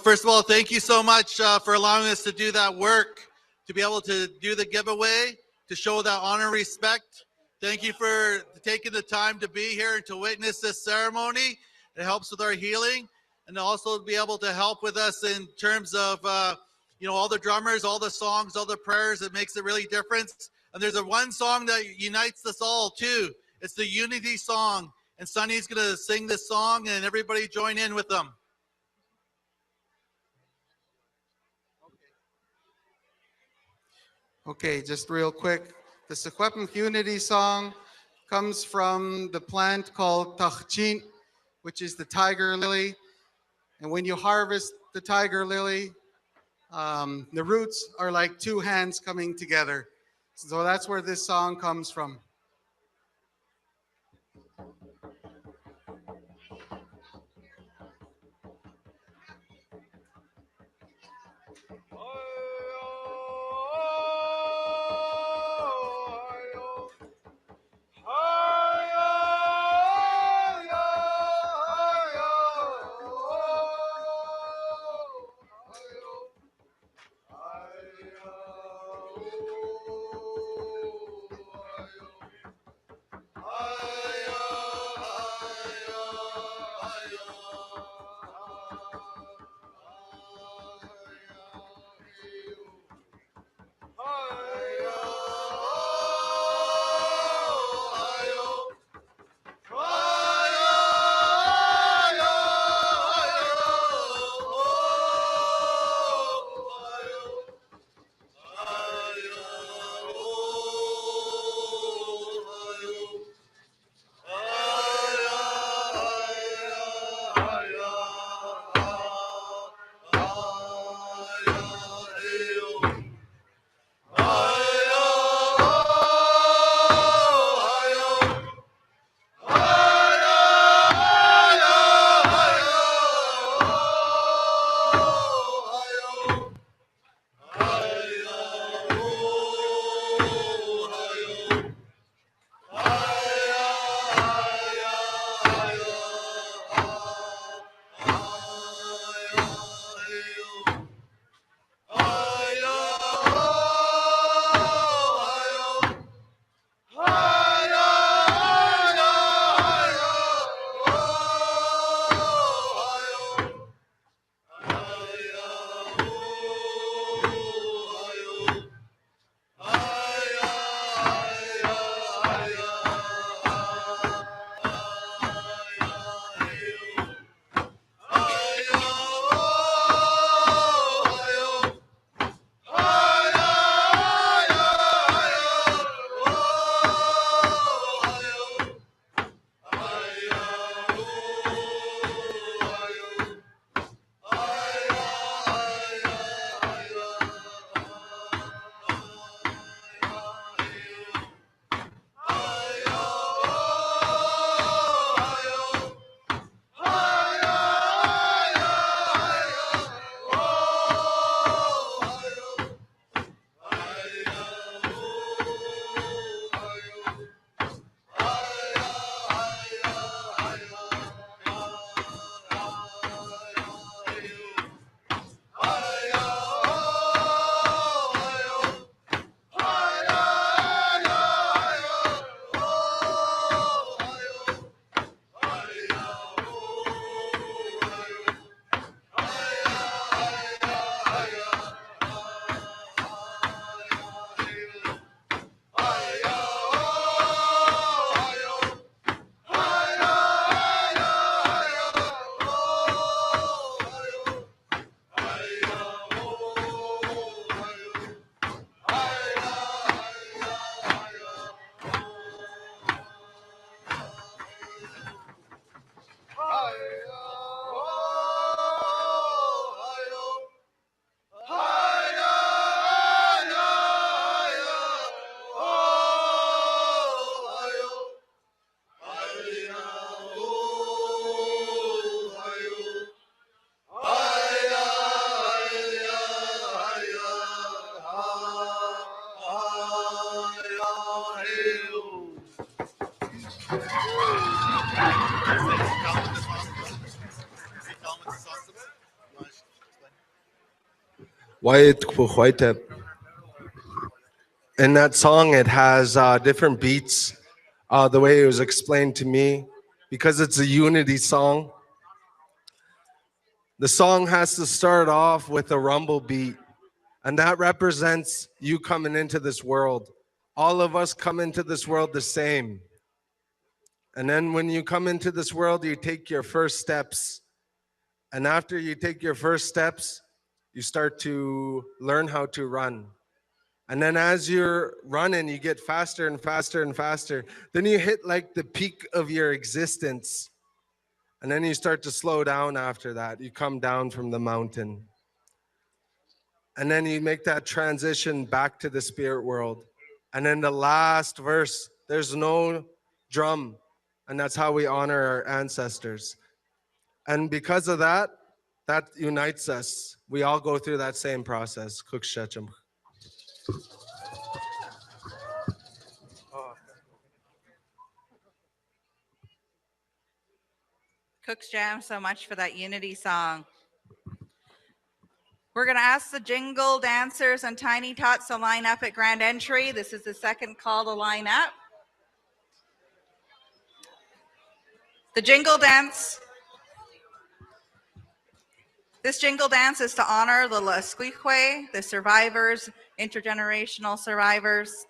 first of all, thank you so much for allowing us to do that work, to be able to do the giveaway, to show that honor and respect. Thank you for taking the time to be here and to witness this ceremony. It helps with our healing, and also to be able to help with us in terms of, all the drummers, all the songs, all the prayers. It makes a really difference. And there's one song that unites us all too. It's the unity song. And Sunny's going to sing this song, and everybody join in with them. Okay, just real quick. The Secwépemc Unity song comes from the plant called Tk'emlúps, which is the tiger lily. And when you harvest the tiger lily, the roots are like two hands coming together. So that's where this song comes from. Tk'emlúps. In that song, it has different beats, the way it was explained to me, because it's a unity song. The song has to start off with a rumble beat, and that represents you coming into this world. All of us come into this world the same. And then when you come into this world, you take your first steps. And after you take your first steps, you start to learn how to run. And then as you're running, you get faster and faster and faster. Then you hit like the peak of your existence. And then you start to slow down after that. You come down from the mountain. And then you make that transition back to the spirit world. And then the last verse, there's no drum. And that's how we honor our ancestors. And because of that, that unites us. We all go through that same process. Kukpi7. Cooks Jam so much for that unity song. We're going to ask the Jingle dancers and Tiny Tots to line up at grand entry. This is the second call to line up. The Jingle dance. This Jingle dance is to honor the Secwépemc, the survivors, intergenerational survivors.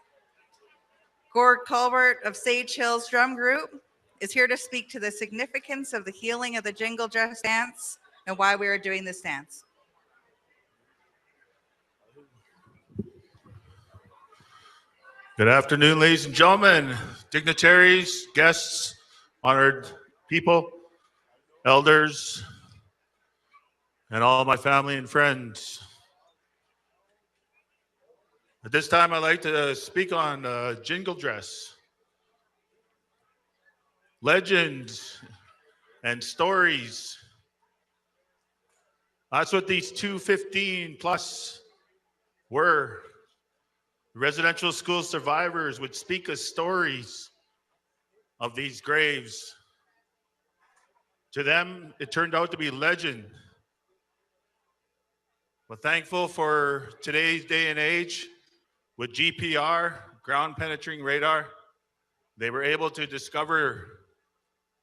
Gord Colbert of Sage Hills Drum Group is here to speak to the significance of the healing of the Jingle dress dance and why we are doing this dance. Good afternoon, ladies and gentlemen, dignitaries, guests, honored people, elders, and all my family and friends. At this time, I'd like to speak on Jingle dress. Legends and stories. That's what these 215 plus were. Residential school survivors would speak us stories of these graves. To them, it turned out to be legend. But thankful for today's day and age, with GPR, ground penetrating radar, they were able to discover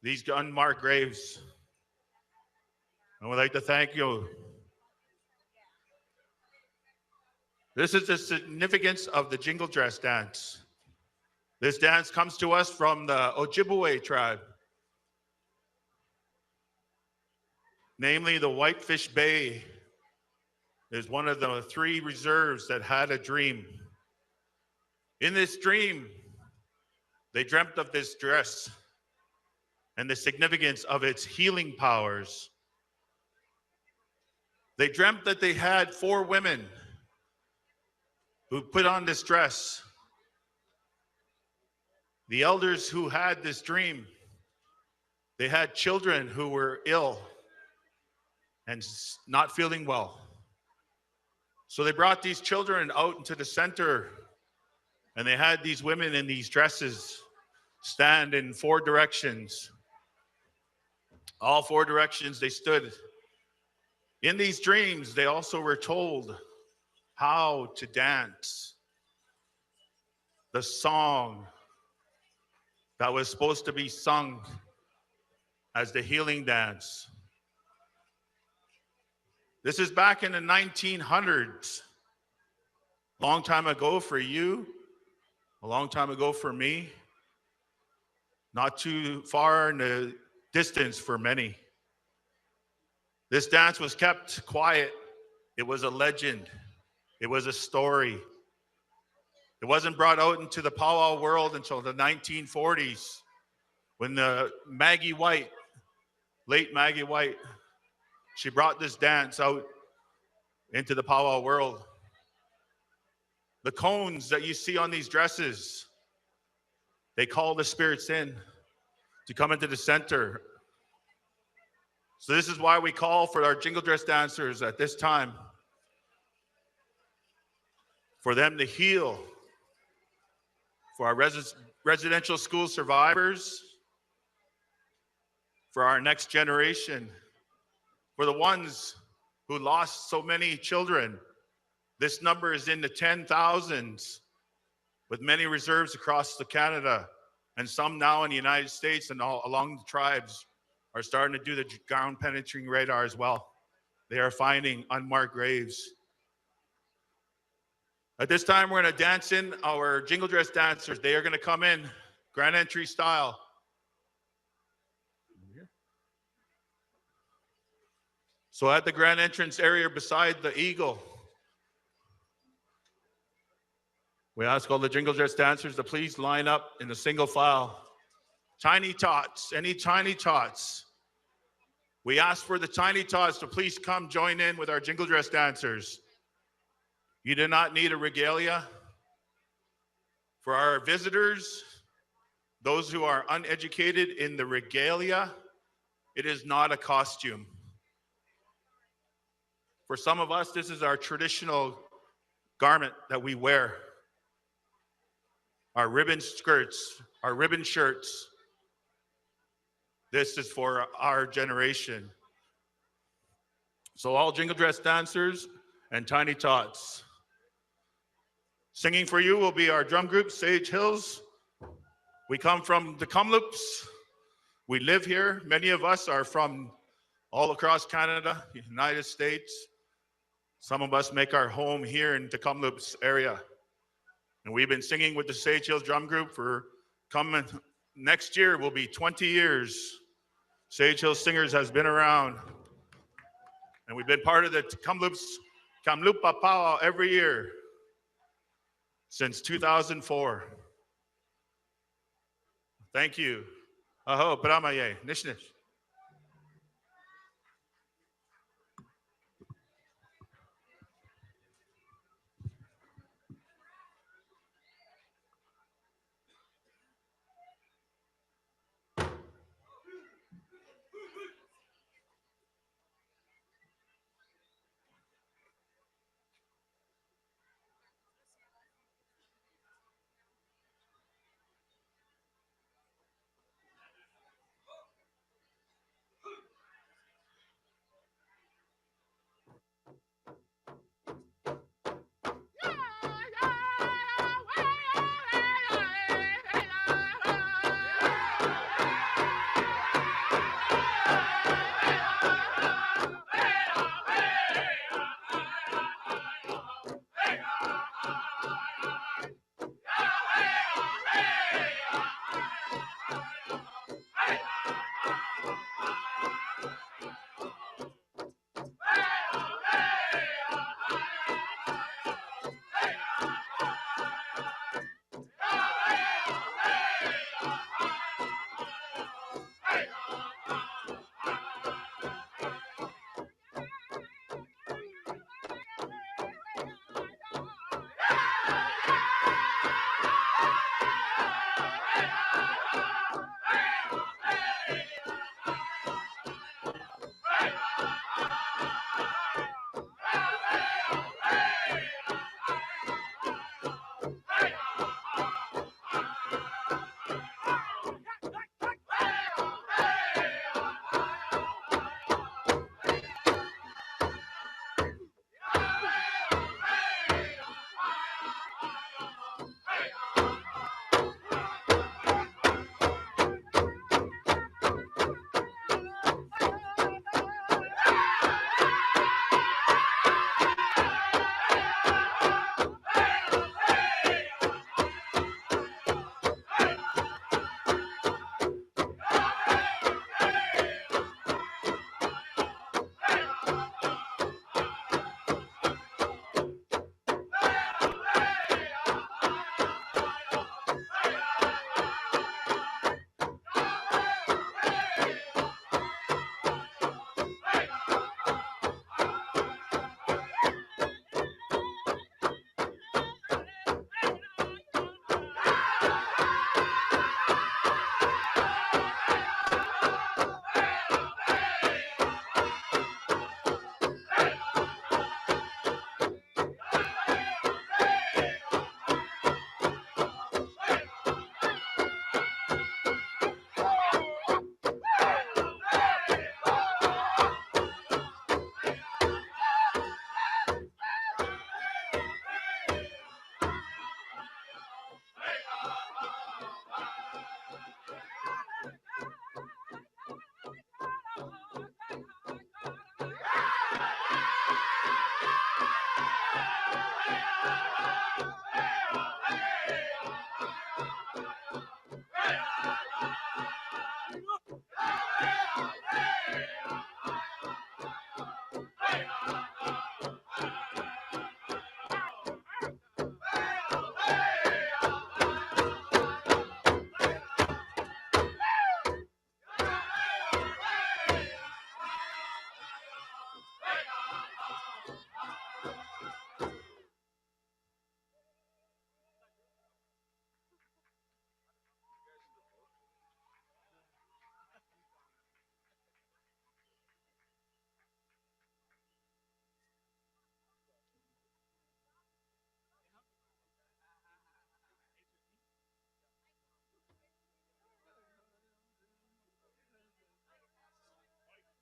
these unmarked graves. I would like to thank you. This is the significance of the Jingle dress dance. This dance comes to us from the Ojibwe tribe, namely the Whitefish Bay is one of the 3 reserves that had a dream. In this dream, they dreamt of this dress and the significance of its healing powers. They dreamt that they had 4 women who put on this dress. The elders who had this dream, they had children who were ill and not feeling well. So they brought these children out into the center, and they had these women in these dresses stand in 4 directions. All 4 directions they stood. In these dreams, they also were told how to dance. The song that was supposed to be sung as the healing dance. This is back in the 1900s. A long time ago for you, a long time ago for me, not too far in the distance for many. This dance was kept quiet. It was a legend. It was a story. It wasn't brought out into the powwow world until the 1940s when Maggie White, late Maggie White, she brought this dance out into the powwow world. The cones that you see on these dresses, they call the spirits in to come into the center. So this is why we call for our Jingle dress dancers at this time, for them to heal, for our residential school survivors, for our next generation, for the ones who lost so many children. This number is in the 10,000s, with many reserves across Canada, and some now in the United States and all along the tribes are starting to do the ground penetrating radar as well. They are finding unmarked graves. At this time, we're going to dance in our jingle dress dancers. They are going to come in grand entry style. So at the grand entrance area beside the eagle, we ask all the jingle dress dancers to please line up in a single file. Tiny tots, any tiny tots. We ask for the tiny tots to please come join in with our jingle dress dancers. You do not need a regalia. For our visitors, those who are uneducated in the regalia, it is not a costume. For some of us, this is our traditional garment that we wear. Our ribbon skirts, our ribbon shirts. This is for our generation. So all jingle dress dancers and tiny tots. Singing for you will be our drum group, Sage Hills. We come from the Tk'emlúps. We live here. Many of us are from all across Canada, United States. Some of us make our home here in the Kamloops area. And we've been singing with the Sage Hills Drum Group for coming next year will be 20 years. Sage Hills Singers has been around. And we've been part of the Kamloops Powwow every year since 2004. Thank you. Aho, paramaye, nishnish.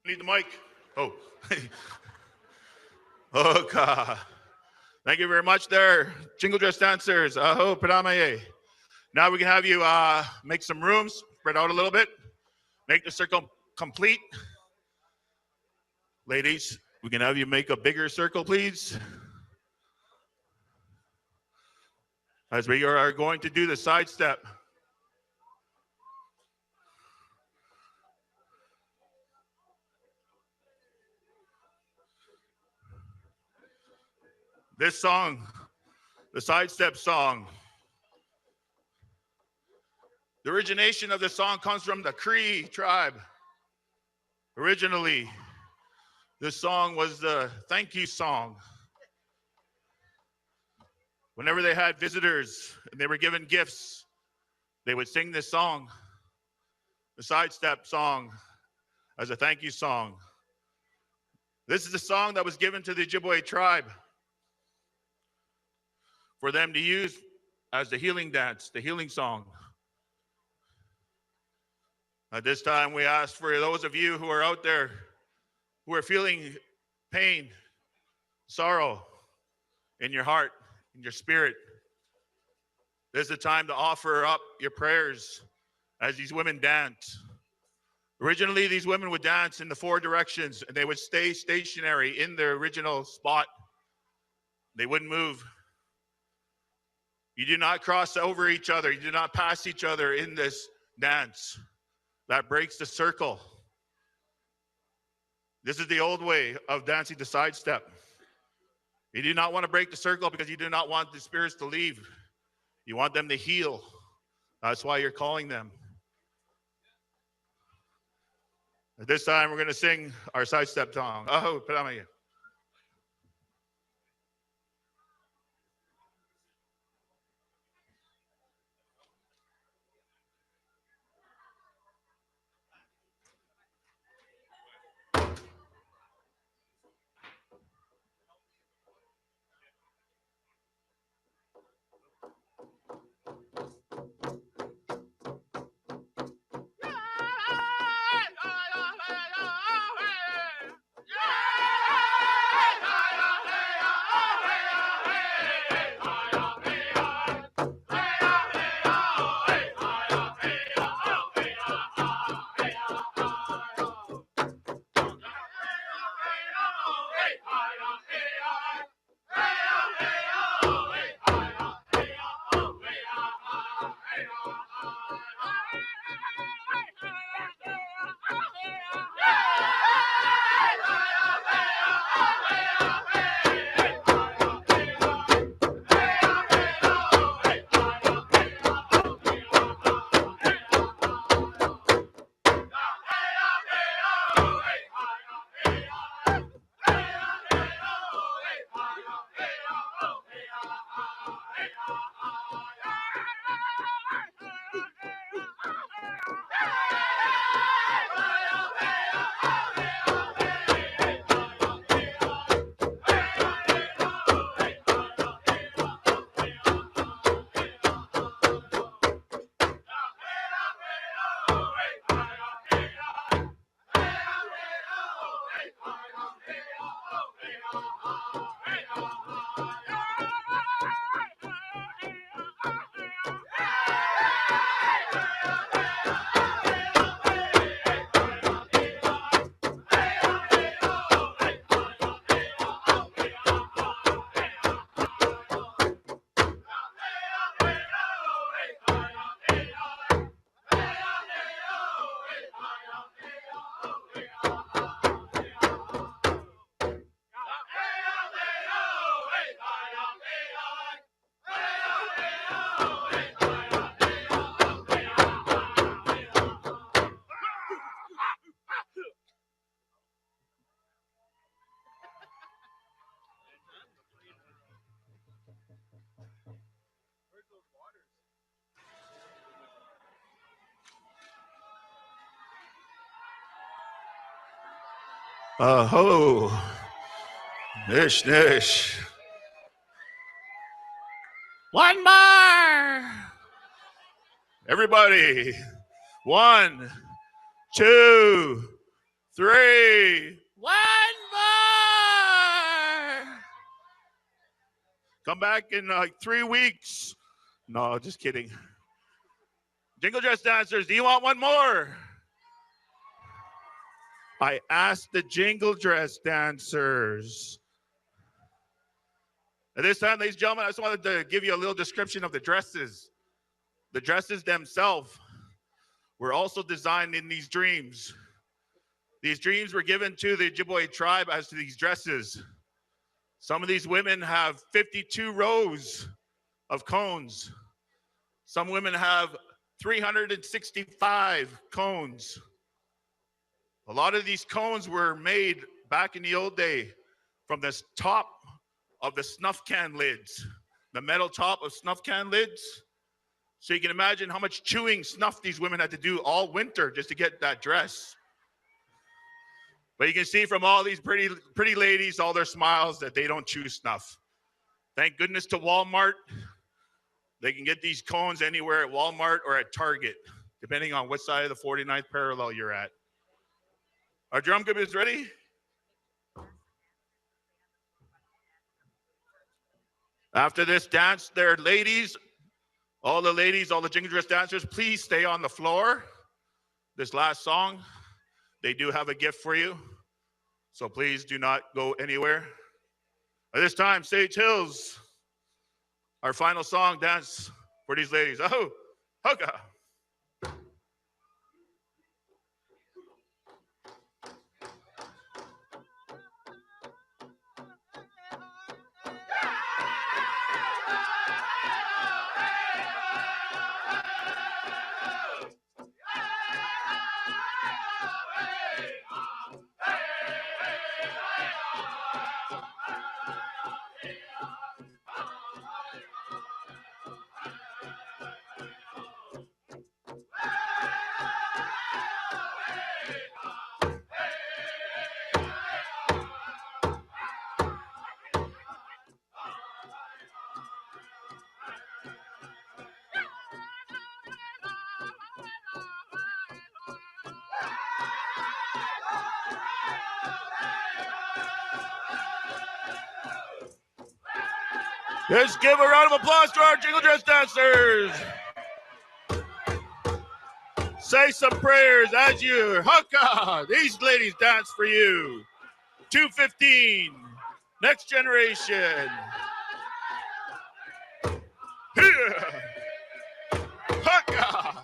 Need the mic. Oh. Oh, God. Thank you very much there. Jingle dress dancers. Aho, Padamaye. Now we can have you make some rooms, spread out a little bit, make the circle complete. Ladies, we can have you make a bigger circle, please. As we are going to do the side step. This song, the sidestep song, the origination of the song comes from the Cree tribe. Originally, this song was the thank you song. Whenever they had visitors and they were given gifts, they would sing this song, the sidestep song, as a thank you song. This is a song that was given to the Ojibwe tribe for them to use as the healing dance, the healing song. At this time, we ask for those of you who are out there who are feeling pain, sorrow in your heart, in your spirit. This is the time to offer up your prayers as these women dance. Originally, these women would dance in the 4 directions and they would stay stationary in their original spot. They wouldn't move. You do not cross over each other. You do not pass each other in this dance. That breaks the circle. This is the old way of dancing the sidestep. You do not want to break the circle because you do not want the spirits to leave. You want them to heal. That's why you're calling them. At this time, we're going to sing our sidestep song. Oh, Padamaye. Ho. Nish, nish. One more. Everybody. 1, 2, 3. One more. Come back in like 3 weeks. No, just kidding. Jingle dress dancers, do you want one more? I asked the jingle dress dancers. At this time, ladies and gentlemen, I just wanted to give you a little description of the dresses. The dresses themselves were also designed in these dreams. These dreams were given to the Ojibwe tribe as to these dresses. Some of these women have 52 rows of cones. Some women have 365 cones. A lot of these cones were made back in the old day from the top of the snuff can lids, the metal top of snuff can lids. So you can imagine how much chewing snuff these women had to do all winter just to get that dress. But you can see from all these pretty ladies, all their smiles, that they don't chew snuff. Thank goodness to Walmart. They can get these cones anywhere at Walmart or at Target, depending on what side of the 49th parallel you're at. Our drum group is ready. After this dance, there, ladies, all the jingle dress dancers, please stay on the floor. This last song, they do have a gift for you, so please do not go anywhere. At this time, Sage Hills, our final song, dance for these ladies. Oh, hoka. Let's give a round of applause to our jingle dress dancers. Say some prayers as you haka. These ladies dance for you. 215, next generation. Haka.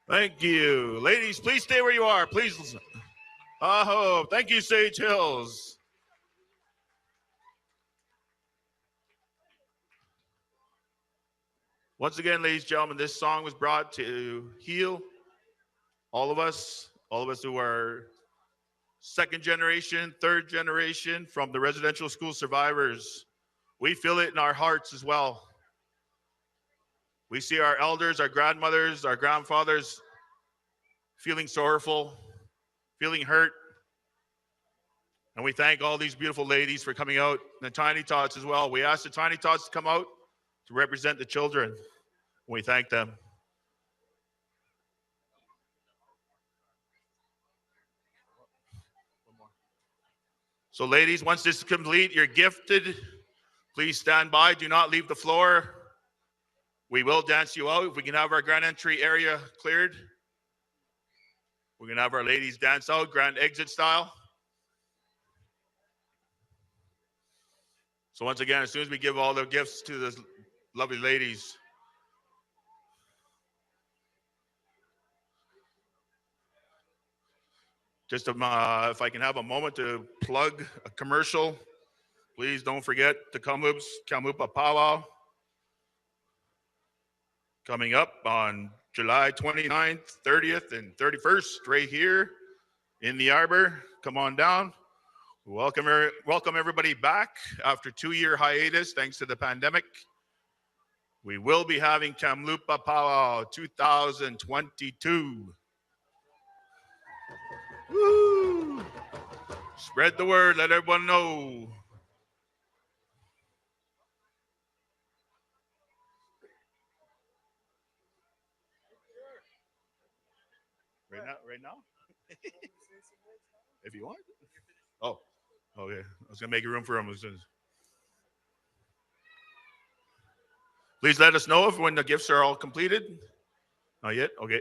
Thank you. Ladies, please stay where you are. Please listen. Aho. Thank you, Sage Hills. Once again, ladies and gentlemen, this song was brought to heal all of us who are second generation, third generation from the residential school survivors. We feel it in our hearts as well. We see our elders, our grandmothers, our grandfathers feeling sorrowful, feeling hurt. And we thank all these beautiful ladies for coming out, and the Tiny Tots as well. We ask the Tiny Tots to come out to represent the children. We thank them. So ladies, once this is complete, you're gifted. Please stand by. Do not leave the floor. We will dance you out. If we can have our grand entry area cleared, we're going to have our ladies dance out, grand exit style. So once again, as soon as we give all the gifts to the lovely ladies, just if I can have a moment to plug a commercial, please don't forget the Tk'emlúps Powwow coming up on July 29th, 30th, and 31st, right here in the Arbor. Come on down. Welcome everybody back after 2-year hiatus thanks to the pandemic. We will be having Kamloops Powwow 2022. Woo! Spread the word, let everyone know. Right now? If you want. Oh, yeah. I was gonna make room for him. Please let us know if when the gifts are all completed. Not yet? Okay.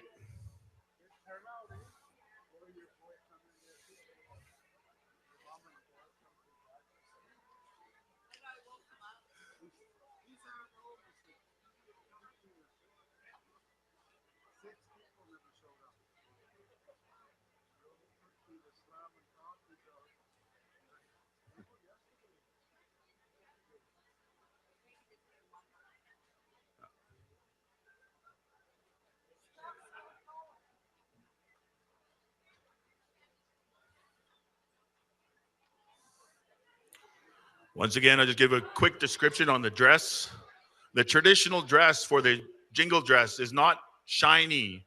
Once again, I'll just give a quick description on the dress. The traditional dress for the jingle dress is not shiny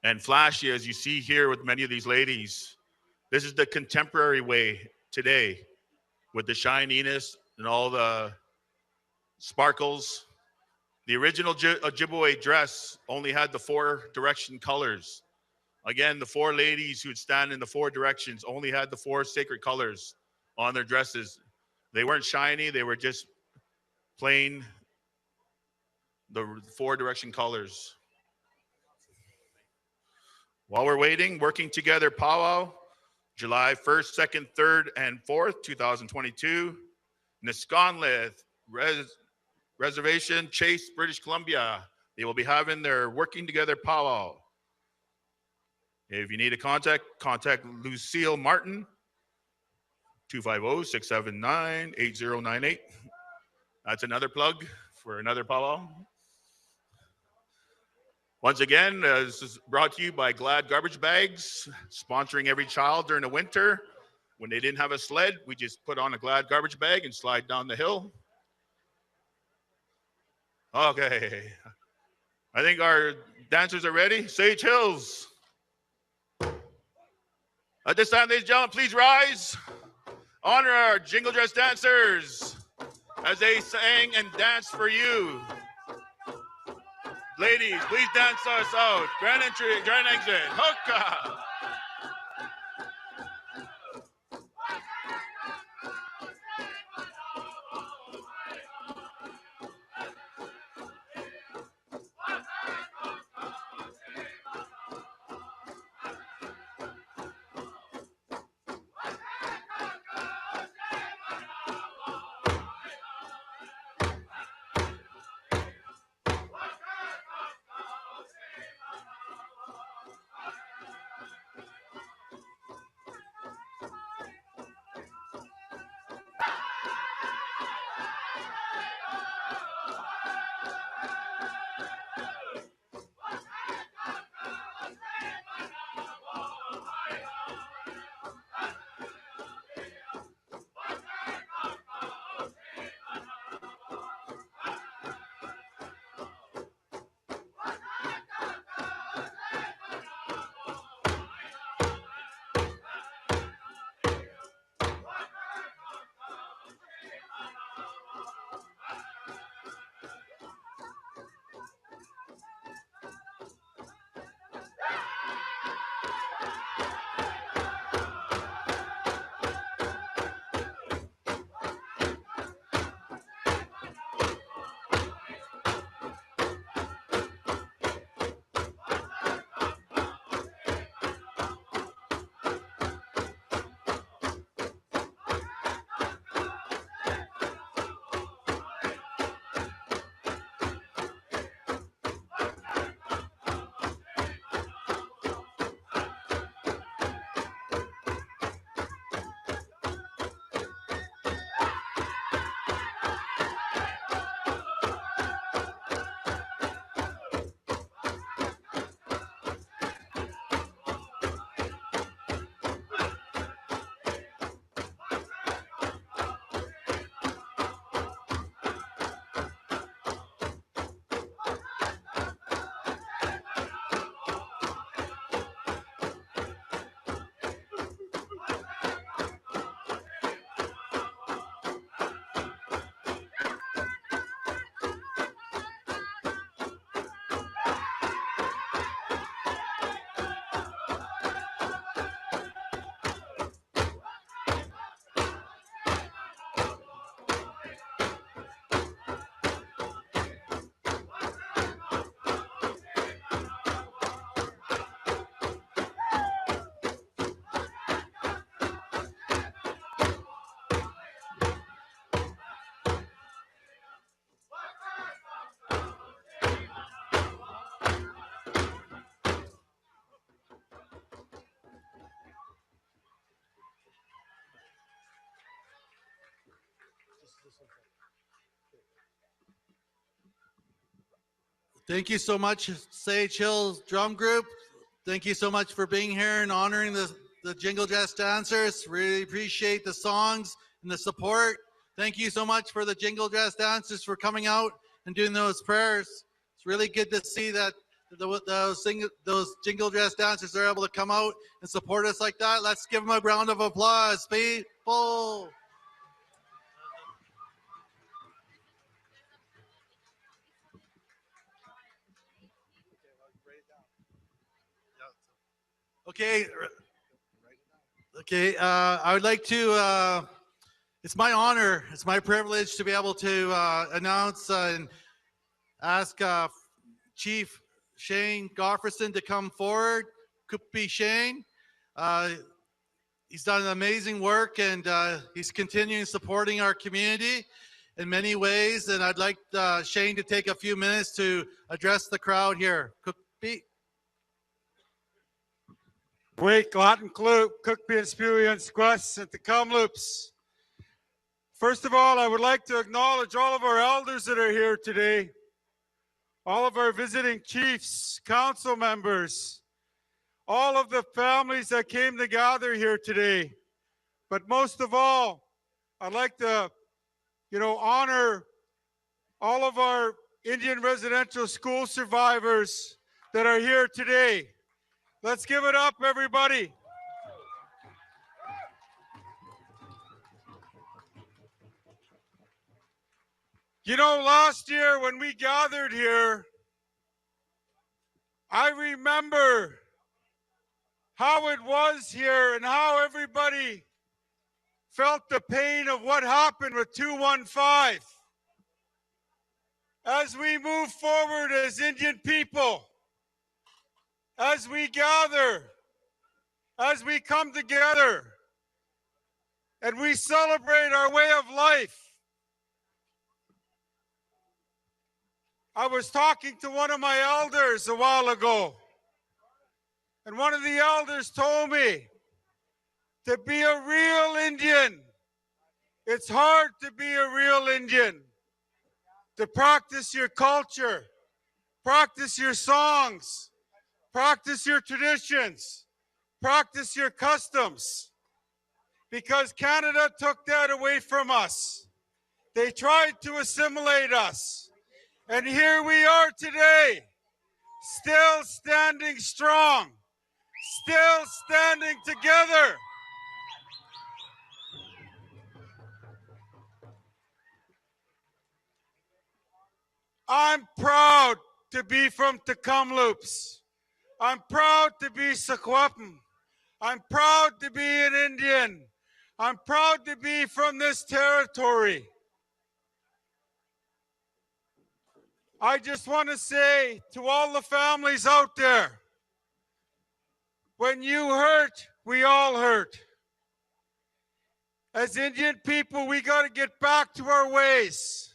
and flashy as you see here with many of these ladies. This is the contemporary way today with the shininess and all the sparkles. The original Ojibwe dress only had the 4 direction colors. Again, the 4 ladies who would stand in the 4 directions only had the 4 sacred colors on their dresses. They weren't shiny, they were just plain, the 4 direction colors. While we're waiting, Working Together Powwow, July 1st, 2nd, 3rd, and 4th, 2022. Nisconlith Reservation, Chase, British Columbia. They will be having their Working Together Powwow. If you need a contact Lucille Martin, 250-679-8098. That's another plug for another powwow. Once again, this is brought to you by Glad Garbage Bags, sponsoring every child during the winter. When they didn't have a sled, we just put on a Glad Garbage Bag and slide down the hill. Okay. I think our dancers are ready. Sage Hills. At this time, ladies and gentlemen, please rise. Honor our jingle dress dancers as they sang and danced for you. Ladies, please dance us out. Grand entry, grand exit. Hookah. Thank you so much, Sage Hills Drum Group. Thank you so much for being here and honoring the Jingle Dress dancers. Really appreciate the songs and the support. Thank you so much for the Jingle Dress dancers for coming out and doing those prayers. It's really good to see that those Jingle Dress dancers are able to come out and support us like that. Let's give them a round of applause, people. Okay. Okay. I would like to, it's my honor, it's my privilege to be able to announce and ask Chief Shane Gofferson to come forward. Kukpi7. He's done amazing work and he's continuing supporting our community in many ways. And I'd like Shane to take a few minutes to address the crowd here. Kukpi. Wait, Kukpi7 Squash at the Kamloops. First of all, I would like to acknowledge all of our elders that are here today, all of our visiting chiefs, council members, all of the families that came to gather here today. But most of all, I'd like to, honor all of our Indian Residential School survivors that are here today. Let's give it up, everybody. Last year when we gathered here, I remember how it was here and how everybody felt the pain of what happened with 215. As we move forward as Indian people, as we gather, as we come together, and we celebrate our way of life. I was talking to one of my elders a while ago, and one of the elders told me to be a real Indian. It's hard to be a real Indian, to practice your culture, practice your songs, practice your traditions, practice your customs, because Canada took that away from us. They tried to assimilate us. And here we are today, still standing strong, still standing together. I'm proud to be from Tk'emlúps. I'm proud to be Secwépemc. I'm proud to be an Indian. I'm proud to be from this territory. I just want to say to all the families out there, when you hurt, we all hurt. As Indian people, we got to get back to our ways.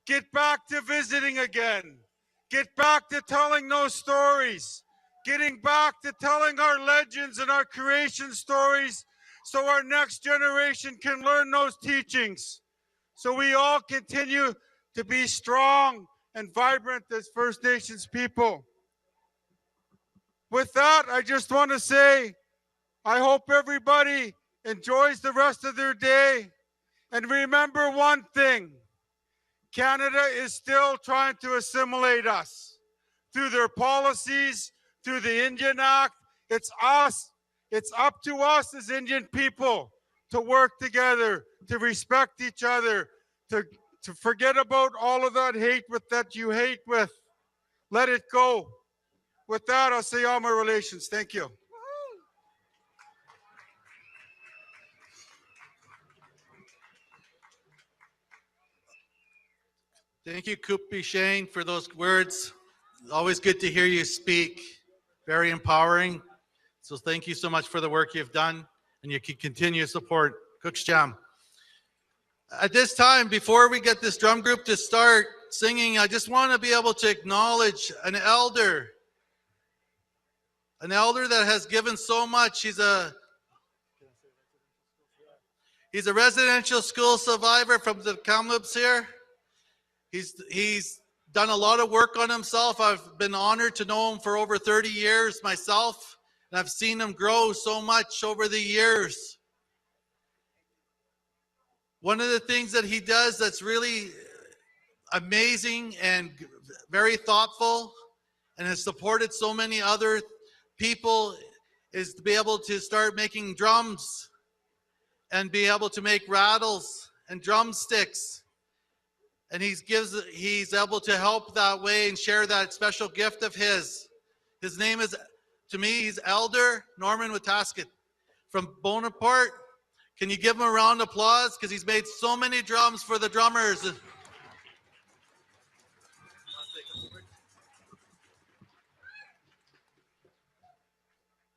Get back to visiting again. Get back to telling those stories. Getting back to telling our legends and our creation stories so our next generation can learn those teachings. So we all continue to be strong and vibrant as First Nations people. With that, I just want to say, I hope everybody enjoys the rest of their day. And remember one thing, Canada is still trying to assimilate us through their policies, through the Indian Act. It's us. It's up to us as Indian people to work together, to respect each other, to forget about all of that hate that you hate with. Let it go. With that, I'll say all my relations. Thank you. Thank you, Kukpi7, for those words. Always good to hear you speak. Very empowering. So thank you so much for the work you've done, and you can continue to support Kukpi7. At this time, before we get this drum group to start singing, I just want to be able to acknowledge an elder that has given so much. He's a residential school survivor from the Kamloops here. He's done a lot of work on himself. I've been honored to know him for over 30 years myself, and I've seen him grow so much over the years. One of the things that he does that's really amazing and very thoughtful and has supported so many other people is to be able to start making drums and be able to make rattles and drumsticks. And he's able to help that way and share that special gift of his. His name is, to me, he's Elder Norman Wetaskit from Bonaparte. Can you give him a round of applause? Because he's made so many drums for the drummers.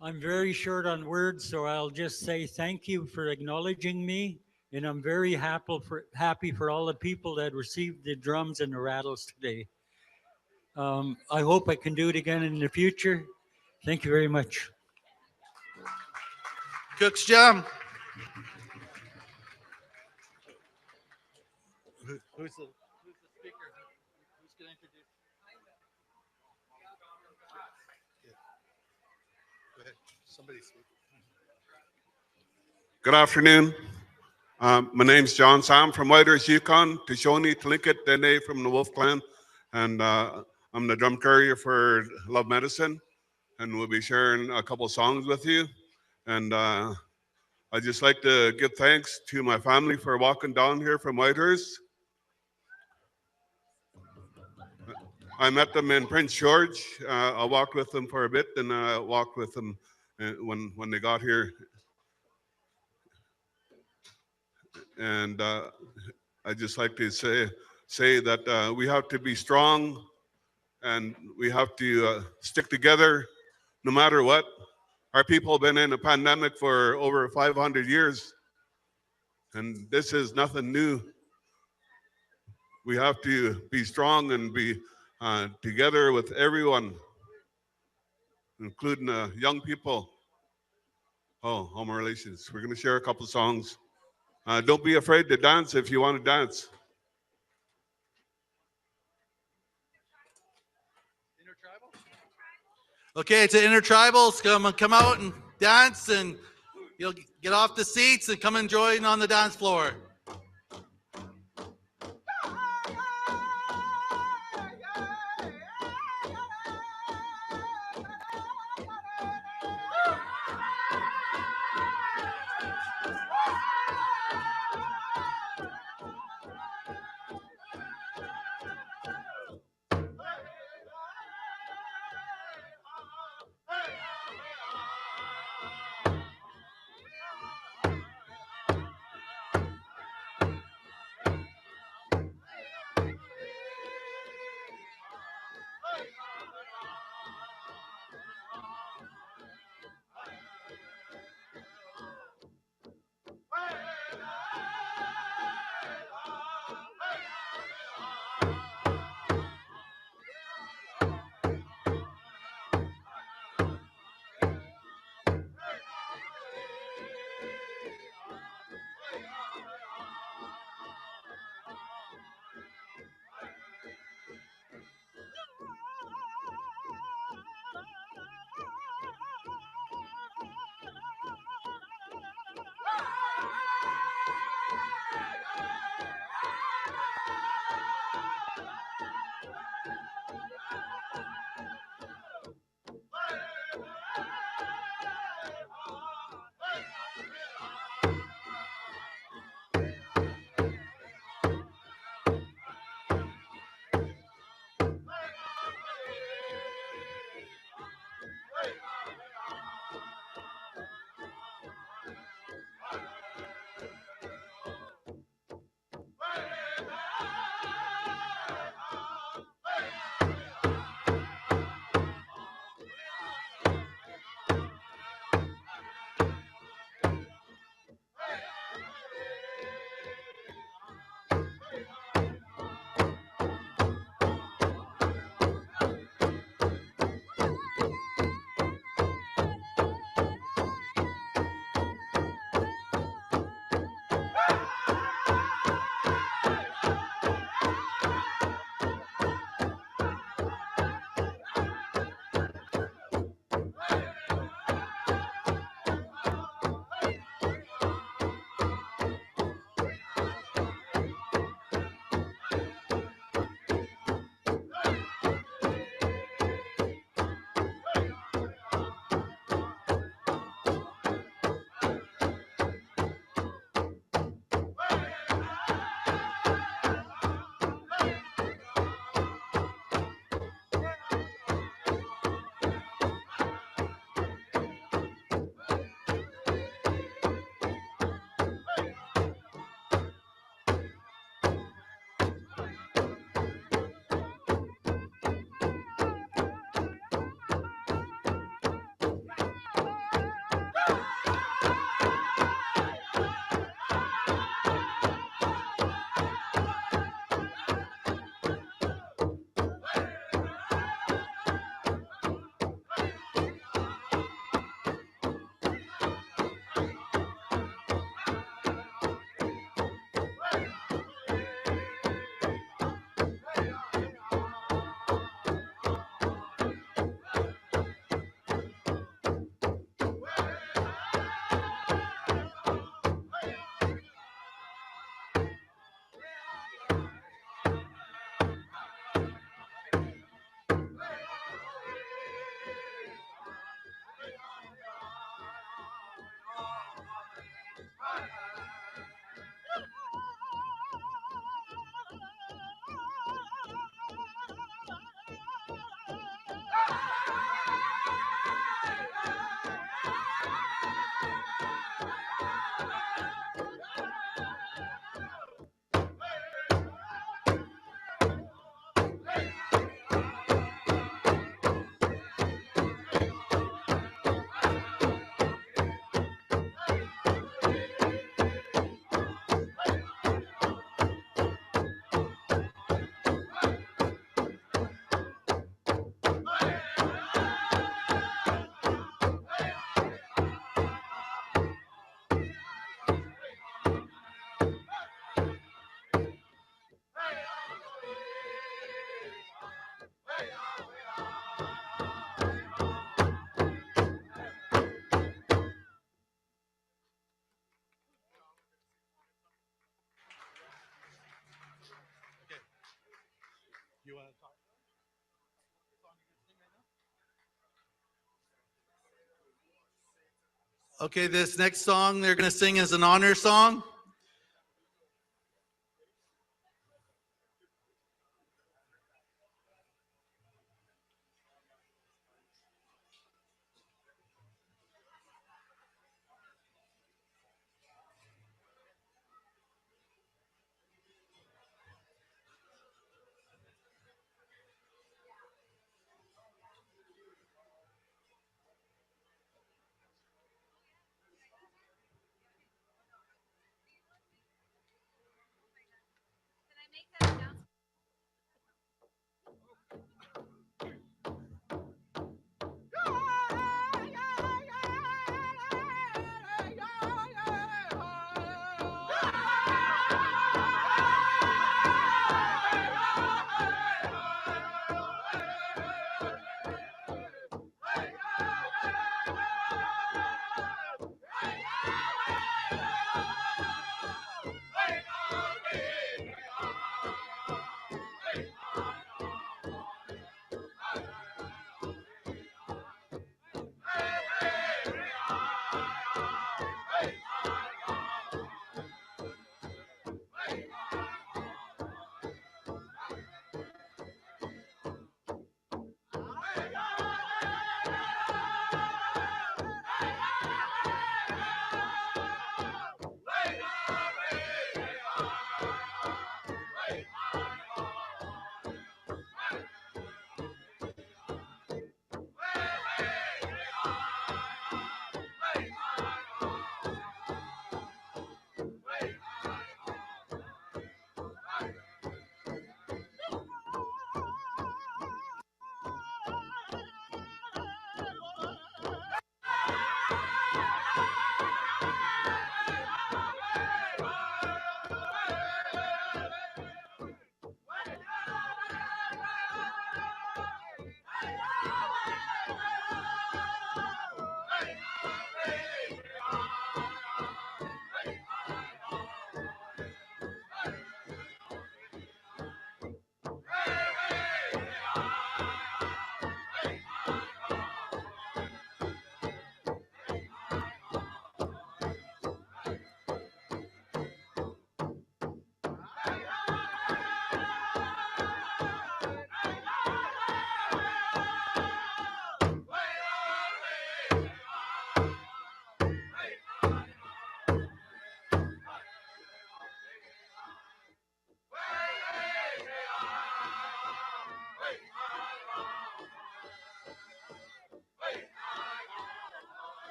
I'm very short on words, so I'll just say thank you for acknowledging me. And I'm very happy for all the people that received the drums and the rattles today. I hope I can do it again in the future. Thank you very much. Cook's Jam. Who's the speaker? Who's going to introduce? Go ahead. Somebody speak. Good afternoon. My name's John Sam from Whitehorse, Yukon, Tishoni, Tlingit, Dene from the Wolf Clan, and I'm the drum carrier for Love Medicine, and we'll be sharing a couple songs with you. And I'd just like to give thanks to my family for walking down here from Whitehorse. I met them in Prince George. I walked with them for a bit, and I walked with them when they got here. And I'd just like to say that we have to be strong, and we have to stick together no matter what. Our people have been in a pandemic for over 500 years, and this is nothing new. We have to be strong and be together with everyone, including young people. Oh, home relations. We're going to share a couple songs. Don't be afraid to dance if you want to dance. Okay, to intertribals, come out and dance, and you'll get off the seats and come and join on the dance floor. You want to talk? Okay, this next song they're going to sing is an honor song.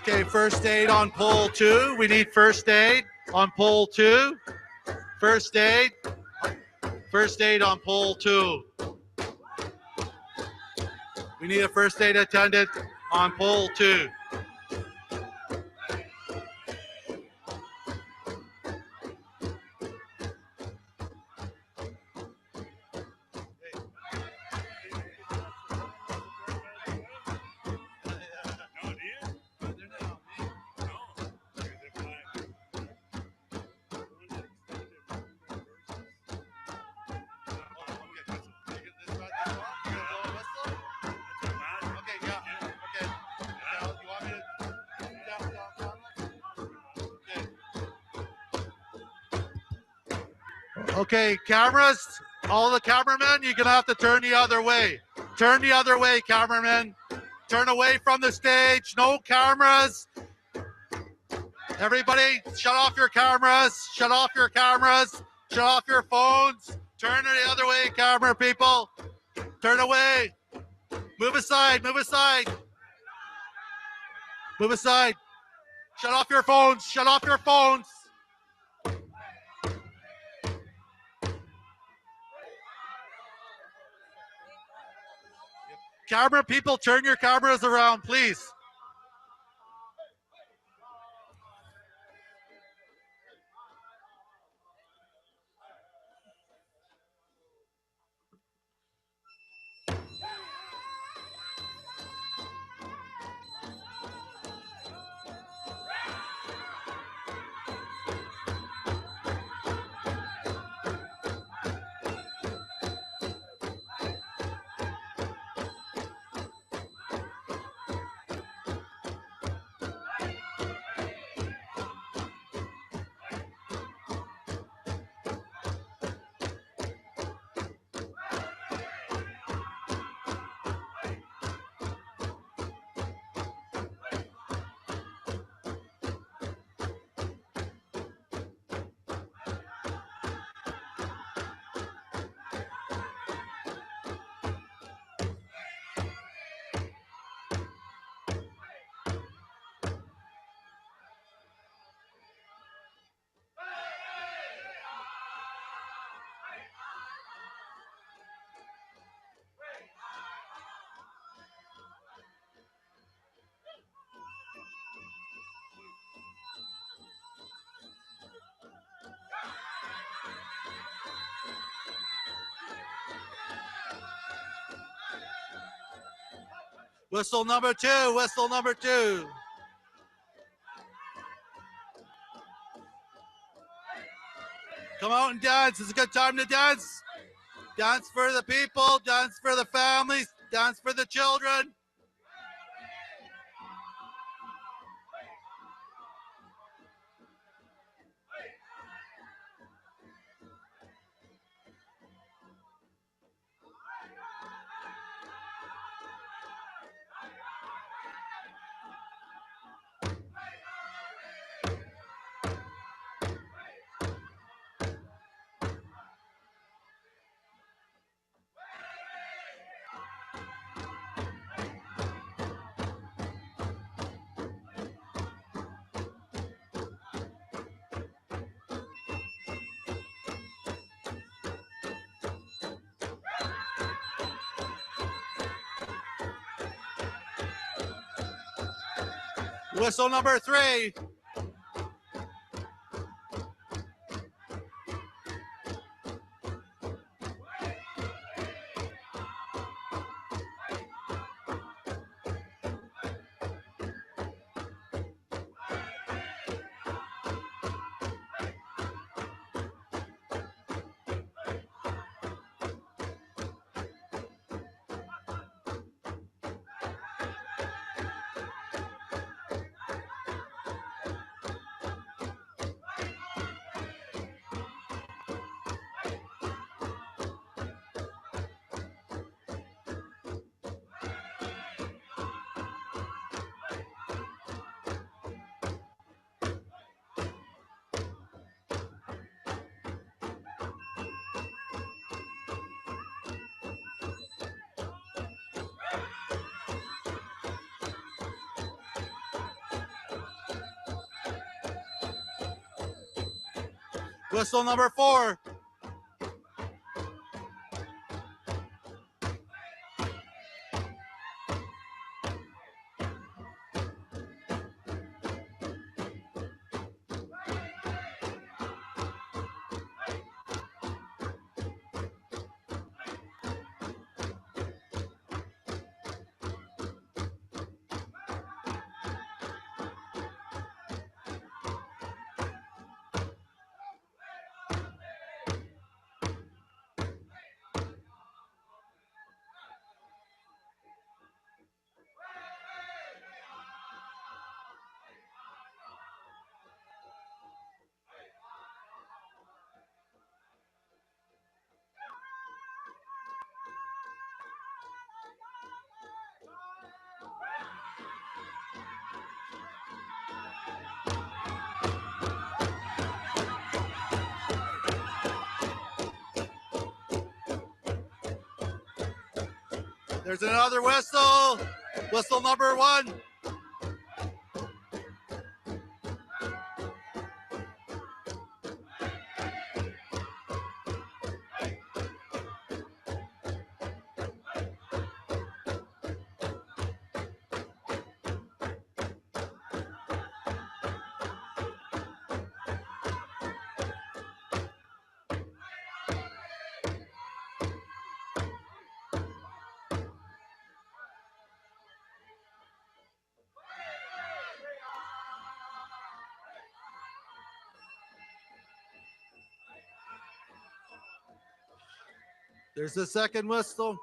Okay, first aid on pole 2. We need first aid on pole 2. First aid. First aid on pole 2. We need a first aid attendant on pole 2. Okay, cameras, all the cameramen, you're gonna have to turn the other way. Turn the other way, cameramen. Turn away from the stage, no cameras. Everybody, shut off your cameras, shut off your cameras, shut off your phones. Turn the other way, camera people. Turn away. Move aside, move aside. Move aside. Shut off your phones, shut off your phones. Camera people, turn your cameras around, please. Whistle number two, whistle number two. Come out and dance. It's a good time to dance. Dance for the people, dance for the families, dance for the children. Whistle number three. Whistle number four. There's another whistle. Whistle number 1. There's the second whistle.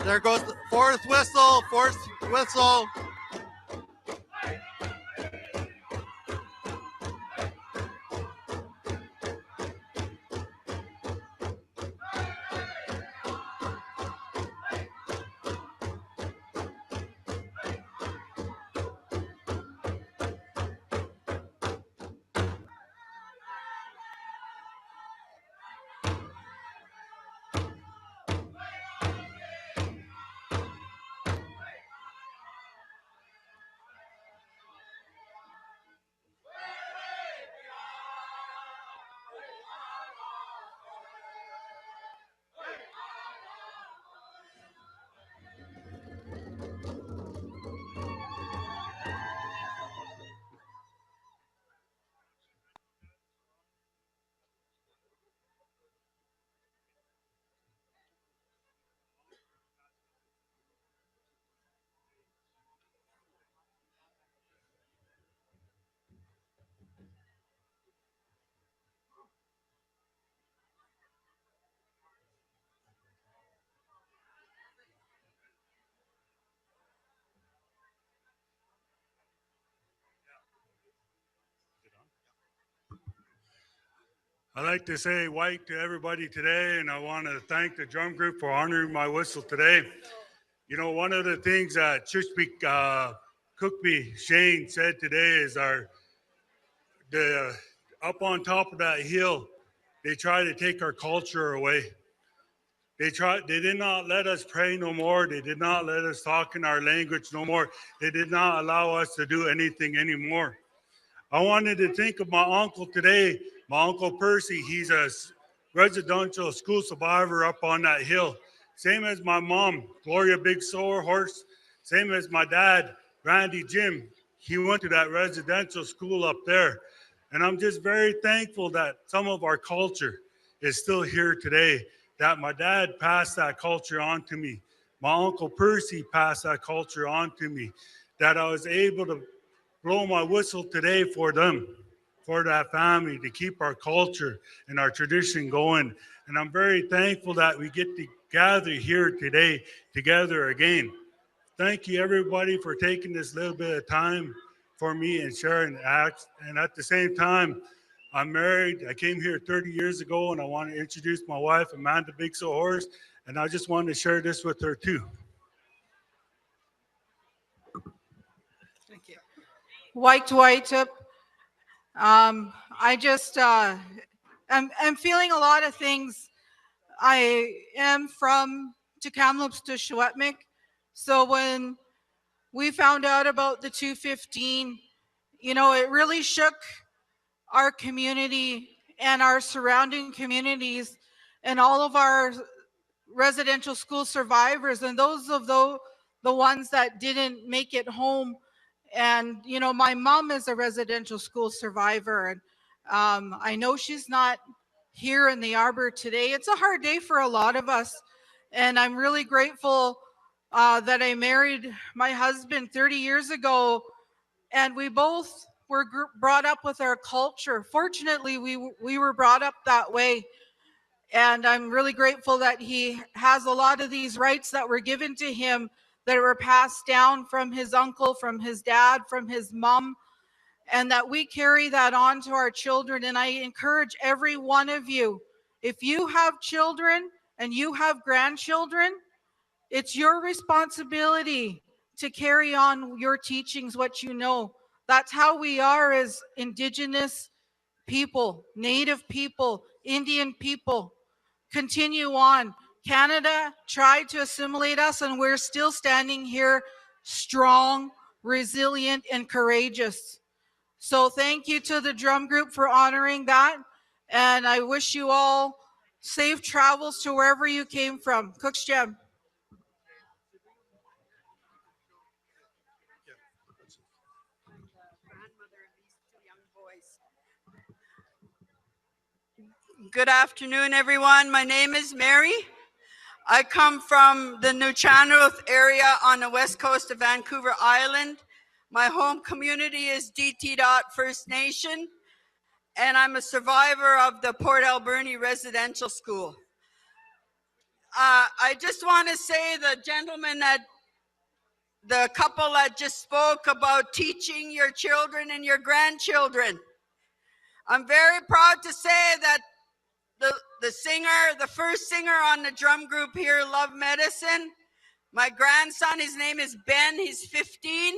There goes the fourth whistle. Fourth whistle. I'd like to say white to everybody today, and I want to thank the drum group for honoring my whistle today. You know, one of the things that Secwépemc Kukpi7 said today is up on top of that hill, they try to take our culture away. They did not let us pray no more. They did not let us talk in our language no more. They did not allow us to do anything anymore. I wanted to think of my uncle today, my Uncle Percy. He's a residential school survivor up on that hill. Same as my mom, Gloria Big Sore Horse. Same as my dad, Randy Jim. He went to that residential school up there. And I'm just very thankful that some of our culture is still here today, that my dad passed that culture on to me. My Uncle Percy passed that culture on to me, that I was able to blow my whistle today for them, for that family, to keep our culture and our tradition going. And I'm very thankful that we get to gather here today together again. Thank you, everybody, for taking this little bit of time for me and sharing the acts. And at the same time, I'm married. I came here 30 years ago, and I want to introduce my wife, Amanda Big So Horse, and I just wanted to share this with her too. White up. I just I'm feeling a lot of things. I am from Tk'emlúps to Secwépemc, so when we found out about the 215, you know, it really shook our community and our surrounding communities and all of our residential school survivors and those of the ones that didn't make it home. And, you know, my mom is a residential school survivor, and I know she's not here in the Arbor today. It's a hard day for a lot of us, and I'm really grateful that I married my husband 30 years ago, and we both were brought up with our culture. Fortunately, we were brought up that way, and I'm really grateful that he has a lot of these rights that were given to him that were passed down from his uncle, from his dad, from his mom, and that we carry that on to our children. And I encourage every one of you, if you have children and you have grandchildren, it's your responsibility to carry on your teachings, what you know. That's how we are as Indigenous people, Native people, Indian people. Continue on. Canada tried to assimilate us, and we're still standing here strong, resilient, and courageous. So thank you to the drum group for honoring that. And I wish you all safe travels to wherever you came from. Kukpi7. Good afternoon, everyone. My name is Mary. I come from the Nuu-chah-nulth area on the west coast of Vancouver Island. My home community is DT First Nation, and I'm a survivor of the Port Alberni Residential School. I just want to say the gentleman the couple that just spoke about teaching your children and your grandchildren. I'm very proud to say that the singer, the first singer on the drum group here, Love Medicine, my grandson, his name is Ben, he's 15.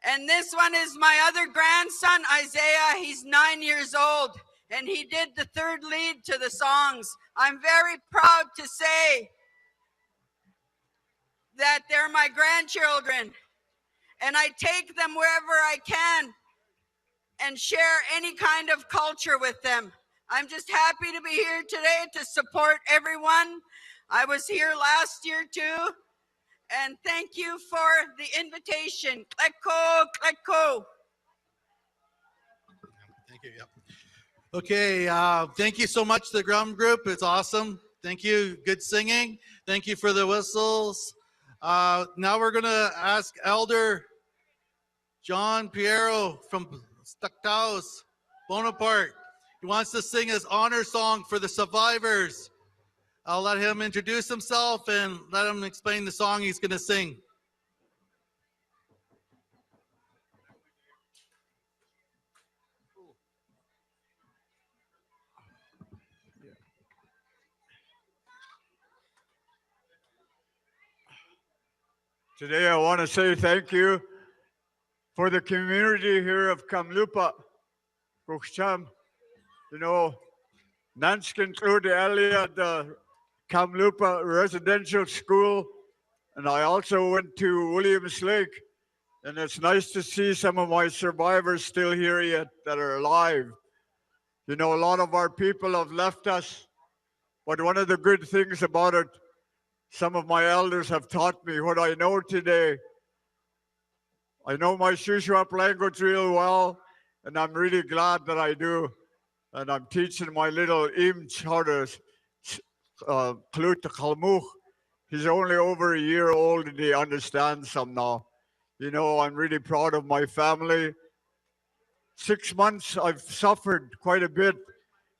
And this one is my other grandson, Isaiah, he's 9 years old. And he did the third lead to the songs. I'm very proud to say that they're my grandchildren. And I take them wherever I can and share any kind of culture with them. I'm just happy to be here today to support everyone. I was here last year too. And thank you for the invitation. Tk'emlúps. Thank you. Yep. Okay, thank you so much to the drum group. It's awesome. Thank you. Good singing. Thank you for the whistles. Now we're going to ask Elder John Piero from Stuckhouse, Bonaparte. He wants to sing his honor song for the survivors. I'll let him introduce himself and let him explain the song he's going to sing. Today I want to say thank you for the community here of Kamloops, Kukpi7. You know, Nanskin through the area at the Kamloops Residential School, and I also went to Williams Lake, and it's nice to see some of my survivors still here yet that are alive. You know, a lot of our people have left us, but one of the good things about it, Some of my elders have taught me what I know today. I know my Shuswap language real well, and I'm really glad that I do. And I'm teaching my little imch how to Tk'emlúps. He's only over a year old and he understands some now. You know, I'm really proud of my family. 6 months I've suffered quite a bit,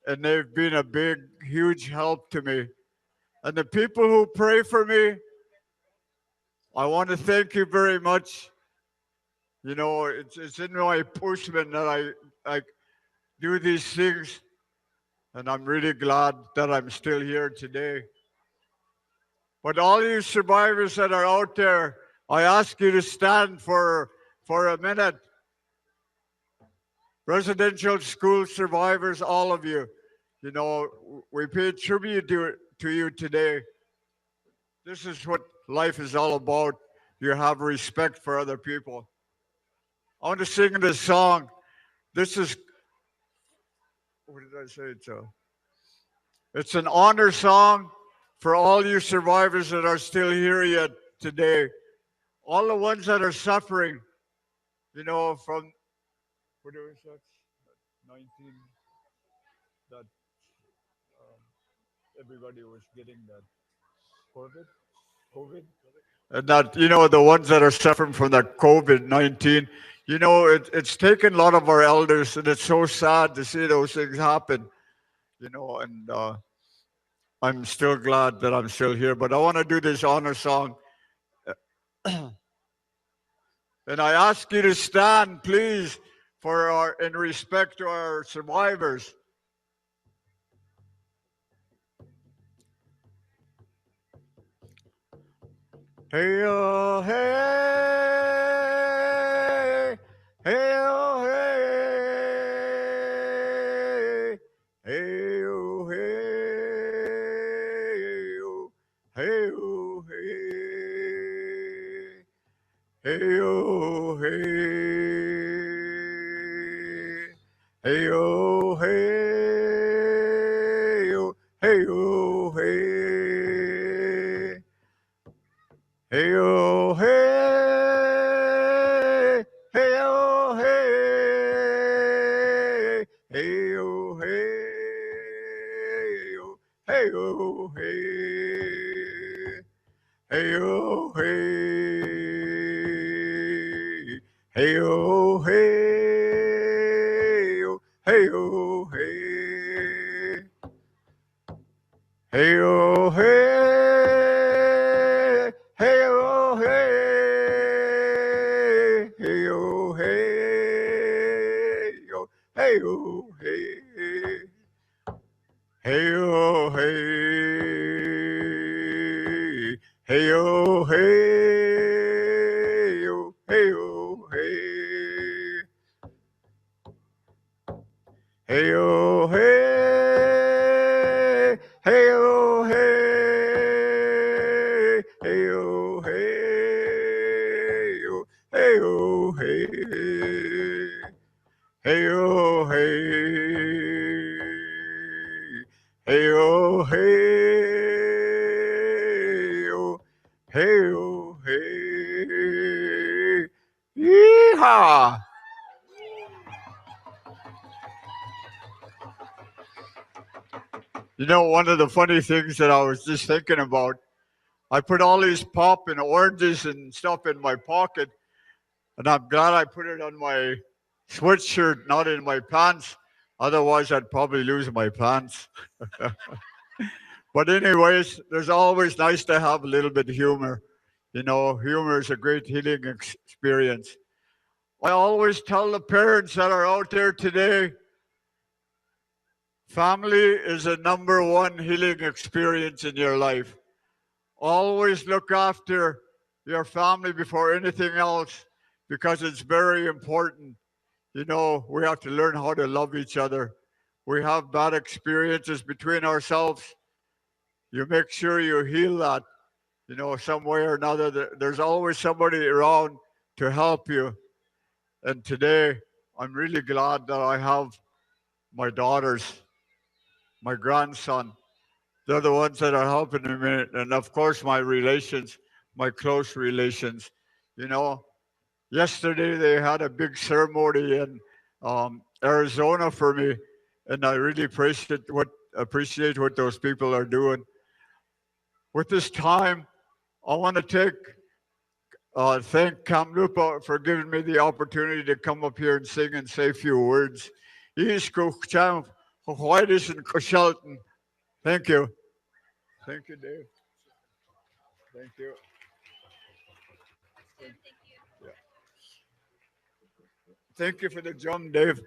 and they've been a big, huge help to me. And the people who pray for me, I want to thank you very much. You know, it's in my pushman that I do these things, and I'm really glad that I'm still here today. But all you survivors that are out there, I ask you to stand for a minute. Residential school survivors, all of you, you know, we pay tribute to you today. This is what life is all about. You have respect for other people. I want to sing this song. This is, what did I say? It's an honor song for all you survivors that are still here yet today. All the ones that are suffering, you know, from, what was that? 19, that everybody was getting that COVID. And that, you know, the ones that are suffering from that COVID-19, you know, it's taken a lot of our elders, and it's so sad to see those things happen, you know, and I'm still glad that I'm still here. But I want to do this honor song. And I ask you to stand, please, for in respect to our survivors. Hey, oh, hey, hey, oh, hey, hey, oh, hey, oh, hey, oh, hey, hey, oh, hey, hey, oh, hey, oh, hey, oh, hey. Hey, oh, hey, hey, oh, hey, hey, oh, hey, oh, hey, oh, hey, hey, oh, hey, hey, oh, hey, oh, hey, oh, hey, hey, oh, hey. Hey, oh, hey, hey, oh, hey, oh, hey, oh, hey, hey, oh, hey, hey, oh, hey, oh, hey, oh, hey, hey, oh, hey, hey, oh, hey. Hey, oh, hey, oh, hey, oh, hey, hey, oh, hey, hey, oh, hey, oh, hey, oh, hey, yeehaw! You know, one of the funny things that I was just thinking about, I put all these pop and oranges and stuff in my pocket, and I'm glad I put it on my sweatshirt, not in my pants. Otherwise, I'd probably lose my pants. But anyways, there's always nice to have a little bit of humor. You know, humor is a great healing experience. I always tell the parents that are out there today, family is a #1 healing experience in your life. Always look after your family before anything else, because it's very important. You know, we have to learn how to love each other. We have bad experiences between ourselves. You make sure you heal that, you know, some way or another. There's always somebody around to help you. And today, I'm really glad that I have my daughters, my grandson, They're the ones that are helping me. And of course, my relations, my close relations. You know, yesterday they had a big ceremony in Arizona for me. And I really appreciate what those people are doing. With this time, I want to thank Kamloops for giving me the opportunity to come up here and sing and say a few words. Tk'emlúps, and Kushalton. Thank you. Thank you, Dave. Thank you. Yeah. Thank you for the drum, Dave.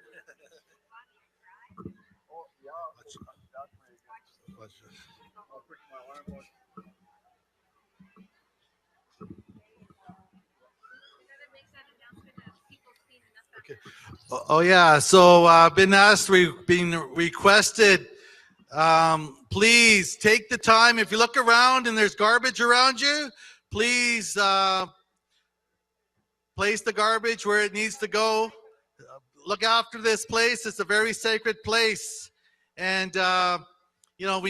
Oh yeah, so been asked, we've been requested, please take the time. If you look around and there's garbage around you, please place the garbage where it needs to go. Look after this place. It's a very sacred place. And you know,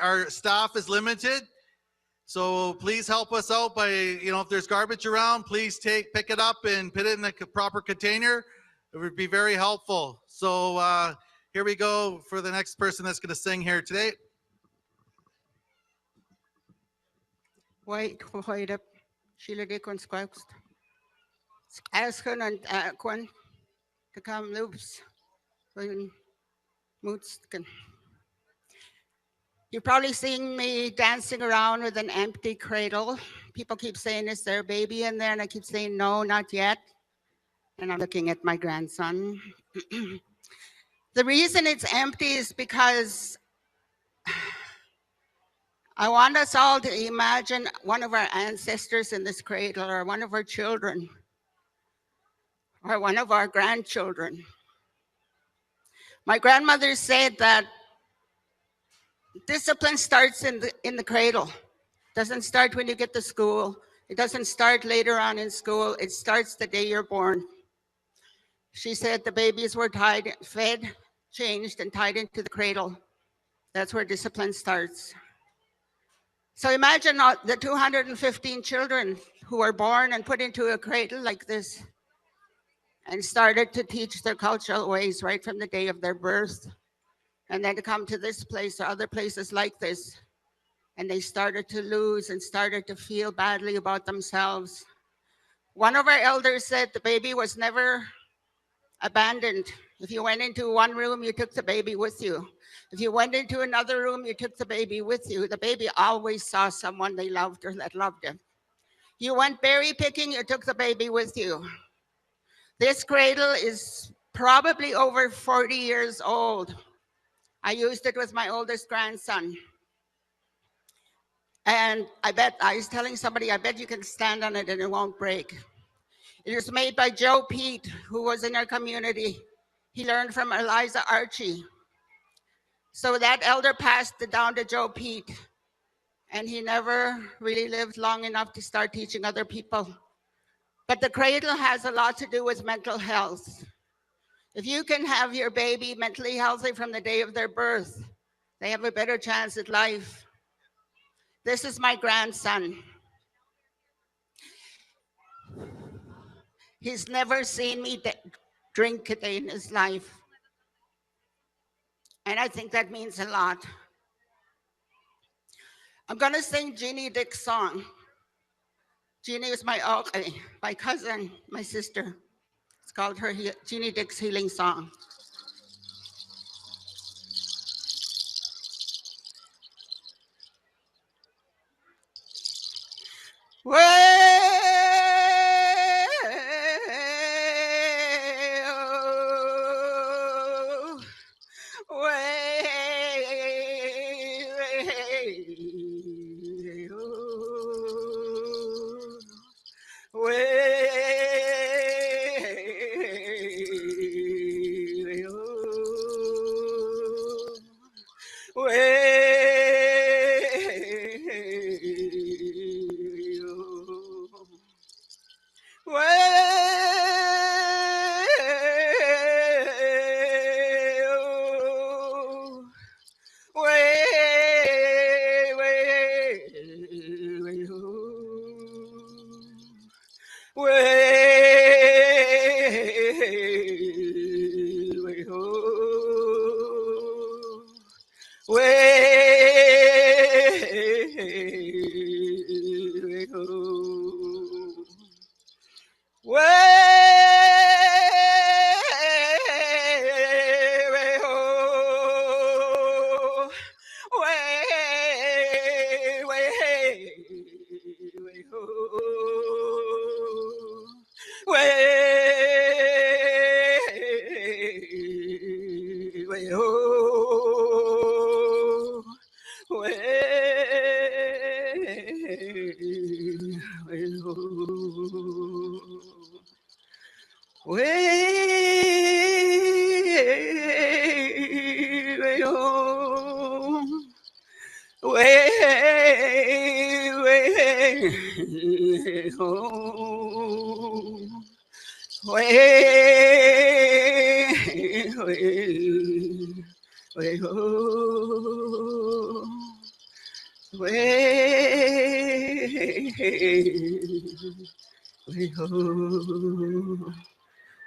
our staff is limited. So please help us out by, you know, if there's garbage around, please pick it up and put it in a proper container. It would be very helpful. So here we go for the next person that's going to sing here today. White, white up, Sheila de Consquaxt. Asken and Quan, the Kamloops, Mootskin. You're probably seeing me dancing around with an empty cradle. People keep saying, is there a baby in there? And I keep saying, no, not yet. And I'm looking at my grandson. The reason it's empty is because I want us all to imagine one of our ancestors in this cradle, or one of our children, or one of our grandchildren. My grandmother said that discipline starts in the cradle. It doesn't start when you get to school. It doesn't start later on in school. It starts the day you're born. She said the babies were fed, changed, and tied into the cradle. That's where discipline starts. So imagine the 215 children who were born and put into a cradle like this and started to teach their cultural ways right from the day of their birth. And then to come to this place or other places like this, and they started to lose and started to feel badly about themselves. One of our elders said the baby was never abandoned. If you went into one room, you took the baby with you. If you went into another room, you took the baby with you. The baby always saw someone they loved or that loved him. You went berry picking, you took the baby with you. This cradle is probably over 40 years old. I used it with my oldest grandson. And I was telling somebody, I bet you can stand on it and it won't break. It was made by Joe Pete, who was in our community. He learned from Eliza Archie. So that elder passed it down to Joe Pete. And he never really lived long enough to start teaching other people. But the cradle has a lot to do with mental health. If you can have your baby mentally healthy from the day of their birth, they have a better chance at life. This is my grandson. He's never seen me drink a day in his life. And I think that means a lot. I'm gonna sing Jeannie Dick's song. Jeannie is my cousin, my sister. It's called her Jeannie Dick's Healing Song.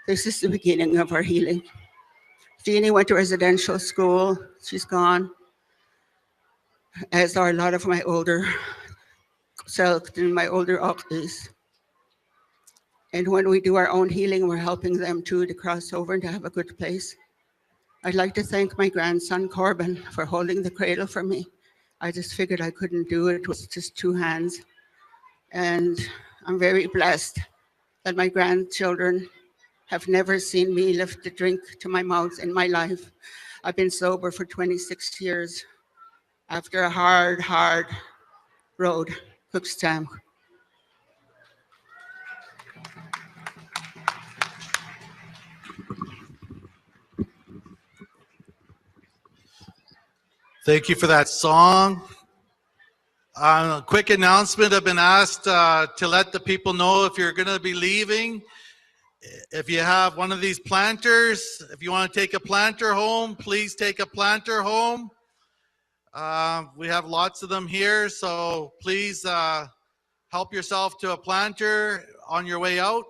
This is the beginning of our healing. Jeannie went to residential school. She's gone, as are a lot of my older self and my older uncles. And when we do our own healing, we're helping them too to cross over and to have a good place. I'd like to thank my grandson, Corbin, for holding the cradle for me. I just figured I couldn't do it with just two hands. And I'm very blessed that my grandchildren have never seen me lift a drink to my mouth in my life. I've been sober for 26 years after a hard road, Tk'emlúps. Thank you for that song. A quick announcement. I've been asked to let the people know if you're going to be leaving. If you have one of these planters, if you want to take a planter home, please take a planter home. We have lots of them here, so please help yourself to a planter on your way out.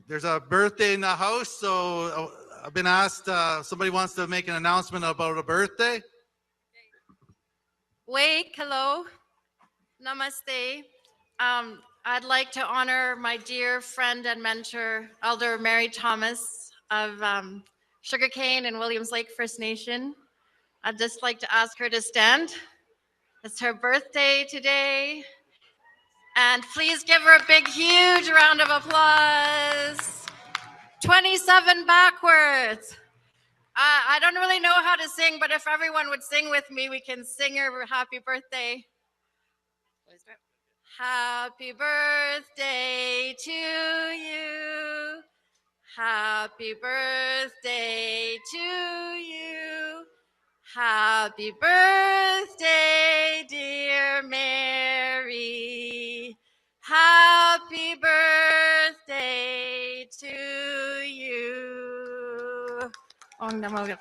There's a birthday in the house, so I've been asked, somebody wants to make an announcement about a birthday. Wake, hello, namaste. I'd like to honor my dear friend and mentor, Elder Mary Thomas of Sugarcane and Williams Lake First Nation. I'd just like to ask her to stand. It's her birthday today. And please give her a big, huge round of applause. 27 backwards. I don't really know how to sing, but if everyone would sing with me, we can sing her happy birthday. Happy birthday to you. Happy birthday to you. Happy birthday, dear Mary. Happy birthday to you. Om Namo.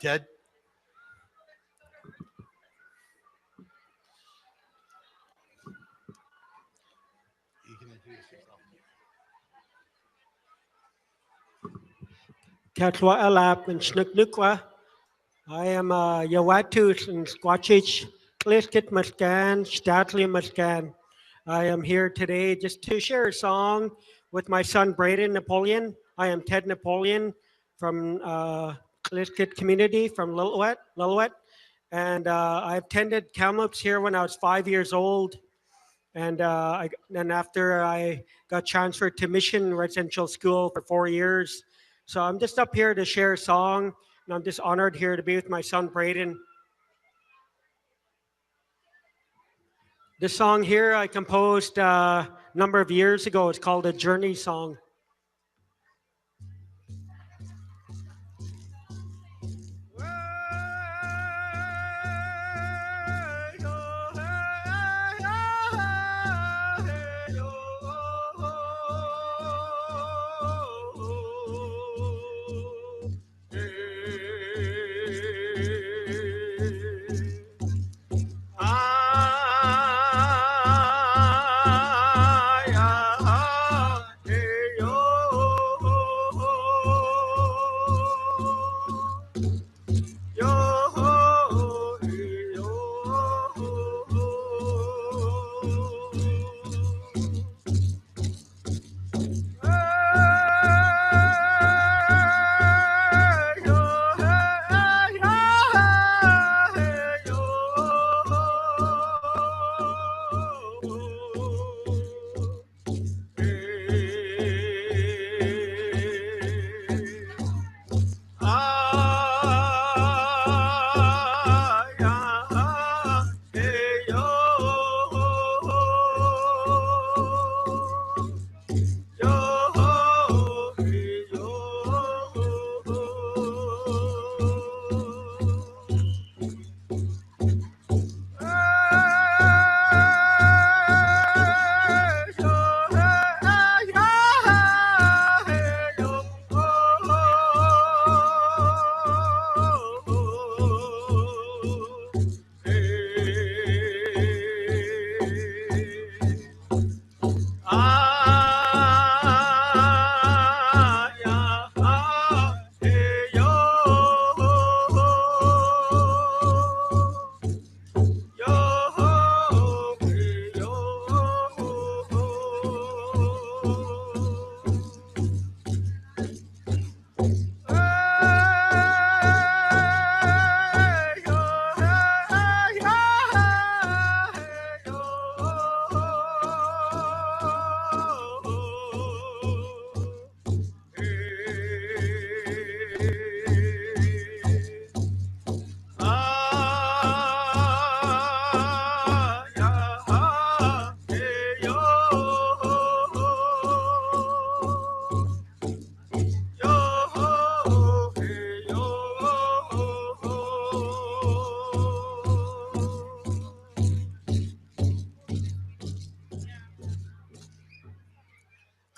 Ted? Katwa Alap and Snooknukwa. I am Yawatus and Squatchich, Kliskit Muscan, Statli Muscan. I am here today just to share a song with my son Braden Napoleon. I am Ted Napoleon from Kliskit community from Lillooet. And I attended Kamloops here when I was 5 years old. And after I got transferred to Mission Residential School for 4 years. So I'm just up here to share a song, and I'm just honored here to be with my son, Braden. This song here I composed a number of years ago. It's called a Journey Song. Ah,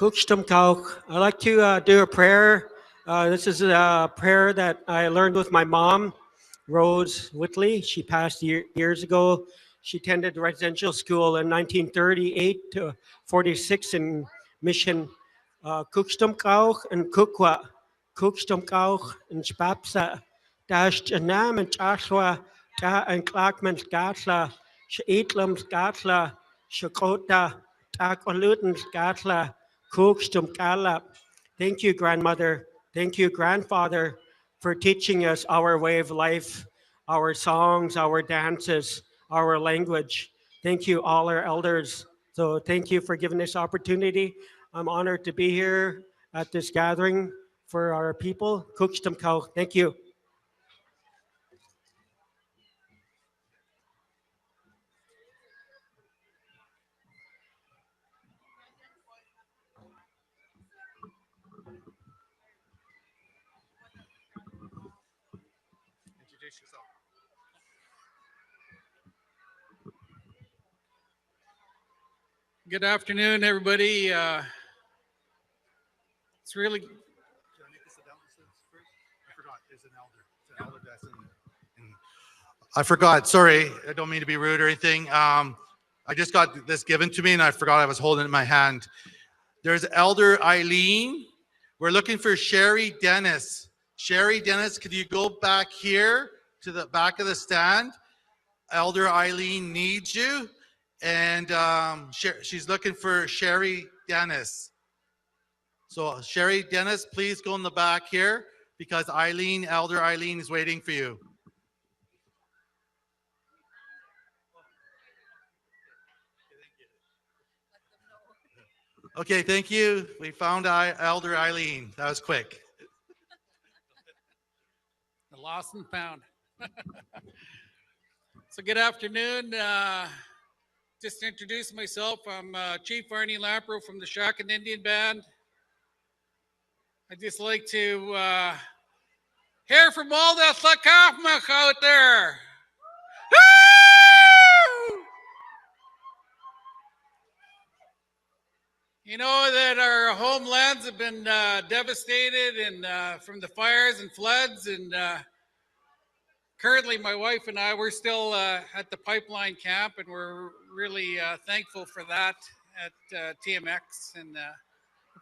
Kukpi7. I'd like to do a prayer. This is a prayer that I learned with my mom, Rose Whitley. She passed years ago. She attended residential school in 1938 to 46 in Mission. Kukpi7 and Kukwa. Kukpi7 and Spapsa. Dash Janam and Joshua. Da and Clarkman's Gatla. Tk'emlúps Gatla. Shakota. Tk'emlúps Gatla. Kukpi7. Thank you, grandmother. Thank you, grandfather, for teaching us our way of life, our songs, our dances, our language. Thank you, all our elders. So thank you for giving this opportunity. I'm honored to be here at this gathering for our people. Kukpi7. Thank you. Introduce yourself. Good afternoon, everybody. It's really I forgot. There's an elder. It's an elder that's in. I forgot. Sorry. I don't mean to be rude or anything. I just got this given to me and I forgot I was holding it in my hand. There's Elder Eileen. We're looking for Sherry Dennis. Sherry Dennis, could you go back here to the back of the stand? Elder Eileen needs you. And she's looking for Sherry Dennis. So Sherry Dennis, please go in the back here because Elder Eileen is waiting for you. Okay, thank you. We found Elder Eileen. That was quick. the lost and found. So good afternoon. Just to introduce myself, I'm Chief Arnie Lampro from the Shocking Indian Band. I'd just like to hear from all the Secwépemc out there. Woo! You know that our homelands have been devastated and from the fires and floods, and currently my wife and I, we're still at the pipeline camp, and we're really thankful for that at TMX, and a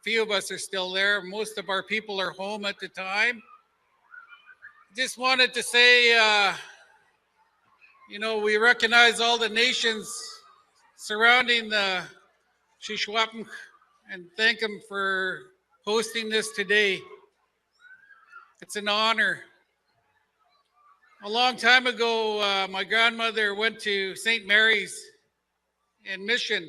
few of us are still there. Most of our people are home at the time. Just wanted to say, you know, we recognize all the nations surrounding the Secwépemc and thank them for hosting this today. It's an honor. A long time ago, my grandmother went to St. Mary's in Mission.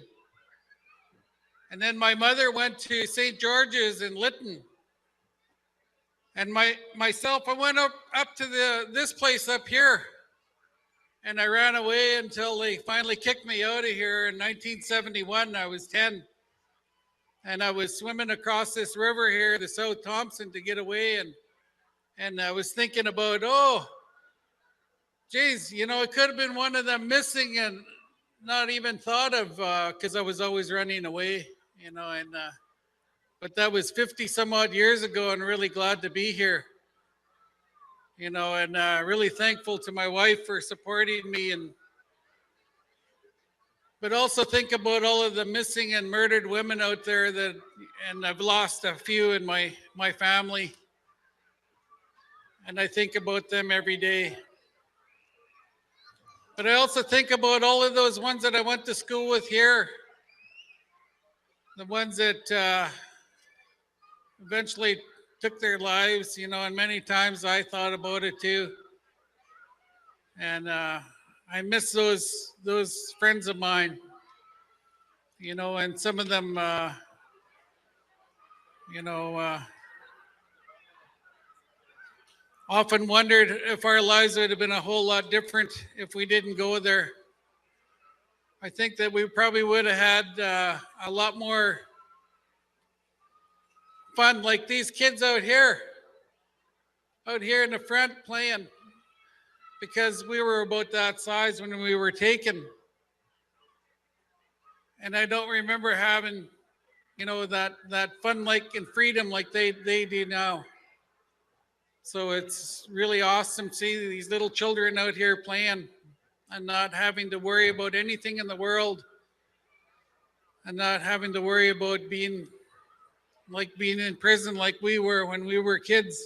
And then my mother went to St. George's in Lytton. And myself, I went up to this place up here. And I ran away until they finally kicked me out of here in 1971. I was 10. And I was swimming across this river here, the South Thompson, to get away. And I was thinking about, oh, geez, you know, it could have been one of them missing and not even thought of because I was always running away, you know. And but that was 50 some odd years ago, and really glad to be here, you know, and really thankful to my wife for supporting me, and but also think about all of the missing and murdered women out there and I've lost a few in my family, and I think about them every day. But I also think about all of those ones that I went to school with here, the ones that eventually took their lives, you know, and many times I thought about it too. And I miss those friends of mine, you know, and some of them, you know, often wondered if our lives would have been a whole lot different if we didn't go there. I think that we probably would have had a lot more fun, like these kids out here in the front playing, because we were about that size when we were taken. And I don't remember having you know, that fun like and freedom like they do now. So it's really awesome to see these little children out here playing and not having to worry about anything in the world and not having to worry about being in prison like we were when we were kids.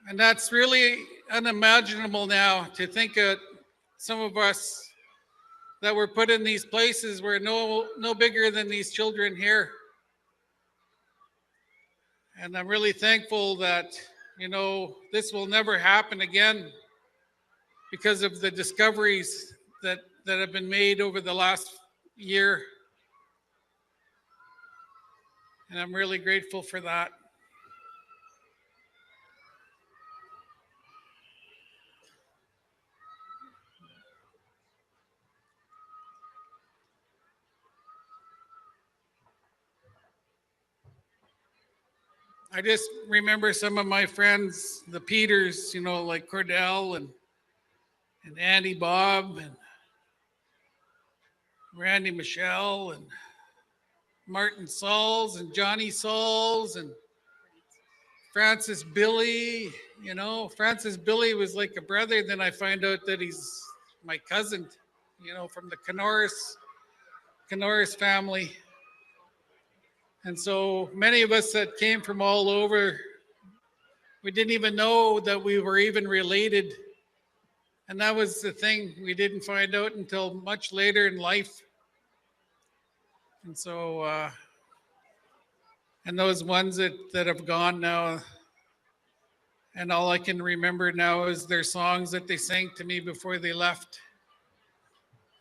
And that's really unimaginable now to think of some of us that were put in these places were no bigger than these children here. And I'm really thankful that, you know, this will never happen again because of the discoveries that have been made over the last year. And I'm really grateful for that. I just remember some of my friends, the Peters, you know, like Cordell and Andy Bob and Randy Michelle and Martin Sauls and Johnny Sauls and Francis Billy. You know, Francis Billy was like a brother. Then I find out that he's my cousin, you know, from the Canoris family. And so many of us that came from all over, we didn't even know that we were even related. And that was the thing. We didn't find out until much later in life. And so, and those ones that have gone now, and all I can remember now is their songs that they sang to me before they left.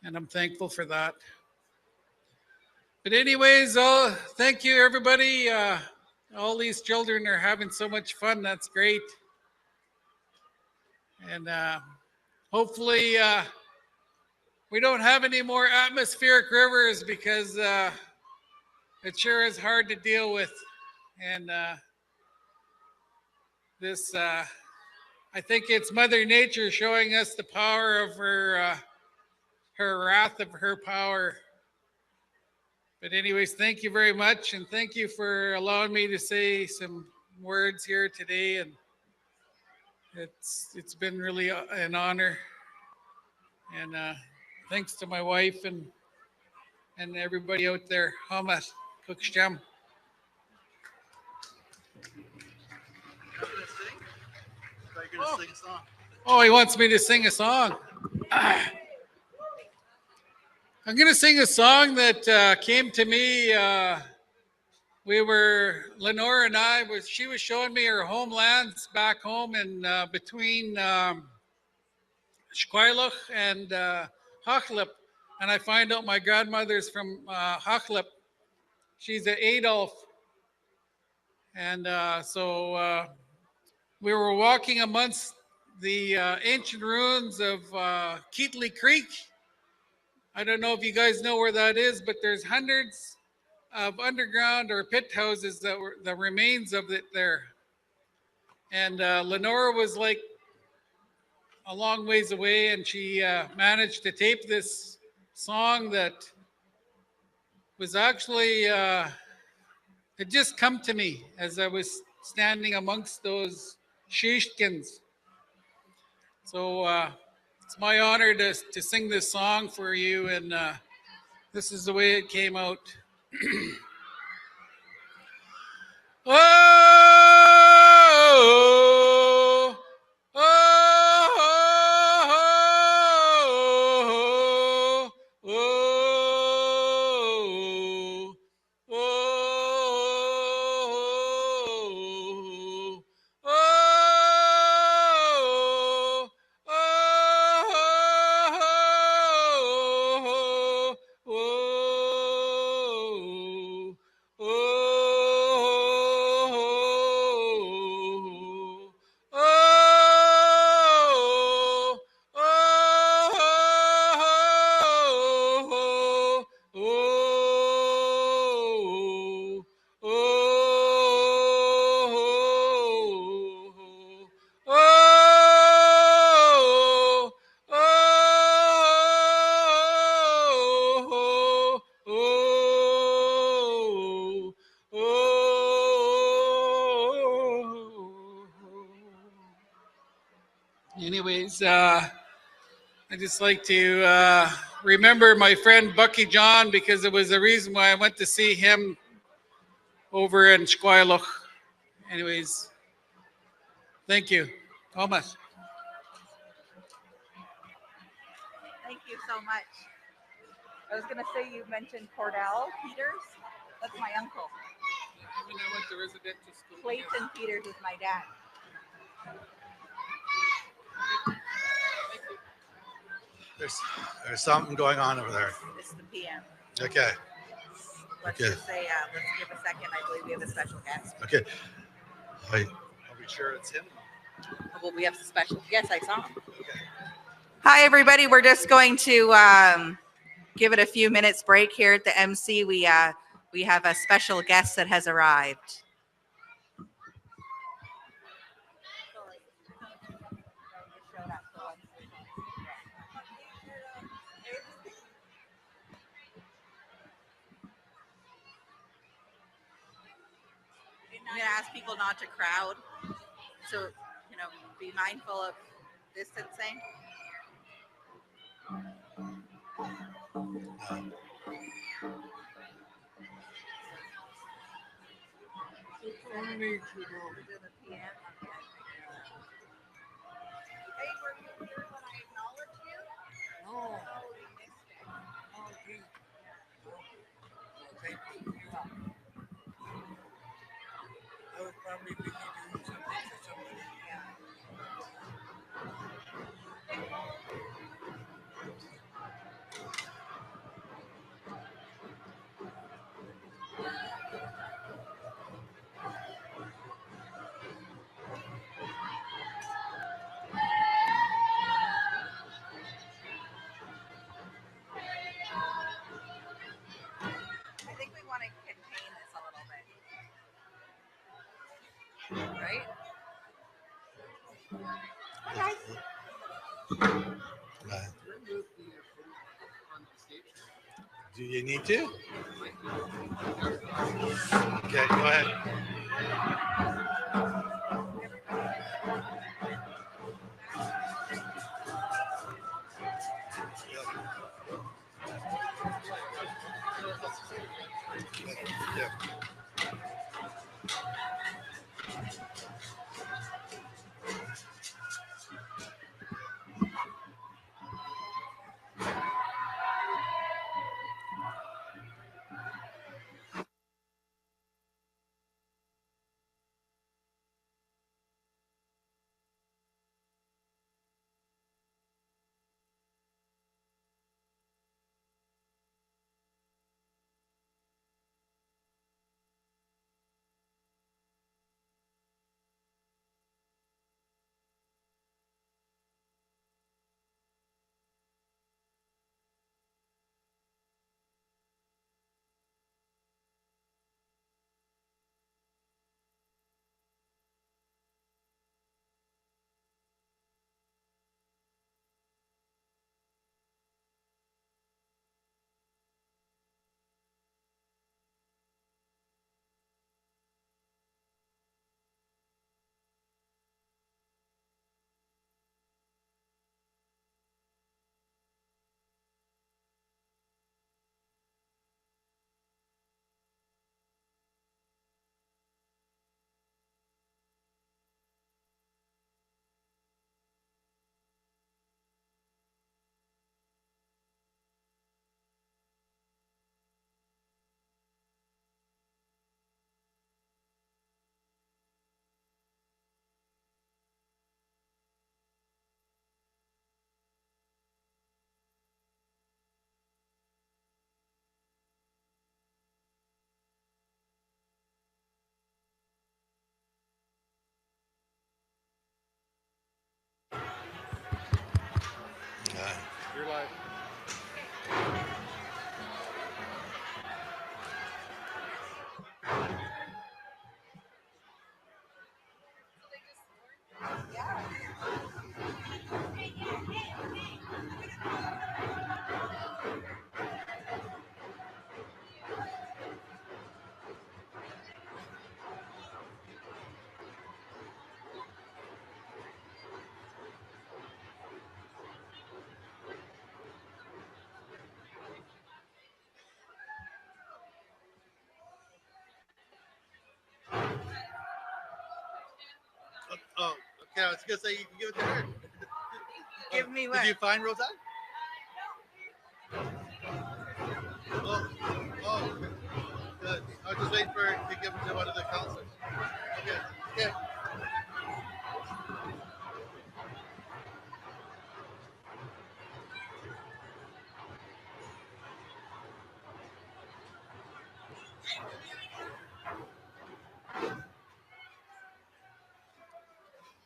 And I'm thankful for that. But anyways, thank you, everybody. All these children are having so much fun. That's great. And hopefully we don't have any more atmospheric rivers because it sure is hard to deal with. And this, I think it's Mother Nature showing us the power of her wrath of her power. But anyways, thank you very much. And thank you for allowing me to say some words here today. And it's been really an honor. And thanks to my wife and everybody out there. Hamas, Kukpi7. Oh, he wants me to sing a song. I'm going to sing a song that came to me. Lenore and I, she was showing me her homelands back home in between Secwépemc and Tk'emlúps. And I find out my grandmother's from Tk'emlúps. She's at Adolf. And so we were walking amongst the ancient ruins of Keatley Creek. I don't know if you guys know where that is, but there's hundreds of underground or pit houses that were the remains of it there. And Lenora was like a long ways away, and she managed to tape this song that was actually, it just come to me as I was standing amongst those sheepskins. So it's my honor to sing this song for you, and this is the way it came out. Oh, oh, oh, oh, oh, oh, drums. I just like to remember my friend Bucky John because it was the reason why I went to see him over in Squaloch. Anyways, thank you. Thomas. Thank you so much. I was going to say you mentioned Cordell Peters. That's my uncle. When I went to residential school. Clayton Peters is my dad. There's something going on over there. It's the PM. Okay. Let's Okay. just say, let's give a second. I believe we have a special guest. Okay. Are we sure it's him? Well, we have a special. Yes, I saw him. Hi, everybody. We're just going to give it a few minutes break here at the MC. We have a special guest that has arrived. I'm going to ask people not to crowd. So, be mindful of distancing. I think we want to contain this a little bit. Right? Do you need to? Okay, go ahead. Yeah. You're live. Yeah, I was gonna say you can give it to her. Give me Did what? you find Rosanne? Oh, oh, good. I was just waiting for her to give it to one of the counselors. Okay, okay.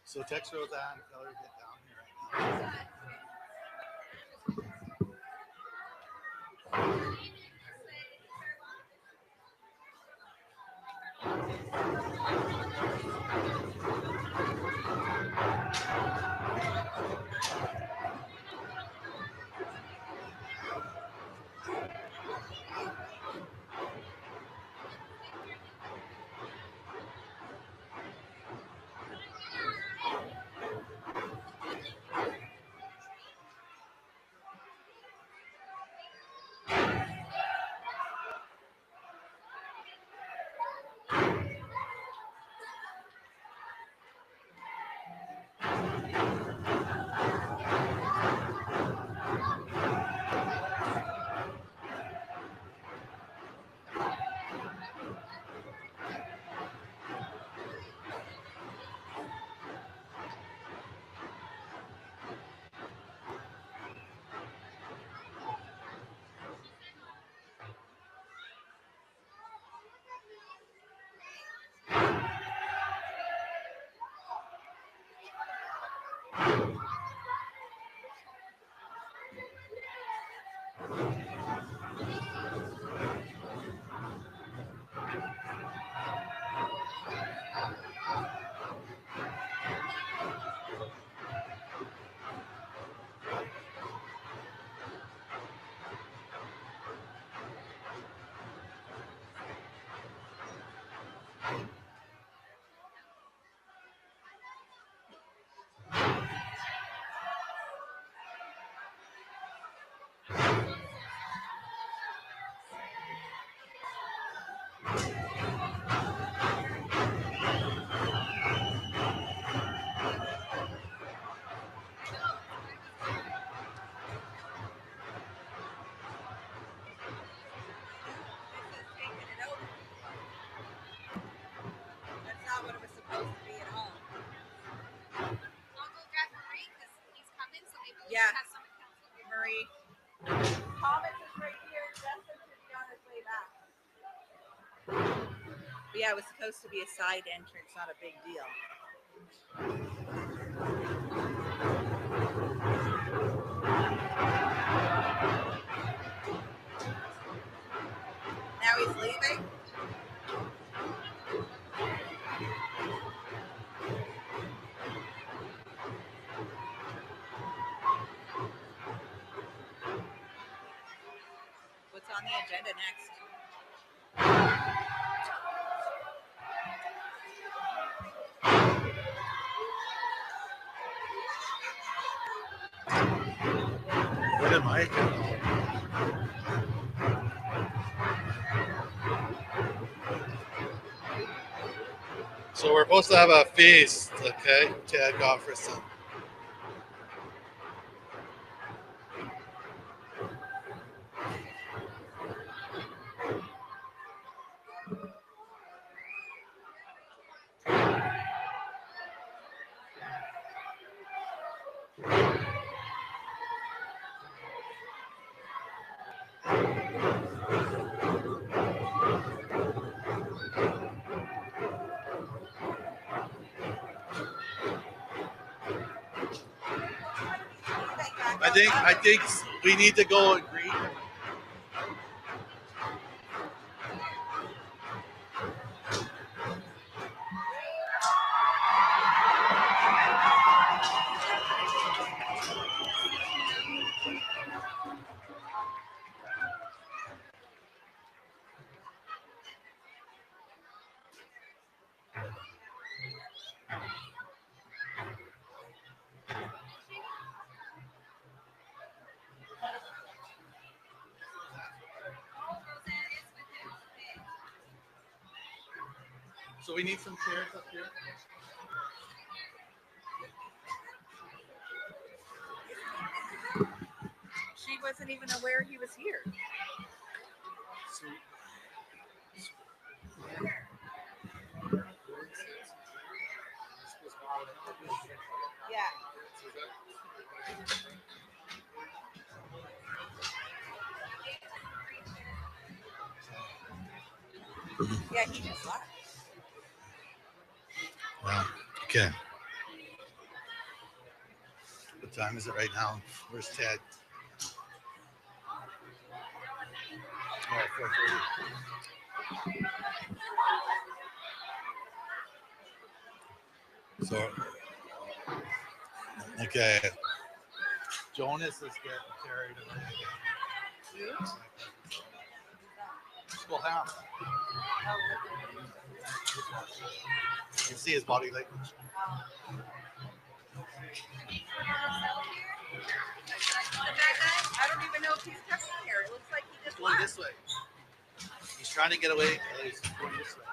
So text Rosanne, tell her to get down here right now. That's not what it was supposed to be at all. Yeah. Marie. Thomas is right here. Justin should be on his way back. But yeah, it was supposed to be a side entrance, not a big deal. Now he's leaving? What's on the agenda next? What am I doing? So we're supposed to have a feast, okay? Ted Gofferson. I think we need to go and greet him. So we need some chairs up here. wasn't even aware he was here. Yeah. Yeah, he just left. Wow. Okay. What time is it right now? Where's Ted? Oh, 4:30. So, okay. Jonas is getting carried away. School house. You see his body language. I don't even know if he's coming here. It looks like he just Going left. this way. He's trying to get away. He's going this way.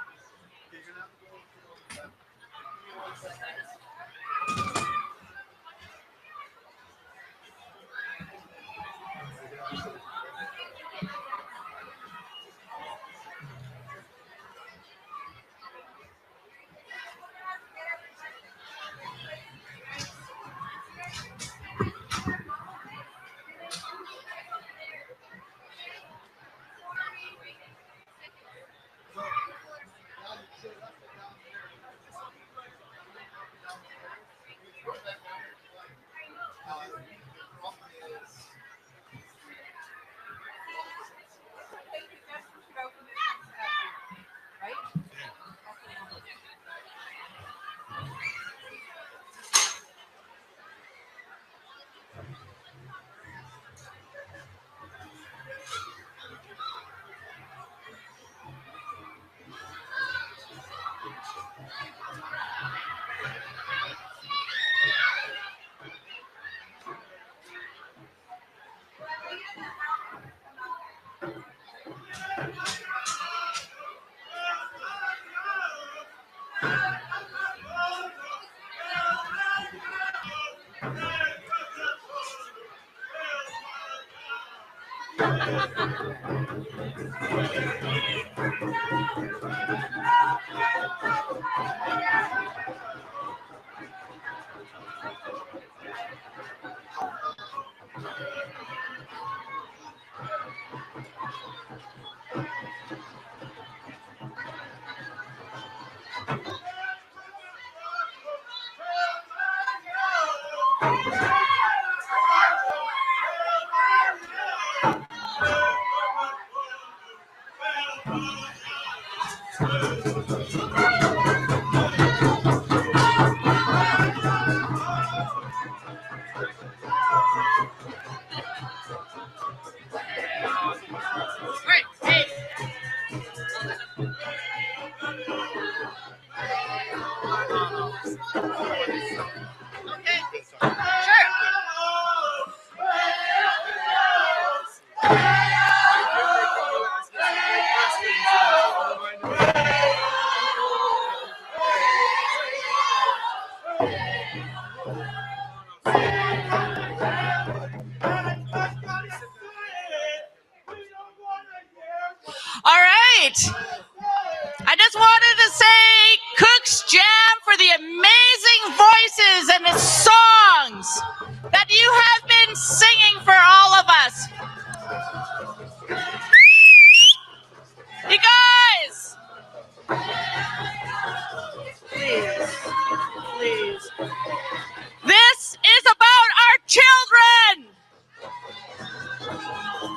All right. I just wanted to say Cook's Jam for the amazing voices and the songs that you have been singing for all of us. You guys. Please. This is about our children.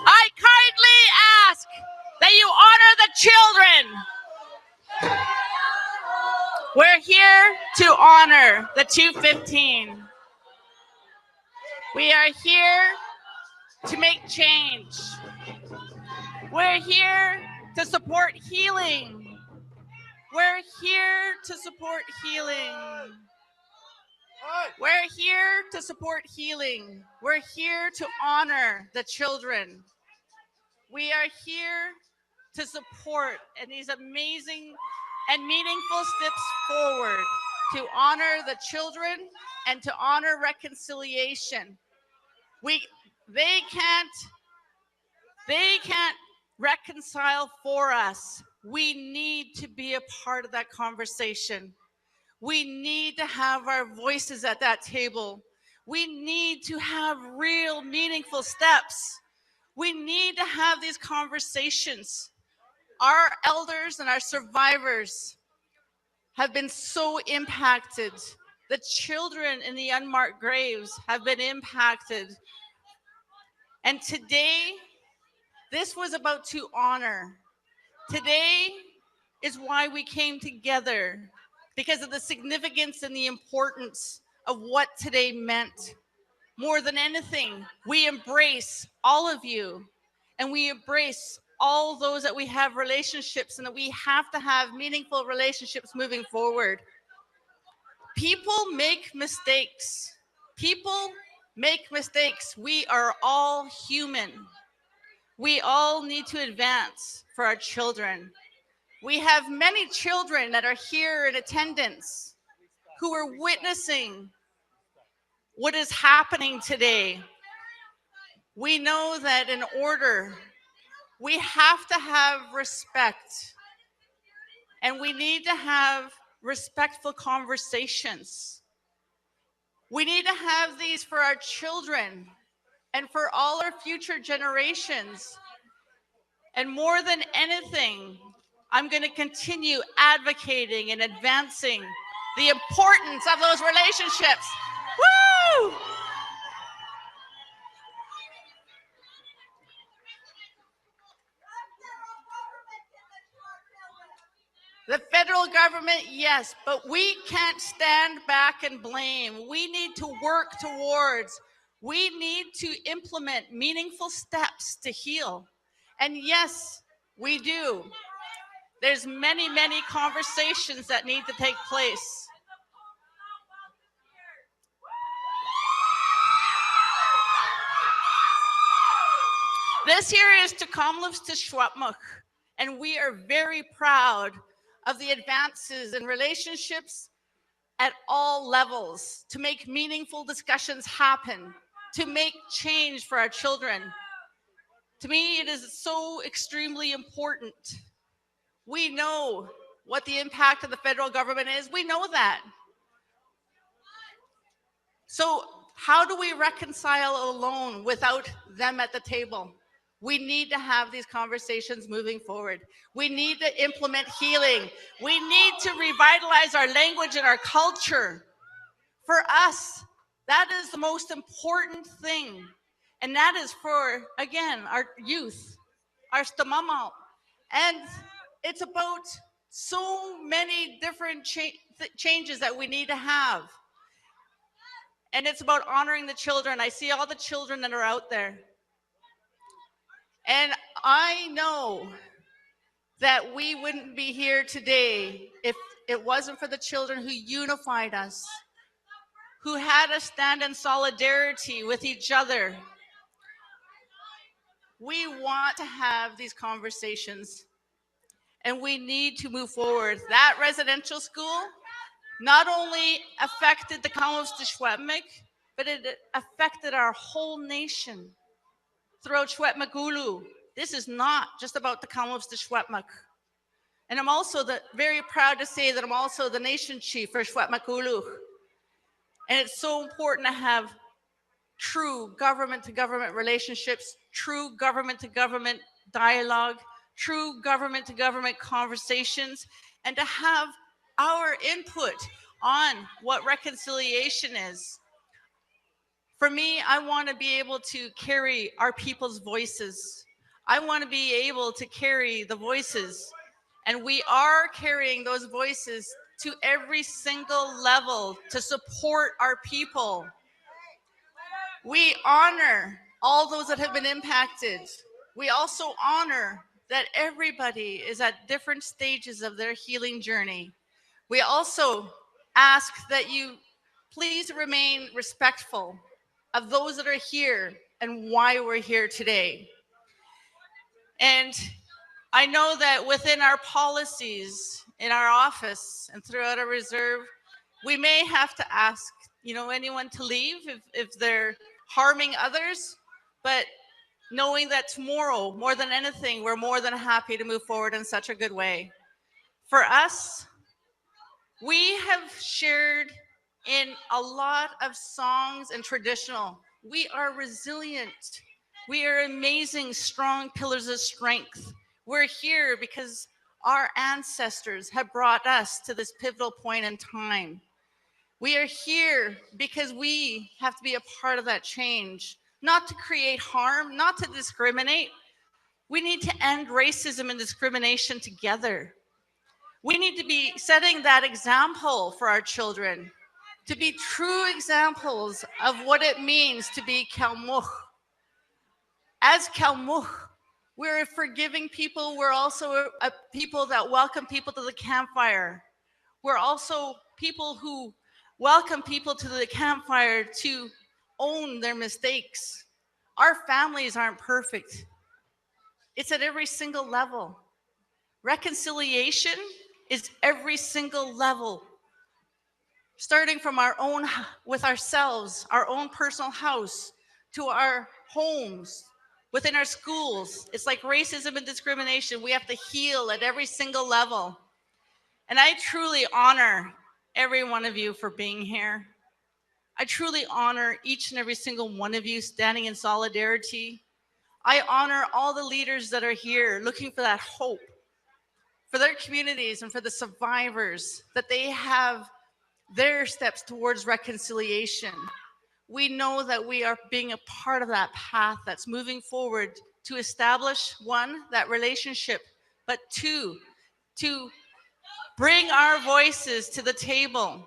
I kindly ask that you honor the children. We're here to honor the 215. We are here to make change. We're here to support healing. We're here to support healing. We're here to support healing. We're here to honor the children. We are here to support and these amazing and meaningful steps forward to honor the children and to honor reconciliation. They can't They can't reconcile for us. We need to be a part of that conversation. We need to have our voices at that table. We need to have real meaningful steps. We need to have these conversations. Our elders and our survivors have been so impacted. The children in the unmarked graves have been impacted. And today, this was about to honor. Today is why we came together, because of the significance and the importance of what today meant. More than anything, we embrace all of you, and we embrace all those that we have relationships and that we have to have meaningful relationships moving forward. People make mistakes. People make mistakes. We are all human. We all need to advance for our children. We have many children that are here in attendance who are witnessing what is happening today. We know that in order, we have to have respect, and we need to have respectful conversations. We need to have these for our children and for all our future generations. And more than anything, I'm going to continue advocating and advancing the importance of those relationships. Woo! The federal government, yes, but we can't stand back and blame. We need to work towards, we need to implement meaningful steps to heal. And yes, we do. There's many, many conversations that need to take place. This here is Tk'emlúps to Secwépemc, and we are very proud of the advances in relationships at all levels to make meaningful discussions happen, to make change for our children. To me, it is so extremely important. We know what the impact of the federal government is. We know that. So how do we reconcile alone without them at the table? We need to have these conversations moving forward. We need to implement healing. We need to revitalize our language and our culture. For us, that is the most important thing. And that is for, again, our youth, our stamamaw. And it's about so many different changes that we need to have. And it's about honoring the children. I see all the children that are out there. And I know that we wouldn't be here today if it wasn't for the children who unified us, who had us stand in solidarity with each other. We want to have these conversations, and we need to move forward. That residential school not only affected the Kamloops to Secwépemc, but it affected our whole nation. Throughout Secwépemc. This is not just about the Kamloops to Secwépemc. And I'm also very proud to say that I'm also the nation chief for Secwépemc. And it's so important to have true government-to-government relationships, true government-to-government dialogue, true government-to-government conversations, and to have our input on what reconciliation is. For me, I want to be able to carry our people's voices. I want to be able to carry the voices, and we are carrying those voices to every single level to support our people. We honor all those that have been impacted. We also honor that everybody is at different stages of their healing journey. We also ask that you please remain respectful of those that are here and why we're here today. And I know that within our policies in our office and throughout our reserve, we may have to ask, anyone to leave if they're harming others, but knowing that tomorrow, more than anything, we're more than happy to move forward in such a good way. For us, we have shared in a lot of songs and traditional. We are resilient. We are amazing, strong pillars of strength. We're here because our ancestors have brought us to this pivotal point in time. We are here because we have to be a part of that change, not to create harm, not to discriminate. We need to end racism and discrimination together. We need to be setting that example for our children, to be true examples of what it means to be Tk'emlúps. As Tk'emlúps, we're a forgiving people. We're also a people that welcome people to the campfire. We're also people who welcome people to the campfire to own their mistakes. Our families aren't perfect. It's at every single level. Reconciliation is every single level, starting from our own, with ourselves, our own personal house, to our homes, within our schools. It's like racism and discrimination. We have to heal at every single level. And I truly honor every one of you for being here. I truly honor each and every single one of you standing in solidarity. I honor all the leaders that are here looking for that hope for their communities and for the survivors, that they have their steps towards reconciliation. We know that we are being a part of that path that's moving forward to establish, one, that relationship, but two, to bring our voices to the table.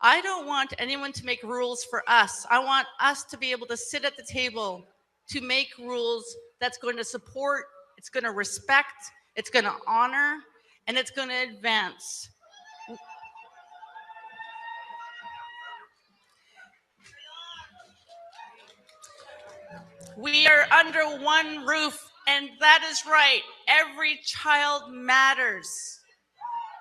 I don't want anyone to make rules for us. I want us to be able to sit at the table to make rules that's going to support, it's going to respect, it's going to honor, and it's going to advance. We are under one roof, and that is right. Every child matters.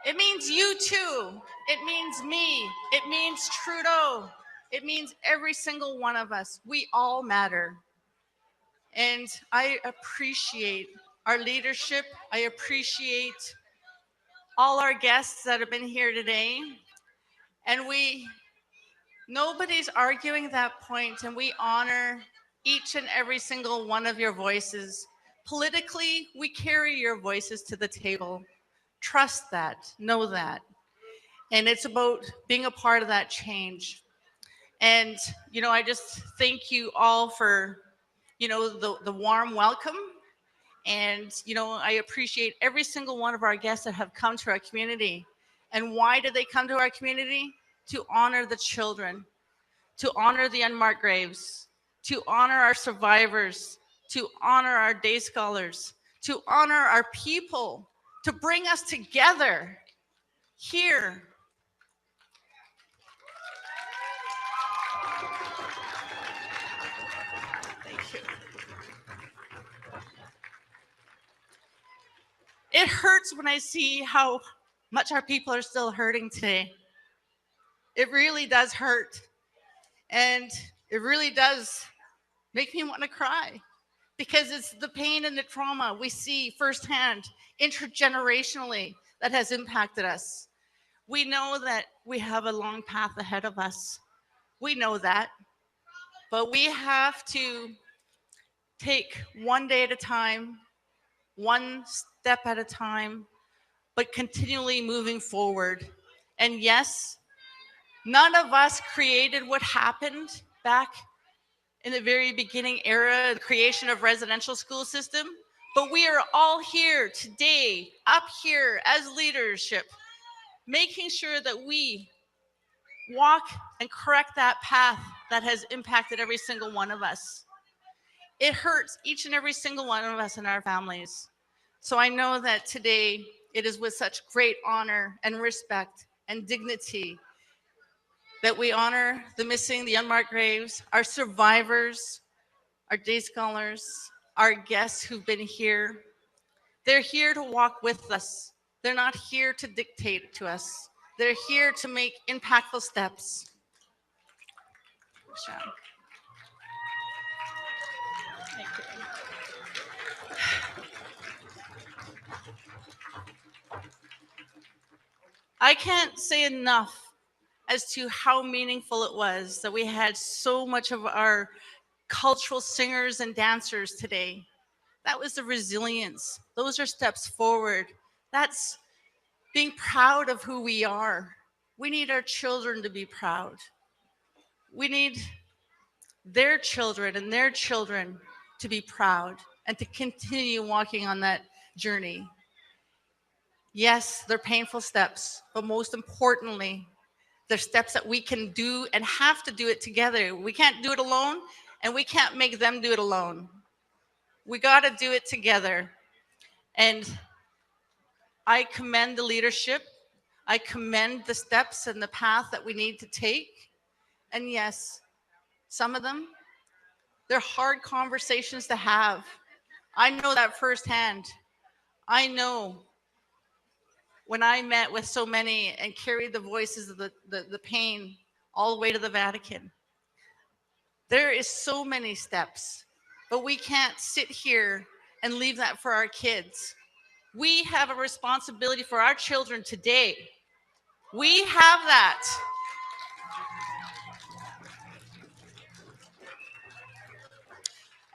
It means you too. It means me. It means Trudeau. It means every single one of us. We all matter. And I appreciate our leadership. I appreciate all our guests that have been here today. And nobody's arguing that point, and we honor each and every single one of your voices. Politically, we carry your voices to the table. Trust that, know that. And it's about being a part of that change. And, I just thank you all for, the warm welcome. And, I appreciate every single one of our guests that have come to our community. And why did they come to our community? To honor the children, to honor the unmarked graves, to honor our survivors, to honor our day scholars, to honor our people, to bring us together here. Thank you. It hurts when I see how much our people are still hurting today. It really does hurt. And it really does make me want to cry, because it's the pain and the trauma we see firsthand, intergenerationally, that has impacted us. We know that we have a long path ahead of us. We know that. But we have to take one day at a time, one step at a time, but continually moving forward. And yes, none of us created what happened back in the very beginning era, the creation of residential school system, but we are all here today, up here as leadership, making sure that we walk and correct that path that has impacted every single one of us. It hurts each and every single one of us and our families. So I know that today it is with such great honor and respect and dignity that we honor the missing, the unmarked graves, our survivors, our day scholars, our guests who've been here. They're here to walk with us. They're not here to dictate to us. They're here to make impactful steps. Thank you. I can't say enough as to how meaningful it was that we had so much of our cultural singers and dancers today. That was the resilience. Those are steps forward. That's being proud of who we are. We need our children to be proud. We need their children and their children to be proud and to continue walking on that journey. Yes, they're painful steps, but most importantly, they're steps that we can do and have to do it together. We can't do it alone, and we can't make them do it alone. We got to do it together. And I commend the leadership. I commend the steps and the path that we need to take. And yes, some of them, they're hard conversations to have. I know that firsthand. I know when I met with so many and carried the voices of the pain all the way to the Vatican. There is so many steps, but we can't sit here and leave that for our kids. We have a responsibility for our children today. We have that.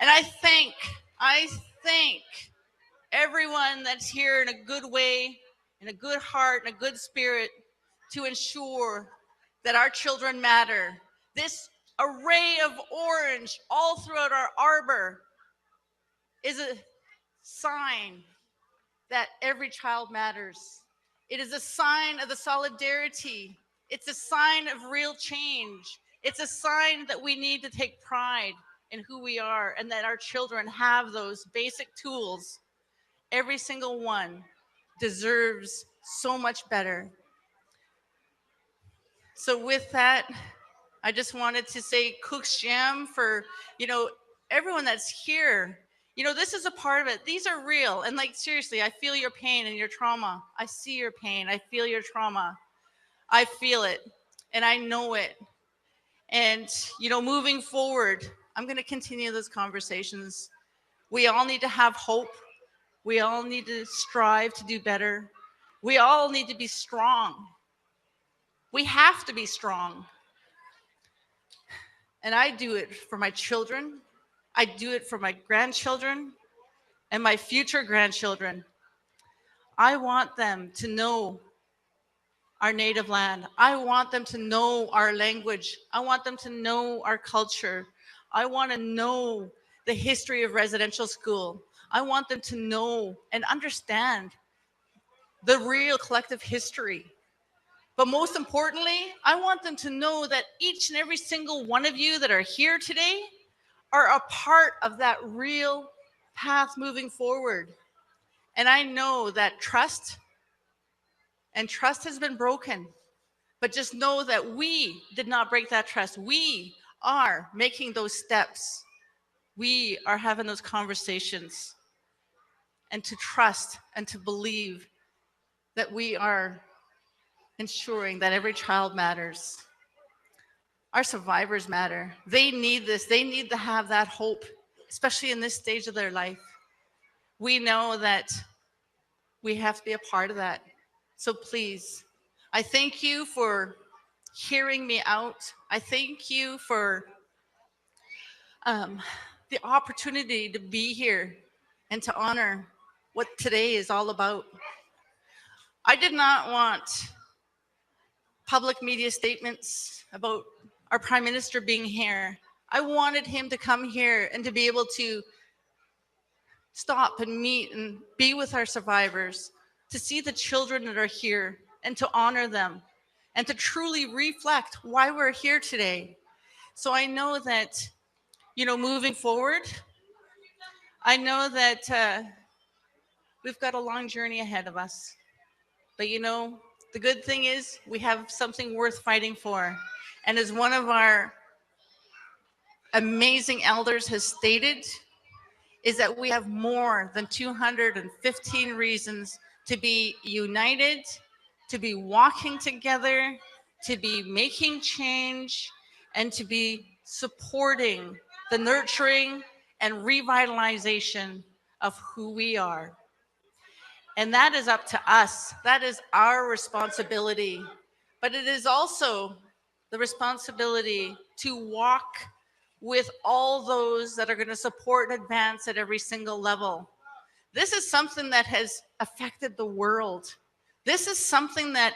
And I thank everyone that's here in a good way, in a good heart, in a good spirit, to ensure that our children matter. This array of orange all throughout our arbor is a sign that every child matters. It is a sign of the solidarity. It's a sign of real change. It's a sign that we need to take pride in who we are and that our children have those basic tools. Every single one deserves so much better. So with that, I just wanted to say Kukpi7 for, everyone that's here. This is a part of it. These are real. And seriously, I feel your pain and your trauma. I see your pain. I feel your trauma. I feel it and I know it. And, moving forward, I'm going to continue those conversations. We all need to have hope. We all need to strive to do better. We all need to be strong. We have to be strong. And I do it for my children. I do it for my grandchildren and my future grandchildren. I want them to know our native land. I want them to know our language. I want them to know our culture. I want to know the history of residential school. I want them to know and understand the real collective history. But most importantly, I want them to know that each and every single one of you that are here today are a part of that real path moving forward. And I know that trust has been broken, but just know that we did not break that trust. We are making those steps. We are having those conversations, and to trust and to believe that we are ensuring that every child matters. Our survivors matter. They need this. They need to have that hope, especially in this stage of their life. We know that we have to be a part of that. So please, I thank you for hearing me out. I thank you for the opportunity to be here and to honor what today is all about. I did not want public media statements about our Prime Minister being here. I wanted him to come here and to be able to stop and meet and be with our survivors, to see the children that are here and to honor them and to truly reflect why we're here today. So I know that, moving forward, I know that we've got a long journey ahead of us. But the good thing is we have something worth fighting for. And as one of our amazing elders has stated, is that we have more than 215 reasons to be united, to be walking together, to be making change, and to be supporting the nurturing and revitalization of who we are. And that is up to us. That is our responsibility. But it is also the responsibility to walk with all those that are going to support and advance at every single level. This is something that has affected the world. This is something that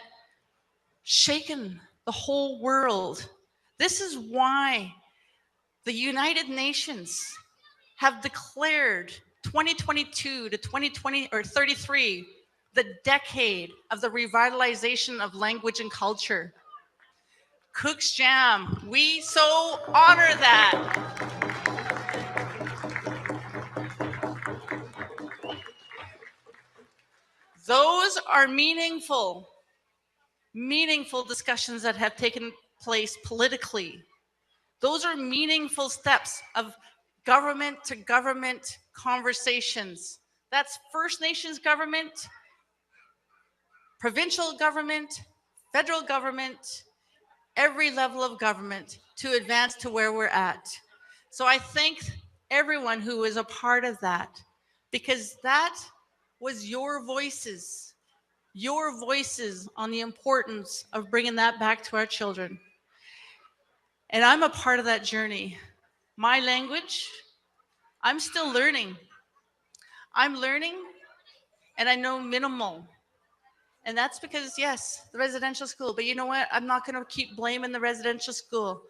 shaken the whole world. This is why the United Nations have declared 2022 to 2020 or 33 the decade of the revitalization of language and culture. Cook's Jam, we so honor that. Those are meaningful discussions that have taken place politically. Those are meaningful steps of government to government conversations. That's First Nations government, provincial government, federal government, every level of government to advance to where we're at. So I thank everyone who was a part of that, because that was your voices on the importance of bringing that back to our children. And I'm a part of that journey. My language, I'm still learning. I'm learning, and I know minimal. And that's because, yes, the residential school, but you know what? I'm not going to keep blaming the residential school.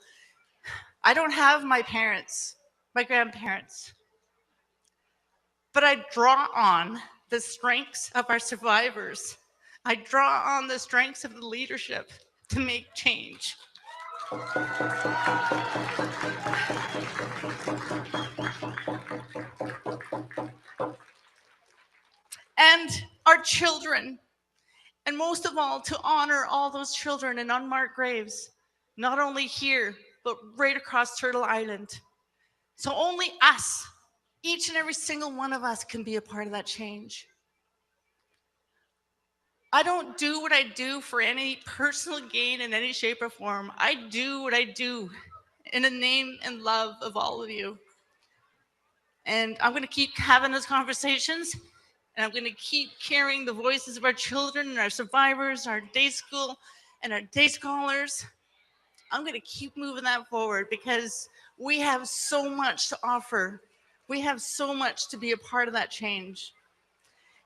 I don't have my parents, my grandparents, but I draw on the strengths of our survivors. I draw on the strengths of the leadership to make change. And our children, and most of all, to honor all those children in unmarked graves, not only here, but right across Turtle Island. So only us, each and every single one of us, can be a part of that change. I don't do what I do for any personal gain in any shape or form. I do what I do in the name and love of all of you. And I'm going to keep having those conversations, and I'm going to keep carrying the voices of our children and our survivors, our day school and our day scholars. I'm going to keep moving that forward because we have so much to offer. We have so much to be a part of that change.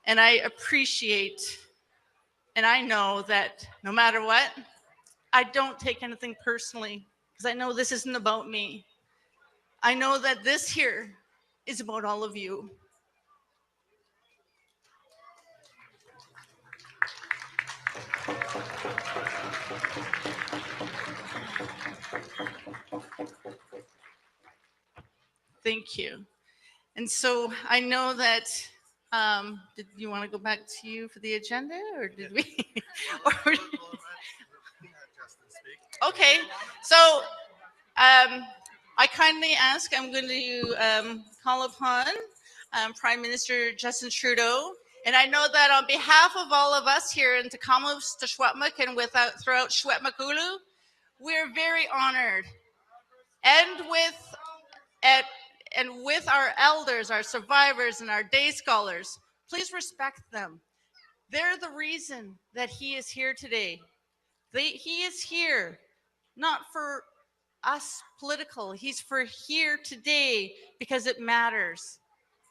And I appreciate, and I know that no matter what, I don't take anything personally, because I know this isn't about me. I know that this here is about all of you. Thank you. And so I know that, did you want to go back to you for the agenda, or did we? Okay, so I kindly ask, I'm going to call upon Prime Minister Justin Trudeau. And I know that on behalf of all of us here in Tk'emlúps, Secwépemc, and throughout Secwépemc Kukpi7, we're very honored. And with our elders, our survivors, and our day scholars, please respect them. They're the reason that he is here today. He is here not for us political. He's here today because it matters.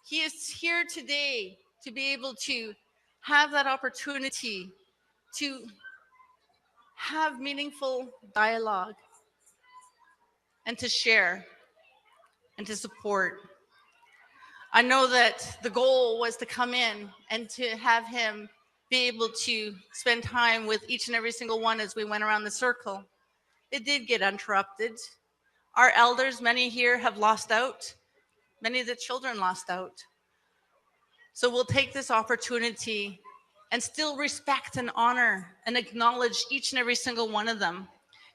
He is here today to be able to have that opportunity to have meaningful dialogue and to share and to support. I know that the goal was to come in and to have him be able to spend time with each and every single one as we went around the circle. It did get interrupted. Our elders, many here have lost out. Many of the children lost out. So we'll take this opportunity and still respect and honor and acknowledge each and every single one of them,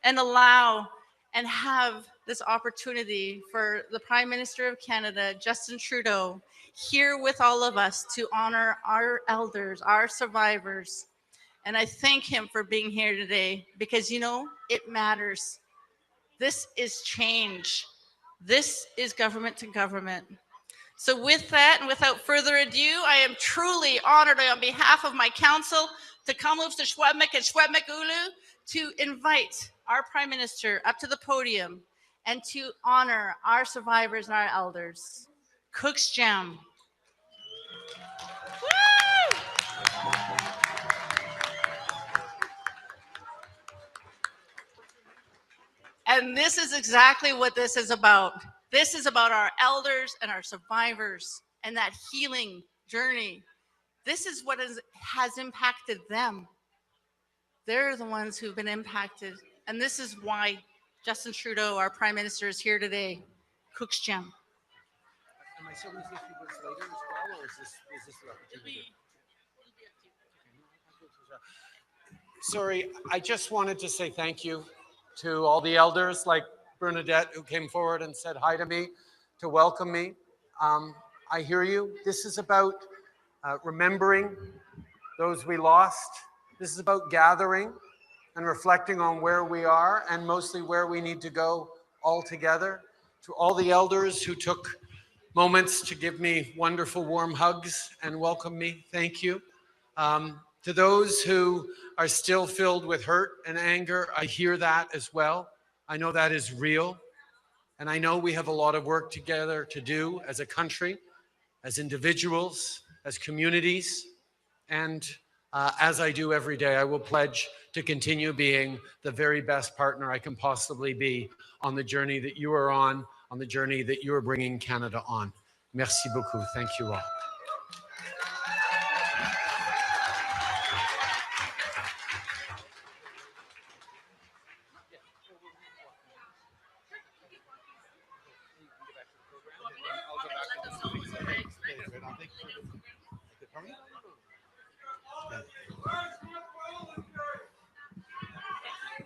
and allow and have this opportunity for the Prime Minister of Canada, Justin Trudeau, here with all of us to honor our elders, our survivors. And I thank him for being here today, because, you know, it matters. This is change. This is government to government. So with that, and without further ado, I am truly honored on behalf of my council, Tk'emlúps, Secwépemc, and Secwépemc Ulu, to invite our Prime Minister up to the podium and to honor our survivors and our elders. Cook's Jam. Woo! And this is exactly what this is about. This is about our elders and our survivors and that healing journey. This is what has impacted them. They're the ones who've been impacted. And this is why Justin Trudeau, our Prime Minister, is here today. Cook's Jam. Am I still going to say a few words later as well, or is this the opportunity? Sorry, I just wanted to say thank you to all the elders like Bernadette who came forward and said hi to me, to welcome me. I hear you. This is about remembering those we lost. This is about gathering and reflecting on where we are and mostly where we need to go all together. To all the elders who took moments to give me wonderful warm hugs and welcome me, thank you. To those who are still filled with hurt and anger, I hear that as well. I know that is real. And I know we have a lot of work together to do as a country, as individuals, as communities. And as I do every day, I will pledge to continue being the very best partner I can possibly be on the journey that you are on the journey that you are bringing Canada on. Merci beaucoup. Thank you all.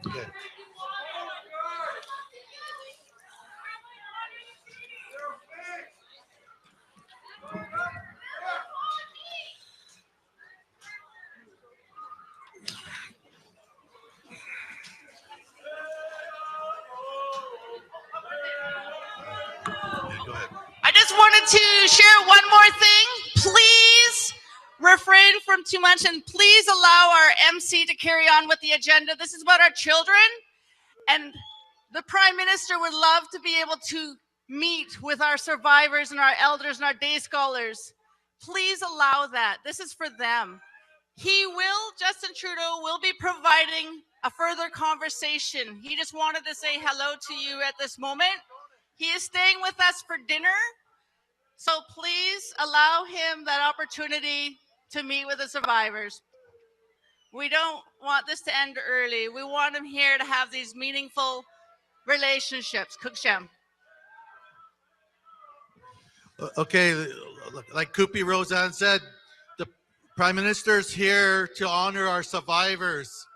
Good. I just wanted to share one more thing. Please refrain from too much and please allow our MC to carry on with the agenda. This is about our children, and the Prime Minister would love to be able to meet with our survivors and our elders and our day scholars. Please allow that. This is for them. Justin Trudeau will be providing a further conversation. He just wanted to say hello to you at this moment. He is staying with us for dinner. So please allow him that opportunity to meet with the survivors. We don't want this to end early. We want him here to have these meaningful relationships. Cook's Jam. Okay, like Kukpi Rosanne said, the Prime Minister's here to honor our survivors,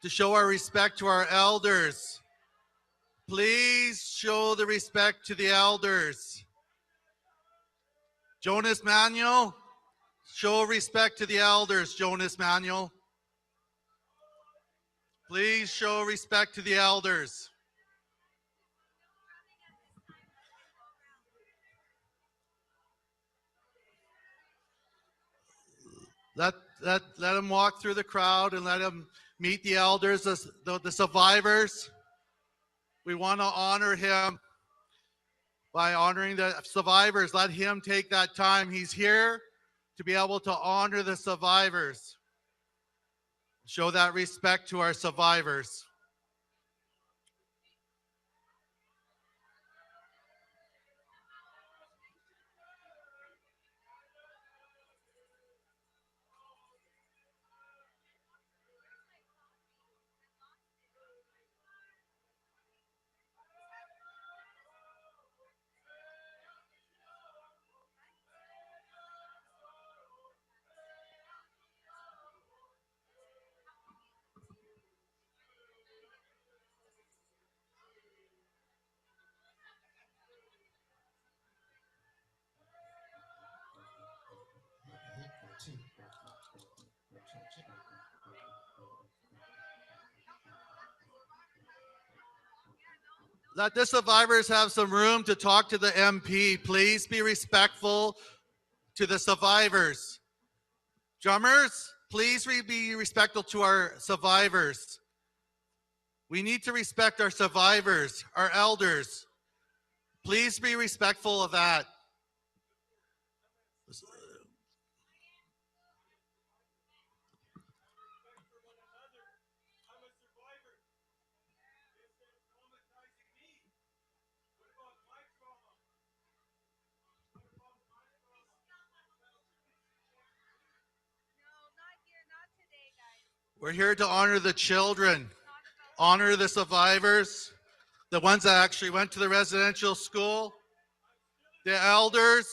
to show our respect to our elders. Please show the respect to the elders. Jonas Manuel, show respect to the elders, Jonas Manuel. Please show respect to the elders. Let him walk through the crowd and let him meet the elders, the survivors. We want to honor him by honoring the survivors. Let him take that time. He's here to be able to honor the survivors. Show that respect to our survivors. let the survivors have some room to talk to the MP. Please be respectful to the survivors. Drummers, please be respectful to our survivors. We need to respect our survivors, our elders. Please be respectful of that. We're here to honor the children, honor the survivors, the ones that actually went to the residential school, the elders.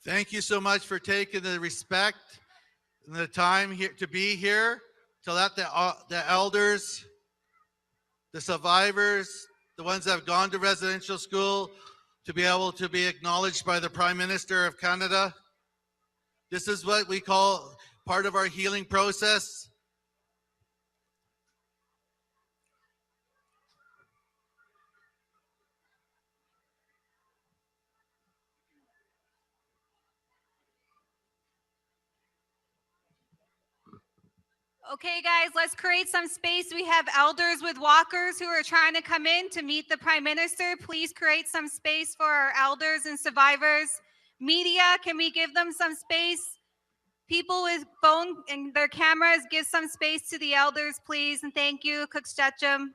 Thank you so much for taking the respect and the time here to be here, to let the elders, the survivors, the ones that have gone to residential school, to be able to be acknowledged by the Prime Minister of Canada. This is what we call part of our healing process. Okay, guys, let's create some space. We have elders with walkers who are trying to come in to meet the Prime Minister. Please create some space for our elders and survivors. Media, can we give them some space? People with phone and their cameras, give some space to the elders, please. And thank you, Kukpi7.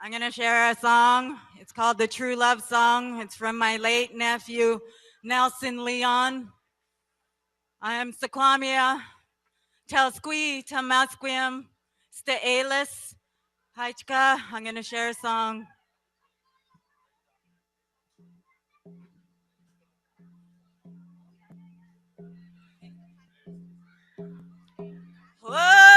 I'm going to share a song. It's called the True Love Song. It's from my late nephew, Nelson Leon. I am Secwépemc Powwow Arbour. I'm going to share a song. Oh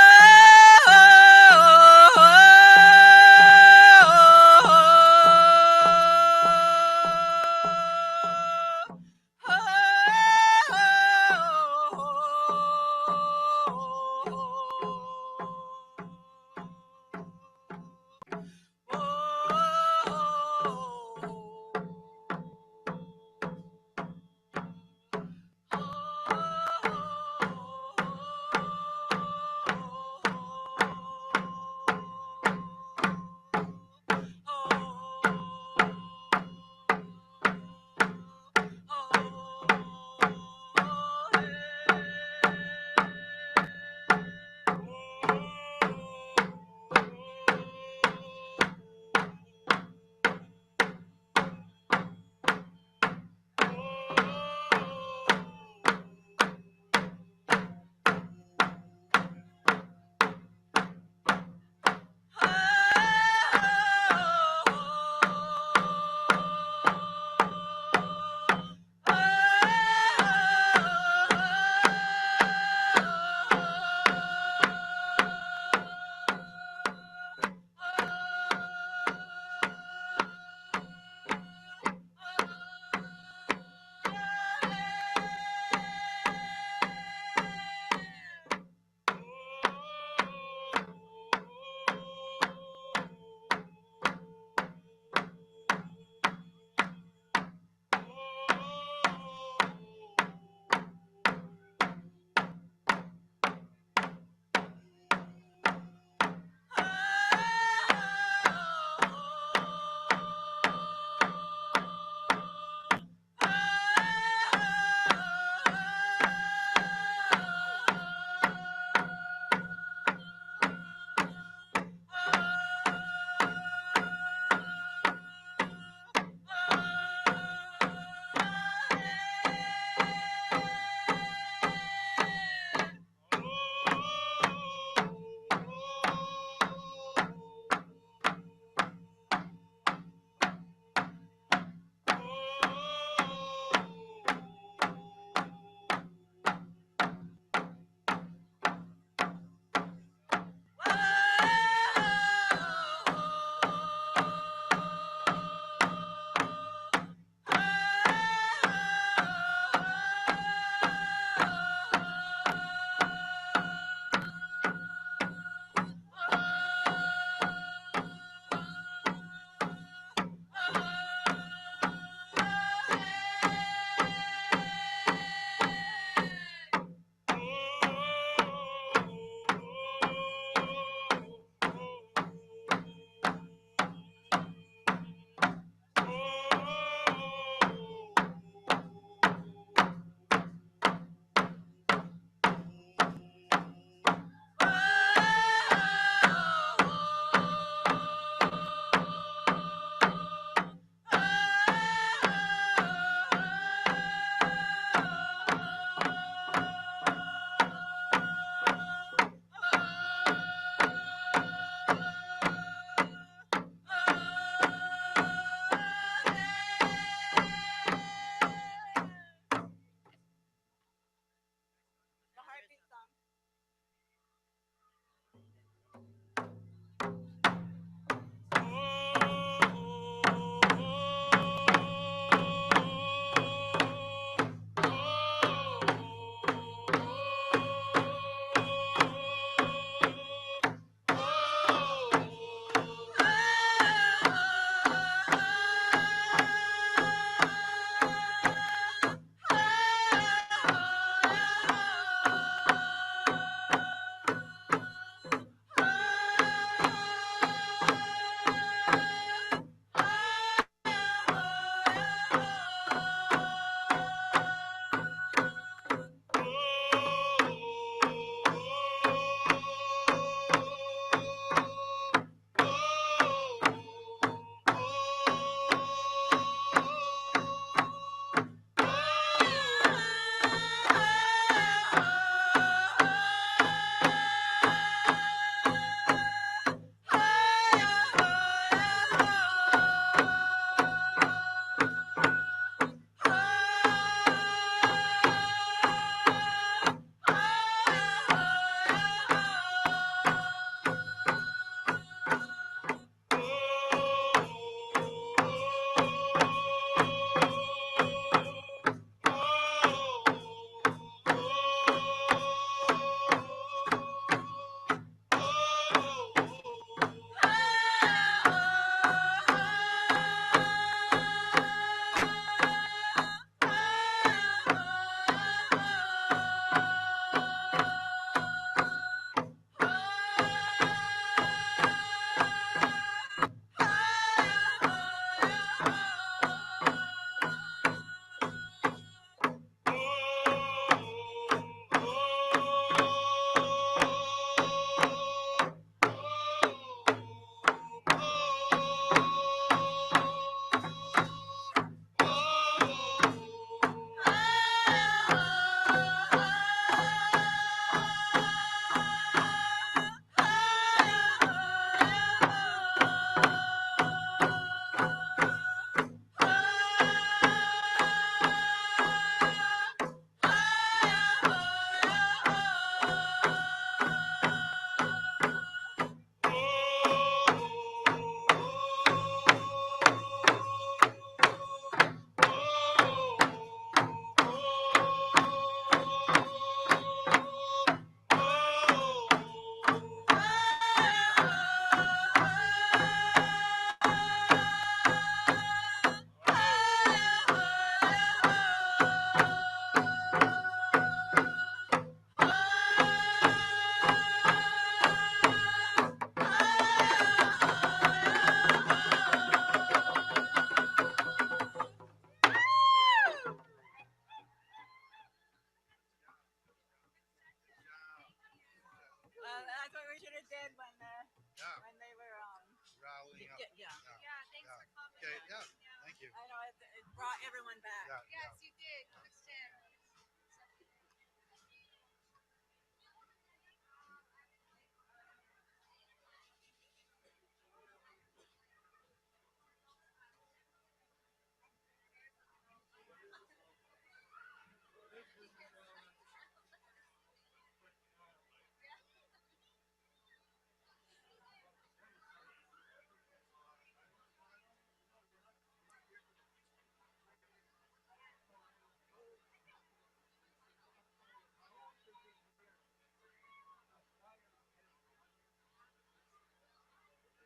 brought everyone back. Yes, you did, Christian.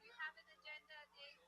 We have an agenda date.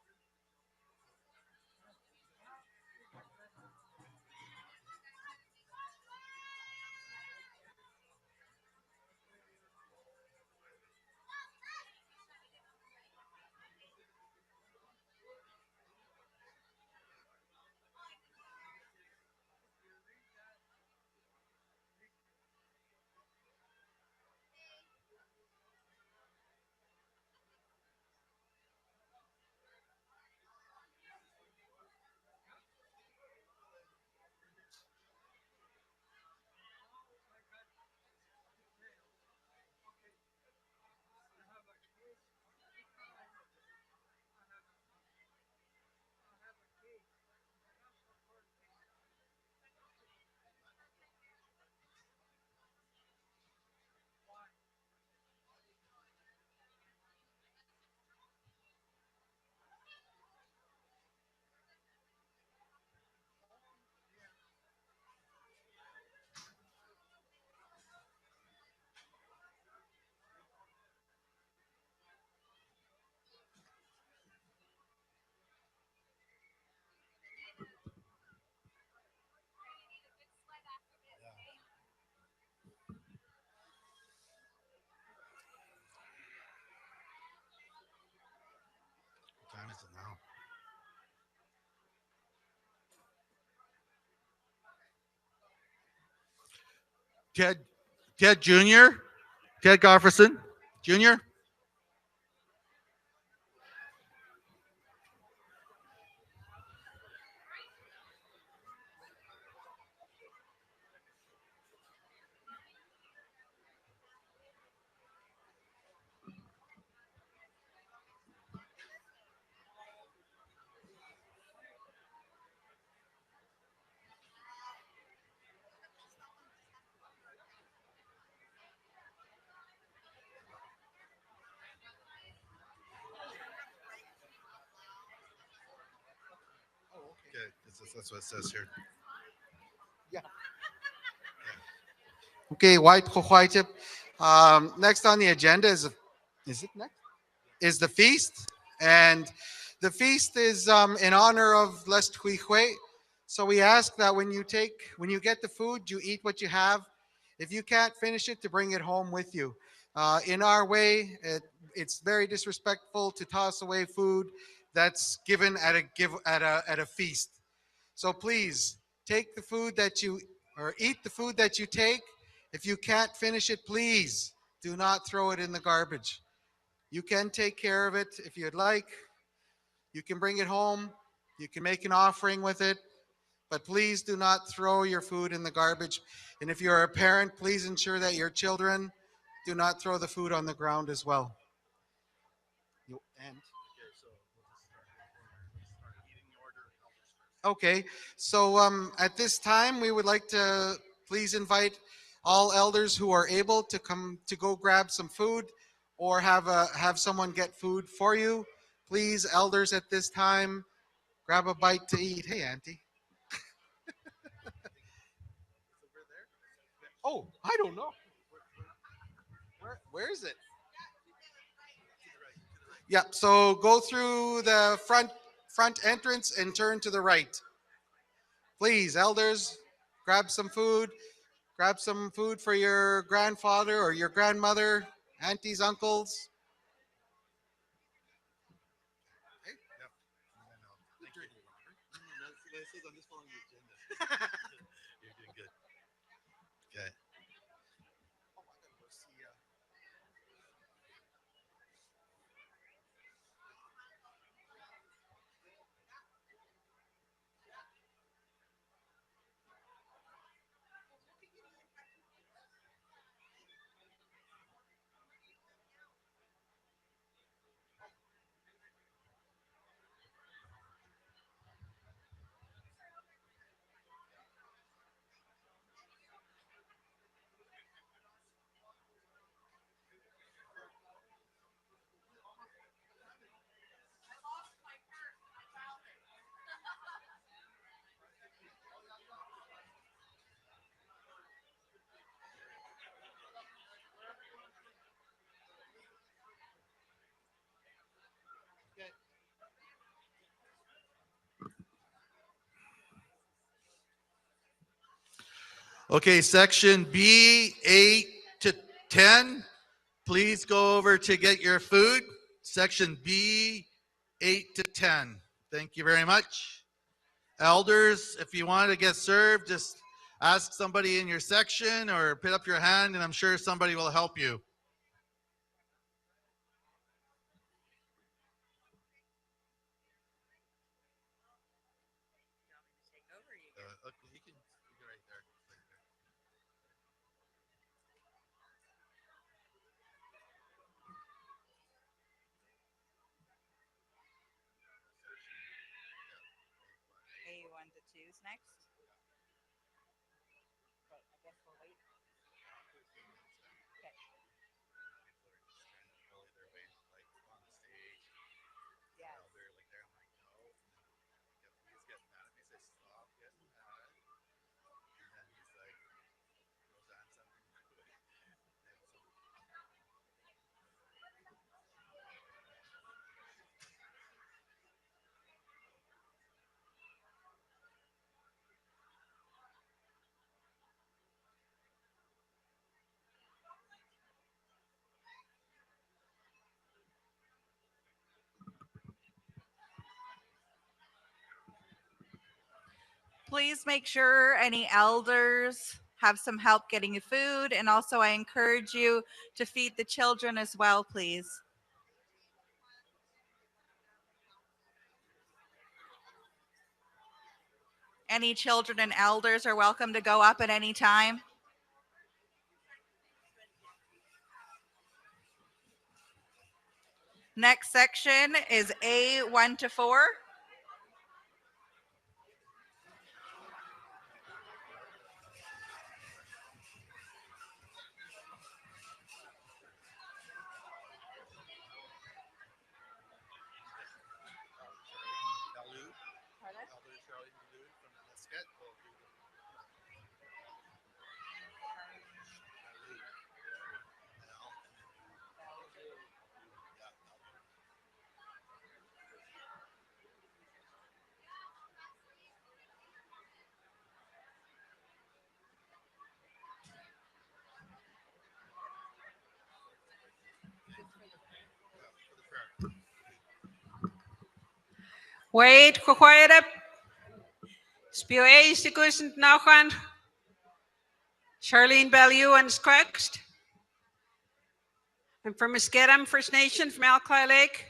What time is it now? Ted Jr., Ted Gofferson Jr. Okay, that's what it says here. Okay, white Khokhwaitip. Next on the agenda is it next? Is the feast, and the feast is in honor of Les Twichwe. So we ask that when you get the food, you eat what you have. If you can't finish it, to bring it home with you. In our way, it's very disrespectful to toss away food that's given at a feast. So please take the food that you or eat the food that you take. If you can't finish it, please do not throw it in the garbage. You can take care of it if you'd like. You can bring it home. You can make an offering with it. But please do not throw your food in the garbage. And if you're a parent, please ensure that your children do not throw the food on the ground as well. Okay, so at this time, we would like to please invite all elders who are able to come to go grab some food or have someone get food for you. Please, elders, at this time, grab a bite to eat. Hey, Auntie. Oh, I don't know. Where is it? Yeah, so go through the front entrance and turn to the right. Please, elders, grab some food. Grab some food for your grandfather or your grandmother, aunties, uncles. You're doing good. Okay. Okay, section B 8 to 10, please go over to get your food. Section B 8 to 10. Thank you very much. Elders, if you want to get served, just ask somebody in your section or put up your hand and I'm sure somebody will help you. A1 to 2 is next. Please make sure any elders have some help getting you food. And also I encourage you to feed the children as well, please. Any children and elders are welcome to go up at any time. Next section is A1 to 4. Wait, quiet. Spio A, Sikusin Nauchan, Charlene Bellew and Skrext. I'm from Muskegon First Nation from Alkali Lake.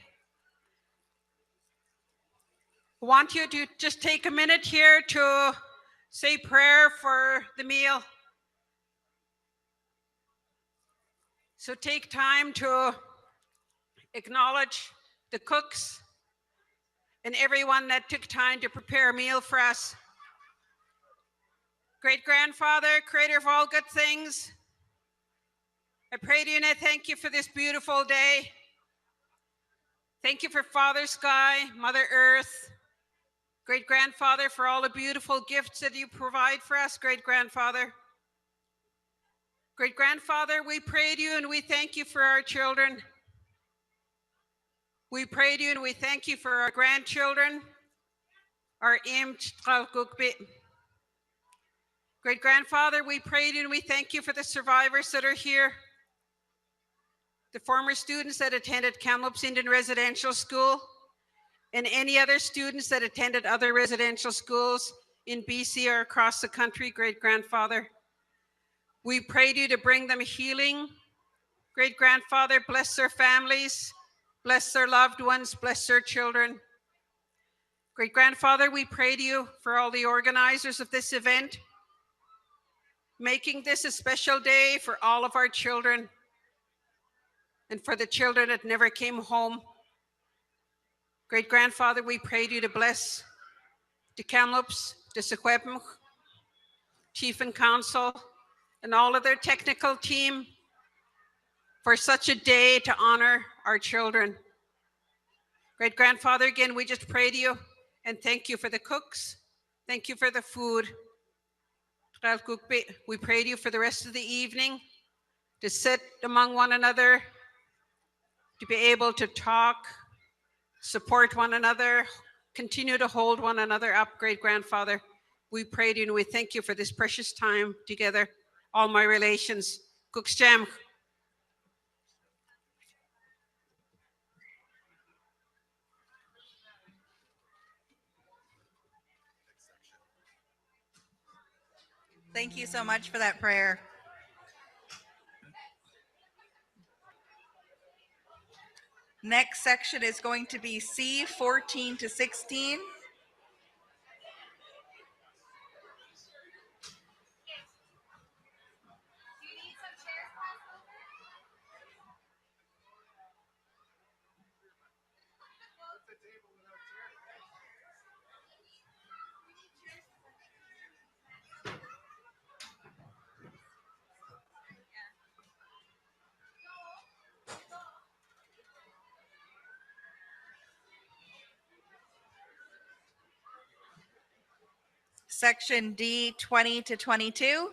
I want you to just take a minute here to say prayer for the meal. So take time to acknowledge the cooks and everyone that took time to prepare a meal for us. Great grandfather, creator of all good things, I pray to you and I thank you for this beautiful day. Thank you for Father Sky, Mother Earth, great grandfather, for all the beautiful gifts that you provide for us, great grandfather. Great grandfather, we pray to you and we thank you for our children. We pray to you and we thank you for our grandchildren, our Tk'emlúps. Great grandfather, we pray to you and we thank you for the survivors that are here, the former students that attended Kamloops Indian Residential School, and any other students that attended other residential schools in BC or across the country, great grandfather. We pray to you to bring them healing. Great grandfather, bless their families, bless their loved ones, bless their children. Great grandfather, we pray to you for all the organizers of this event, making this a special day for all of our children and for the children that never came home. Great grandfather, we pray to you to bless the Kamloops, the Secwépemc, Chief and Council, and all of their technical team for such a day to honor our children. Great grandfather, again, we just pray to you and thank you for the cooks. Thank you for the food. We pray to you for the rest of the evening to sit among one another, to be able to talk, support one another, continue to hold one another up, great grandfather. we pray to you and we thank you for this precious time together. All my relations. Kukpi7. Thank you so much for that prayer. Next section is going to be C 14 to 16. Section D 20 to 22.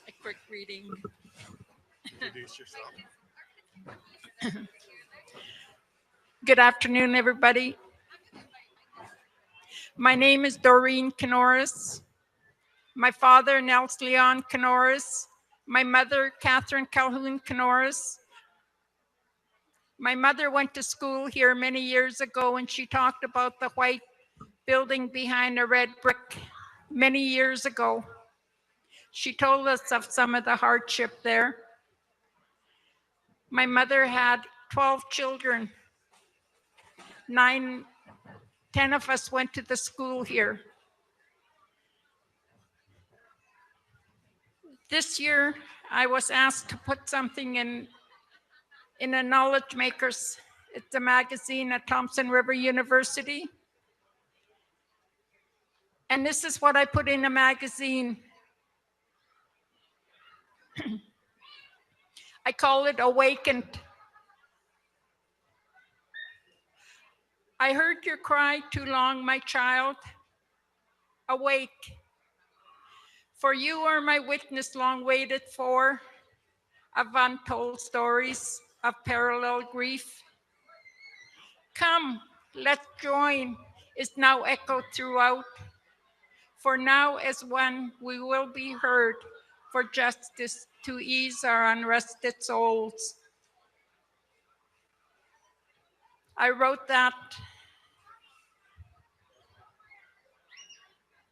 A quick reading. Introduce yourself. Good afternoon, everybody. My name is Doreen Canoris. My father, Nels Leon Canoris. My mother, Catherine Calhoun Canoris. My mother went to school here many years ago, and she talked about the white building behind a red brick many years ago. She told us of some of the hardship there. My mother had 12 children. 10 of us went to the school here. This year, I was asked to put something in a Knowledge Makers. It's a magazine at Thompson River University. And this is what I put in a magazine. I call it Awakened. I heard your cry too long, my child. Awake. For you are my witness long waited for, of untold stories of parallel grief. Come, let's join, is now echoed throughout. For now as one we will be heard for justice to ease our unrested souls. I wrote that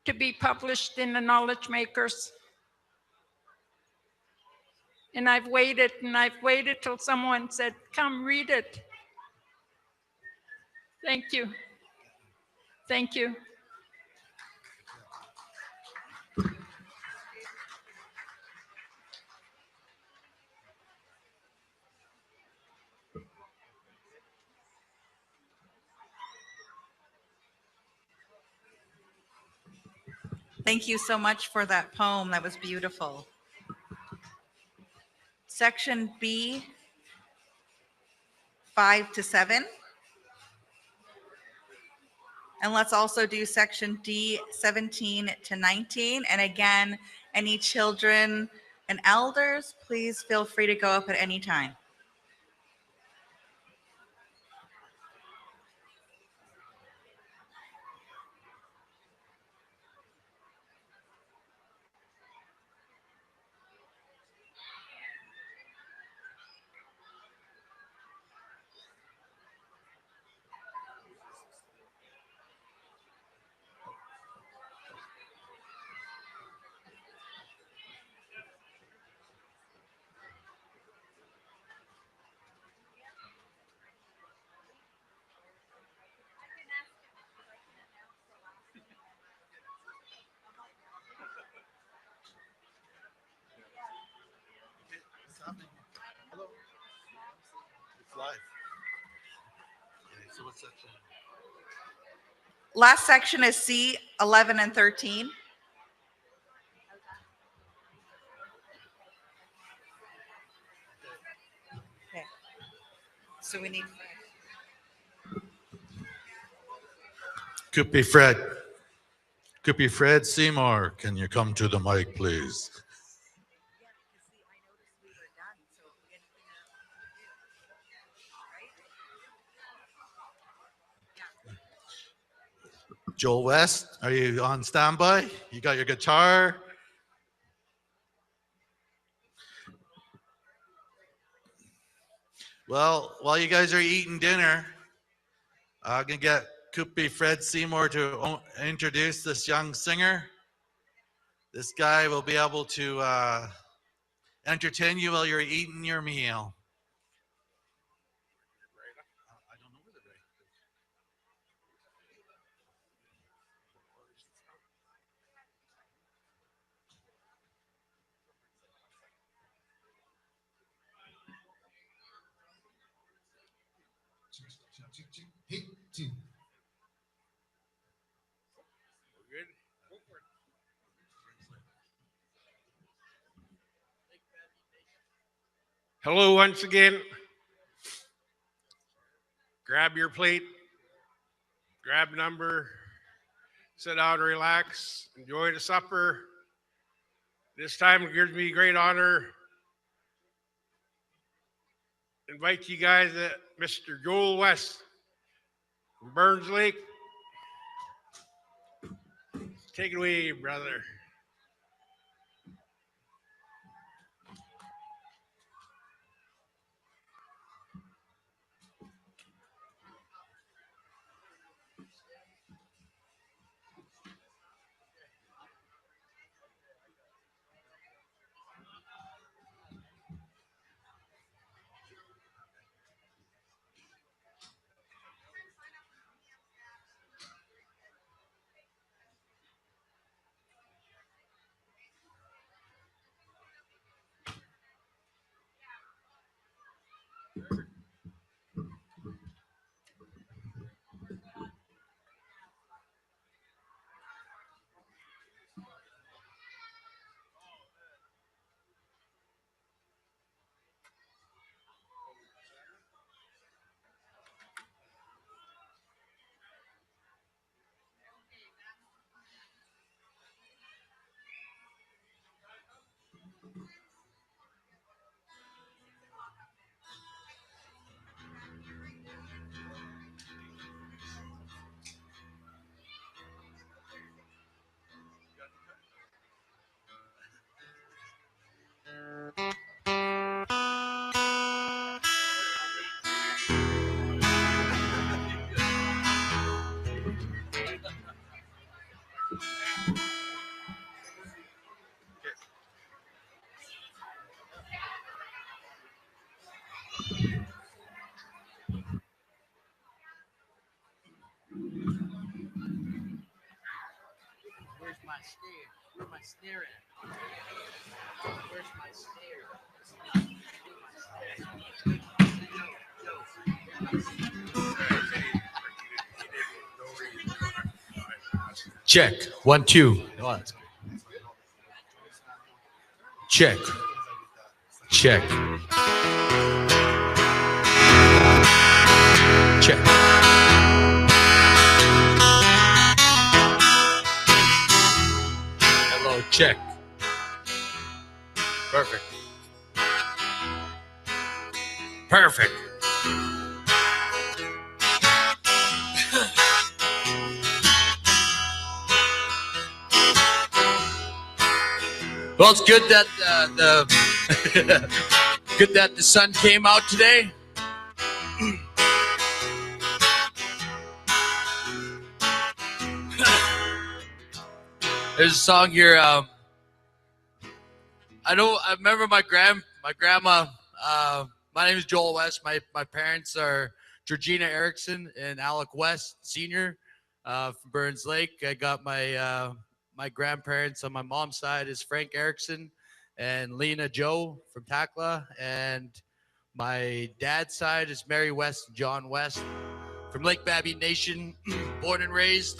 to be published in the Knowledge Makers. And I've waited till someone said, come read it. Thank you. Thank you. Thank you so much for that poem. That was beautiful. Section B 5 to 7. And let's also do section D 17 to 19. And again, any children and elders, please feel free to go up at any time. Last section is C, 11 and 13. Okay. So we need Kukpi Fred Seymour, can you come to the mic, please? Joel West, are you on standby? You got your guitar? Well, while you guys are eating dinner, I'm going to get Kukpi Fred Seymour to introduce this young singer. This guy will be able to entertain you while you're eating your meal. Hello once again. Grab your plate, grab a number, sit down, relax, enjoy the supper. This time it gives me great honor. Invite you guys, Mr. Joel West from Burns Lake. Take it away, brother. Where's my snare? Where's my snare at? Where's my snare? Check. 1, 2. Oh, that's good. Check. Check. Check. Hello, check. Perfect. Perfect. Well, it's good that good that the sun came out today. There's a song here. I remember my grandma. My name is Joel West. My parents are Georgina Erickson and Alec West Sr. From Burns Lake. I got my grandparents on my mom's side is Frank Erickson and Lena Joe from Takla, and my dad's side is Mary West and John West from Lake Babby Nation, born and raised.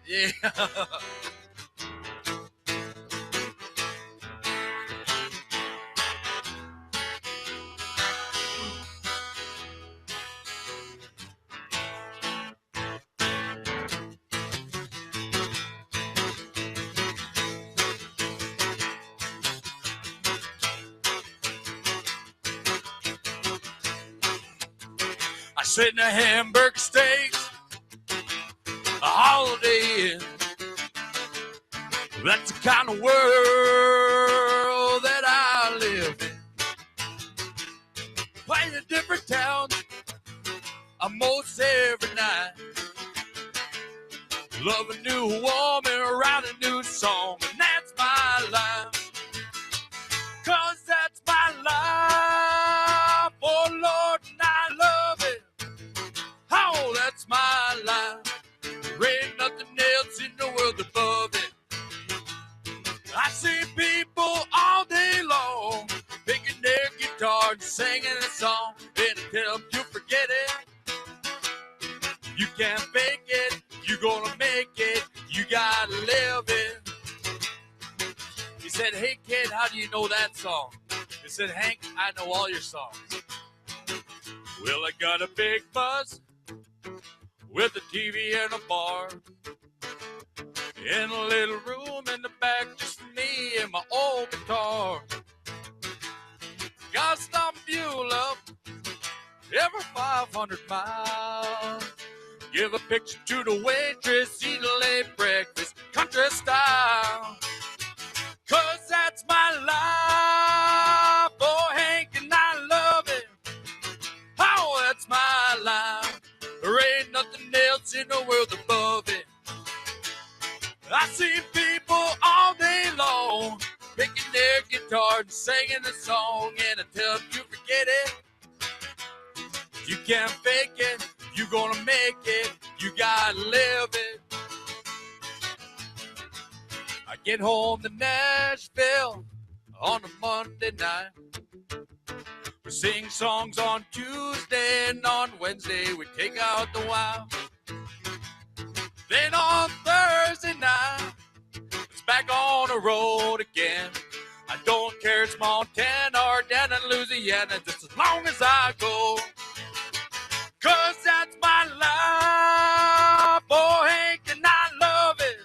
Yeah. I sit in a hamburger steak, a Holiday Inn. That's the kind of world that I live in. Playing in different towns almost every night. Love a new woman, write a new song, and that's my life. 'Cause that's my life, oh Lord, and I love it. Oh, that's my life. There ain't nothing else in the world above it. I see people all day long picking their guitar and singing a song, and I tell them you forget it. You can't fake it. You're gonna make it. You gotta live it. He said, hey kid, how do you know that song? He said, Hank, I know all your songs. Well, I got a big bus with a TV and a bar, in a little room in the back, just me and my old guitar. Gotta stop and fuel up every 500 miles. Give a picture to the waitress, eat a late breakfast, country style. 'Cause that's my life, oh Hank, and I love it. Oh, that's my life. There ain't nothing else in the world above it. I see people all day long picking their guitar and singing a song, and I tell them you forget it. You can't fake it. You're gonna make it. You gotta live it. I get home to Nashville on a Monday night. We sing songs on Tuesday, and on Wednesday we take out the wild. Then on Thursday night, it's back on the road again. I don't care, it's Montana or down in Louisiana, just as long as I go. 'Cause that's my life, oh Hank, and I love it.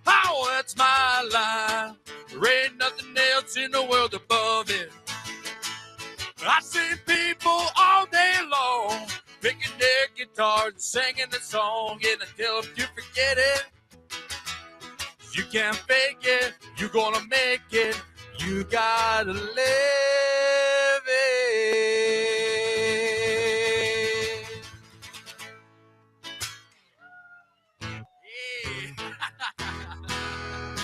Oh, that's my life. There ain't nothing else in the world above it. I see people all day long picking their guitars and singing a song, and I tell them you forget it. You can't fake it. You're gonna make it. You gotta live it.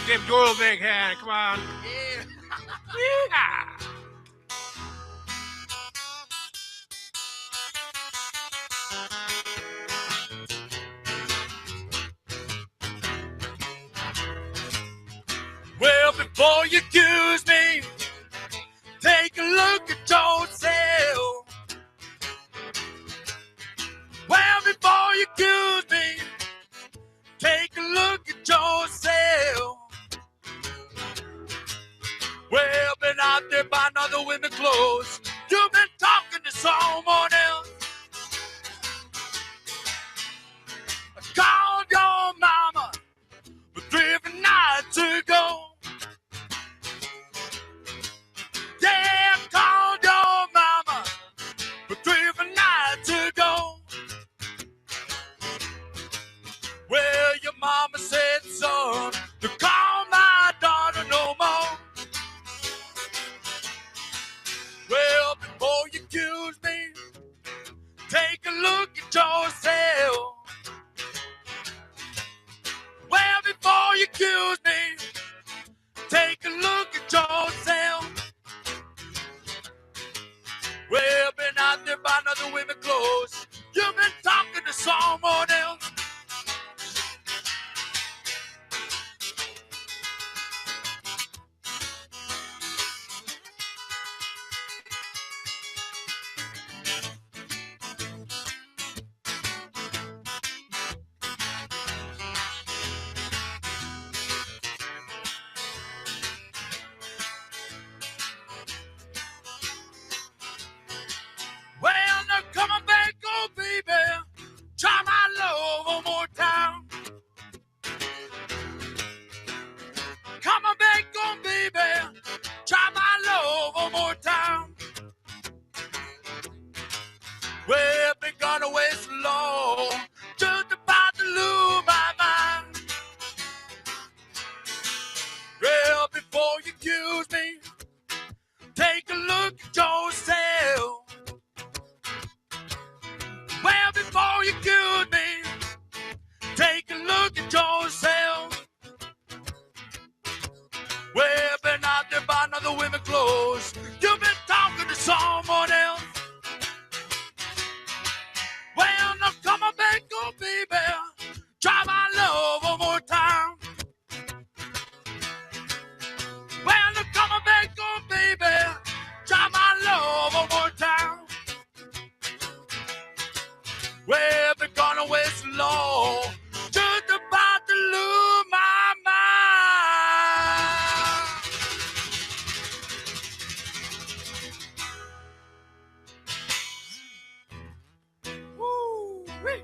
Give Joel a big hand. Come on. Yeah. Yeah. Well, before you accuse me, take a look at yourself. Well, before you accuse me, take a look at yourself. Well, been out there buying other women's clothes. You've been talking to someone else. I called your mama 3 nights ago. Yeah, I called your mama 3 nights ago. Well, your mama said, son, to call my daughter no more. Well, before you accuse me, take a look at yourself. Well, before you accuse me, take a look at yourself. Well, been out there buying other women's clothes. You've been talking to someone else. long, just about to lose my mind. Woo-wee.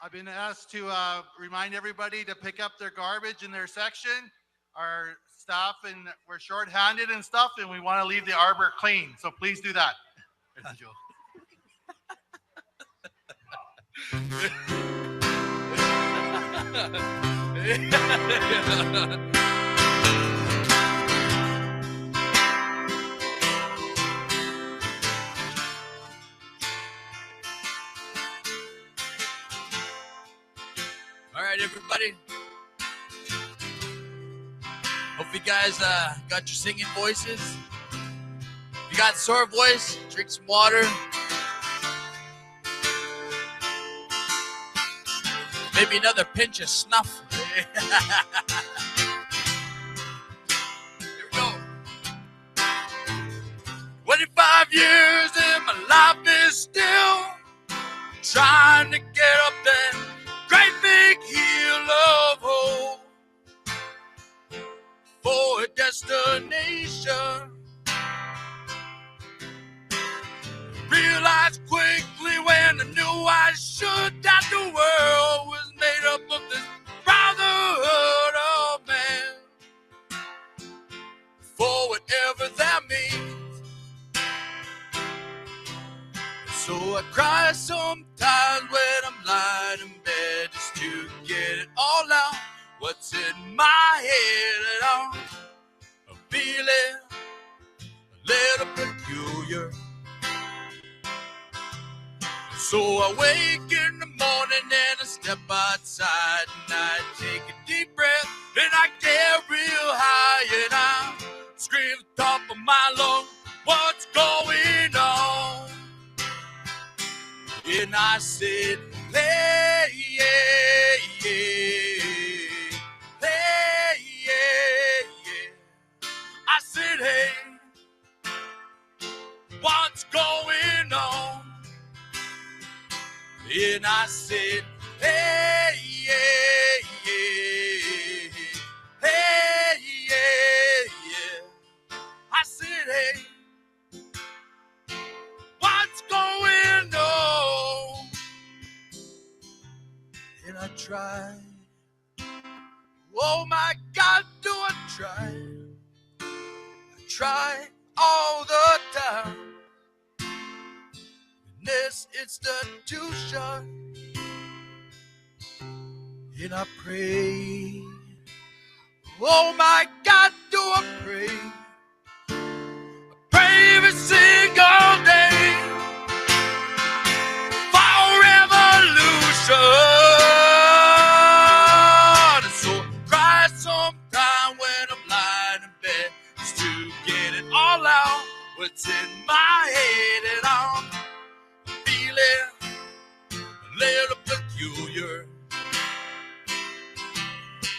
I've been asked to remind everybody to pick up their garbage in their section. Our staff, and we're short-handed and stuff, and we want to leave the arbor clean. So please do that. All right, everybody. Hope you guys got your singing voices. If you got a sore voice, drink some water. Maybe another pinch of snuff. Here we go. 25 years and my life is still trying to get up that great big hill of hope for a destination. Realized quickly when I knew I should that the world was made up of this brotherhood of man. For whatever that means. So I cry sometimes when I'm lying in bed just to get it all out. What's in my head at all? I'm feeling a little peculiar. So I wake in the morning and I step outside and I take a deep breath and I get real high and I scream at the top of my lungs, what's going on? And I said, hey, yeah, yeah, hey, yeah, yeah. I said, hey, what's going on? And I said, hey, yeah, yeah, hey, yeah, yeah. I said, hey, what's going on? And I tried, oh my God, do I try? I try all the time. This institution, and I pray. Oh my God, do I pray? I pray every single day for revolution. And so I cry sometime when I'm lying in bed just to get it all out. What's in my head and all. Feeling a little peculiar.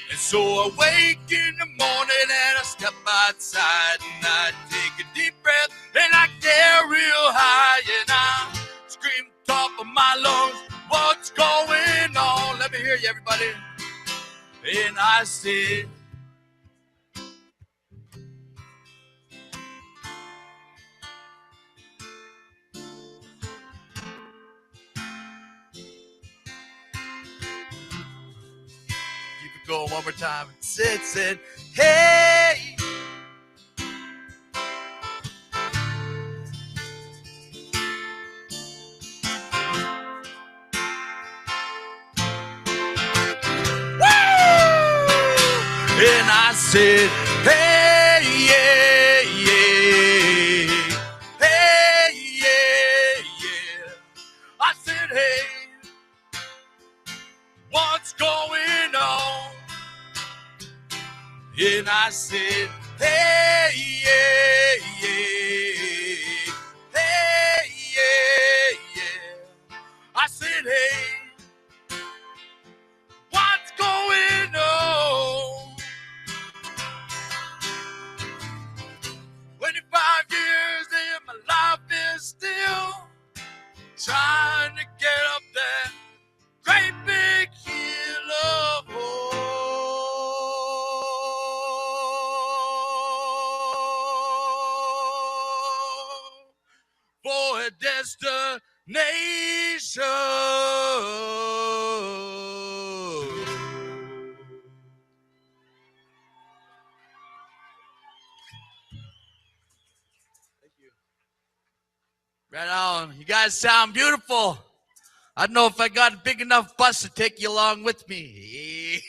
And so I wake in the morning and I step outside and I take a deep breath and I get real high and I scream top of my lungs, what's going on? Let me hear you, everybody. And I said, go one more time. Said, hey. Woo! And I said, hey, yeah, yeah. Hey, yeah, yeah. I said, hey, what's going on? And I said, hey, yeah, yeah. Hey, yeah, yeah. I said, hey, what's going on? a destination. Right on. You guys sound beautiful. I don't know if I got a big enough bus to take you along with me.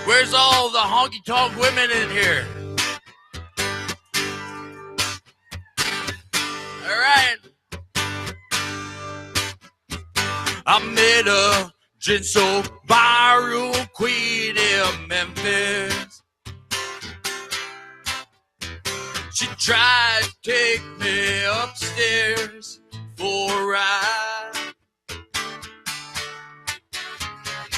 Where's all the honky-tonk women in here? All right. I met a gin-soaked barroom queen in Memphis. She tried to take me upstairs for a ride.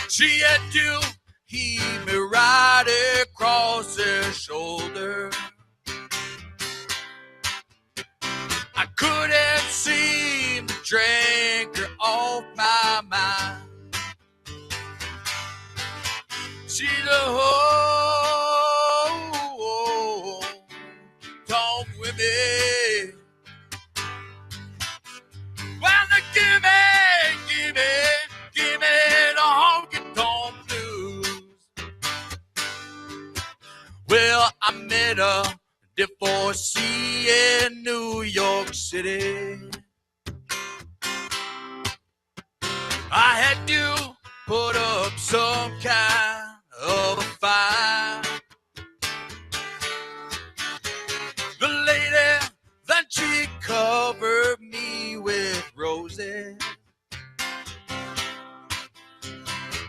She had to heave me right across her shoulder. I couldn't seem to drink her off my mind. She's a hoe, talk with me. Well, now give me the honky-tonk blues. Well, I met a divorcee in New York City. I had to put up some kind of a fight. The lady, then she covered me with roses.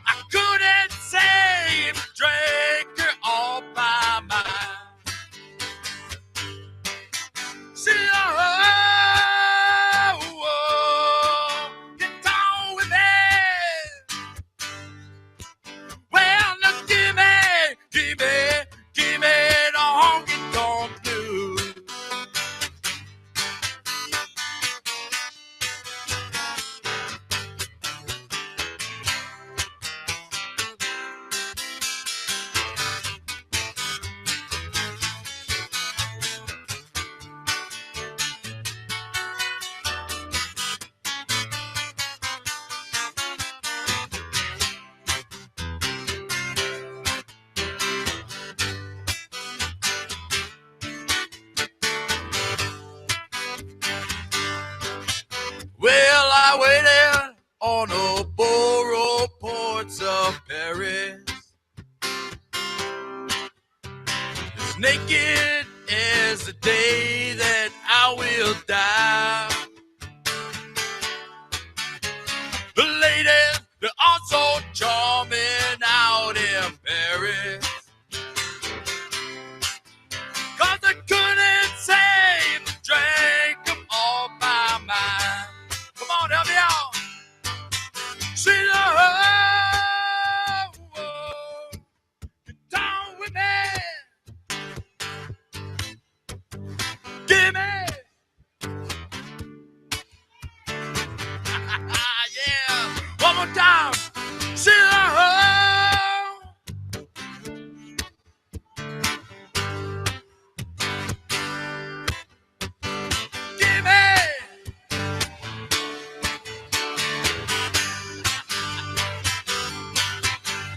I couldn't seem to drink her off my mind. She get down with me. Well, now give me the honky-tonk blues. Well, I waited on the borough ports of Paris, as naked as the day that I will die. The ladies, they're all so charming out in Paris, 'cause I couldn't save the drink them off my mind. Come on, help me out. She's a hoe, get down with me. Give me. Yeah, one more time. She's a hoe. Give me.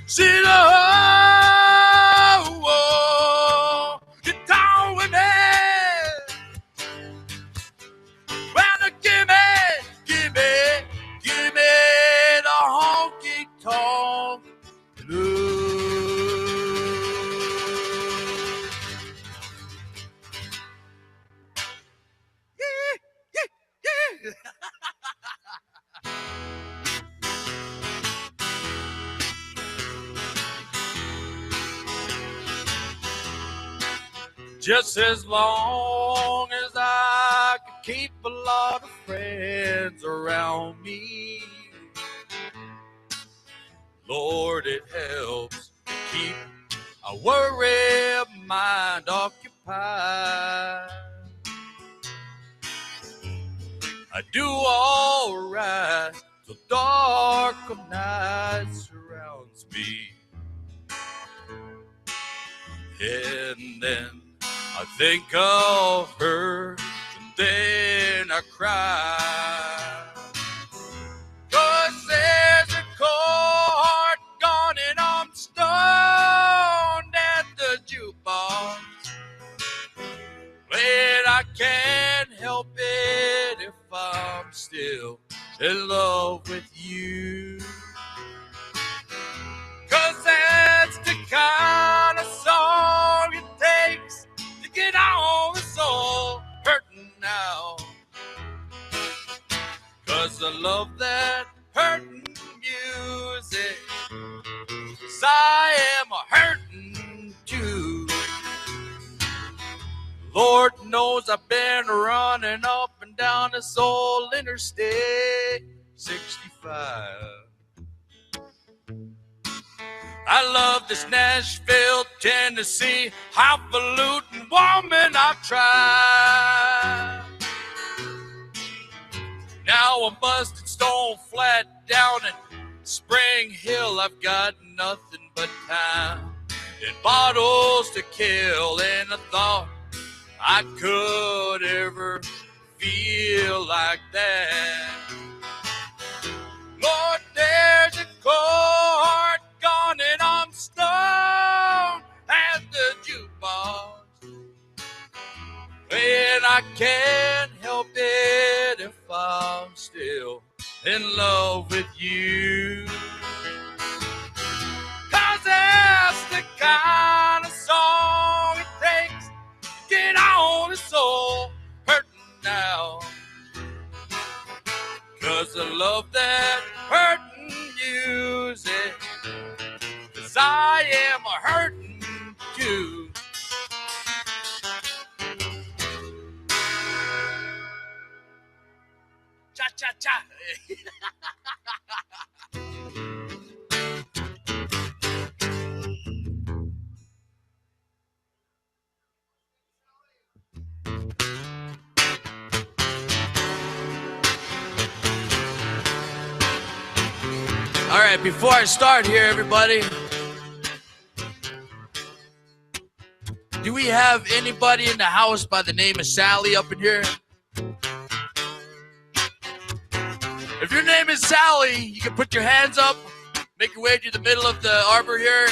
She's a hoe, get down with me. Well, now give me the honky-tonk blues. Yeah. Just as long as I can keep a lot of friends around me, Lord, it helps to keep a worried mind occupied. pie. I do all right till dark of night surrounds me. And then I think of her, and then I cry. 'Cause there's a chord gone and I'm stoned at the jukebox. But I can't help it if I'm still in love with you. 'Cause that's the kind of song it takes to get on the soul hurting now. 'Cause I love that hurting music. 'Cause I am a hurting too. Lord knows I've been running up and down this old Interstate 65. I love this Nashville, Tennessee, highfalutin woman I've tried. Now I'm busted stone flat down in Spring Hill. I've got nothing but time and bottles to kill, and I thought I could ever feel like that. Lord, there's a chord gone and I'm stoned at the jukebox. And I can't help it if I'm still in love with you. 'Cause that's the kind of song it takes to get on the soul hurting now. 'Cause I love that hurting music. 'Cause I am a hurting too. Cha-cha-cha. All right, before I start here, everybody, do we have anybody in the house by the name of Sally up in here? If your name is Sally, you can put your hands up, make your way to the middle of the arbor here,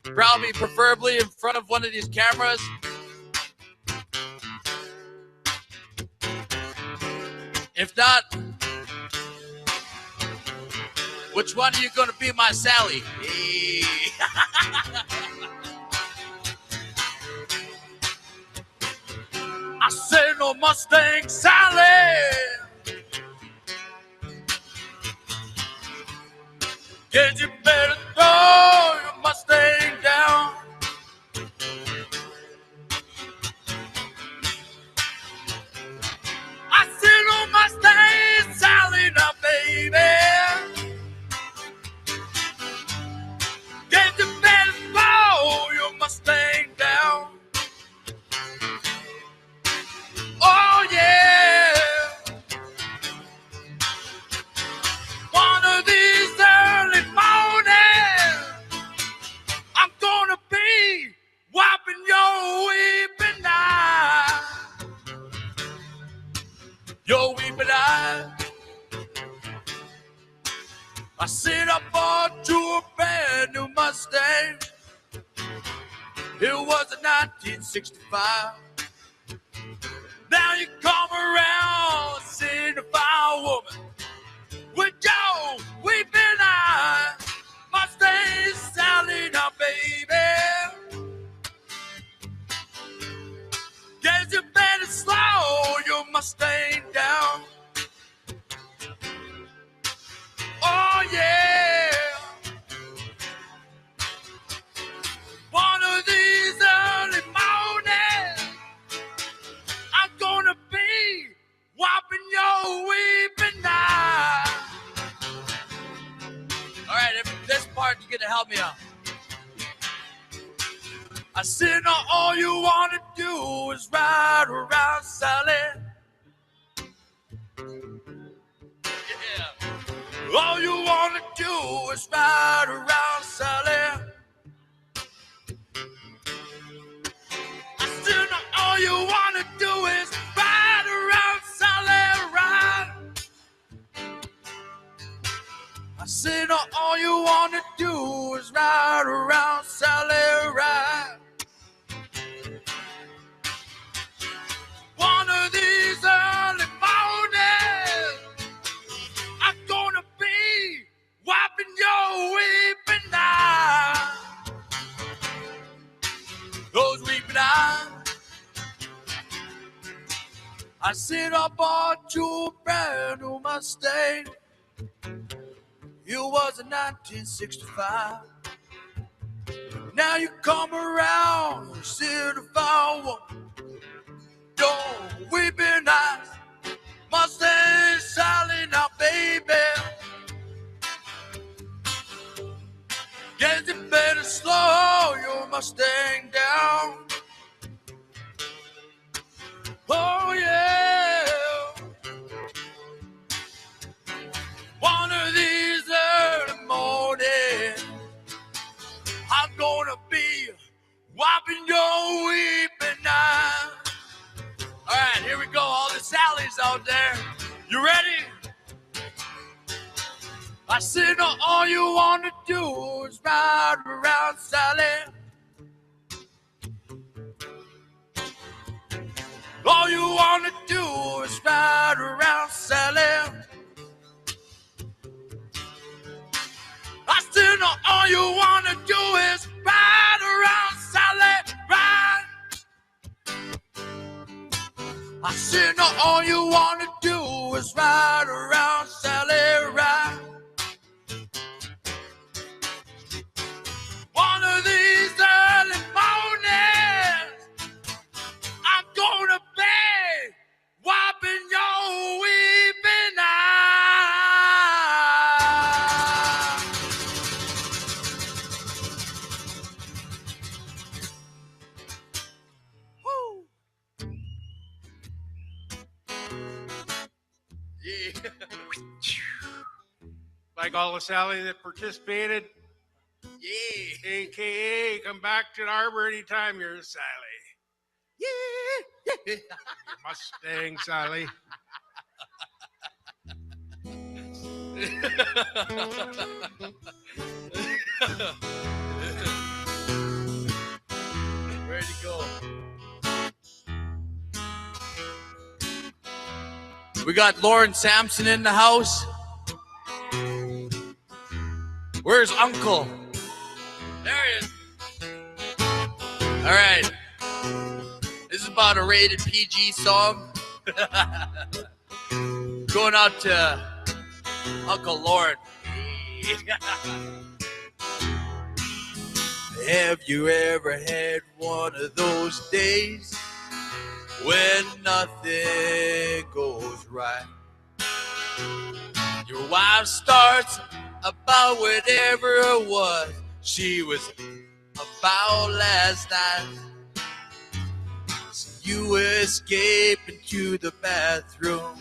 probably preferably in front of one of these cameras. If not, which one are you going to be my Sally? Hey. I say no Mustang Sally. Kid, you better throw your Mustang down. I see no Mustang Sally now, baby. Kid, you better throw your Mustang down. Oh, yeah. One of these early mornings, I'm gonna be wiping your weeping eye. Your weeping eye. I said I bought you a brand new Mustang. It was a 1965. Now you come around, seeing a fine woman with your weeping eye. Mustang Sally now, baby. Guess you better slow your Mustang down. Oh, yeah. One of these early mornings, I'm gonna be wiping your weeping eye. All right, this part, you're gonna help me out. I said, no, all you want to do is ride around, Sally. Yeah. All you want to do is ride around, Sally. I said, no, all you want to do is ride around, Sally, ride. I said, no, all you want to do is ride around, Sally, ride. One of these early mornings, I'm gonna be wiping your weeping eyes. Those weeping eyes. I said I bought you a brand new Mustang. It was in 1965. Now you come around and sit if I want. Don't weep in eyes, Mustang Sally now, baby. Guess you better slow your Mustang down. Oh yeah. One of these early mornings, I'm gonna be wiping your weeping eyes. All right, here we go. All the Sallys out there. You ready? I said, no, all you want to do is ride around, Sally. All you want to do is ride around, Sally. I said, no, all you want to do is ride around, Sally, ride. I said, no, all you want to do is ride around, Sally, ride. One of these early mornings, I'm gonna be wiping your weeping eyes. Woo. Yeah. Like all the Sally that participated, Yeah. AKA come back to the Arbor anytime you're Sally. Yeah. Your Mustang Sally. Ready to go. We got Lauren Sampson in the house. Where's Uncle? There he is. All right. This is about a rated PG song. Going out to Uncle Lauren. Have you ever had one of those days when nothing goes right? Your wife starts about whatever it was she was about last night. So you escape into the bathroom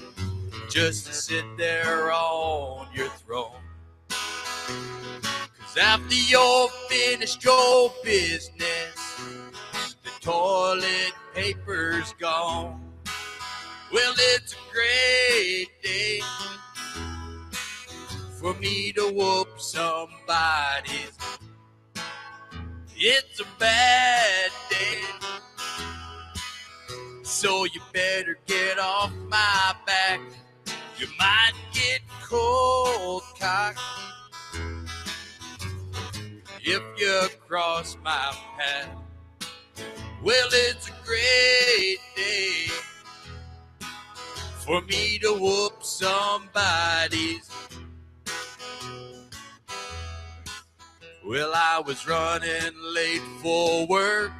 just to sit there on your throne. 'Cause after you're finished your business, the toilet paper's gone. Well, it's a great day for me to whoop somebody's. It's a bad day, so you better get off my back. You might get cold cocked if you cross my path. Well, it's a great day for me to whoop somebody's. Well, I was running late for work,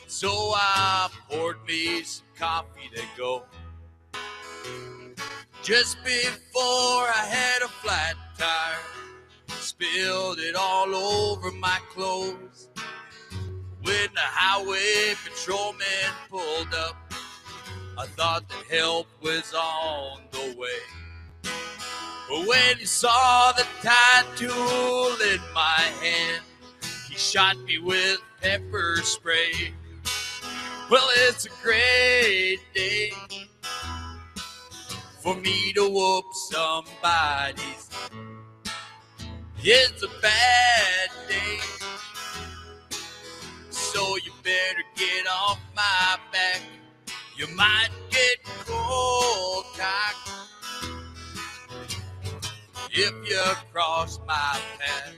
so I poured me some coffee to go. Just before I had a flat tire, spilled it all over my clothes. When the highway patrolman pulled up, I thought that help was on the way. But when he saw the tie tool in my hand, he shot me with pepper spray. Well, it's a great day for me to whoop somebody's. It's a bad day, so you better get off my back. You might get cold cocked if you cross my path.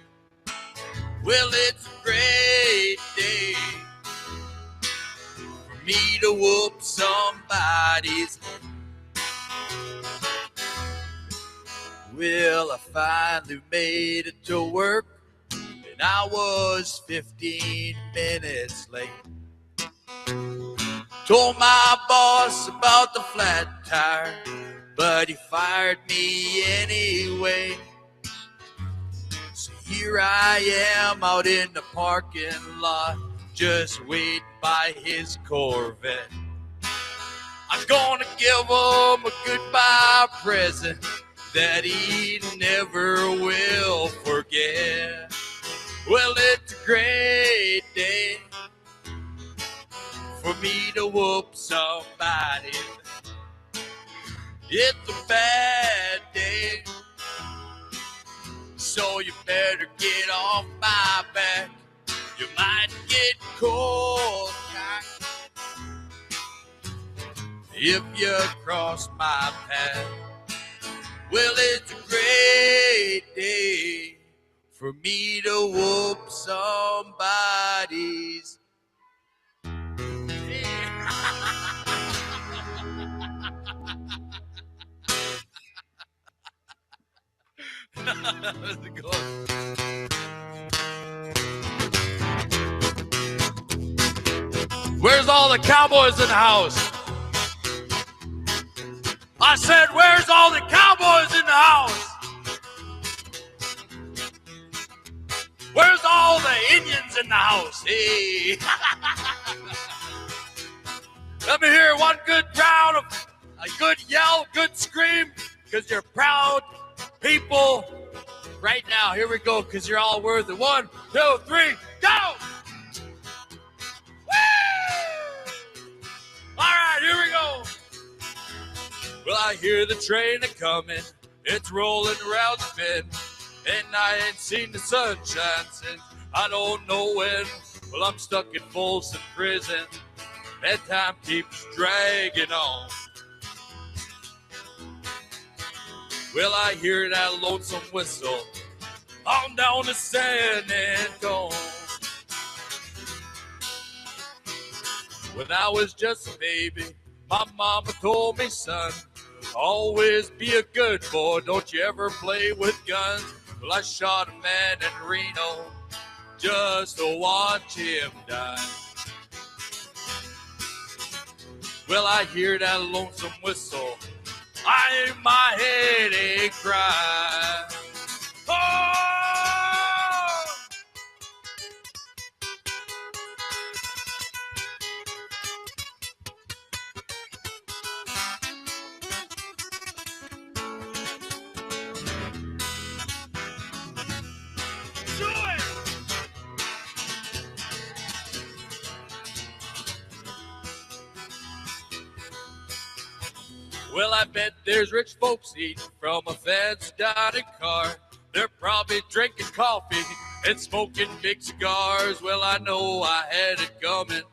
Well, it's a great day for me to whoop somebody's. Well, I finally made it to work, and I was 15 minutes late. Told my boss about the flat tire, but he fired me anyway. So here I am out in the parking lot, just waiting by his Corvette. I'm gonna give him a goodbye present that he never will forget. Well, it's a great day for me to whoop somebody. It's a bad day, so you better get off my back. You might get cold if you cross my path. Well, it's a great day for me to whoop somebody's. Where's all the cowboys in the house? I said, where's all the cowboys in the house? Where's all the Indians in the house? Hey. Let me hear one good round of a good yell, good scream, because you're proud people right now. Here we go, because you're all worth it. 1, 2, 3, go! Woo! All right, here we go. Well, I hear the train a-coming, it's rolling around the bend, and I ain't seen the sunshine since I don't know when. Well, I'm stuck in Folsom Prison, that time keeps dragging on. Well, I hear that lonesome whistle on down the San Antonio. When I was just a baby, my mama told me, son, always be a good boy, don't you ever play with guns. Well, I shot a man in Reno just to watch him die. Well, I hear that lonesome whistle, I aim my head and cry. Oh! Do it! Well, I bet there's rich folks eating from a fence-dotted car. They're probably drinking coffee and smoking big cigars. Well, I know I had it coming.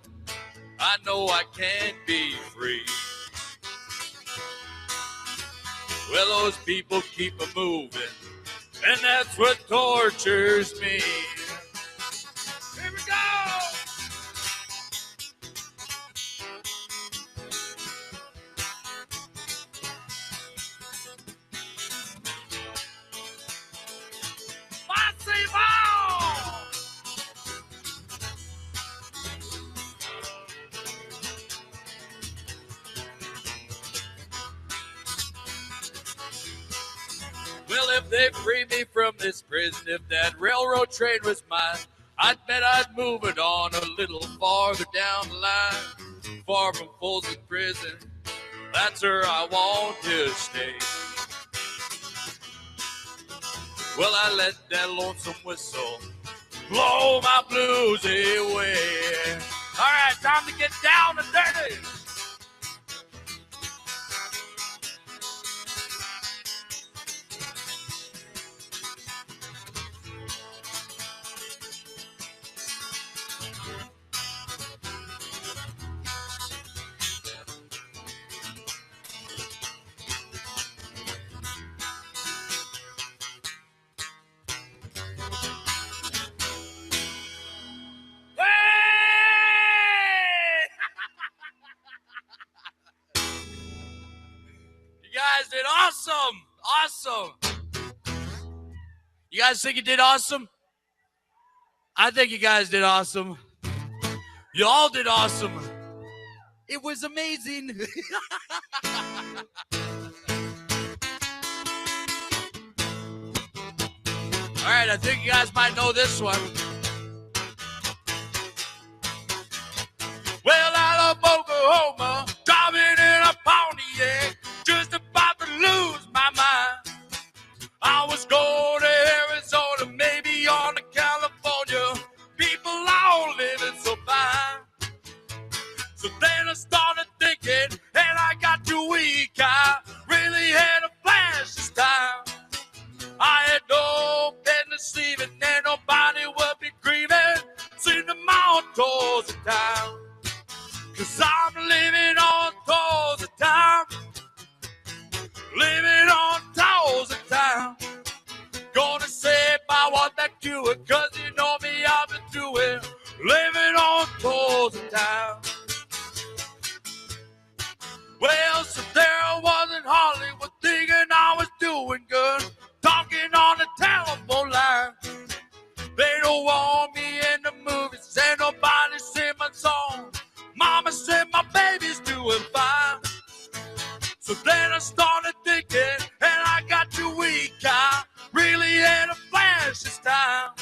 I know I can't be free. Well, those people keep a moving, and that's what tortures me. Here we go! Well, if they free me from this prison, if that railroad train was mine, I'd bet I'd move it on a little farther down the line, far from Folsom Prison. That's where I want to stay. Well, I let that lonesome whistle blow my blues away. All right, time to get down and dirty. You guys did awesome. Awesome. You guys think you did awesome? I think you guys did awesome. You all did awesome. It was amazing. All right, I think you guys might know this one. Well, out of Oklahoma, driving in a Pontiac, just about to lose my mind. I was going to Arizona, maybe on to California. People all living so fine. So then I started thinking, and I got too weak. I really had a flash this time. I had no business leaving, and nobody would be grieving. Seen the mountains of town. 'Cause I'm living on toes of time. Living on toes of time. Gonna say by what that do it, 'cause you know me, I've been doing. Living on toes of time. Well, so there I was in Hollywood, thinking I was doing good. Talking on the telephone line. They don't want me in the movies, ain't nobody sing my song. Mama said my baby's doing fine. So then I started thinking, and I got too weak. I really had a flash this time.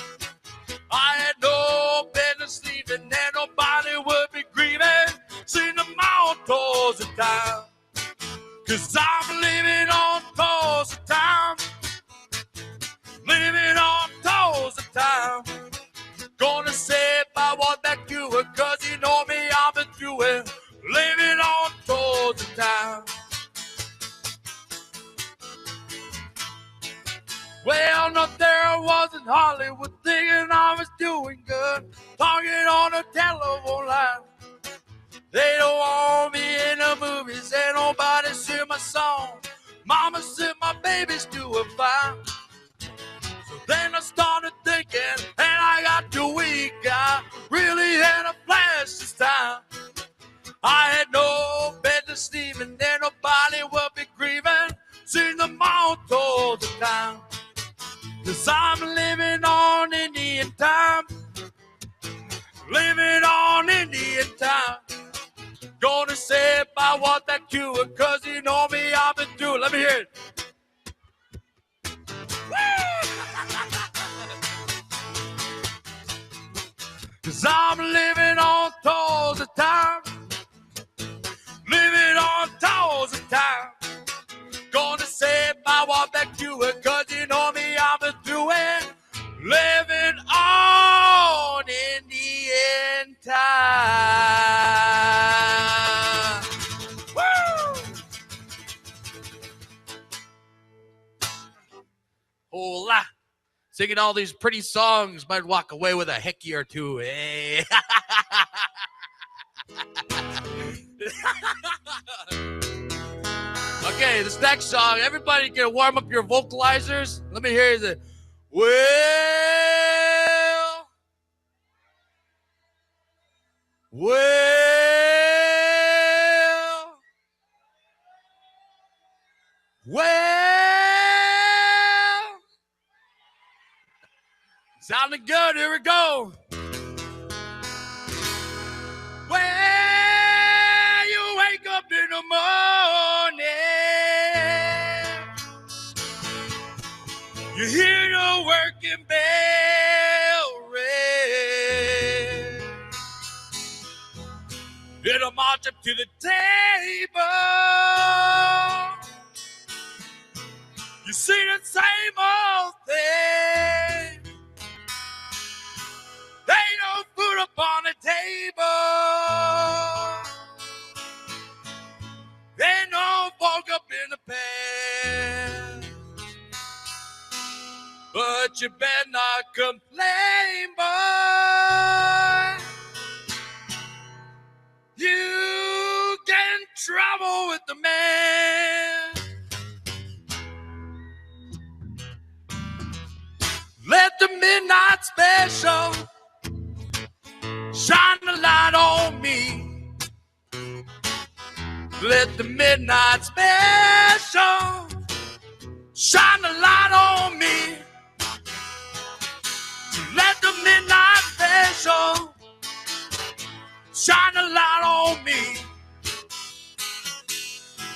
I had no business leaving, and nobody would be grieving. Seen the mountains of time. 'Cause I'm living on toes of time. Living on toes of time. Gonna say by what that do it, 'cause you know me, I've been through it. Living on toes of time. Well, no, there I was in Hollywood, thinking I was doing good. Talking on the telephone line. They don't want me in the movies, ain't nobody sing my song. Mama said my baby's doing fine. Then I started thinking, and I got too weak. I really had a flash this time. I had no business leaving, and nobody would be grieving. Seen the mountains of time. 'Cause I'm living on Indian time. Living on Indian time. Gonna say by what that do it, 'cause you know me, I've been through it. Let me hear it. Woo! 'Cause I'm living on toes of time. Living on toes of time. Gonna say by what that do it, 'cause you know me, I've been through it. Living on Indian time. Woo! Hola. Singing all these pretty songs, might walk away with a hickey or two. Eh? Okay, this next song, everybody can warm up your vocalizers. Let me hear you. Well, sounding good. Here we go. Well, you wake up in the morning, you hear the working bell ring. march up to the table. You see the same old thing. There ain't no food up on the table. There ain't no fork up in the pan. But you better not complain, boy. You get in trouble with the man. Let the midnight special shine the light on me. Let the midnight special shine the light on me. Let the midnight special shine the light on me.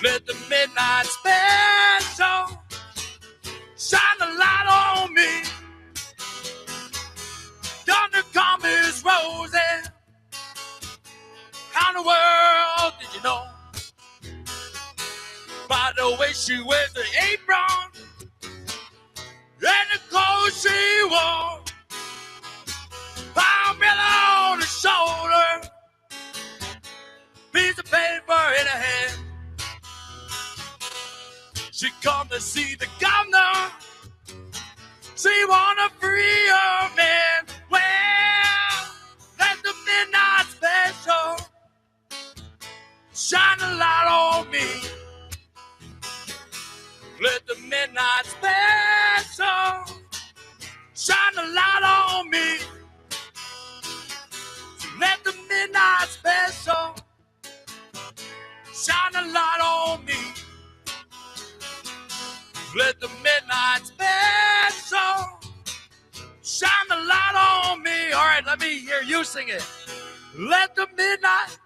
Let the midnight special shine the light on me. Yonder comes Rosanne. How in the world did you know? By the way she wears the apron and the clothes she wore. Umbrella on the shoulder, piece of paper in her hand. She come to see the governor. She wanna free her man. Well, let the midnight special shine a light on me. Let the midnight special shine a light on me. Let the midnight special shine a light on me. Let the midnight special shine the light on me. All right, let me hear you sing it. Let the midnight.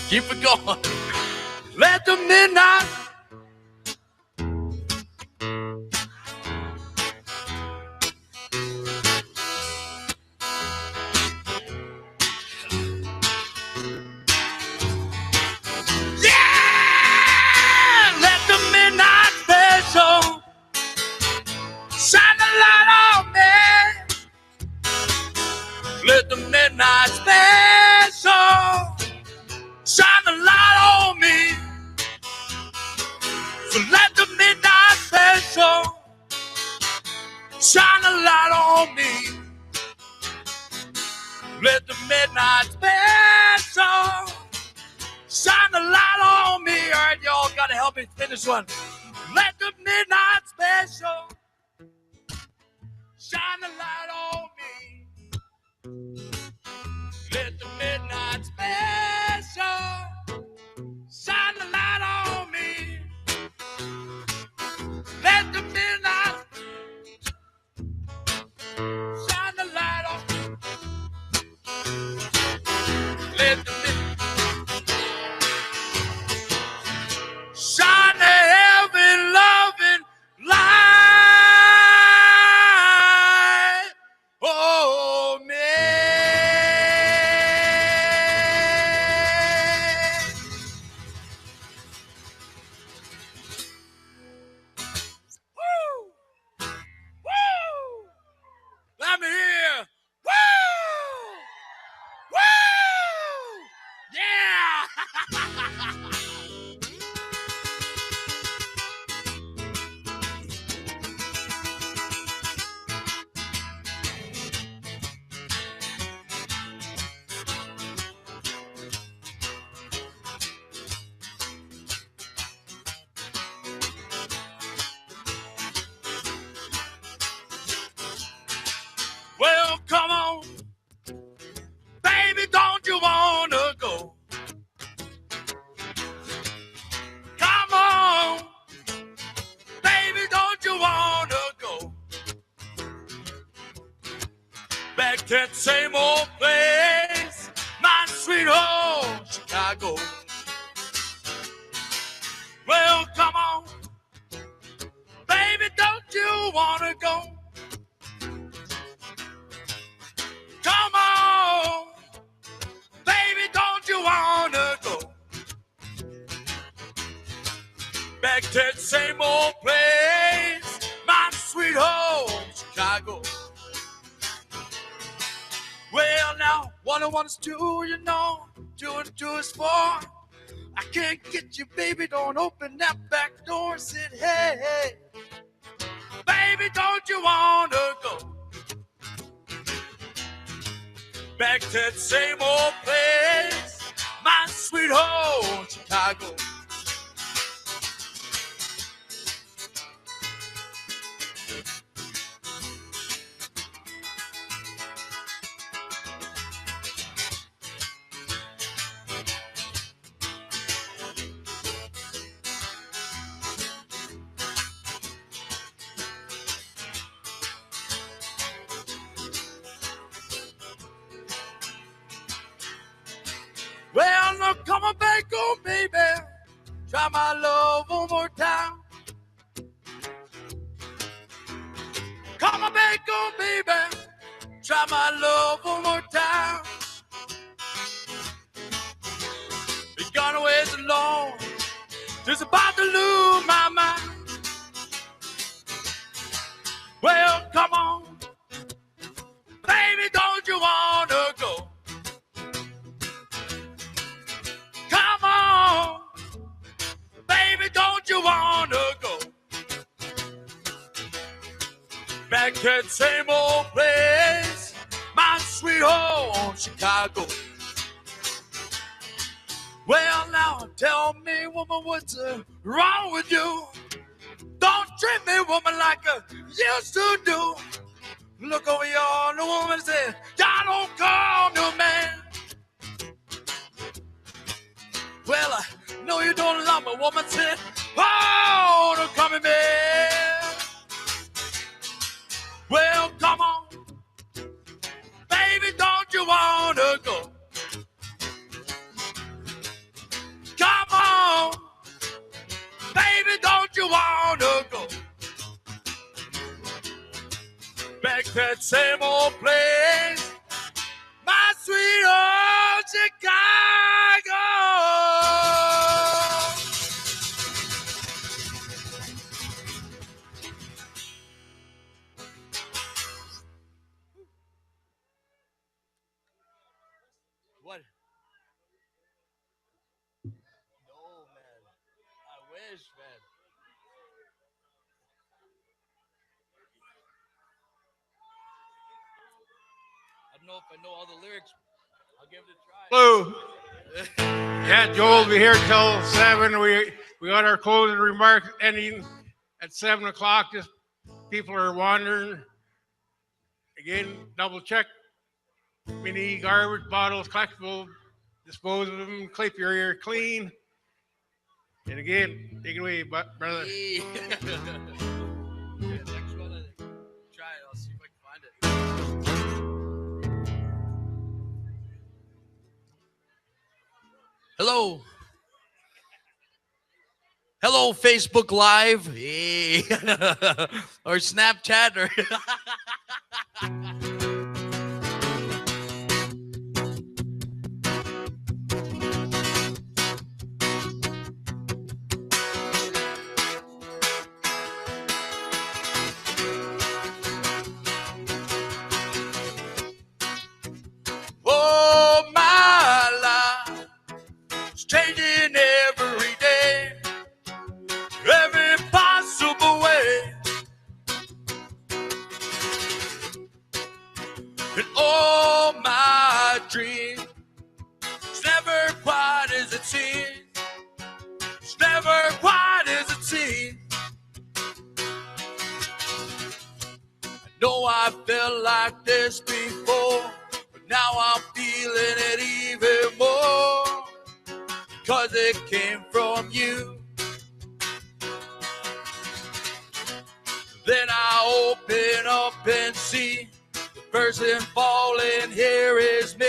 Keep it going. Let the midnight. Yeah! Let the midnight special shine the light on me. Let the midnight special shine the light on me. So let the midnight special shine the light on me. Let the midnight special shine the light on me. All right, y'all gotta help me finish one. Let the midnight special shine the light on me. Let the midnight special shine the light on me. Let the midnight shine the light on me. Let the midnight shine the heaven loving light. Oh, man. Let me hear. Woo! Woo! Yeah! Well, come on, baby, don't you wanna go? Come on, baby, don't you wanna go? Back to that same old place, my sweet home, Chicago. Well, wanna go? Come on, baby, don't you wanna go back to that same old place, my sweet home, Chicago? Well, now, what I want is to, you know, two and two is four. I can't get you, baby, don't open that back door. Said, hey, hey, baby, don't you wanna go back to that same old place, my sweet home, Chicago? Well, now come on back home, baby. Try my love one more time. Come on back home, baby. Try my love one more time. Been gone away so long, just about to lose my mind. Well, come on, baby, don't you wanna go? Come on, baby, don't you wanna go back to that same old place, my sweet home, Chicago? Well, now tell me, woman, what's wrong with you? Don't treat me, woman, like I used to do. Look over here on the woman and say, I don't call no man. Well, I know you don't love me, woman said, oh, don't come in man. Well, come on, baby, don't you wanna go? Come on, baby, don't you wanna go back to that same old place, my sweet old Chicago? What? No, man. I wish, man. I don't know if I know all the lyrics. I'll give it a try. Hello. Yeah, Joel will be here till 7. We got our closing remarks ending at 7 o'clock. Just people are wandering. Again, double check. Mini garbage bottles, collectible, dispose of them, keep your ear clean. And again, take it away, brother. Yeah, next one, try it. I'll see if I can find it. Hello. Hello, Facebook Live. Hey. Or Snapchat. Or oh, my life is changing every day, every possible way. And all my dreams, it's never quite as it seems. It's never quite as it seems. I know I felt like this before, but now I'm feeling it even more, 'cause it came from you. Then I open up and see the person falling here is me.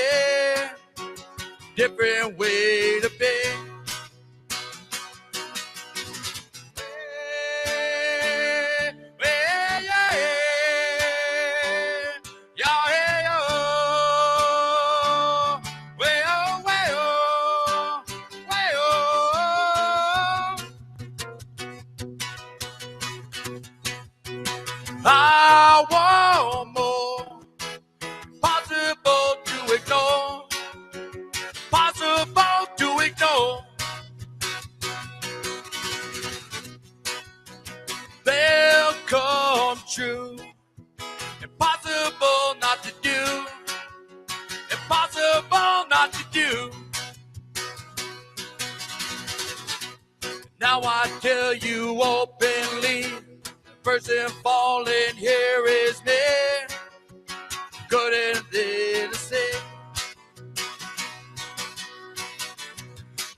Different way to be. Hey, hey, yeah. I want more. Possible to ignore. Possible to ignore. They'll come true. Impossible not to do. Impossible not to do. Now I tell you openly, the person falling here is me. Couldn't it say?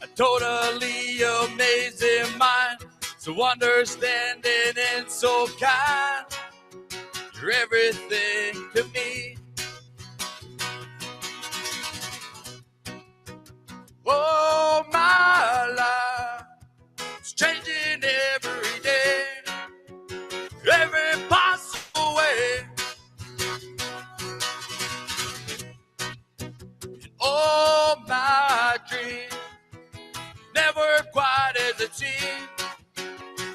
A totally amazing mind, so understanding and so kind. You're everything to me. Oh, my life is changing every day, every possible way. And all my dreams never quite as it seems.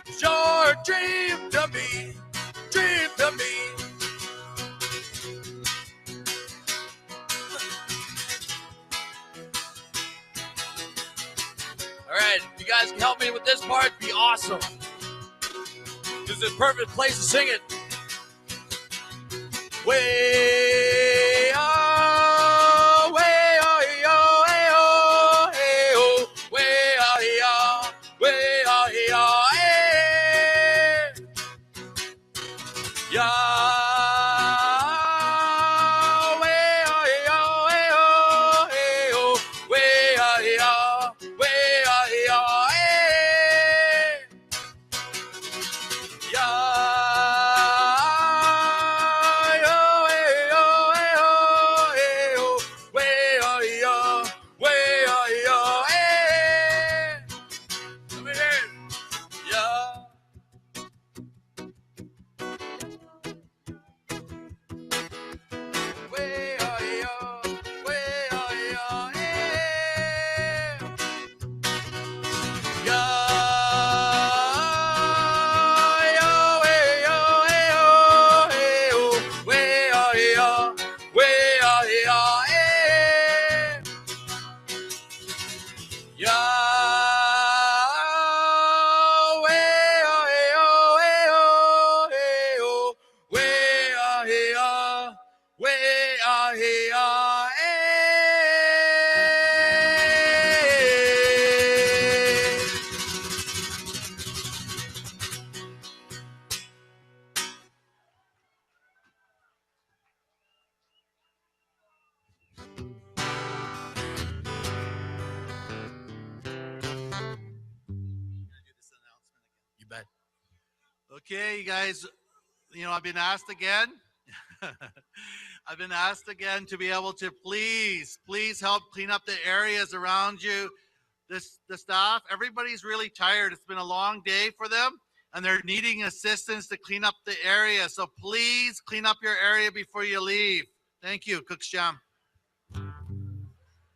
It's your dream to me, dream to me. All right, if you guys can help me with this part, it'd be awesome. This is a perfect place to sing it. Way oh, way oh, yo, hey oh, hey oh, way oh, yo, way oh, yo, hey. Yeah. Way oh, yo, hey oh, hey oh, way oh, yo, way oh, yo, hey. Yeah. You bet. Okay, you guys, I've been asked again. I've been asked again to be able to please help clean up the areas around you. The staff, everybody's really tired. It's been a long day for them, and they're needing assistance to clean up the area. So please clean up your area before you leave. Thank you, Kukpi7.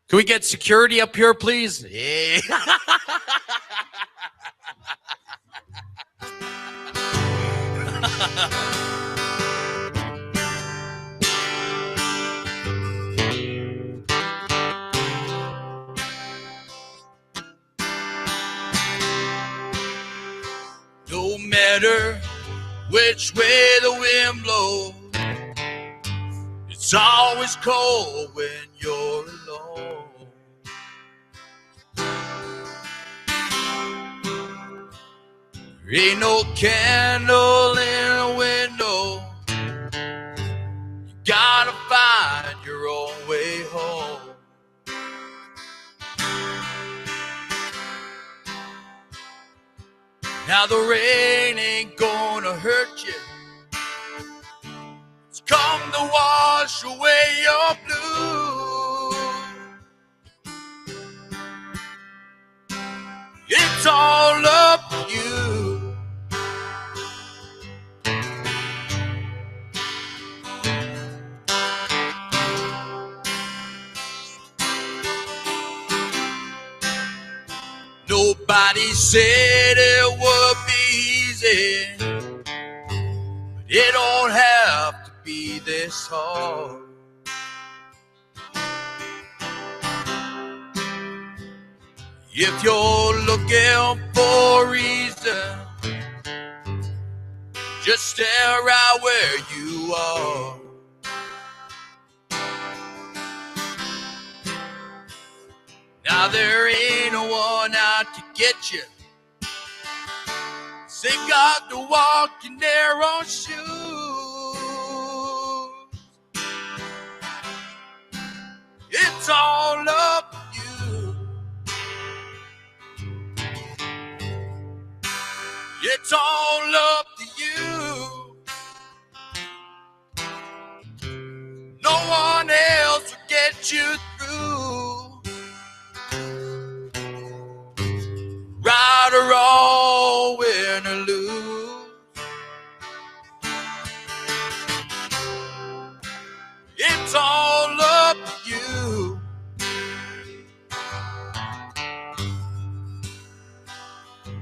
Can we get security up here, please? Yeah. No matter which way the wind blows, it's always cold when you're alone. There ain't no candle in a window. You gotta find your own way home. Now the rain ain't gonna hurt you. It's come to wash away your blues. It's all up to you. Nobody said it would be easy, but It don't have to be this hard. If you're looking for a reason, just stay right where you are. Now there ain't no one out to get you. They got to walk in their own shoes. It's all up to you. It's all up to you. No one else will get you through. Right or wrong, win or lose. It's all up to you.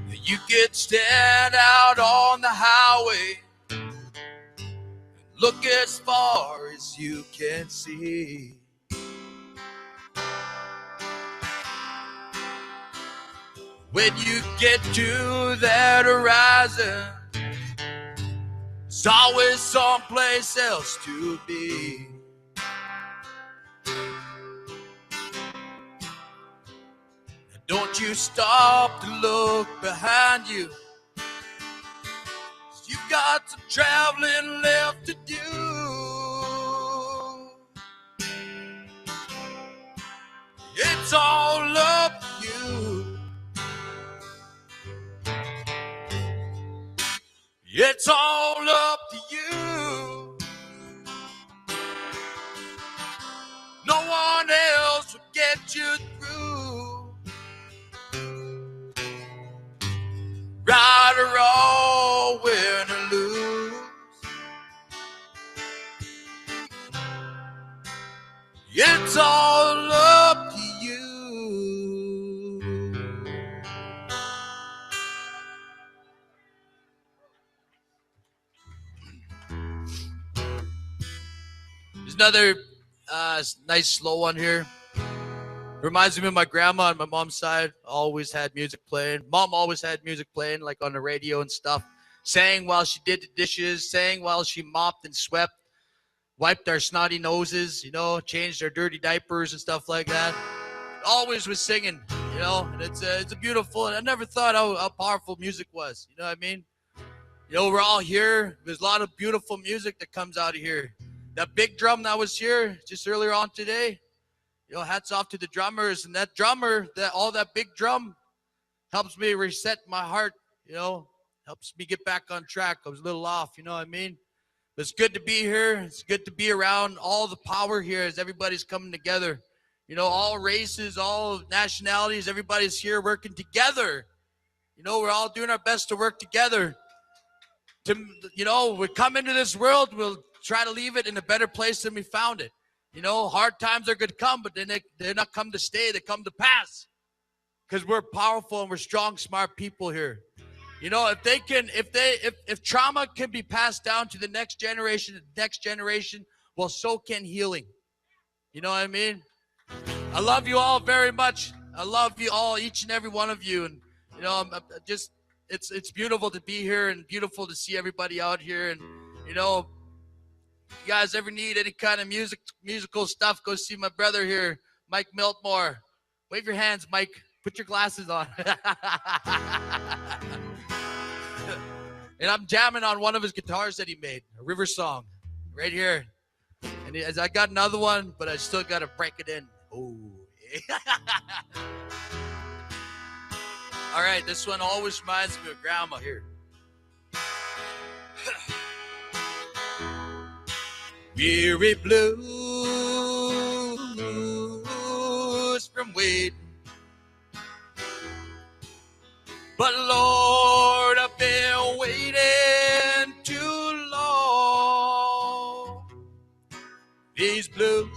You could stand out on the highway and look as far as you can see. When you get to that horizon, there's always someplace else to be. Don't you stop to look behind you. You've got some traveling left to do. It's all up to you. It's all up to you. No one else will get you through. Right or wrong, win or lose. It's all up to you. There's another nice slow one here. Reminds me of my grandma on my mom's side. Always had music playing. Mom always had music playing, like on the radio and stuff. Sang while she did the dishes. Sang while she mopped and swept. Wiped our snotty noses, changed our dirty diapers and stuff like that. Always was singing, and it's a beautiful, and I never thought how powerful music was. You know what I mean? We're all here. There's a lot of beautiful music that comes out of here. That big drum that was here just earlier on today, hats off to the drummers. And that drummer, all that big drum helps me reset my heart, helps me get back on track. I was a little off, you know what I mean? But it's good to be here. It's good to be around all the power here as everybody's coming together. All races, all nationalities, everybody's here working together. We're all doing our best to work together. We come into this world, we'll try to leave it in a better place than we found it. Hard times are going to come, but they're not come to stay. They come to pass because we're powerful and we're strong, smart people here. If trauma can be passed down to the next generation, well, so can healing. You know what I mean? I love you all very much. I love you all, each and every one of you. And, it's beautiful to be here and beautiful to see everybody out here. And, if you guys ever need any kind of musical stuff, go see my brother here, Mike Miltmore. Wave your hands, Mike. Put your glasses on. And I'm jamming on one of his guitars that he made, a river song, right here. And I got another one, but I still got to break it in. Oh. All right, this one always reminds me of Grandma here. Weary blues from waiting, but Lord, I've been waiting too long. These blues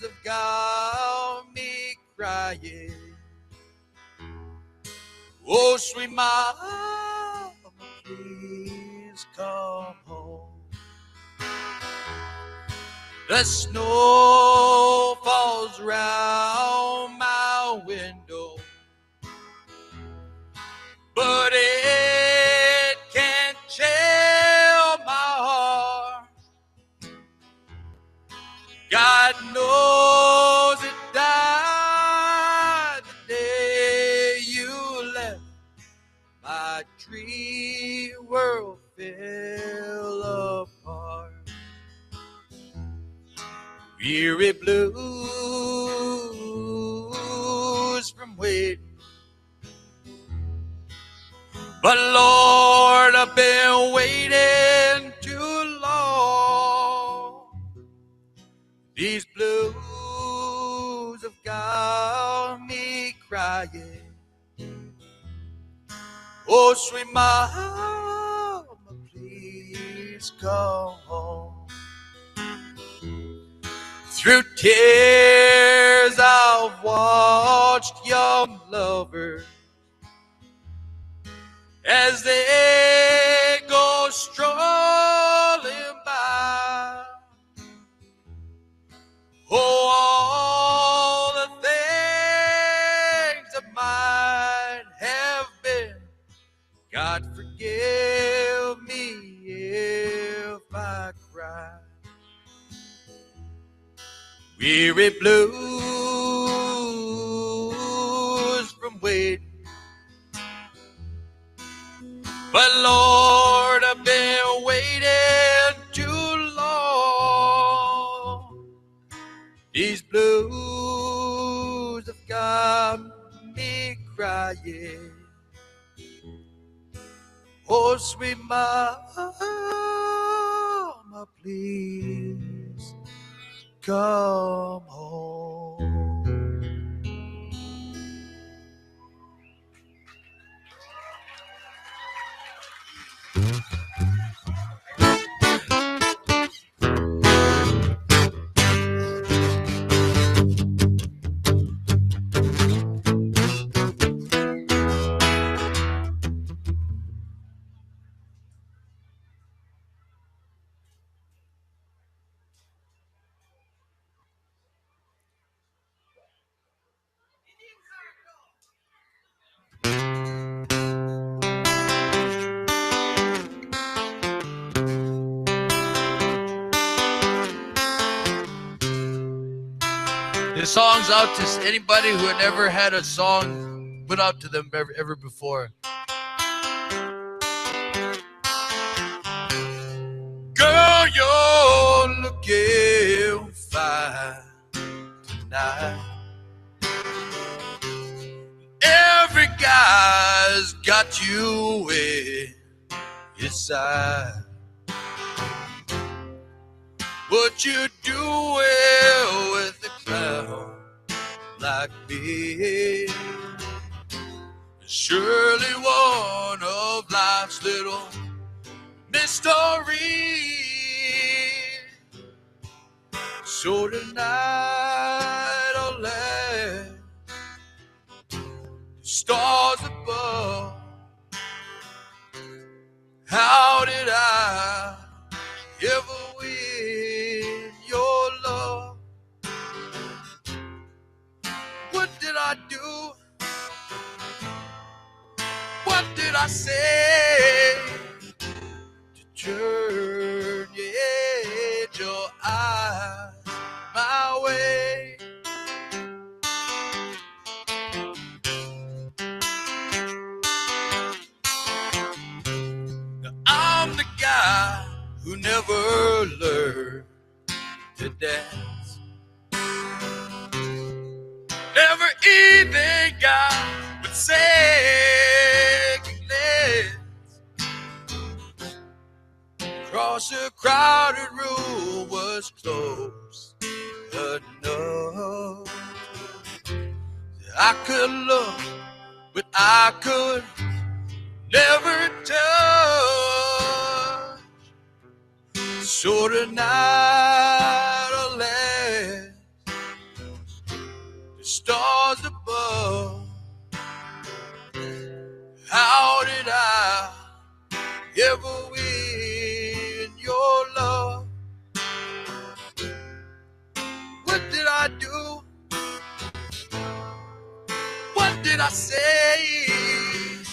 have got me crying. Oh, sweet mama, please come The snow falls round my window, but it can't chill my heart. God knows it died the day you left. My dream world fell apart. Weary blues from waiting, but Lord, I've been waiting too long. These blues have got me crying. Oh, sweet mama, please come home. Through tears I've watched young lovers as they go strolling by. Oh, all the things that might have been, God forgive me if I cry. Weary blues from waiting, but Lord, I've been waiting too long. These blues have got me crying. Oh, sweet mama, please come home. This song's out to anybody who had never had a song put out to them ever before. Girl, you're looking fine tonight. Every guy's got you in his side. But you do well with a clown like me. Surely one of life's little mysteries. So tonight I'll let the stars above. How did I ever win your love? What did I do? What did I say to turn your eyes my way? Now, I'm the guy who never learned to dance, never even got but second glance. Across a crowded room was close enough. I could look, but I could never touch. So tonight I'll let the stars above. How did I ever win your love? did I say?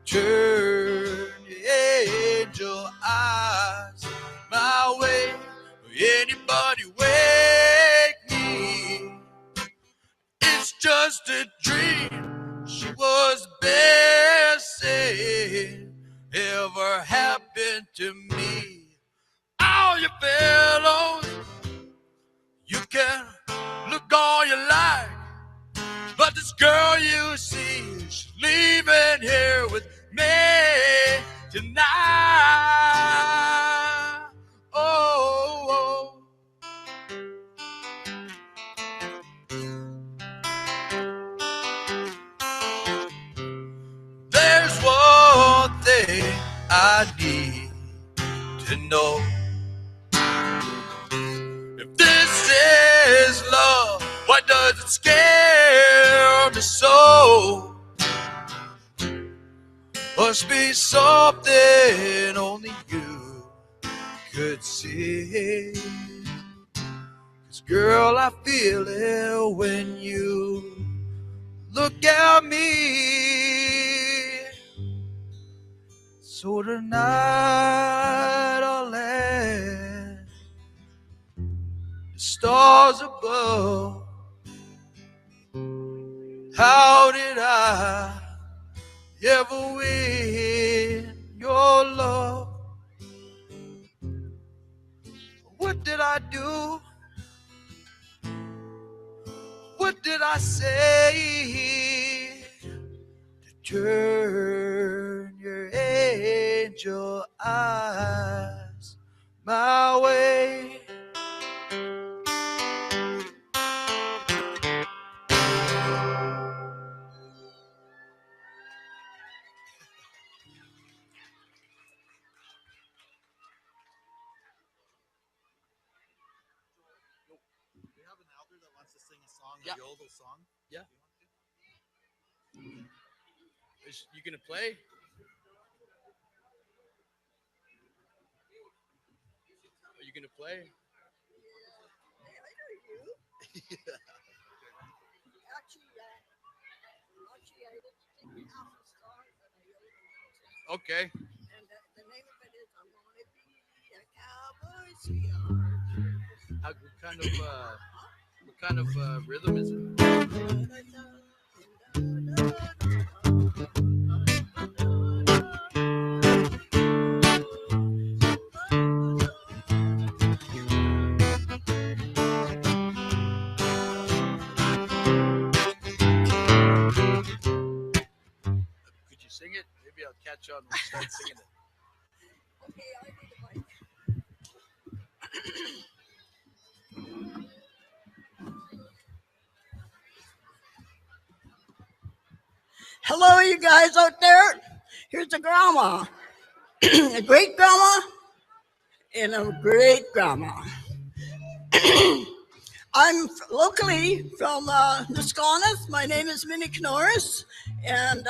Turn your angel eyes my way. Anybody wake me? It's just a dream. She was the best thing ever happened to me. All you fellows, you can look all you like, but this girl you see, she's leaving here with me tonight. Oh, there's one thing I need to know. If this is love, why does it scare me so? Must be something only you could see. 'Cause girl, I feel it when you look at me. So tonight I'll let the stars above. How did I ever win your love? What did I do? What did I say to turn your angel eyes my way? Yeah. Yodel song? Yeah. You gonna play? Are you gonna play? Okay. What kind of rhythm is it? Could you sing it? Maybe I'll catch on when you start singing it. Hello, you guys out there. Here's a grandma, a great grandma, and a great grandma. I'm locally from Nisquannas. My name is Minnie Knorris, and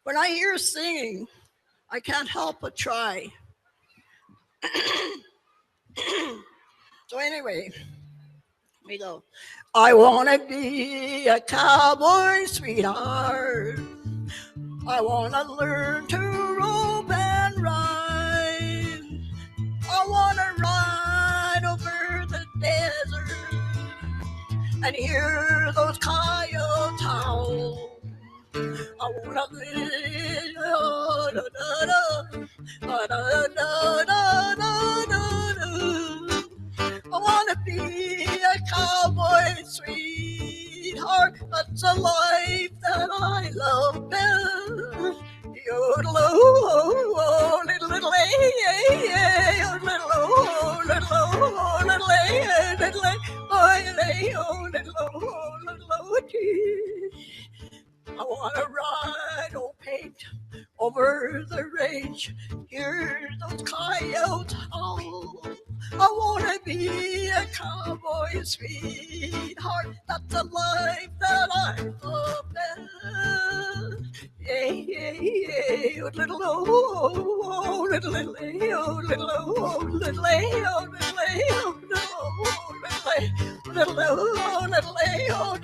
when I hear singing, I can't help but try. So anyway, we go. I want to be a cowboy, sweetheart. I want to learn to rope and ride. I want to ride over the desert and hear those coyotes howl. I want to I want to be a cowboy, sweetheart. That's a life that I love best. Yodel-o, little, little, I want to ride, oh, paint over the range. Hear those coyotes howl. I want to be a cowboy, sweetheart. That's a life that I love best. Yeah, yeah, yeah. Oh, little, oh, little, little, oh, little, oh, little, oh, little, oh, little, little, oh, little, oh,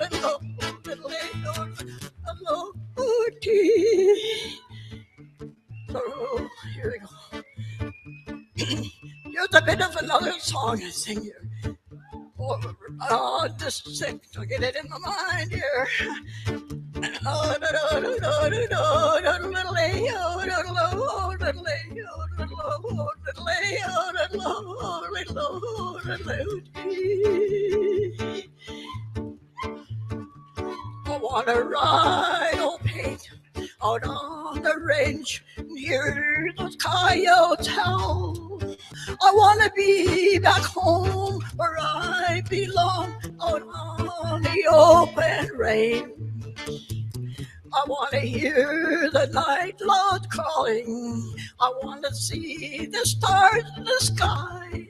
little, song and sing here. Oh, just sing to get it in my mind here. I want to ride old paint out on the range near those coyotes howl. I want to be back home where I belong out on the open range. I want to hear the night loud calling. I want to see the stars in the sky.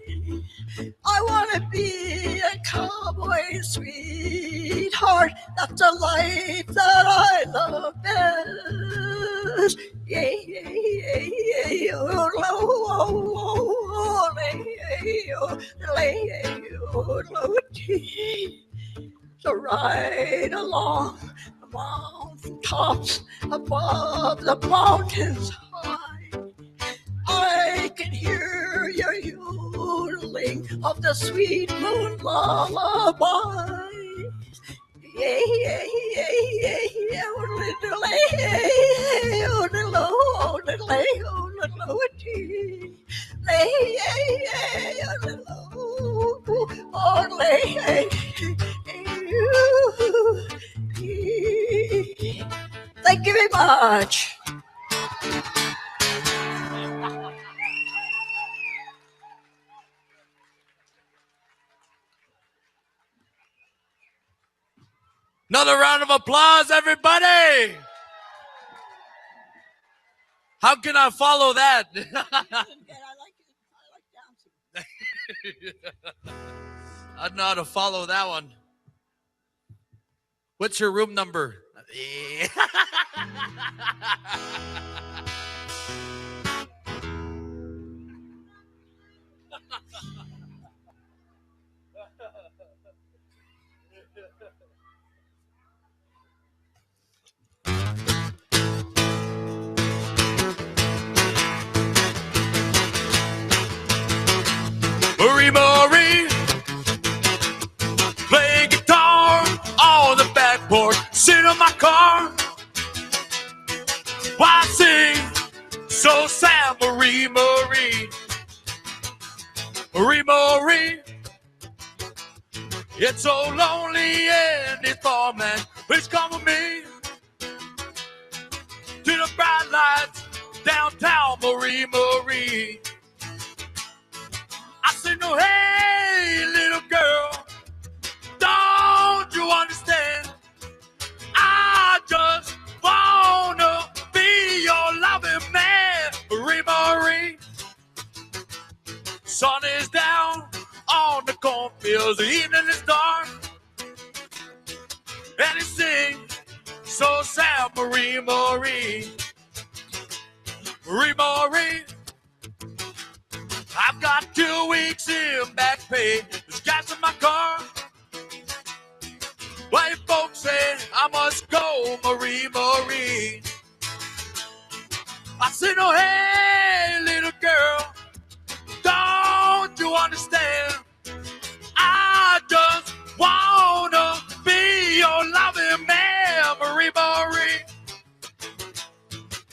I want to be a cowboy sweetheart. That's a life that I love best. Yeah, yeah, yeah, yeah. Oh, so ride along the mountain tops above the mountains high. I can hear your yodeling of the sweet moon lullaby. Yeah, yeah, yeah, yeah, yeah, thank you very much. Another round of applause, everybody. How can I follow that? I don't know how to follow that one. What's your room number? Marie, play guitar on the back porch, sit in my car. Why sing so sad, Marie? It's so lonely in this farm, man. Please come with me to the bright lights downtown, Marie. I said, no, hey, little girl, don't you understand? I just wanna be your loving man, Marie. Sun is down on the cornfields, the evening is dark, and it sings so sad, Marie. I've got 2 weeks in back pay. There's gas in my car. White folks say I must go, Marie. I said, oh, hey, little girl, don't you understand? I just wanna be your loving man, Marie.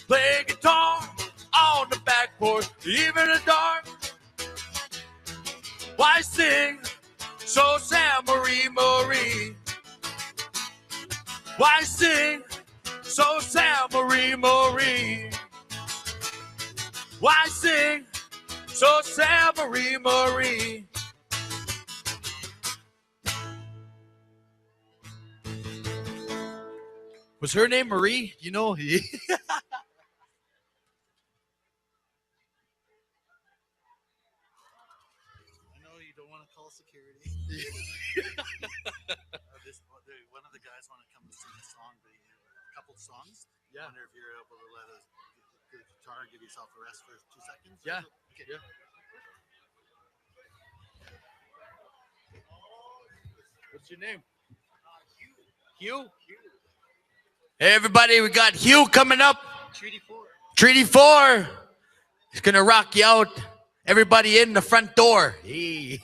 Play guitar on the back porch, even in the dark. Why sing so sad, Marie? Why sing so sad, Marie? Why sing so sad, Marie? Was her name Marie? You know? One of the guys want to come and sing a song, a couple songs. Yeah. I wonder if you're able to let us get the guitar and give yourself a rest for 2 seconds. Yeah. Okay. Yeah. What's your name? Hugh. Hey, everybody, we got Hugh coming up. Treaty 4. He's going to rock you out. Everybody in the front door. Hey.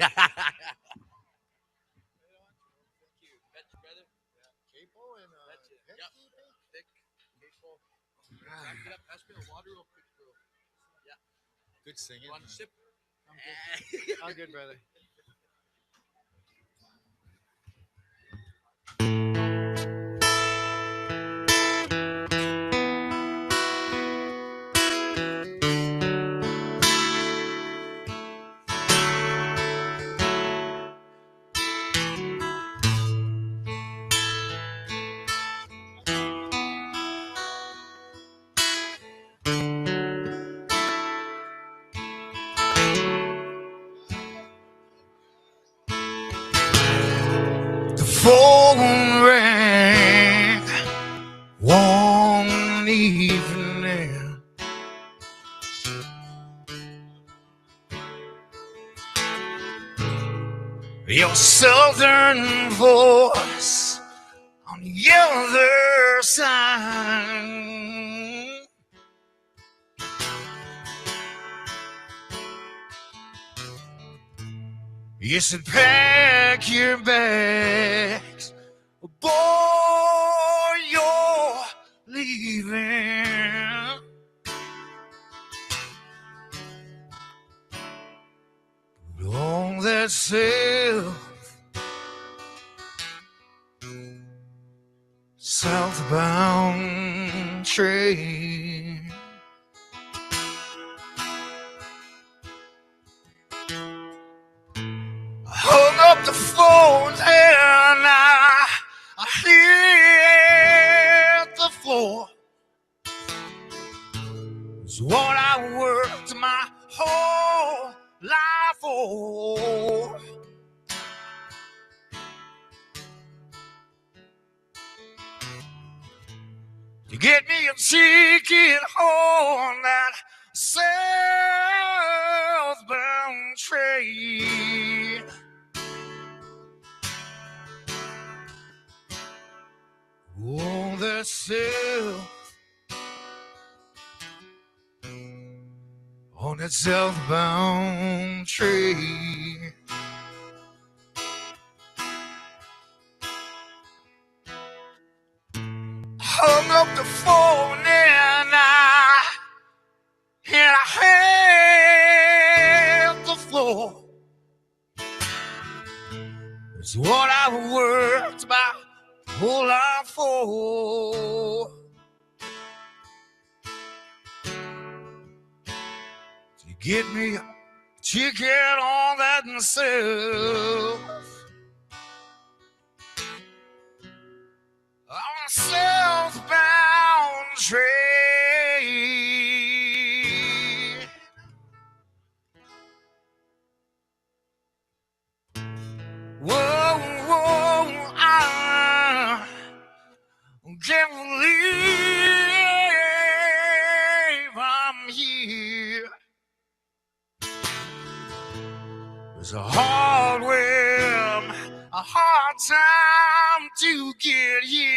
Good singing. Want a sip? I'm good, brother. The phone rang one evening. Your southern voice on the other side. You said pack your bags, boy, you're leaving. But on that southbound train, I hung up the phone and I hit the floor. It's what I worked my whole life for. To get me a ticket on that southbound train. Oh, the on that southbound train. Hung up the phone and I hit the floor. It's what I worked my whole life for. To get me a ticket on that myself. On a southbound train. Whoa, whoa, I can't believe I'm here. It's a hard way, a hard time to get here.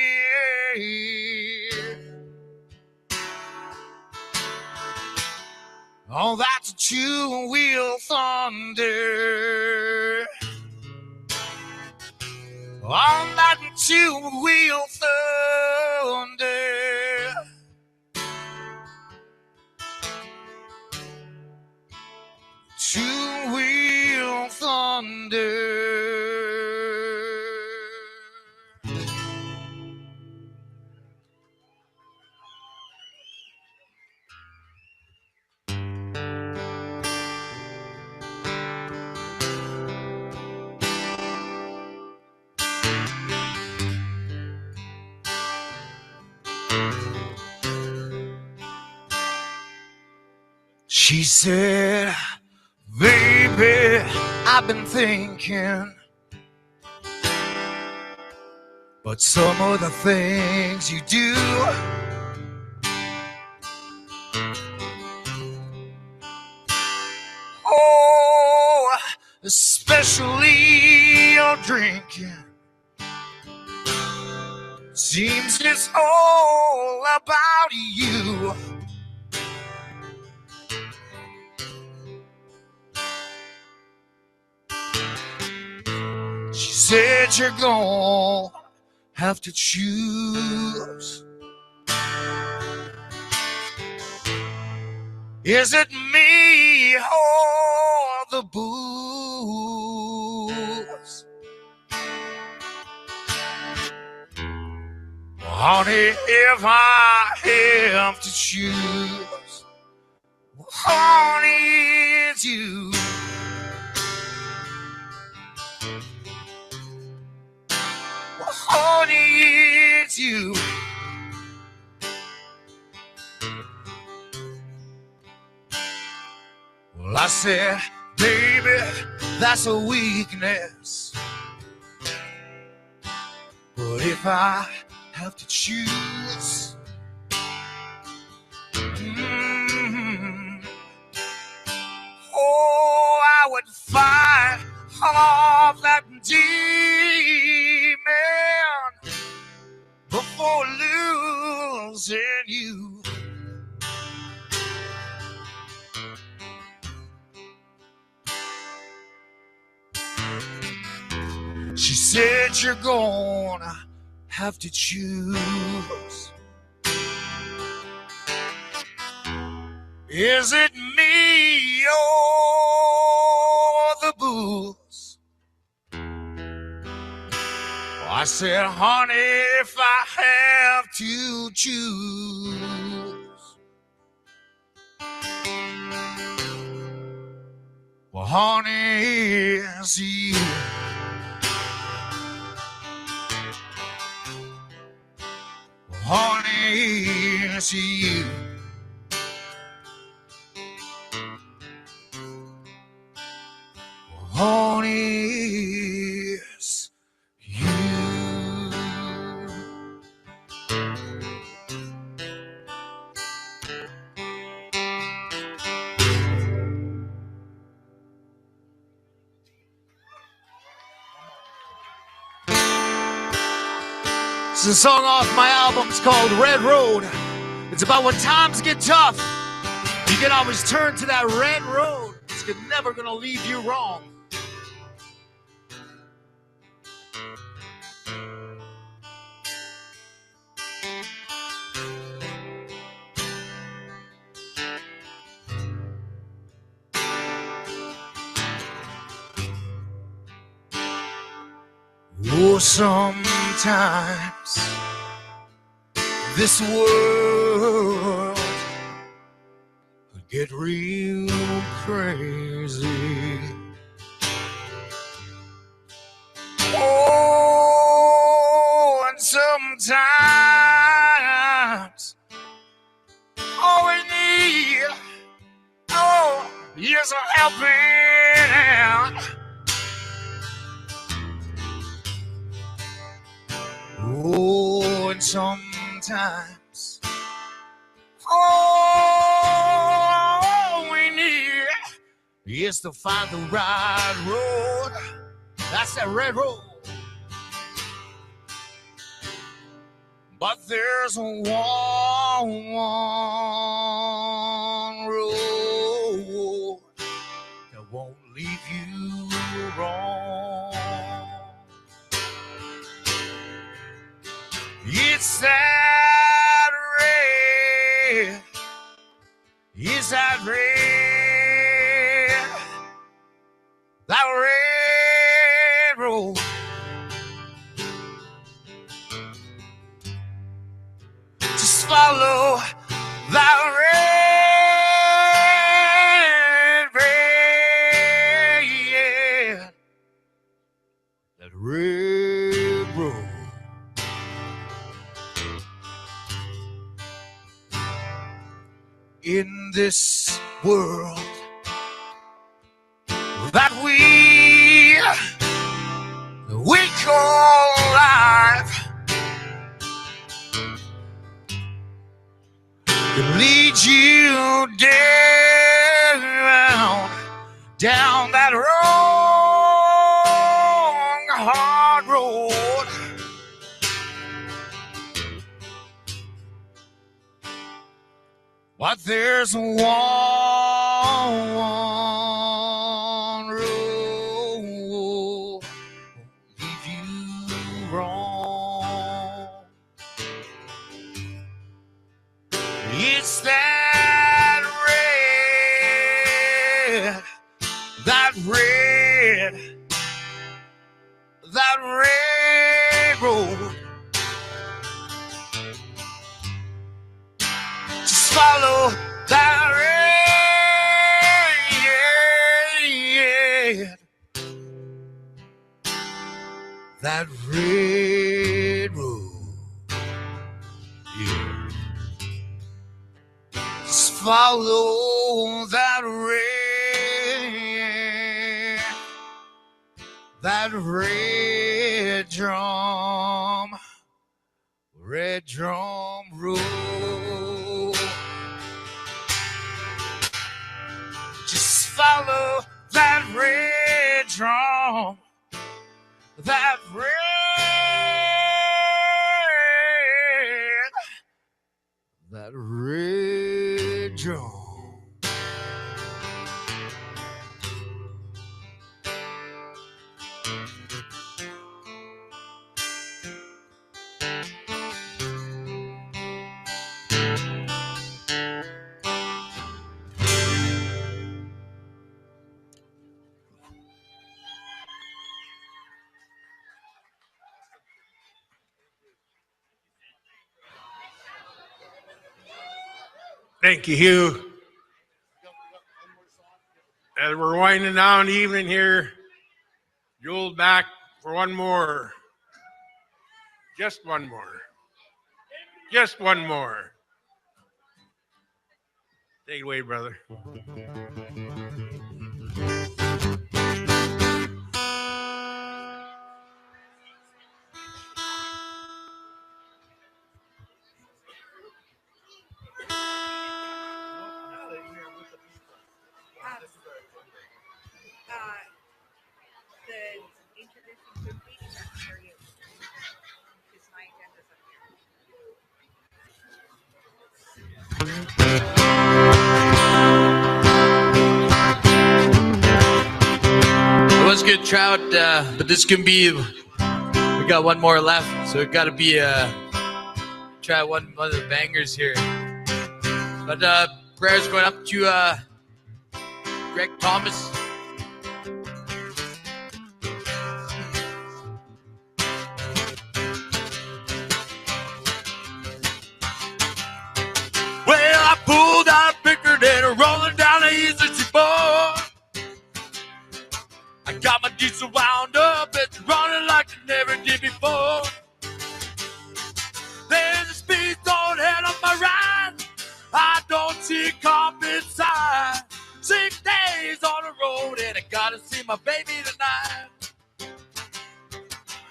Oh, that's a two-wheel thunder. On that two-wheel thunder. Two-wheel thunder. She said, baby, I've been thinking, but some of the things you do oh, especially your drinking, seems it's all about you. said you're gonna have to choose. Is it me or the booze? Honey, if I have to choose, honey, it's you. Honey, it's you. Well, I said, baby, that's a weakness. But if I have to choose, oh, I would fight off that demon before losing you. She said you're gonna have to choose. Is it me or the booze? I said, honey, if I have to choose, well, honey, it's you. Honey, it's you. Honey, it's you. It's a song off my album. It's called Red Road. It's about when times get tough, you can always turn to that red road. It's never gonna leave you wrong. Oh, sometimes this world could get real crazy. Oh, and sometimes all we need, oh, is a helping hand. Oh, and sometimes all we need is to find the right road. That's that red road. But there's one road that won't leave you wrong. It's that red, it's that red road. Just follow that red, that red road. In this world that we call life, can lead you down that wrong, hard road. But there's one road won't leave It's that red, that red road. Just follow that red, that red road. Yeah. Just follow that red drum roll. Just follow that red drum, that red drum. Thank you, Hugh. As we're winding down the evening here, Joel back for one more. Just one more. Just one more. Take it away, brother. The introducing Kukpi, that's for you. Because my agenda's up It was good trout, but this can be. We got one more left, so it got to be try one of the bangers here. But prayers going up to Greg Thomas. Well, I pulled out Pickard rolling down the eastern seaboard. I got my diesel wound up, it's running like it never did before. There's a speed zone ahead of my ride. I don't see a cop inside. 6 days on the road and I gotta see my baby tonight.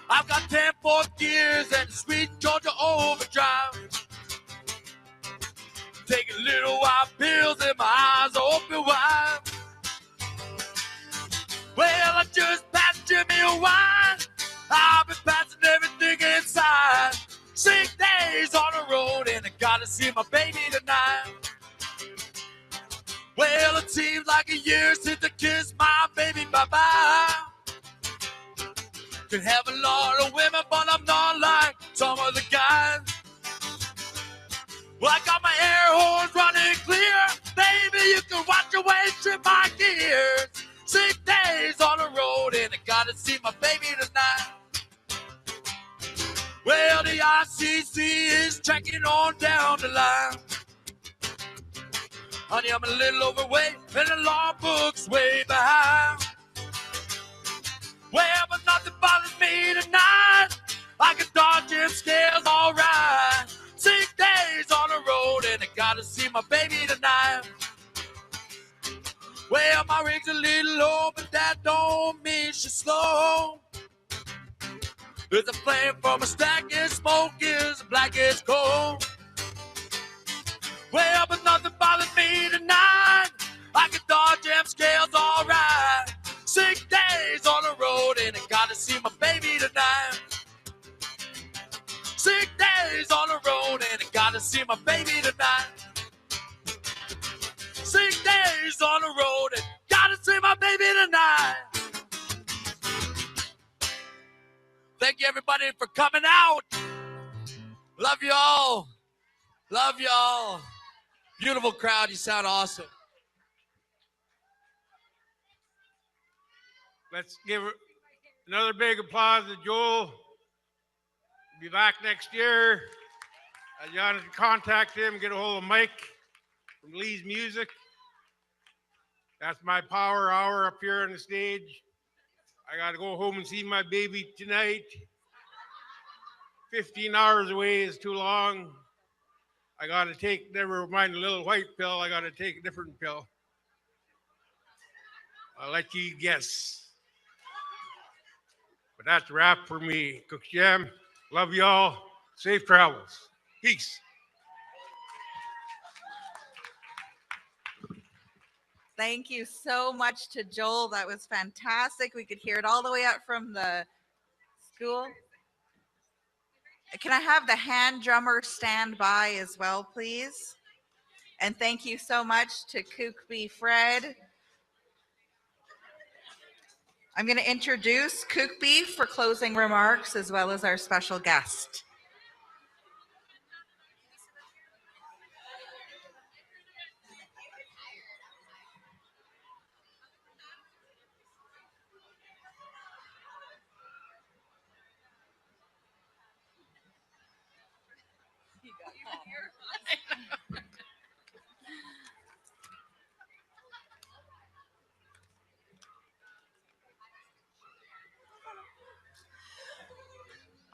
I've got 10 fourth gears and sweet Georgia overdrive. Taking little white pills and my eyes are open wide. Well, I just passed Jimmy a wine. I've been passing everything inside. 6 days on the road and I gotta see my baby tonight. Well, it seems like a year since I kissed my baby bye-bye. Could have a lot of women, but I'm not like some of the guys. Well, I got my air horns running clear. Baby, you can watch your waist trim my gears. 6 days on the road and I gotta see my baby tonight. Well, the ICC is checking on down the line. Honey, I'm a little overweight and the law book's way behind. Well, but nothing bothers me tonight. I can dodge them scales all right. 6 days on the road and I gotta see my baby tonight. Well, my rig's a little low, but that don't mean she's slow. There's a flame from a stack, and smoke is black as coal. Well, but nothing bothers me tonight. I can dodge them scales all right. 6 days on the road and I gotta see my baby tonight. 6 days on the road and I gotta see my baby tonight. 6 days on the road and gotta see my baby tonight. Thank you everybody for coming out. Love you all. Love you all. Beautiful crowd. You sound awesome. Let's give another big applause to Joel. Be back next year. I got to contact him, get a hold of Mike from Lee's Music. That's my power hour up here on the stage. I got to go home and see my baby tonight. 15 hours away is too long. I got to take, never mind the little white pill, I got to take a different pill. I'll let you guess. But that's a wrap for me. Kukpi7, love y'all. Safe travels. Peace. Thank you so much to Joel. That was fantastic. We could hear it all the way up from the school. Can I have the hand drummer stand by as well, please? And thank you so much to Kukpi Fred. I'm going to introduce Kukpi for closing remarks as well as our special guest.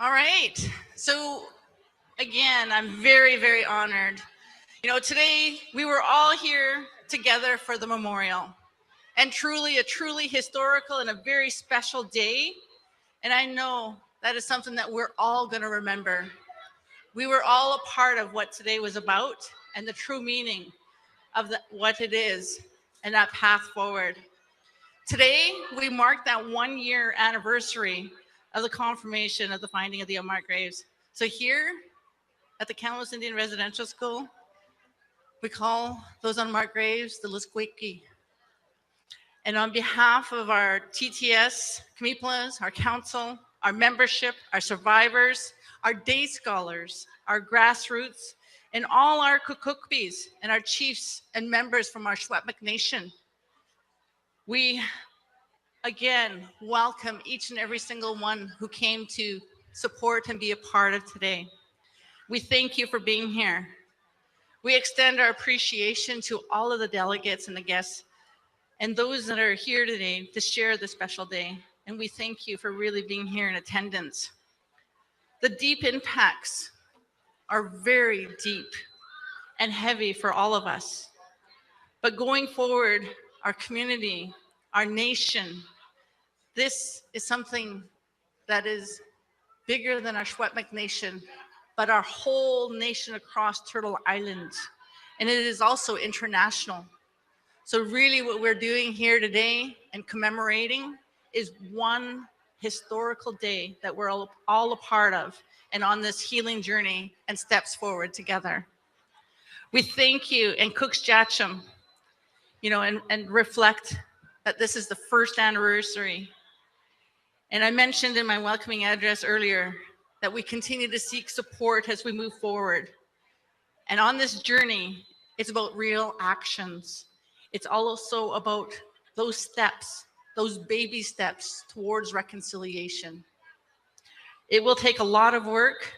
All right. So again, I'm very, very honored. You know, today we were all here together for the memorial, and truly a truly historical and a very special day. And I know that is something that we're all going to remember. We were all a part of what today was about and the true meaning of what it is and that path forward. Today, we mark that 1-year anniversary of the confirmation of the finding of the unmarked graves. So here at the Kamloops Indian Residential School, we call those unmarked graves the Secwépemc. And on behalf of our TTS, Tk'emlúps, our council, our membership, our survivors, our day scholars, our grassroots, and all our Kukupis and our chiefs and members from our Secwépemc Nation, we again welcome each and every single one who came to support and be a part of today. We thank you for being here. We extend our appreciation to all of the delegates and the guests and those that are here today to share this special day. And we thank you for really being here in attendance. The deep impacts are very deep and heavy for all of us. But going forward, our community, our nation, this is something that is bigger than our Secwépemc Nation, but our whole nation across Turtle Island. And it is also international. So really what we're doing here today and commemorating is one historical day that we're all a part of and on this healing journey and steps forward together. We thank you and Kukpi7, you know, and reflect that this is the first anniversary. And I mentioned in my welcoming address earlier that we continue to seek support as we move forward. And on this journey, it's about real actions. It's also about those steps, those baby steps towards reconciliation. It will take a lot of work,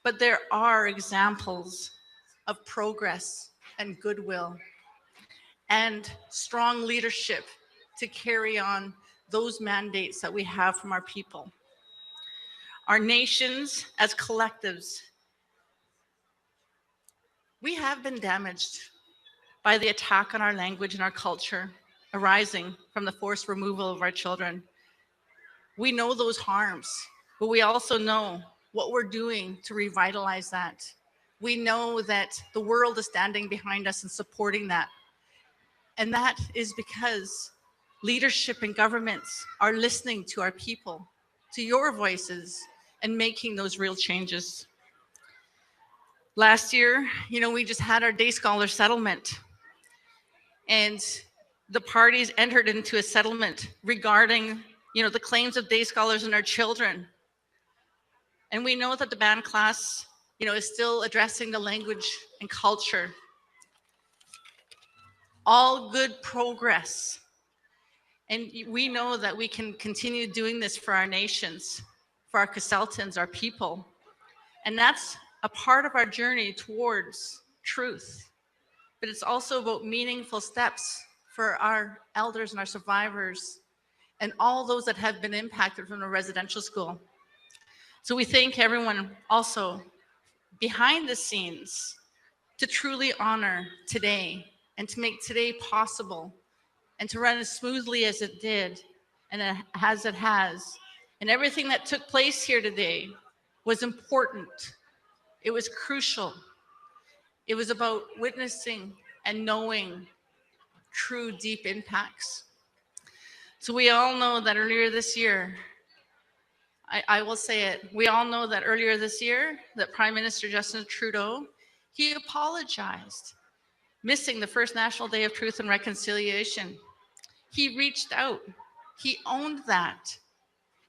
but there are examples of progress and goodwill and strong leadership to carry on those mandates that we have from our people. Our nations as collectives, we have been damaged by the attack on our language and our culture arising from the forced removal of our children. We know those harms, but we also know what we're doing to revitalize that. We know that the world is standing behind us and supporting that. And that is because leadership and governments are listening to our people, to your voices, and making those real changes. Last year, you know, we just had our day scholar settlement, and the parties entered into a settlement regarding, you know, the claims of day scholars and our children. And we know that the band class, you know, is still addressing the language and culture. all good progress. And we know that we can continue doing this for our nations, for our Kukpi7, our people. And that's a part of our journey towards truth. But it's also about meaningful steps for our elders and our survivors and all those that have been impacted from the residential school. So we thank everyone also behind the scenes to truly honor today and to make today possible and to run as smoothly as it did and as it has. And everything that took place here today was important. It was crucial. It was about witnessing and knowing true deep impacts. So we all know that earlier this year, I will say it, we all know that earlier this year, that Prime Minister Justin Trudeau, he apologized, missing the first National Day of Truth and Reconciliation. He reached out, he owned that,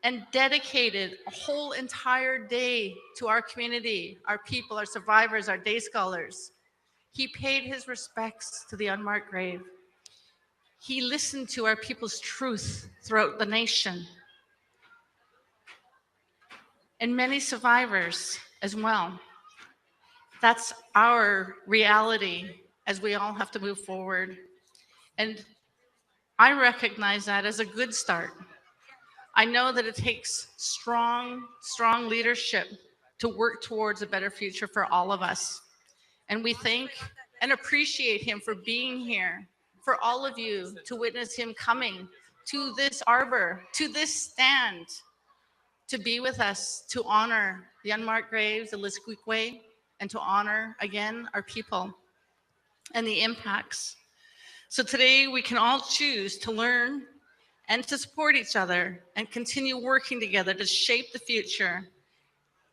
and dedicated a whole entire day to our community, our people, our survivors, our day scholars. He paid his respects to the unmarked grave. He listened to our people's truth throughout the nation. And many survivors as well. That's our reality as we all have to move forward. And I recognize that as a good start. I know that it takes strong leadership to work towards a better future for all of us. And we thank and appreciate him for being here, for all of you to witness him coming to this arbor, to this stand, to be with us, to honor the unmarked graves, the Lisqueque, and to honor, again, our people and the impacts. So today we can all choose to learn and to support each other and continue working together to shape the future,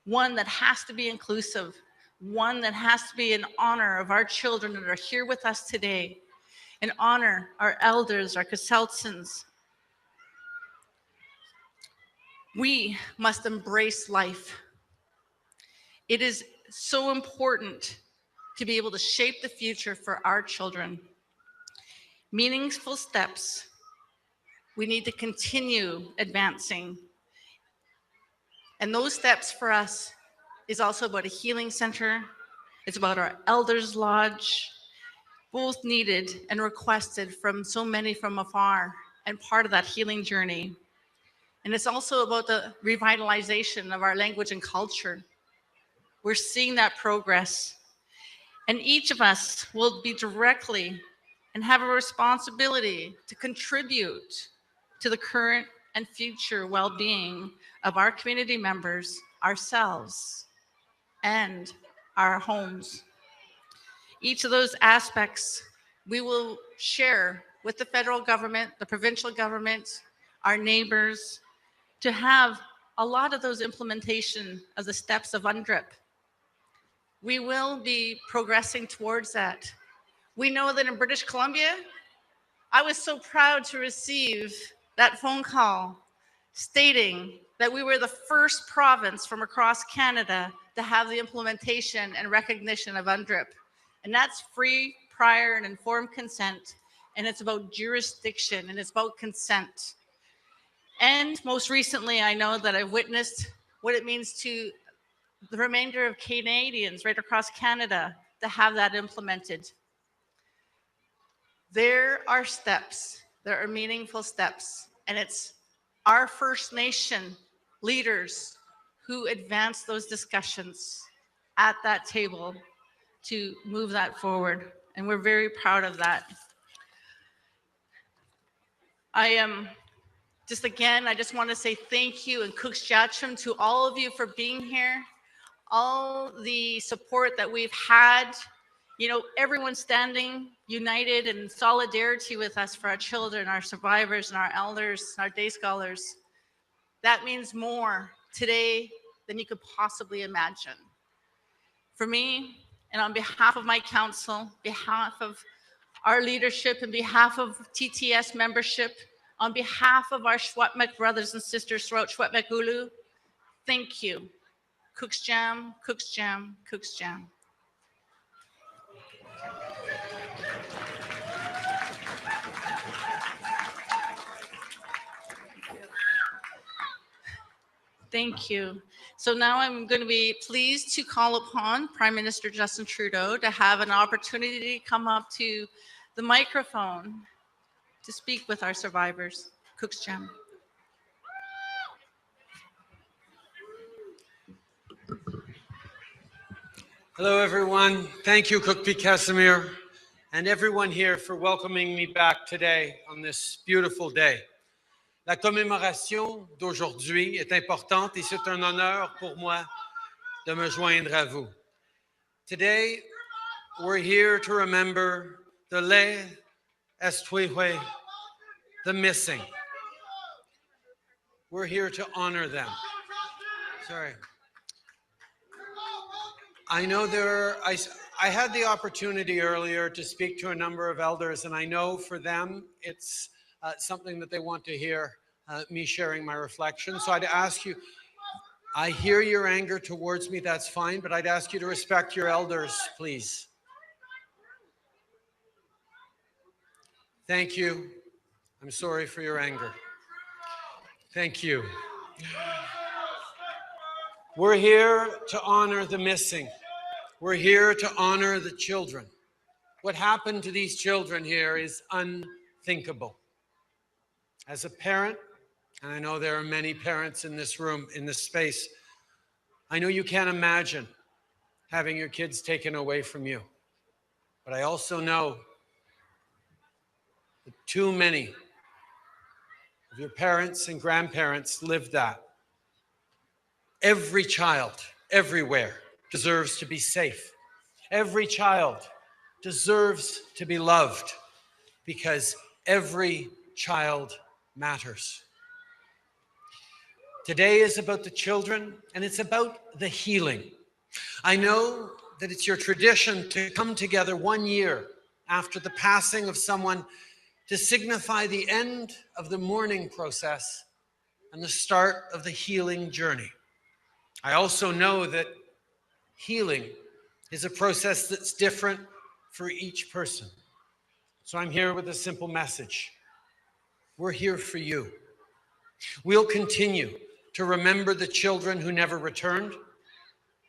one that has to be inclusive, one that has to be in honor of our children that are here with us today, and honor our elders, our Kukpi7. We must embrace life. It is so important to be able to shape the future for our children. Meaningful steps. We need to continue advancing. And those steps for us is also about a healing center. It's about our elders lodge, both needed and requested from so many from afar and part of that healing journey. And it's also about the revitalization of our language and culture. We're seeing that progress. And each of us will be directly and have a responsibility to contribute to the current and future well-being of our community members, ourselves, and our homes. Each of those aspects we will share with the federal government, the provincial government, our neighbors, to have a lot of those implementation of the steps of UNDRIP. We will be progressing towards that. We know that in British Columbia, I was so proud to receive that phone call stating that we were the first province from across Canada to have the implementation and recognition of UNDRIP. And that's free, prior, and informed consent. And it's about jurisdiction, and it's about consent. And most recently, I know that I've witnessed what it means to the remainder of Canadians right across Canada to have that implemented. There are steps, there are meaningful steps, and it's our First Nation leaders who advance those discussions at that table to move that forward, and we're very proud of that. I just want to say thank you and Kukpi7 to all of you for being here, all the support that we've had, you know, everyone standing united in solidarity with us for our children, our survivors, and our elders, our day scholars. That means more today than you could possibly imagine. For me, and on behalf of my council, behalf of our leadership, and behalf of TTS membership, on behalf of our Secwépemc brothers and sisters throughout Secwépemc Ulu, thank you. Kukpi7, Kukpi7, Kukpi7. Thank you. So now I'm going to be pleased to call upon Prime Minister Justin Trudeau to have an opportunity to come up to the microphone to speak with our survivors. Kukpi7. Hello, everyone. Thank you, Kukpi7, and everyone here for welcoming me back today on this beautiful day. La commémoration d'aujourd'hui est importante et c'est un honneur pour moi de me joindre à vous. Today, we're here to remember the les estuihwe, the missing. We're here to honor them. Sorry. I know I had the opportunity earlier to speak to a number of elders, and I know for them it's something that they want to hear, me sharing my reflection. So I'd ask you, I hear your anger towards me, that's fine, but I'd ask you to respect your elders, please. Thank you. I'm sorry for your anger. Thank you. We're here to honor the missing. We're here to honor the children. What happened to these children here is unthinkable. As a parent, and I know there are many parents in this room, in this space, I know you can't imagine having your kids taken away from you. But I also know that too many of your parents and grandparents lived that. Every child, everywhere, deserves to be safe. Every child deserves to be loved because every child matters. Today is about the children and it's about the healing. I know that it's your tradition to come together 1 year after the passing of someone to signify the end of the mourning process and the start of the healing journey. I also know that healing is a process that's different for each person. So I'm here with a simple message. We're here for you. We'll continue to remember the children who never returned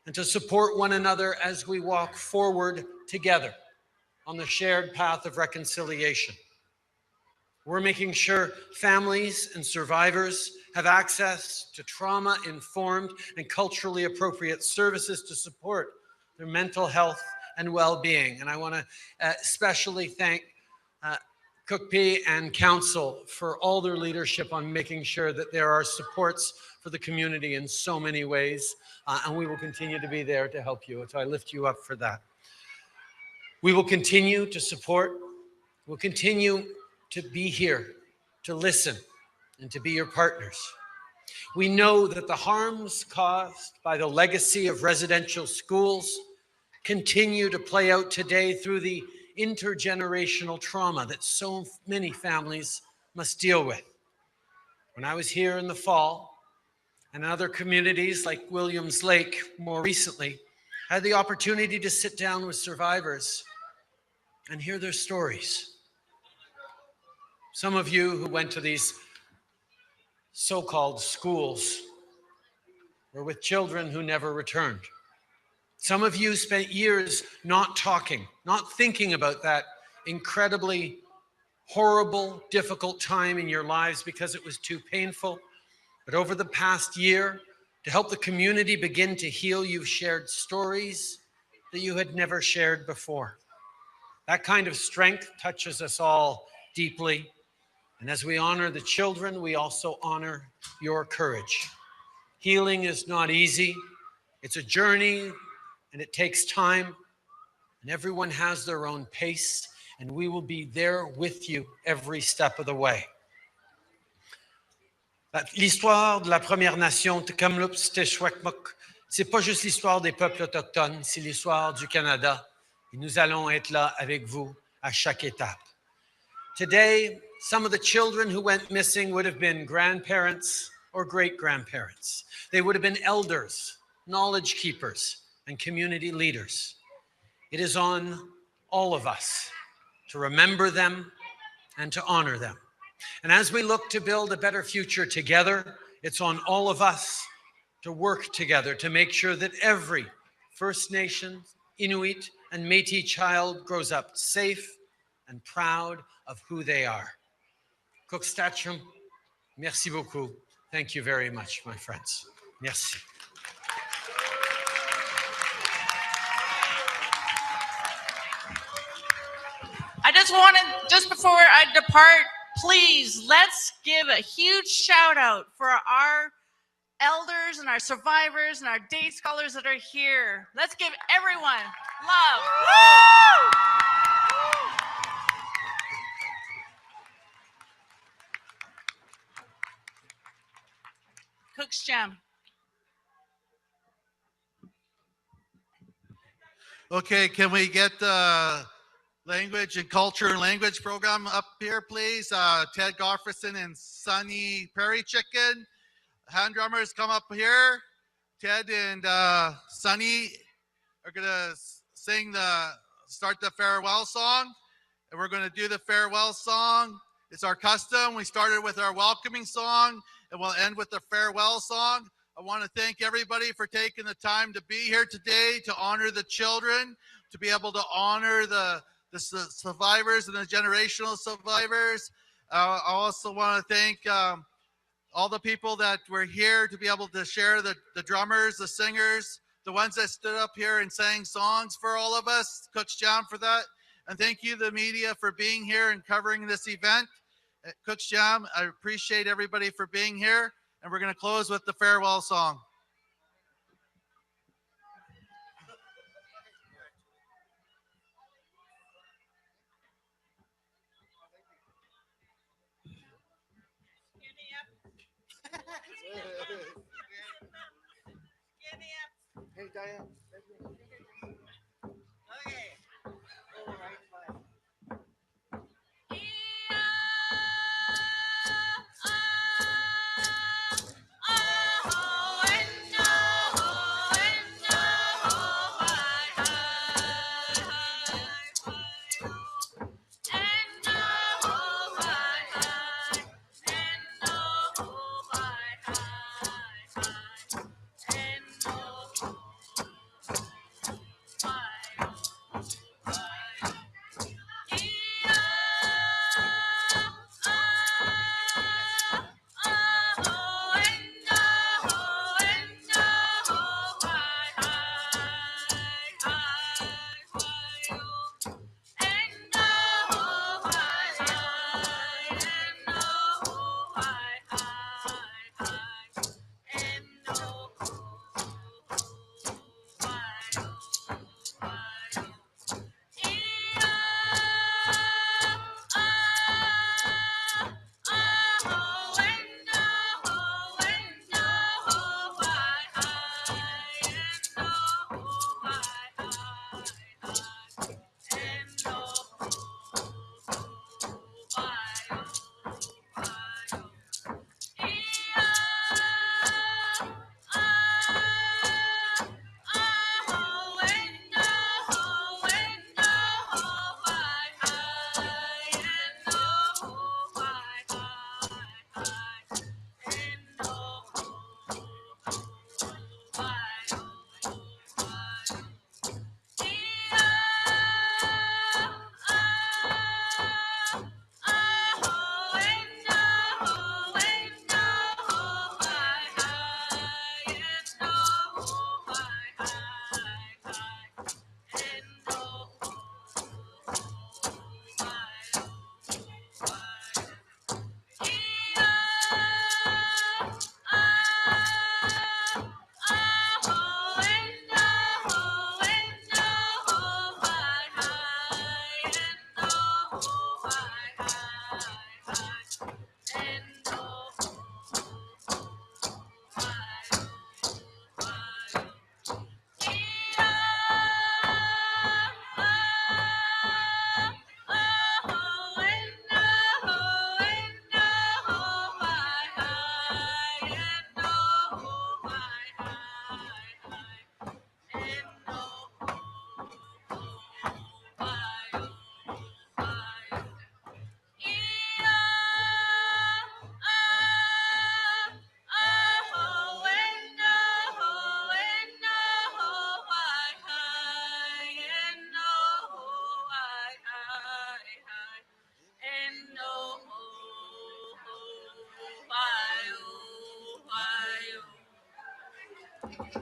and to support one another as we walk forward together on the shared path of reconciliation. We're making sure families and survivors have access to trauma-informed and culturally appropriate services to support their mental health and well-being. And I want to especially thank Kukpi and Council for all their leadership on making sure that there are supports for the community in so many ways, and we will continue to be there to help you. So I lift you up for that. We will continue to support, we'll continue to be here, to listen, and to be your partners. We know that the harms caused by the legacy of residential schools continue to play out today through the intergenerational trauma that so many families must deal with. When I was here in the fall, and in other communities like Williams Lake more recently, I had the opportunity to sit down with survivors and hear their stories. Some of you who went to these so-called schools were with children who never returned. Some of you spent years not talking, not thinking about that incredibly horrible, difficult time in your lives because it was too painful. But over the past year, to help the community begin to heal, you've shared stories that you had never shared before. That kind of strength touches us all deeply. And as we honor the children, we also honor your courage. Healing is not easy. It's a journey and it takes time. And everyone has their own pace, and we will be there with you every step of the way. L'histoire de la Première Nation, Tk'emlúps, Secwépemc, c'est pas juste l'histoire des peuples autochtones, c'est l'histoire du Canada. Et nous allons être là avec vous à chaque étape. Today, some of the children who went missing would have been grandparents or great-grandparents. They would have been elders, knowledge keepers, and community leaders. It is on all of us to remember them and to honor them. And as we look to build a better future together, it's on all of us to work together to make sure that every First Nation, Inuit, and Métis child grows up safe and proud of who they are. Kukpi7, merci beaucoup. Thank you very much, my friends. Merci. I just wanted, just before I depart, please, let's give a huge shout out for our elders and our survivors and our day scholars that are here. Let's give everyone love. Woo! Kukpi7. Okay, can we get the language and culture and language program up here, please? Ted Gofferson and Sunny Prairie Chicken. Hand drummers, come up here. Ted and Sunny are gonna start the farewell song. And we're gonna do the farewell song. It's our custom. We started with our welcoming song and we'll end with the farewell song. I want to thank everybody for taking the time to be here today to honor the children, to be able to honor the survivors and the generational survivors. I also want to thank all the people that were here to be able to share, the drummers, the singers, the ones that stood up here and sang songs for all of us. Kukpi7 for that. And thank you, the media, for being here and covering this event. Kukpi7, I appreciate everybody for being here. And we're going to close with the farewell song. Hey, Diane. Okay. All right, bye.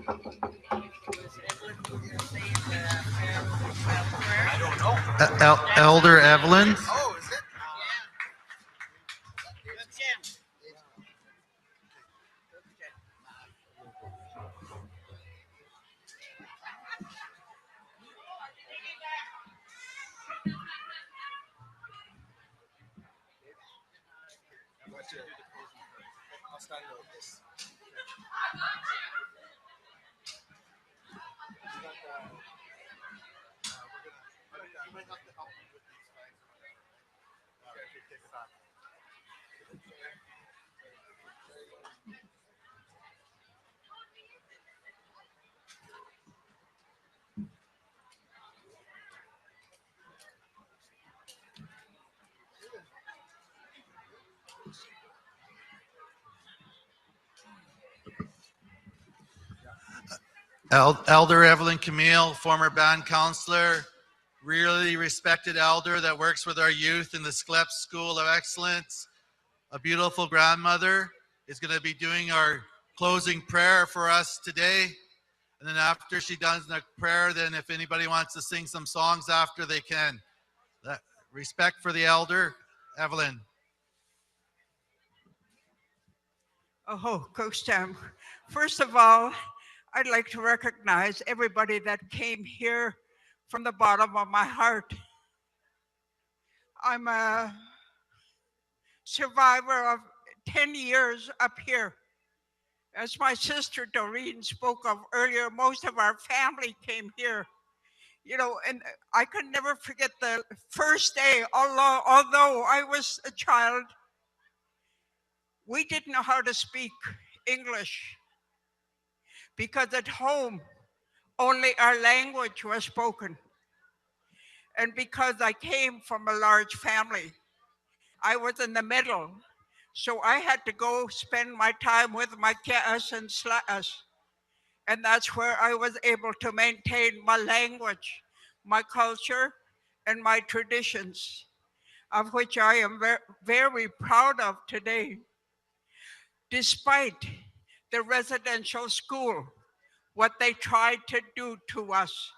I don't know. Elder Evelyn. Oh, is it? I'll start with this. Elder Evelyn Camille, former band counselor, really respected elder that works with our youth in the Secwépemc School of Excellence. A beautiful grandmother is going to be doing our closing prayer for us today. And then after she does the prayer, then if anybody wants to sing some songs after, they can. Respect for the elder, Evelyn. Oh, Coach Tam. First of all, I'd like to recognize everybody that came here from the bottom of my heart. I'm a survivor of 10 years up here. As my sister Doreen spoke of earlier, most of our family came here. You know, and I could never forget the first day, although I was a child, we didn't know how to speak English because at home, only our language was spoken. And because I came from a large family, I was in the middle. So I had to go spend my time with my ke'as and sla'as. And that's where I was able to maintain my language, my culture, and my traditions, of which I am very proud of today. Despite the residential school, what they tried to do to us,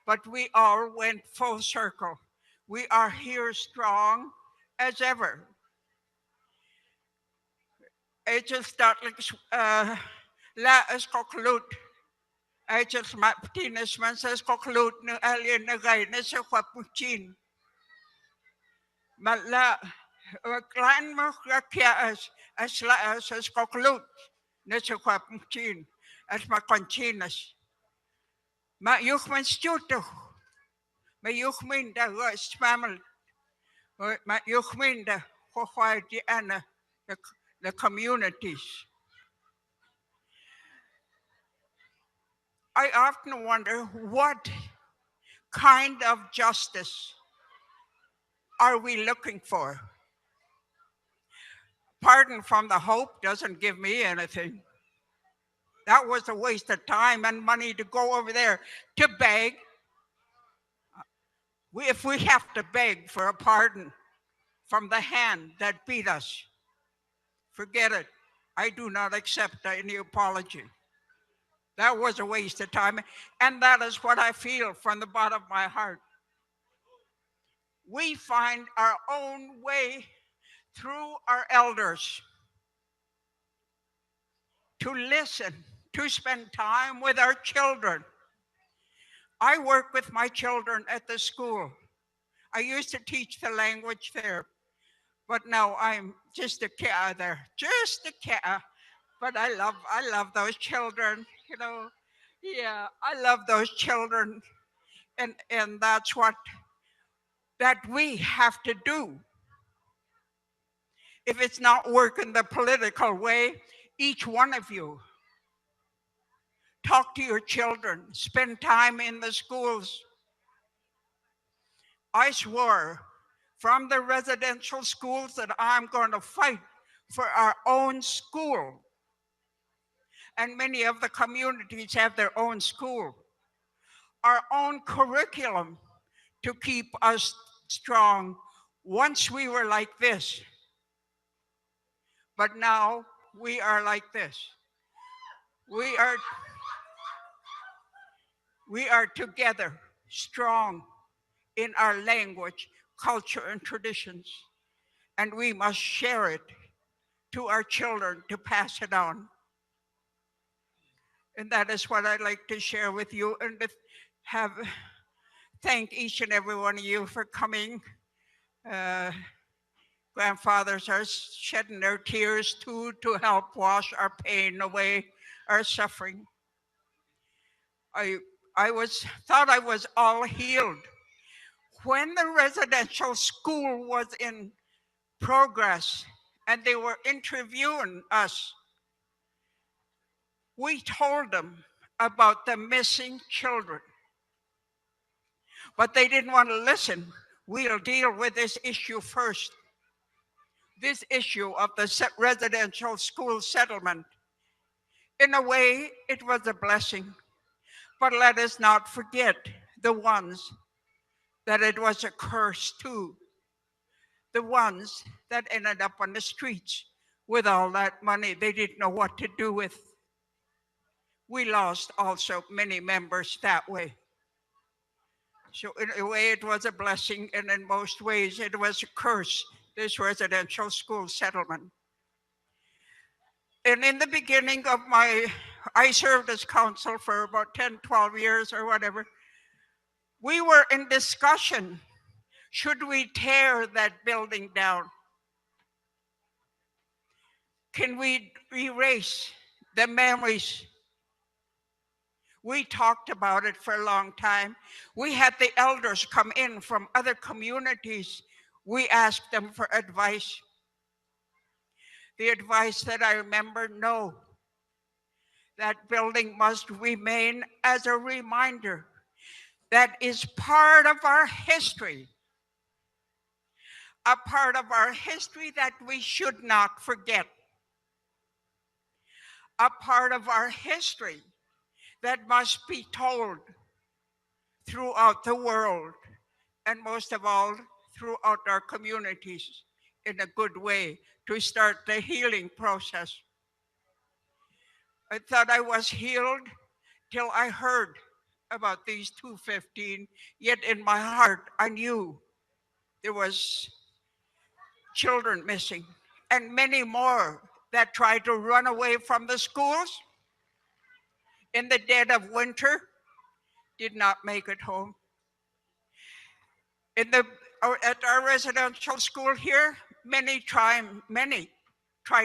but we all went full circle. We are here strong as ever. Just la is conclude. Just Martinez man says conclude no alien na gay na sa kwapuchin. Mala clan mo kaya as la as conclude na sa kwapuchin as makonchinas. Ma yuchman stuto. Ma yuchmin da was family. Ma yuchmin da hohai di ana the communities. I often wonder what kind of justice are we looking for? Pardon from the Hope doesn't give me anything. That was a waste of time and money to go over there to beg. If we have to beg for a pardon from the hand that beat us, forget it. I do not accept any apology. That was a waste of time. And that is what I feel from the bottom of my heart. We find our own way through our elders to listen, to spend time with our children. I work with my children at the school. I used to teach the language there, but now I'm just a kid there, just a kid. But I love those children, you know. Yeah, I love those children. And that's what that we have to do. If it's not working the political way, each one of you, talk to your children, spend time in the schools. I swore from the residential schools that I'm going to fight for our own school. And many of the communities have their own school, our own curriculum to keep us strong. Once we were like this, but now we are like this. We are We are together, strong in our language, culture, and traditions, and we must share it to our children to pass it on. And that is what I'd like to share with you and have thank each and every one of you for coming. Grandfathers are shedding their tears too to help wash our pain away, our suffering. I thought I was all healed. When the residential school was in progress and they were interviewing us, we told them about the missing children. But they didn't want to listen. We'll deal with this issue first. This issue of the residential school settlement. In a way, it was a blessing. But let us not forget the ones that it was a curse to. The ones that ended up on the streets with all that money they didn't know what to do with. We lost also many members that way. So in a way it was a blessing, and in most ways it was a curse, this residential school settlement. And in the beginning of I served as council for about 10, 12 years or whatever. We were in discussion, should we tear that building down? Can we erase the memories? We talked about it for a long time. We had the elders come in from other communities. We asked them for advice. The advice that I remember, no, that building must remain as a reminder. That is part of our history. A part of our history that we should not forget. A part of our history that must be told throughout the world, and most of all, throughout our communities in a good way to start the healing process. I thought I was healed till I heard about these 215, yet in my heart I knew there was children missing and many more that tried to run away from the schools in the dead of winter, did not make it home. At our residential school here, many tried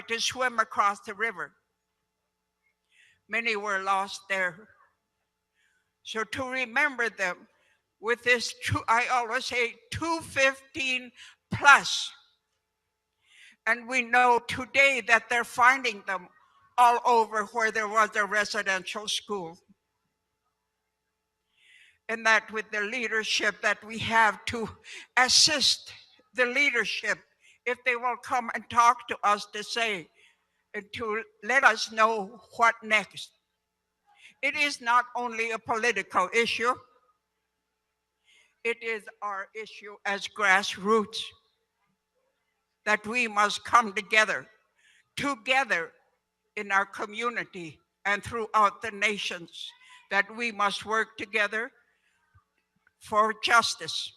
to swim across the river. Many were lost there. So to remember them with this, I always say 215 plus. And we know today that they're finding them all over where there was a residential school. And that with the leadership that we have to assist the leadership, if they will come and talk to us to say, and to let us know what next. It is not only a political issue, it is our issue as grassroots, that we must come together in our community and throughout the nations, that we must work together for justice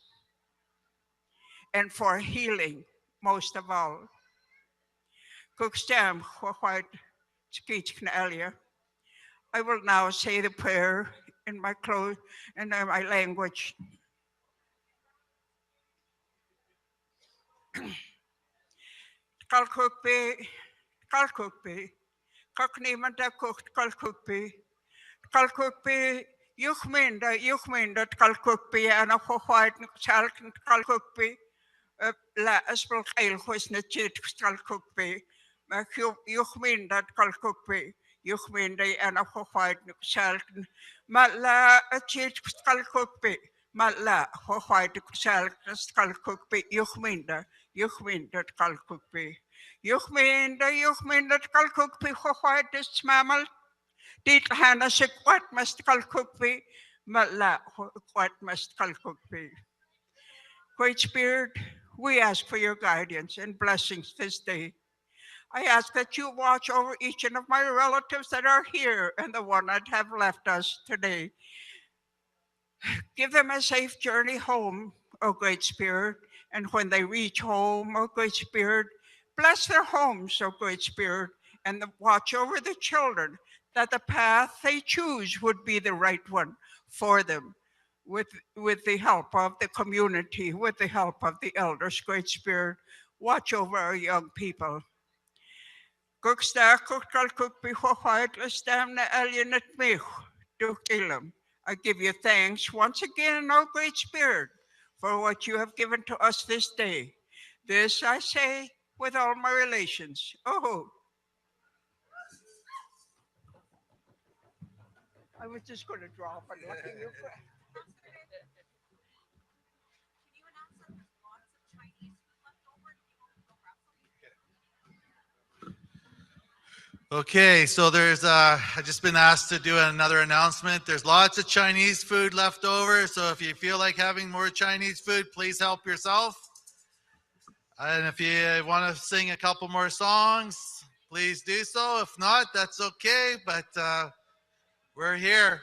and for healing, most of all. Tk'emlúps, I will now say the prayer in my language. Tk'emlúps, Tk'emlúps, Tk'emlúps, Tk'emlúps, Tk'emlúps, Yuchminda, Tk'emlúps, and a white Tk'emlúps, la espel Kailhus na chit Tk'emlúps, Yuchminda, Tk'emlúps, Yuchminda, and a white Tk'emlúps, Matla a chit Tk'emlúps, Matla, white Tk'emlúps, Yuchminda, Tk'emlúps, Yuchminda, Tk'emlúps, white Smamal. Dit hana Secwépemc Kukpi7, Matla, Secwépemc Kukpi7. Great Spirit, we ask for your guidance and blessings this day. I ask that you watch over each and of my relatives that are here and the one that have left us today. Give them a safe journey home, O Great Spirit. And when they reach home, O Great Spirit, bless their homes, O Great Spirit, and watch over the children, that the path they choose would be the right one for them. With the help of the community, with the help of the elders, Great Spirit, watch over our young people. I give you thanks once again, O Great Spirit, for what you have given to us this day. This I say with all my relations. Oh, I was just going to drop and look at you. Okay, so there's I've just been asked to do another announcement. There's lots of Chinese food left over, so if you feel like having more Chinese food, please help yourself. And if you want to sing a couple more songs, please do so. If not, that's okay, but we're here.